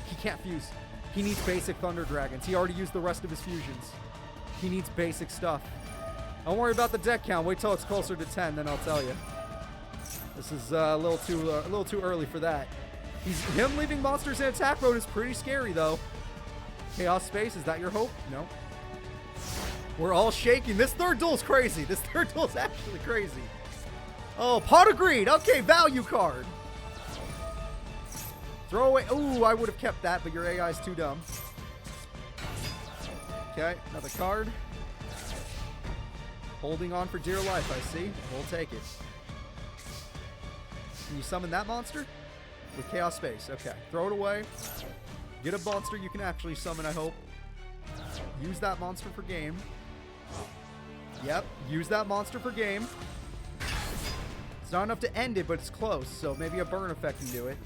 He can't fuse. He needs basic Thunder Dragons. He already used the rest of his fusions. He needs basic stuff. Don't worry about the deck count. Wait till it's closer to 10, then I'll tell you. This is a little too early for that. Him leaving monsters in attack mode is pretty scary, though. Chaos Space, is that your hope? No. We're all shaking. This third duel's crazy. This third duel's actually crazy. Oh, Pot of Greed. Okay, value card. Throw away. Ooh, I would have kept that, but your AI is too dumb. Okay, another card. Holding on for dear life, I see. We'll take it. Can you summon that monster? With Chaos Space. Okay, throw it away. Get a monster you can actually summon, I hope. Use that monster for game. Yep, use that monster for game. It's not enough to end it, but it's close, so maybe a burn effect can do it.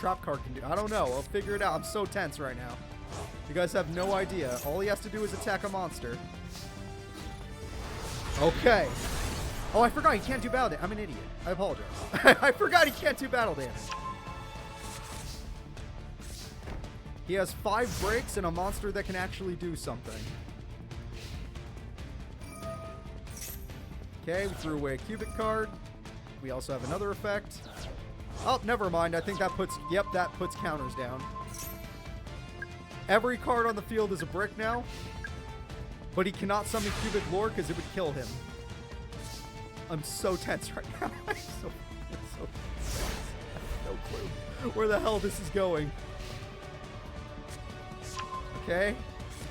Trap card can do it. I don't know. I'll figure it out. I'm so tense right now. You guys have no idea. All he has to do is attack a monster. Okay. Oh, I forgot he can't do battle damage. I'm an idiot. I apologize. I forgot he can't do battle damage. He has 5 breaks and a monster that can actually do something. Okay, we threw away a cubic card. We also have another effect. Oh, never mind. I think that puts... Yep, that puts counters down. Every card on the field is a brick now. But he cannot summon Cubic Lord because it would kill him. I'm so tense right now. I'm so tense. I have no clue where the hell this is going. Okay.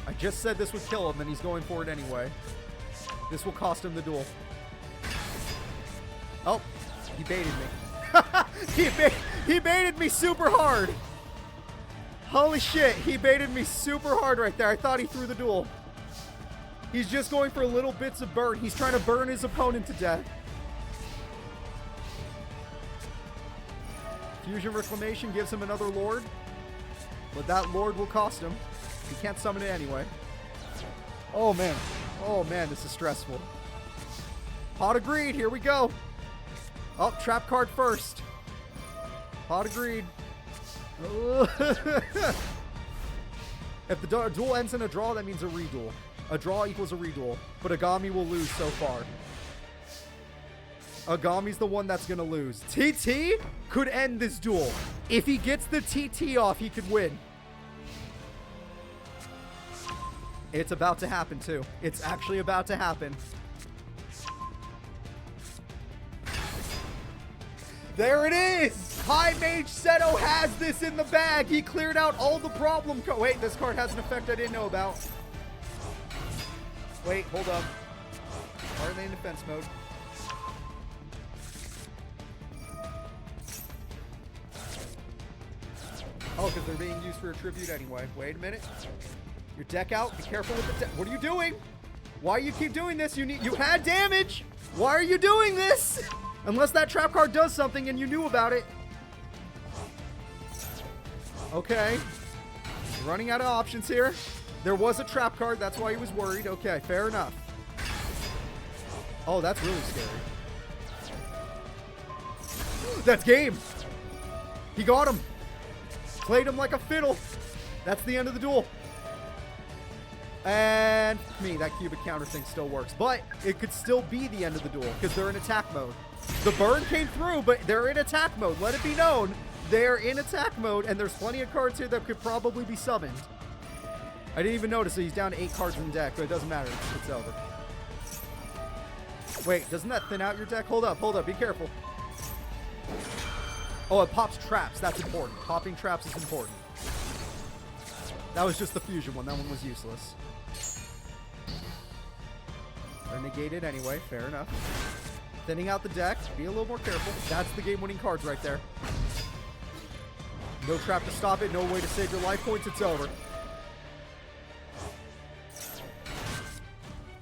I just said this would kill him, and he's going for it anyway. This will cost him the duel. Oh, he baited me. He baited me super hard. Holy shit, he baited me super hard right there. I thought he threw the duel. He's just going for little bits of burn. He's trying to burn his opponent to death. Fusion Reclamation gives him another Lord. But that Lord will cost him. He can't summon it anyway. Oh man. Oh man, this is stressful. Pot of Greed, here we go. Oh, trap card first. Pot of Greed. If the duel ends in a draw, that means a reduel. A draw equals a reduel. But Aigami will lose so far. Agami's the one that's going to lose. TT could end this duel. If he gets the TT off, he could win. It's about to happen, too. It's actually about to happen. There it is! High Mage Stto has this in the bag. He cleared out all the problem. Wait, this card has an effect I didn't know about. Wait, hold up. Why are they in defense mode? Oh, because they're being used for a tribute anyway. Wait a minute. Your deck out. Be careful with the deck. What are you doing? Why you keep doing this? You had damage. Why are you doing this? Unless that trap card does something and you knew about it. Okay. Running out of options here. There was a trap card. That's why he was worried. Okay, fair enough. Oh, that's really scary. That's game. He got him. Played him like a fiddle. That's the end of the duel. And that cubic counter thing still works. But it could still be the end of the duel because they're in attack mode. The burn came through, but they're in attack mode. Let it be known. They're in attack mode, and there's plenty of cards here that could probably be summoned. I didn't even notice that he's down to 8 cards in the deck, but it doesn't matter. It's over. Wait, doesn't that thin out your deck? Hold up. Be careful. Oh, it pops traps. That's important. Popping traps is important. That was just the fusion one. That one was useless. They're negated anyway. Fair enough. Thinning out the deck. Be a little more careful. That's the game-winning cards right there. No trap to stop it. No way to save your life points. It's over.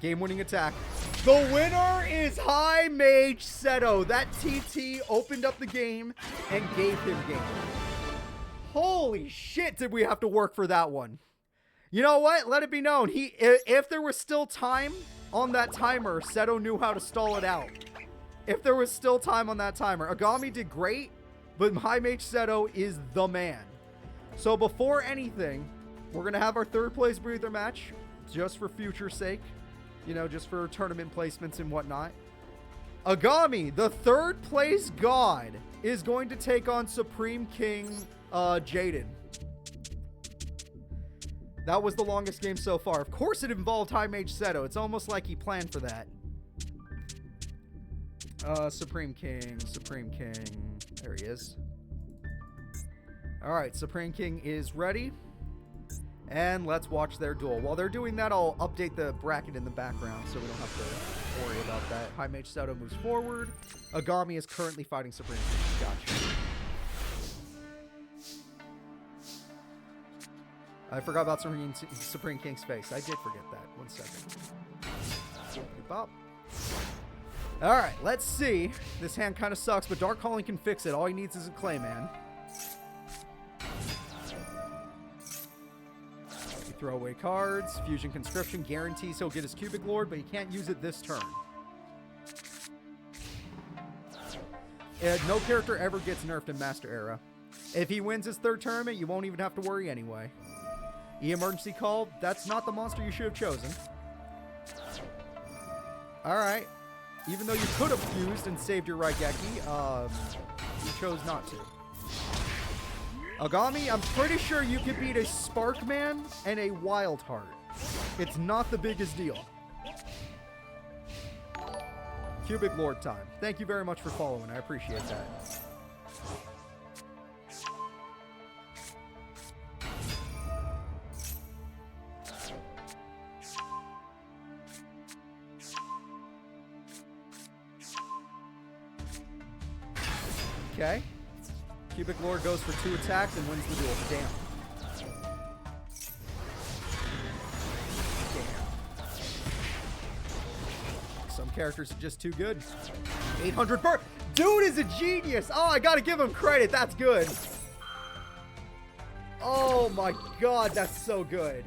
Game-winning attack. The winner is High Mage Seto. That TT opened up the game and gave him game. Holy shit, did we have to work for that one. You know what? Let it be known. If there was still time on that timer, Seto knew how to stall it out. If there was still time on that timer. Aigami did great, but High Mage Seto is the man. So before anything, we're going to have our third place breather match, just for future sake. You know, just for tournament placements and whatnot. Aigami, the third place god, is going to take on Supreme King Jaden. That was the longest game so far. Of course it involved High Mage Seto. It's almost like he planned for that. Supreme King. There he is. Alright, Supreme King is ready. And let's watch their duel. While they're doing that, I'll update the bracket in the background so we don't have to worry about that. High Mage Seto moves forward. Aigami is currently fighting Supreme King. Gotcha. I forgot about Supreme King's face. I did forget that. 1 second. Bop. Alright, let's see. This hand kind of sucks, but Dark Calling can fix it. All he needs is a Clayman. Throw away cards. Fusion Conscription guarantees he'll get his Cubic Lord, but he can't use it this turn. And no character ever gets nerfed in Master Era. If he wins his third tournament, you won't even have to worry anyway. Emergency Call, that's not the monster you should have chosen. Alright. Even though you could have fused and saved your Raigeki, you chose not to. Aigami, I'm pretty sure you could beat a Sparkman and a Wild Heart. It's not the biggest deal. Cubic Lord time. Thank you very much for following. I appreciate that. Okay. Cubic Lord goes for 2 attacks and wins the duel. Damn. Some characters are just too good. 800 per... Dude is a genius! Oh, I gotta give him credit. That's good. Oh my god, that's so good.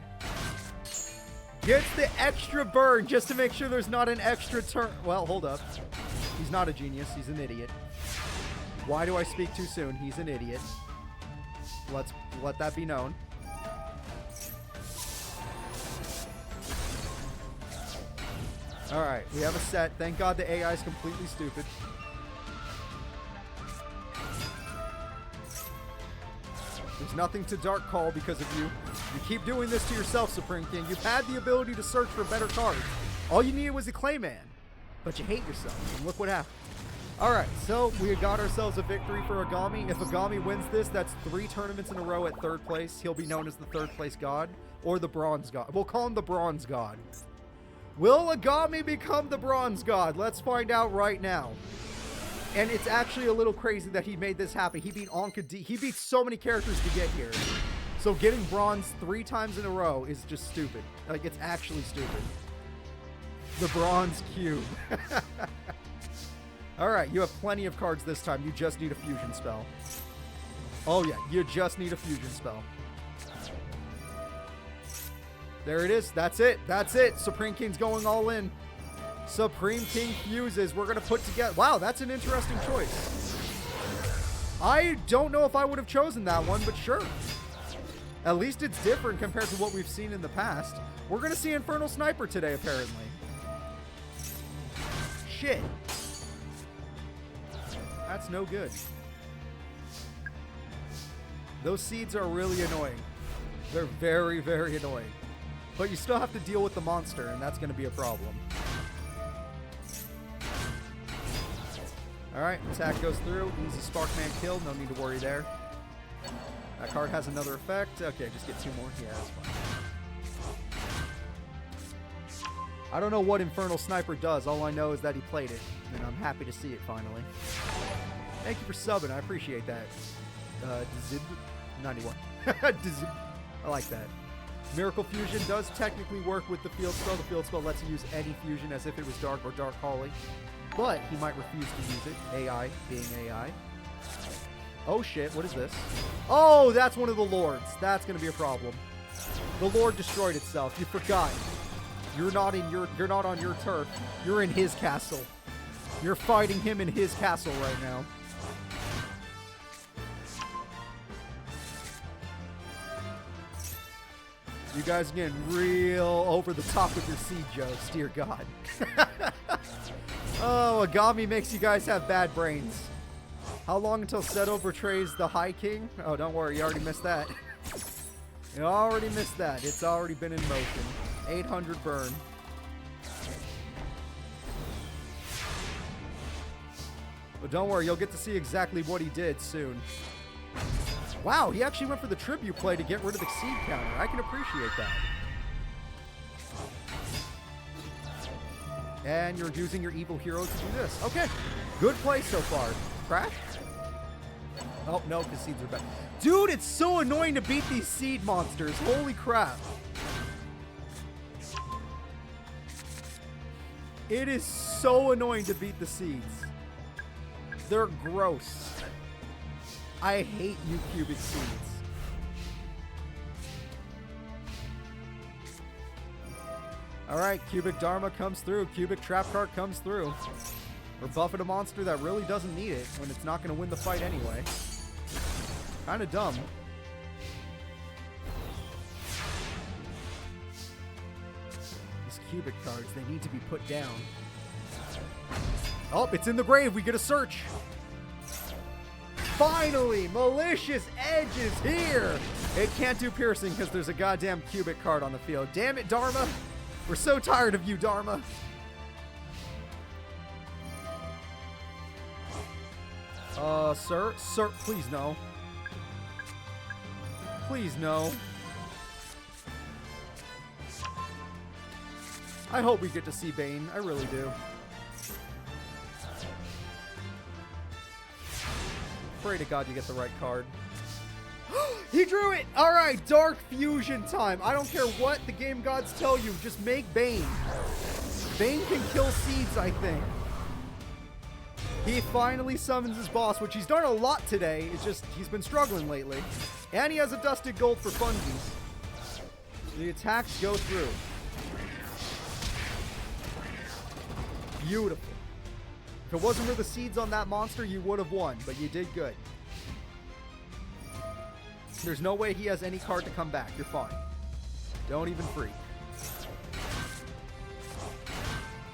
Gets the extra burn just to make sure there's not an extra turn. Well, hold up. He's not a genius. He's an idiot. Why do I speak too soon? He's an idiot. Let's let that be known. Alright, we have a set. Thank God the AI is completely stupid. There's nothing to Dark Call because of you. You keep doing this to yourself, Supreme King. You've had the ability to search for better cards. All you needed was a Clayman. But you hate yourself, and look what happened. Alright, so we got ourselves a victory for Aigami. If Aigami wins this, that's 3 tournaments in a row at third place. He'll be known as the third place god, or the bronze god. We'll call him the bronze god. Will Aigami become the bronze god? Let's find out right now. And it's actually a little crazy that he made this happen. He beat Anca D. He beat so many characters to get here. So getting bronze 3 times in a row is just stupid. Like, it's actually stupid. The bronze cube. Alright, you have plenty of cards this time. You just need a fusion spell. Oh yeah, you just need a fusion spell. There it is. That's it. That's it. Supreme King's going all in. Supreme King fuses. We're going to put together... Wow, that's an interesting choice. I don't know if I would have chosen that one, but sure. At least it's different compared to what we've seen in the past. We're going to see Infernal Sniper today, apparently. Shit. That's no good. Those seeds are really annoying. They're very, very annoying. But you still have to deal with the monster, and that's going to be a problem. Alright, attack goes through. Easy Sparkman kill. No need to worry there. That card has another effect. Okay, just get 2 more. Yeah, that's fine. I don't know what Infernal Sniper does. All I know is that he played it, and I'm happy to see it finally. Thank you for subbing. I appreciate that. Dzib91. Dzib. I like that. Miracle Fusion does technically work with the field spell. The field spell lets you use any fusion as if it was Dark or Dark Holly. But he might refuse to use it. AI being AI. Oh shit, what is this? Oh, that's one of the lords. That's gonna be a problem. The lord destroyed itself. You forgot. You're not on your turf. You're in his castle. You're fighting him in his castle right now. You guys are getting real over the top with your seed jokes, dear God. Oh, Aigami makes you guys have bad brains. How long until Stto betrays the High King? Oh, don't worry, you already missed that. You already missed that. It's already been in motion. 800 burn. But don't worry, you'll get to see exactly what he did soon. Wow, he actually went for the tribute play to get rid of the seed counter. I can appreciate that. And you're using your evil hero to do this. Okay, good play so far. Crash? Oh, no, because seeds are bad. Dude, it's so annoying to beat these seed monsters. Holy crap. It is so annoying to beat the seeds. They're gross. I hate you cubic seeds. Alright, cubic Dharma comes through. Cubic trap card comes through. We're buffing a monster that really doesn't need it when it's not going to win the fight anyway. Kind of dumb. These cubic cards, they need to be put down. Oh, it's in the grave. We get a search. Finally, Malicious Edge is here. It can't do piercing because there's a goddamn cubic card on the field. Damn it, Dharma. We're so tired of you, Dharma. Sir, please no. Please no. I hope we get to see Bane. I really do. Pray to God you get the right card. He drew it! Alright, Dark Fusion time. I don't care what the game gods tell you. Just make Bane. Bane can kill seeds, I think. He finally summons his boss, which he's done a lot today. It's just, he's been struggling lately. And he has a Dusted Gold for funsies. The attacks go through. Beautiful. If it wasn't for the seeds on that monster, you would have won, but you did good. There's no way he has any card to come back. You're fine. Don't even freak.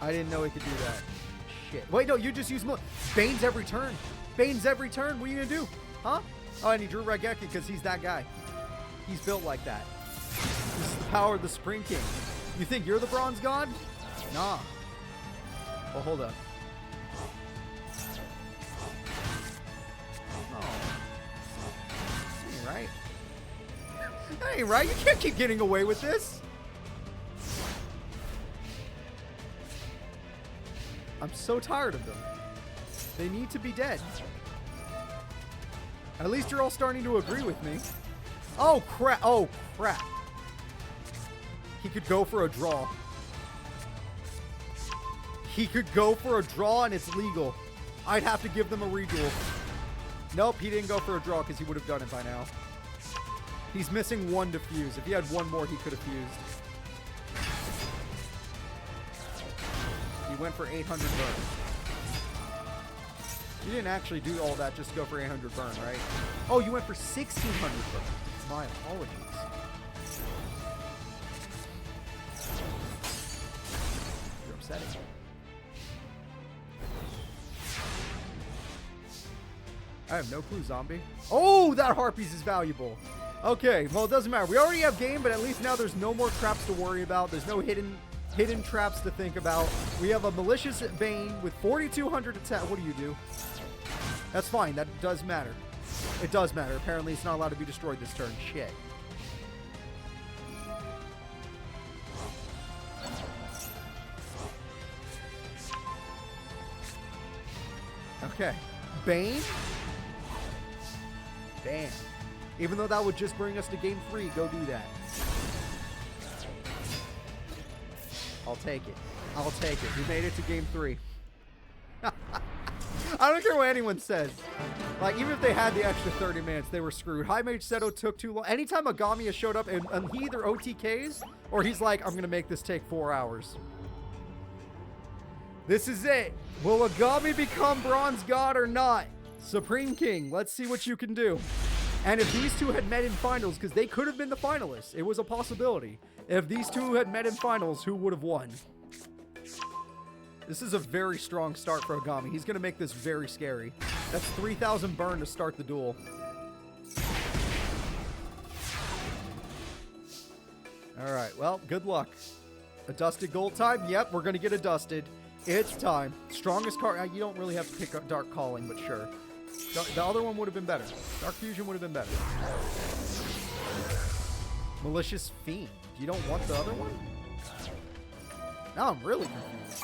I didn't know he could do that. Shit. Wait, no, you just use Bane's every turn. Bane's every turn. What are you going to do? Huh? Oh, and he drew Regeki because he's that guy. He's built like that. This is the power of the Spring King. You think you're the Bronze God? Nah. Well, hold up. Right? That ain't right. You can't keep getting away with this. I'm so tired of them. They need to be dead. At least you're all starting to agree with me. Oh, crap. Oh, crap. He could go for a draw. He could go for a draw and it's legal. I'd have to give them a reduel. Nope, he didn't go for a draw because he would have done it by now. He's missing one to fuse. If he had one more, he could have fused. He went for 800 burn. You didn't actually do all that just to go for 800 burn, right? Oh, you went for 1600 burn. My apologies. You're upsetting. I have no clue, zombie. Oh, that Harpies is valuable. Okay, well, it doesn't matter. We already have game, but at least now there's no more traps to worry about. There's no hidden traps to think about. We have a Malicious Bane with 4,200 attack. What do you do? That's fine. That does matter. It does matter. Apparently, it's not allowed to be destroyed this turn. Shit. Okay. Bane? Damn. Even though that would just bring us to game 3, go do that. I'll take it. I'll take it. We made it to game 3. I don't care what anyone says. Like, even if they had the extra 30 minutes, they were screwed. High Mage Seto took too long. Anytime Aigami has showed up and he either OTKs or he's like, I'm going to make this take 4 hours. This is it. Will Aigami become Bronze God or not? Supreme King, let's see what you can do. And if these two had met in finals, because they could have been the finalists, it was a possibility. If these two had met in finals, who would have won? This is a very strong start for Aigami. He's going to make this very scary. That's 3,000 burn to start the duel. Alright, well, good luck. A dusted gold time? Yep, we're going to get a dusted. It's time. Strongest card. You don't really have to pick up Dark Calling, but sure. The other one would have been better. Dark Fusion would have been better. Malicious Fiend. You don't want the other one? Now I'm really confused.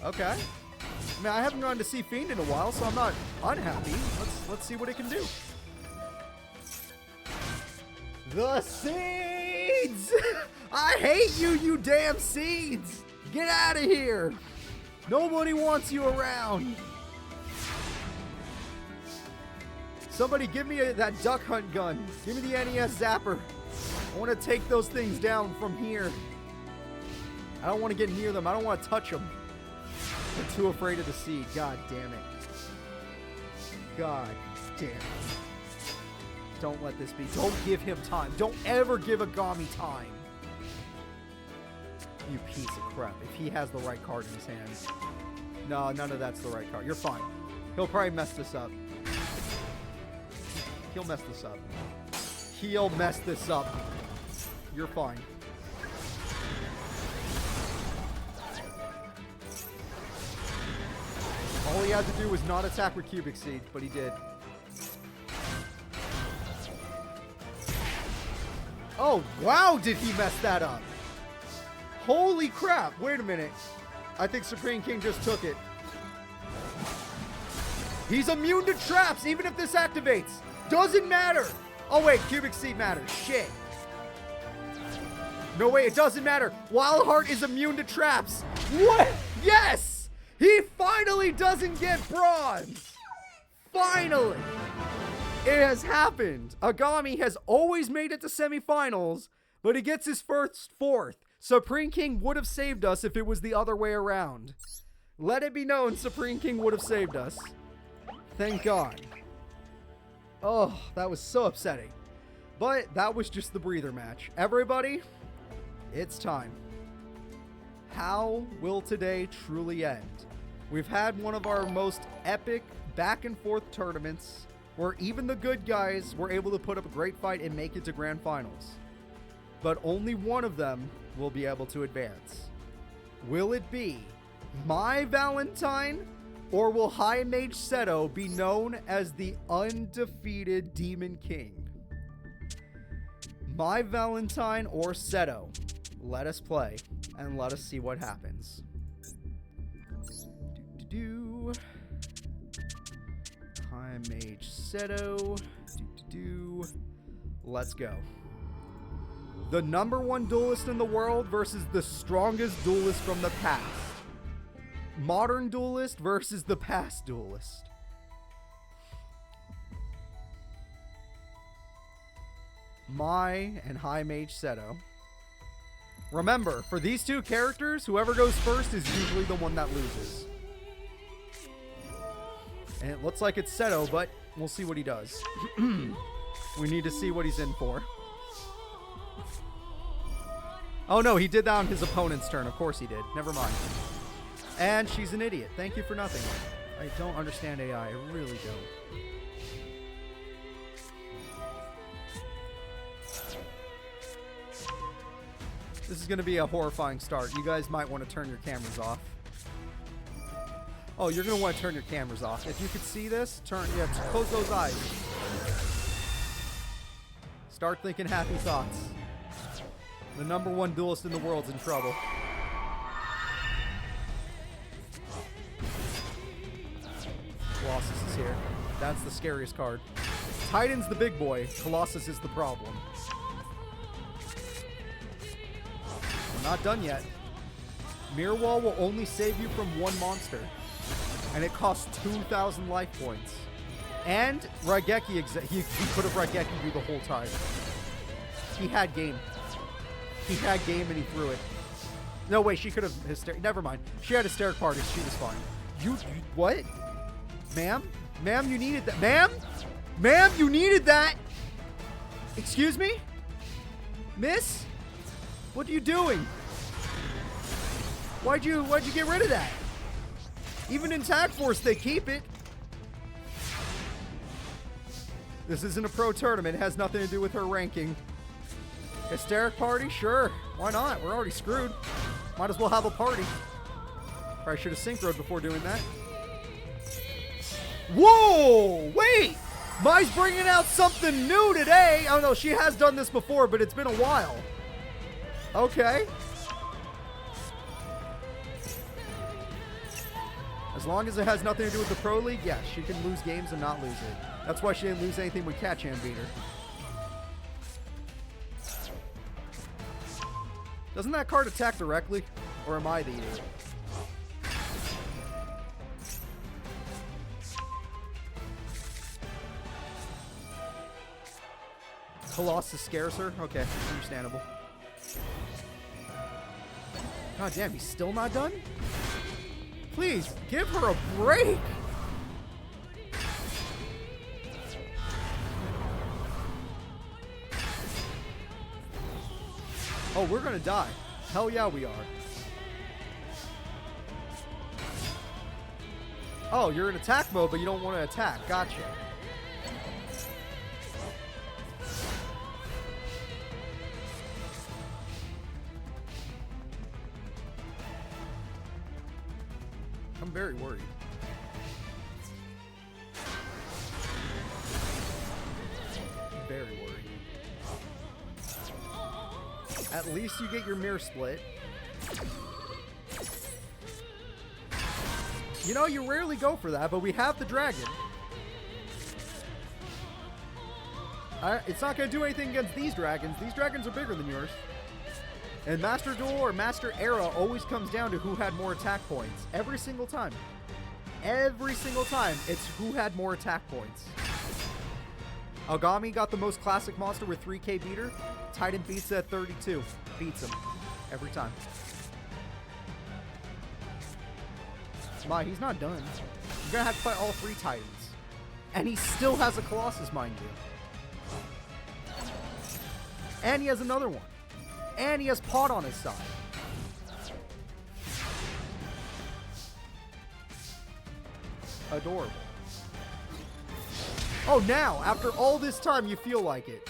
Okay. I mean, I haven't gone to see Fiend in a while, so I'm not unhappy. Let's see what it can do. The seeds! I hate you, you damn seeds! Get out of here! Nobody wants you around. Somebody give me that duck hunt gun. Give me the NES zapper. I want to take those things down from here. I don't want to get near them. I don't want to touch them. I'm too afraid of the seed. God damn it. God damn it. Don't let this be. Don't give him time. Don't ever give Aigami time. You piece of crap. If he has the right card in his hands. No, none of that's the right card. You're fine. He'll probably mess this up. He'll mess this up. He'll mess this up. You're fine. All he had to do was not attack with Cubic Seed, but he did. Oh, wow, did he mess that up? Holy crap. Wait a minute. I think Supreme King just took it. He's immune to traps, even if this activates. Doesn't matter. Oh, wait. Cubic Seed matters. Shit. No, wait. It doesn't matter. Wildheart is immune to traps. What? Yes. He finally doesn't get bronze. Finally. It has happened. Aigami has always made it to semifinals, but he gets his first fourth. Supreme King would have saved us if it was the other way around. Let it be known Supreme King would have saved us. Thank God. Oh, that was so upsetting. But that was just the breather match. Everybody, it's time. How will today truly end? We've had one of our most epic back and forth tournaments where even the good guys were able to put up a great fight and make it to grand finals. But only one of them will be able to advance. Will it be my Valentine, or will High Mage Seto be known as the undefeated Demon King? My Valentine or Seto? Let us play and let us see what happens. High Mage Seto. Let's go. The #1 duelist in the world versus the strongest duelist from the past. Modern duelist versus the past duelist. Mai and High Mage Seto. Remember, for these two characters, whoever goes first is usually the one that loses. And it looks like it's Seto, but we'll see what he does. We need to see what he's in for. Oh no, he did that on his opponent's turn. Of course he did. Never mind. And she's an idiot. Thank you for nothing. I don't understand AI. I really don't. This is going to be a horrifying start. You guys might want to turn your cameras off. Oh, you're going to want to turn your cameras off. If you could see this, close those eyes. Start thinking happy thoughts. The #1 duelist in the world's in trouble. Colossus is here. That's the scariest card. Titan's the big boy. Colossus is the problem. not done yet. Mirror Wall will only save you from one monster. And it costs 2,000 life points. And Raigeki, he could have Raigeki you the whole time. He had game. He had game and he threw it. No, wait, she could have hysteric. Never mind. She had hysteric parties. She was fine. You what? Ma'am? Ma'am, you needed that. Ma'am? Ma'am, you needed that. Excuse me? Miss? What are you doing? Why'd you get rid of that? Even in Tag Force, they keep it. This isn't a pro tournament. It has nothing to do with her ranking. Hysteric party? Sure. Why not? We're already screwed. Might as well have a party. Probably should have synchroed before doing that. Whoa! Wait! Mai's bringing out something new today. Oh no, she has done this before, but it's been a while. Okay. As long as it has nothing to do with the Pro League, yes, she can lose games and not lose it. That's why she didn't lose anything with Catch-Hand beat her. Doesn't that card attack directly? Or am I the idiot? Colossus scares her? Okay, understandable. God damn, he's still not done? Please, give her a break! Oh, we're gonna die. Hell yeah, we are. Oh, you're in attack mode, but you don't want to attack. Gotcha. I'm very worried. Very worried. At least you get your mirror split. You know, you rarely go for that, but we have the dragon. It's not going to do anything against these dragons. These dragons are bigger than yours. And Master Duel or Master Era always comes down to who had more attack points. Every single time. Every single time, it's who had more attack points. Aigami got the most classic monster with 3k beater. Titan beats it at 32. Beats him. Every time. He's not done. You're gonna have to fight all 3 Titans. And he still has a Colossus, mind you. And he has another one. And he has Pot on his side. Adorable. Oh, now, after all this time, you feel like it.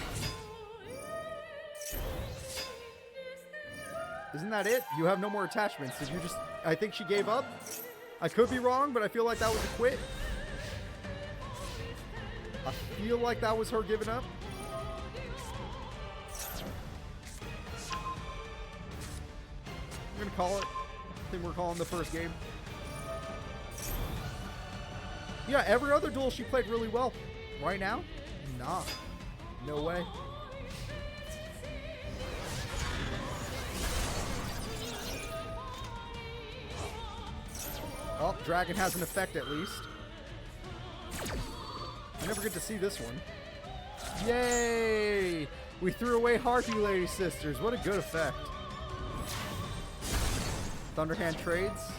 Isn't that it? You have no more attachments. Did you just... I think she gave up? I could be wrong, but I feel like that was a quit. I feel like that was her giving up. I'm going to call it. I think we're calling the first game. Yeah, every other duel she played really well. Right now? Nah. No way. Oh, dragon has an effect at least. I never get to see this one. Yay! We threw away Harpy Lady Sisters. What a good effect. Thunderhand trades.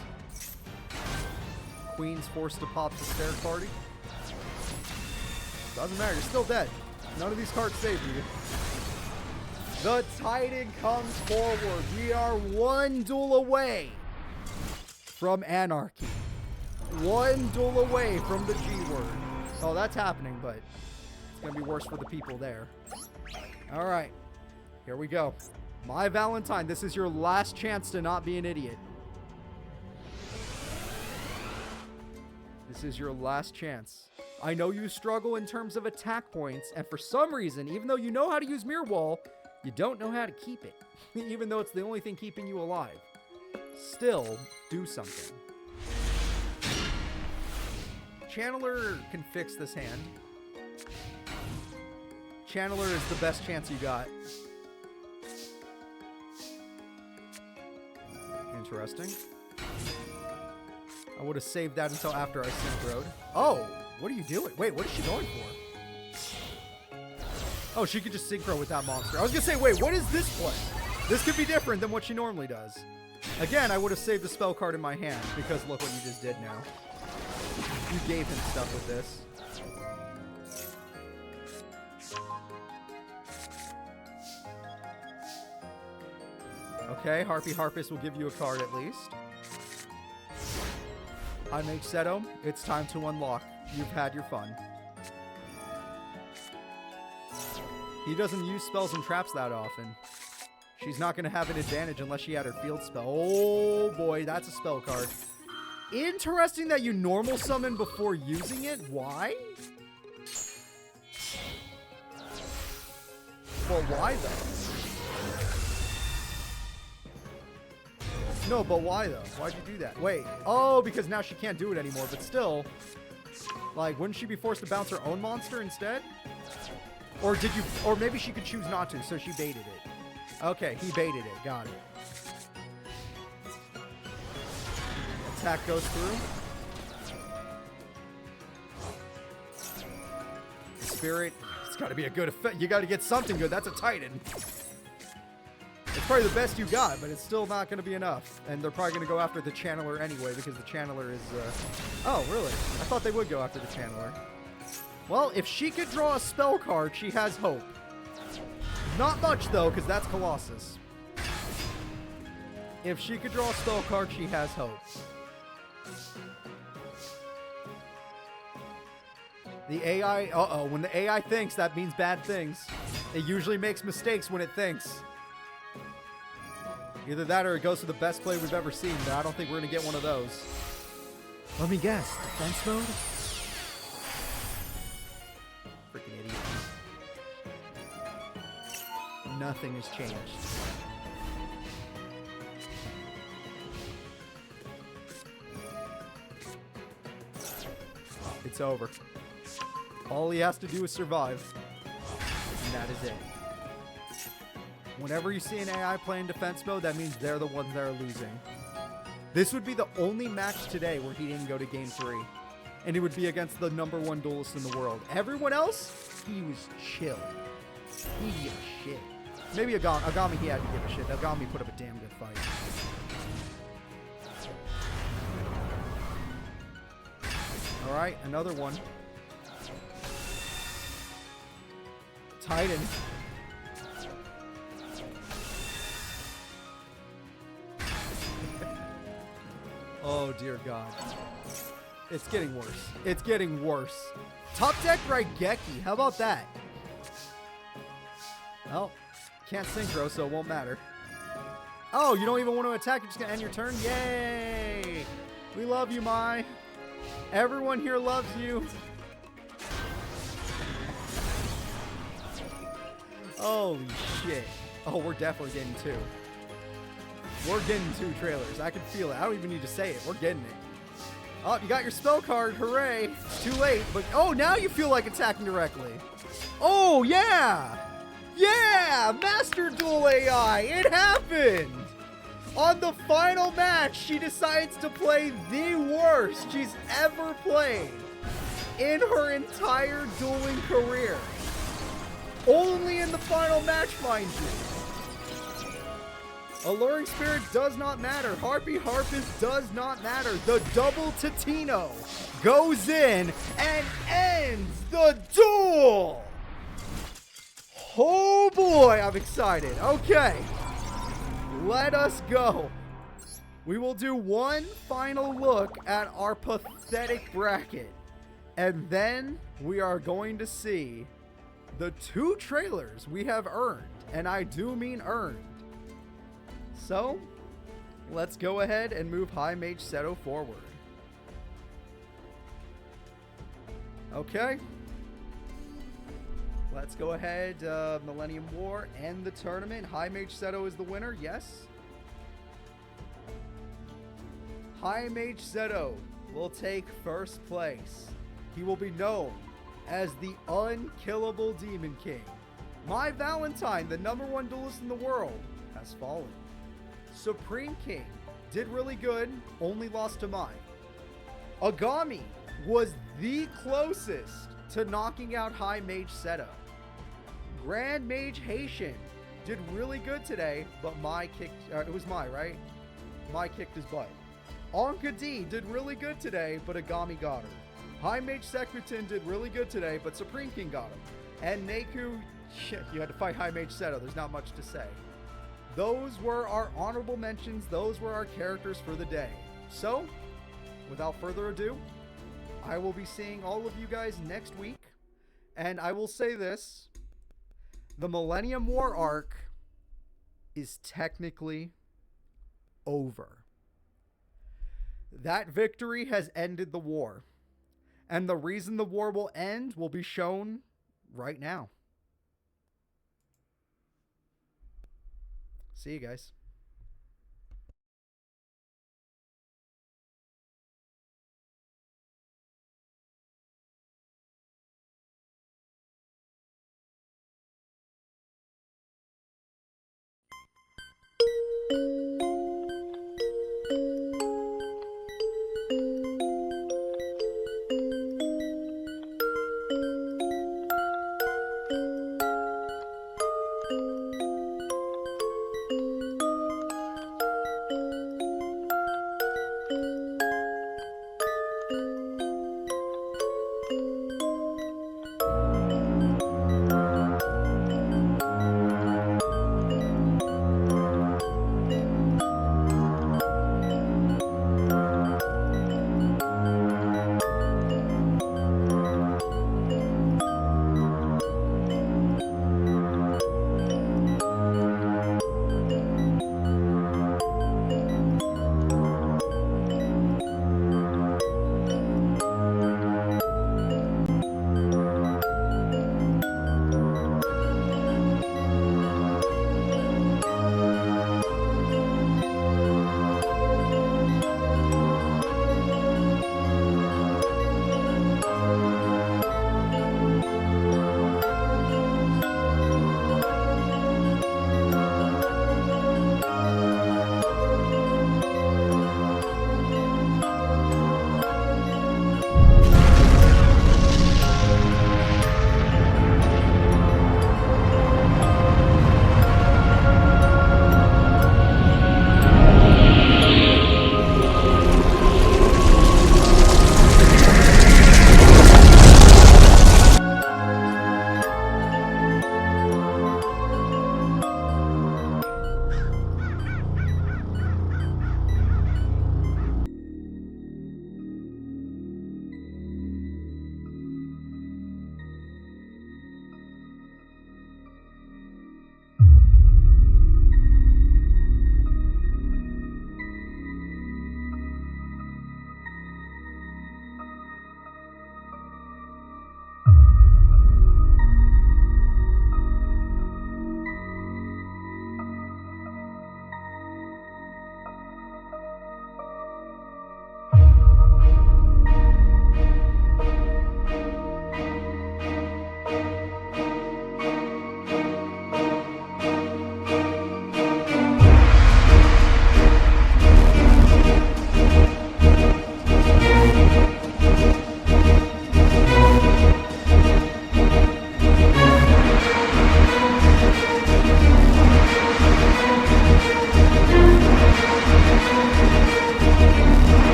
Queen's forced to pop the stair party. Doesn't matter, you're still dead. None of these cards save you. The Titan comes forward. We are one duel away from anarchy. One duel away from the G word. Oh, that's happening, but it's going to be worse for the people there. All right, here we go. My Valentine, this is your last chance to not be an idiot. This is your last chance. I know you struggle in terms of attack points, and for some reason, even though you know how to use Mirror Wall, you don't know how to keep it, even though it's the only thing keeping you alive. Still, do something. Channeler can fix this hand. Channeler is the best chance you got. interesting. I would have saved that until after I synchroed. Oh, what are you doing? Wait, what is she going for? Oh, she could just synchro with that monster. I was going to say, wait, what is this play? This could be different than what she normally does. Again, I would have saved the spell card in my hand because look what you just did now. You gave him stuff with this. Okay, Harpy Harpist will give you a card at least. I make Stto. It's time to unlock. You've had your fun. He doesn't use spells and traps that often. She's not going to have an advantage unless she had her field spell. Oh boy, that's a spell card. Interesting that you normal summon before using it. Why? Well, why though? No, but why though? Why'd you do that? Wait. Oh, because now she can't do it anymore. But still, like, wouldn't she be forced to bounce her own monster instead? Or did you? Or maybe she could choose not to, so she baited it. Okay, he baited it. Got it. Attack goes through. Spirit. It's got to be a good effect. You got to get something good. That's a Titan. It's probably the best you got, but it's still not going to be enough. And they're probably going to go after the Channeler anyway, because the Channeler is... Oh, really? I thought they would go after the Channeler. Well, if she could draw a spell card, she has hope. Not much, though, because that's Colossus. If she could draw a spell card, she has hope. The AI... Uh-oh. When the AI thinks, that means bad things. It usually makes mistakes when it thinks. Either that or it goes to the best play we've ever seen, but I don't think we're going to get one of those. Let me guess. Defense mode? Freaking idiot. Nothing has changed. It's over. All he has to do is survive. And that is it. Whenever you see an AI playing defense mode, that means they're the ones that are losing. This would be the only match today where he didn't go to game 3. And it would be against the #1 duelist in the world. Everyone else, he was chill. He didn't give a shit. Maybe Aigami he had to give a shit. Aigami put up a damn good fight. Alright, another one. Titan. Oh, dear God. It's getting worse. It's getting worse. Top deck Raigeki. How about that? Well, can't synchro, so it won't matter. Oh, you don't even want to attack? You're just going to end your turn? Yay! We love you, Mai. Everyone here loves you. Holy shit. Oh, we're definitely getting 2. We're getting 2 trailers. I can feel it. I don't even need to say it. We're getting it. Oh, you got your spell card. Hooray. It's too late. But, oh, now you feel like attacking directly. Oh, yeah. Yeah. Master Duel AI. It happened. On the final match, she decides to play the worst she's ever played in her entire dueling career. Only in the final match, mind you. Alluring Spirit does not matter. Harpy Harpist does not matter. The double Totino goes in and ends the duel. Oh boy, I'm excited. Okay, let us go. We will do one final look at our pathetic bracket. And then we are going to see the 2 trailers we have earned. And I do mean earned. So, let's go ahead and move High Mage Stto forward. Okay. Let's go ahead. Millennium War and the tournament. High Mage Stto is the winner. Yes. High Mage Stto will take first place. He will be known as the unkillable Demon King. My Valentine, the #1 duelist in the world, has fallen. Supreme King did really good, only lost to Mai. Aigami was the closest to knocking out High Mage Seton. Grand Mage Haitian did really good today, but Mai kicked... it was Mai, right? Mai kicked his butt. Anca D did really good today, but Aigami got her. High Mage Seton did really good today, but Supreme King got him. And Niku, you had to fight High Mage Seton. There's not much to say. Those were our honorable mentions. Those were our characters for the day. So, without further ado, I will be seeing all of you guys next week. And I will say this. The Millennium War arc is technically over. That victory has ended the war. And the reason the war will end will be shown right now. See you guys.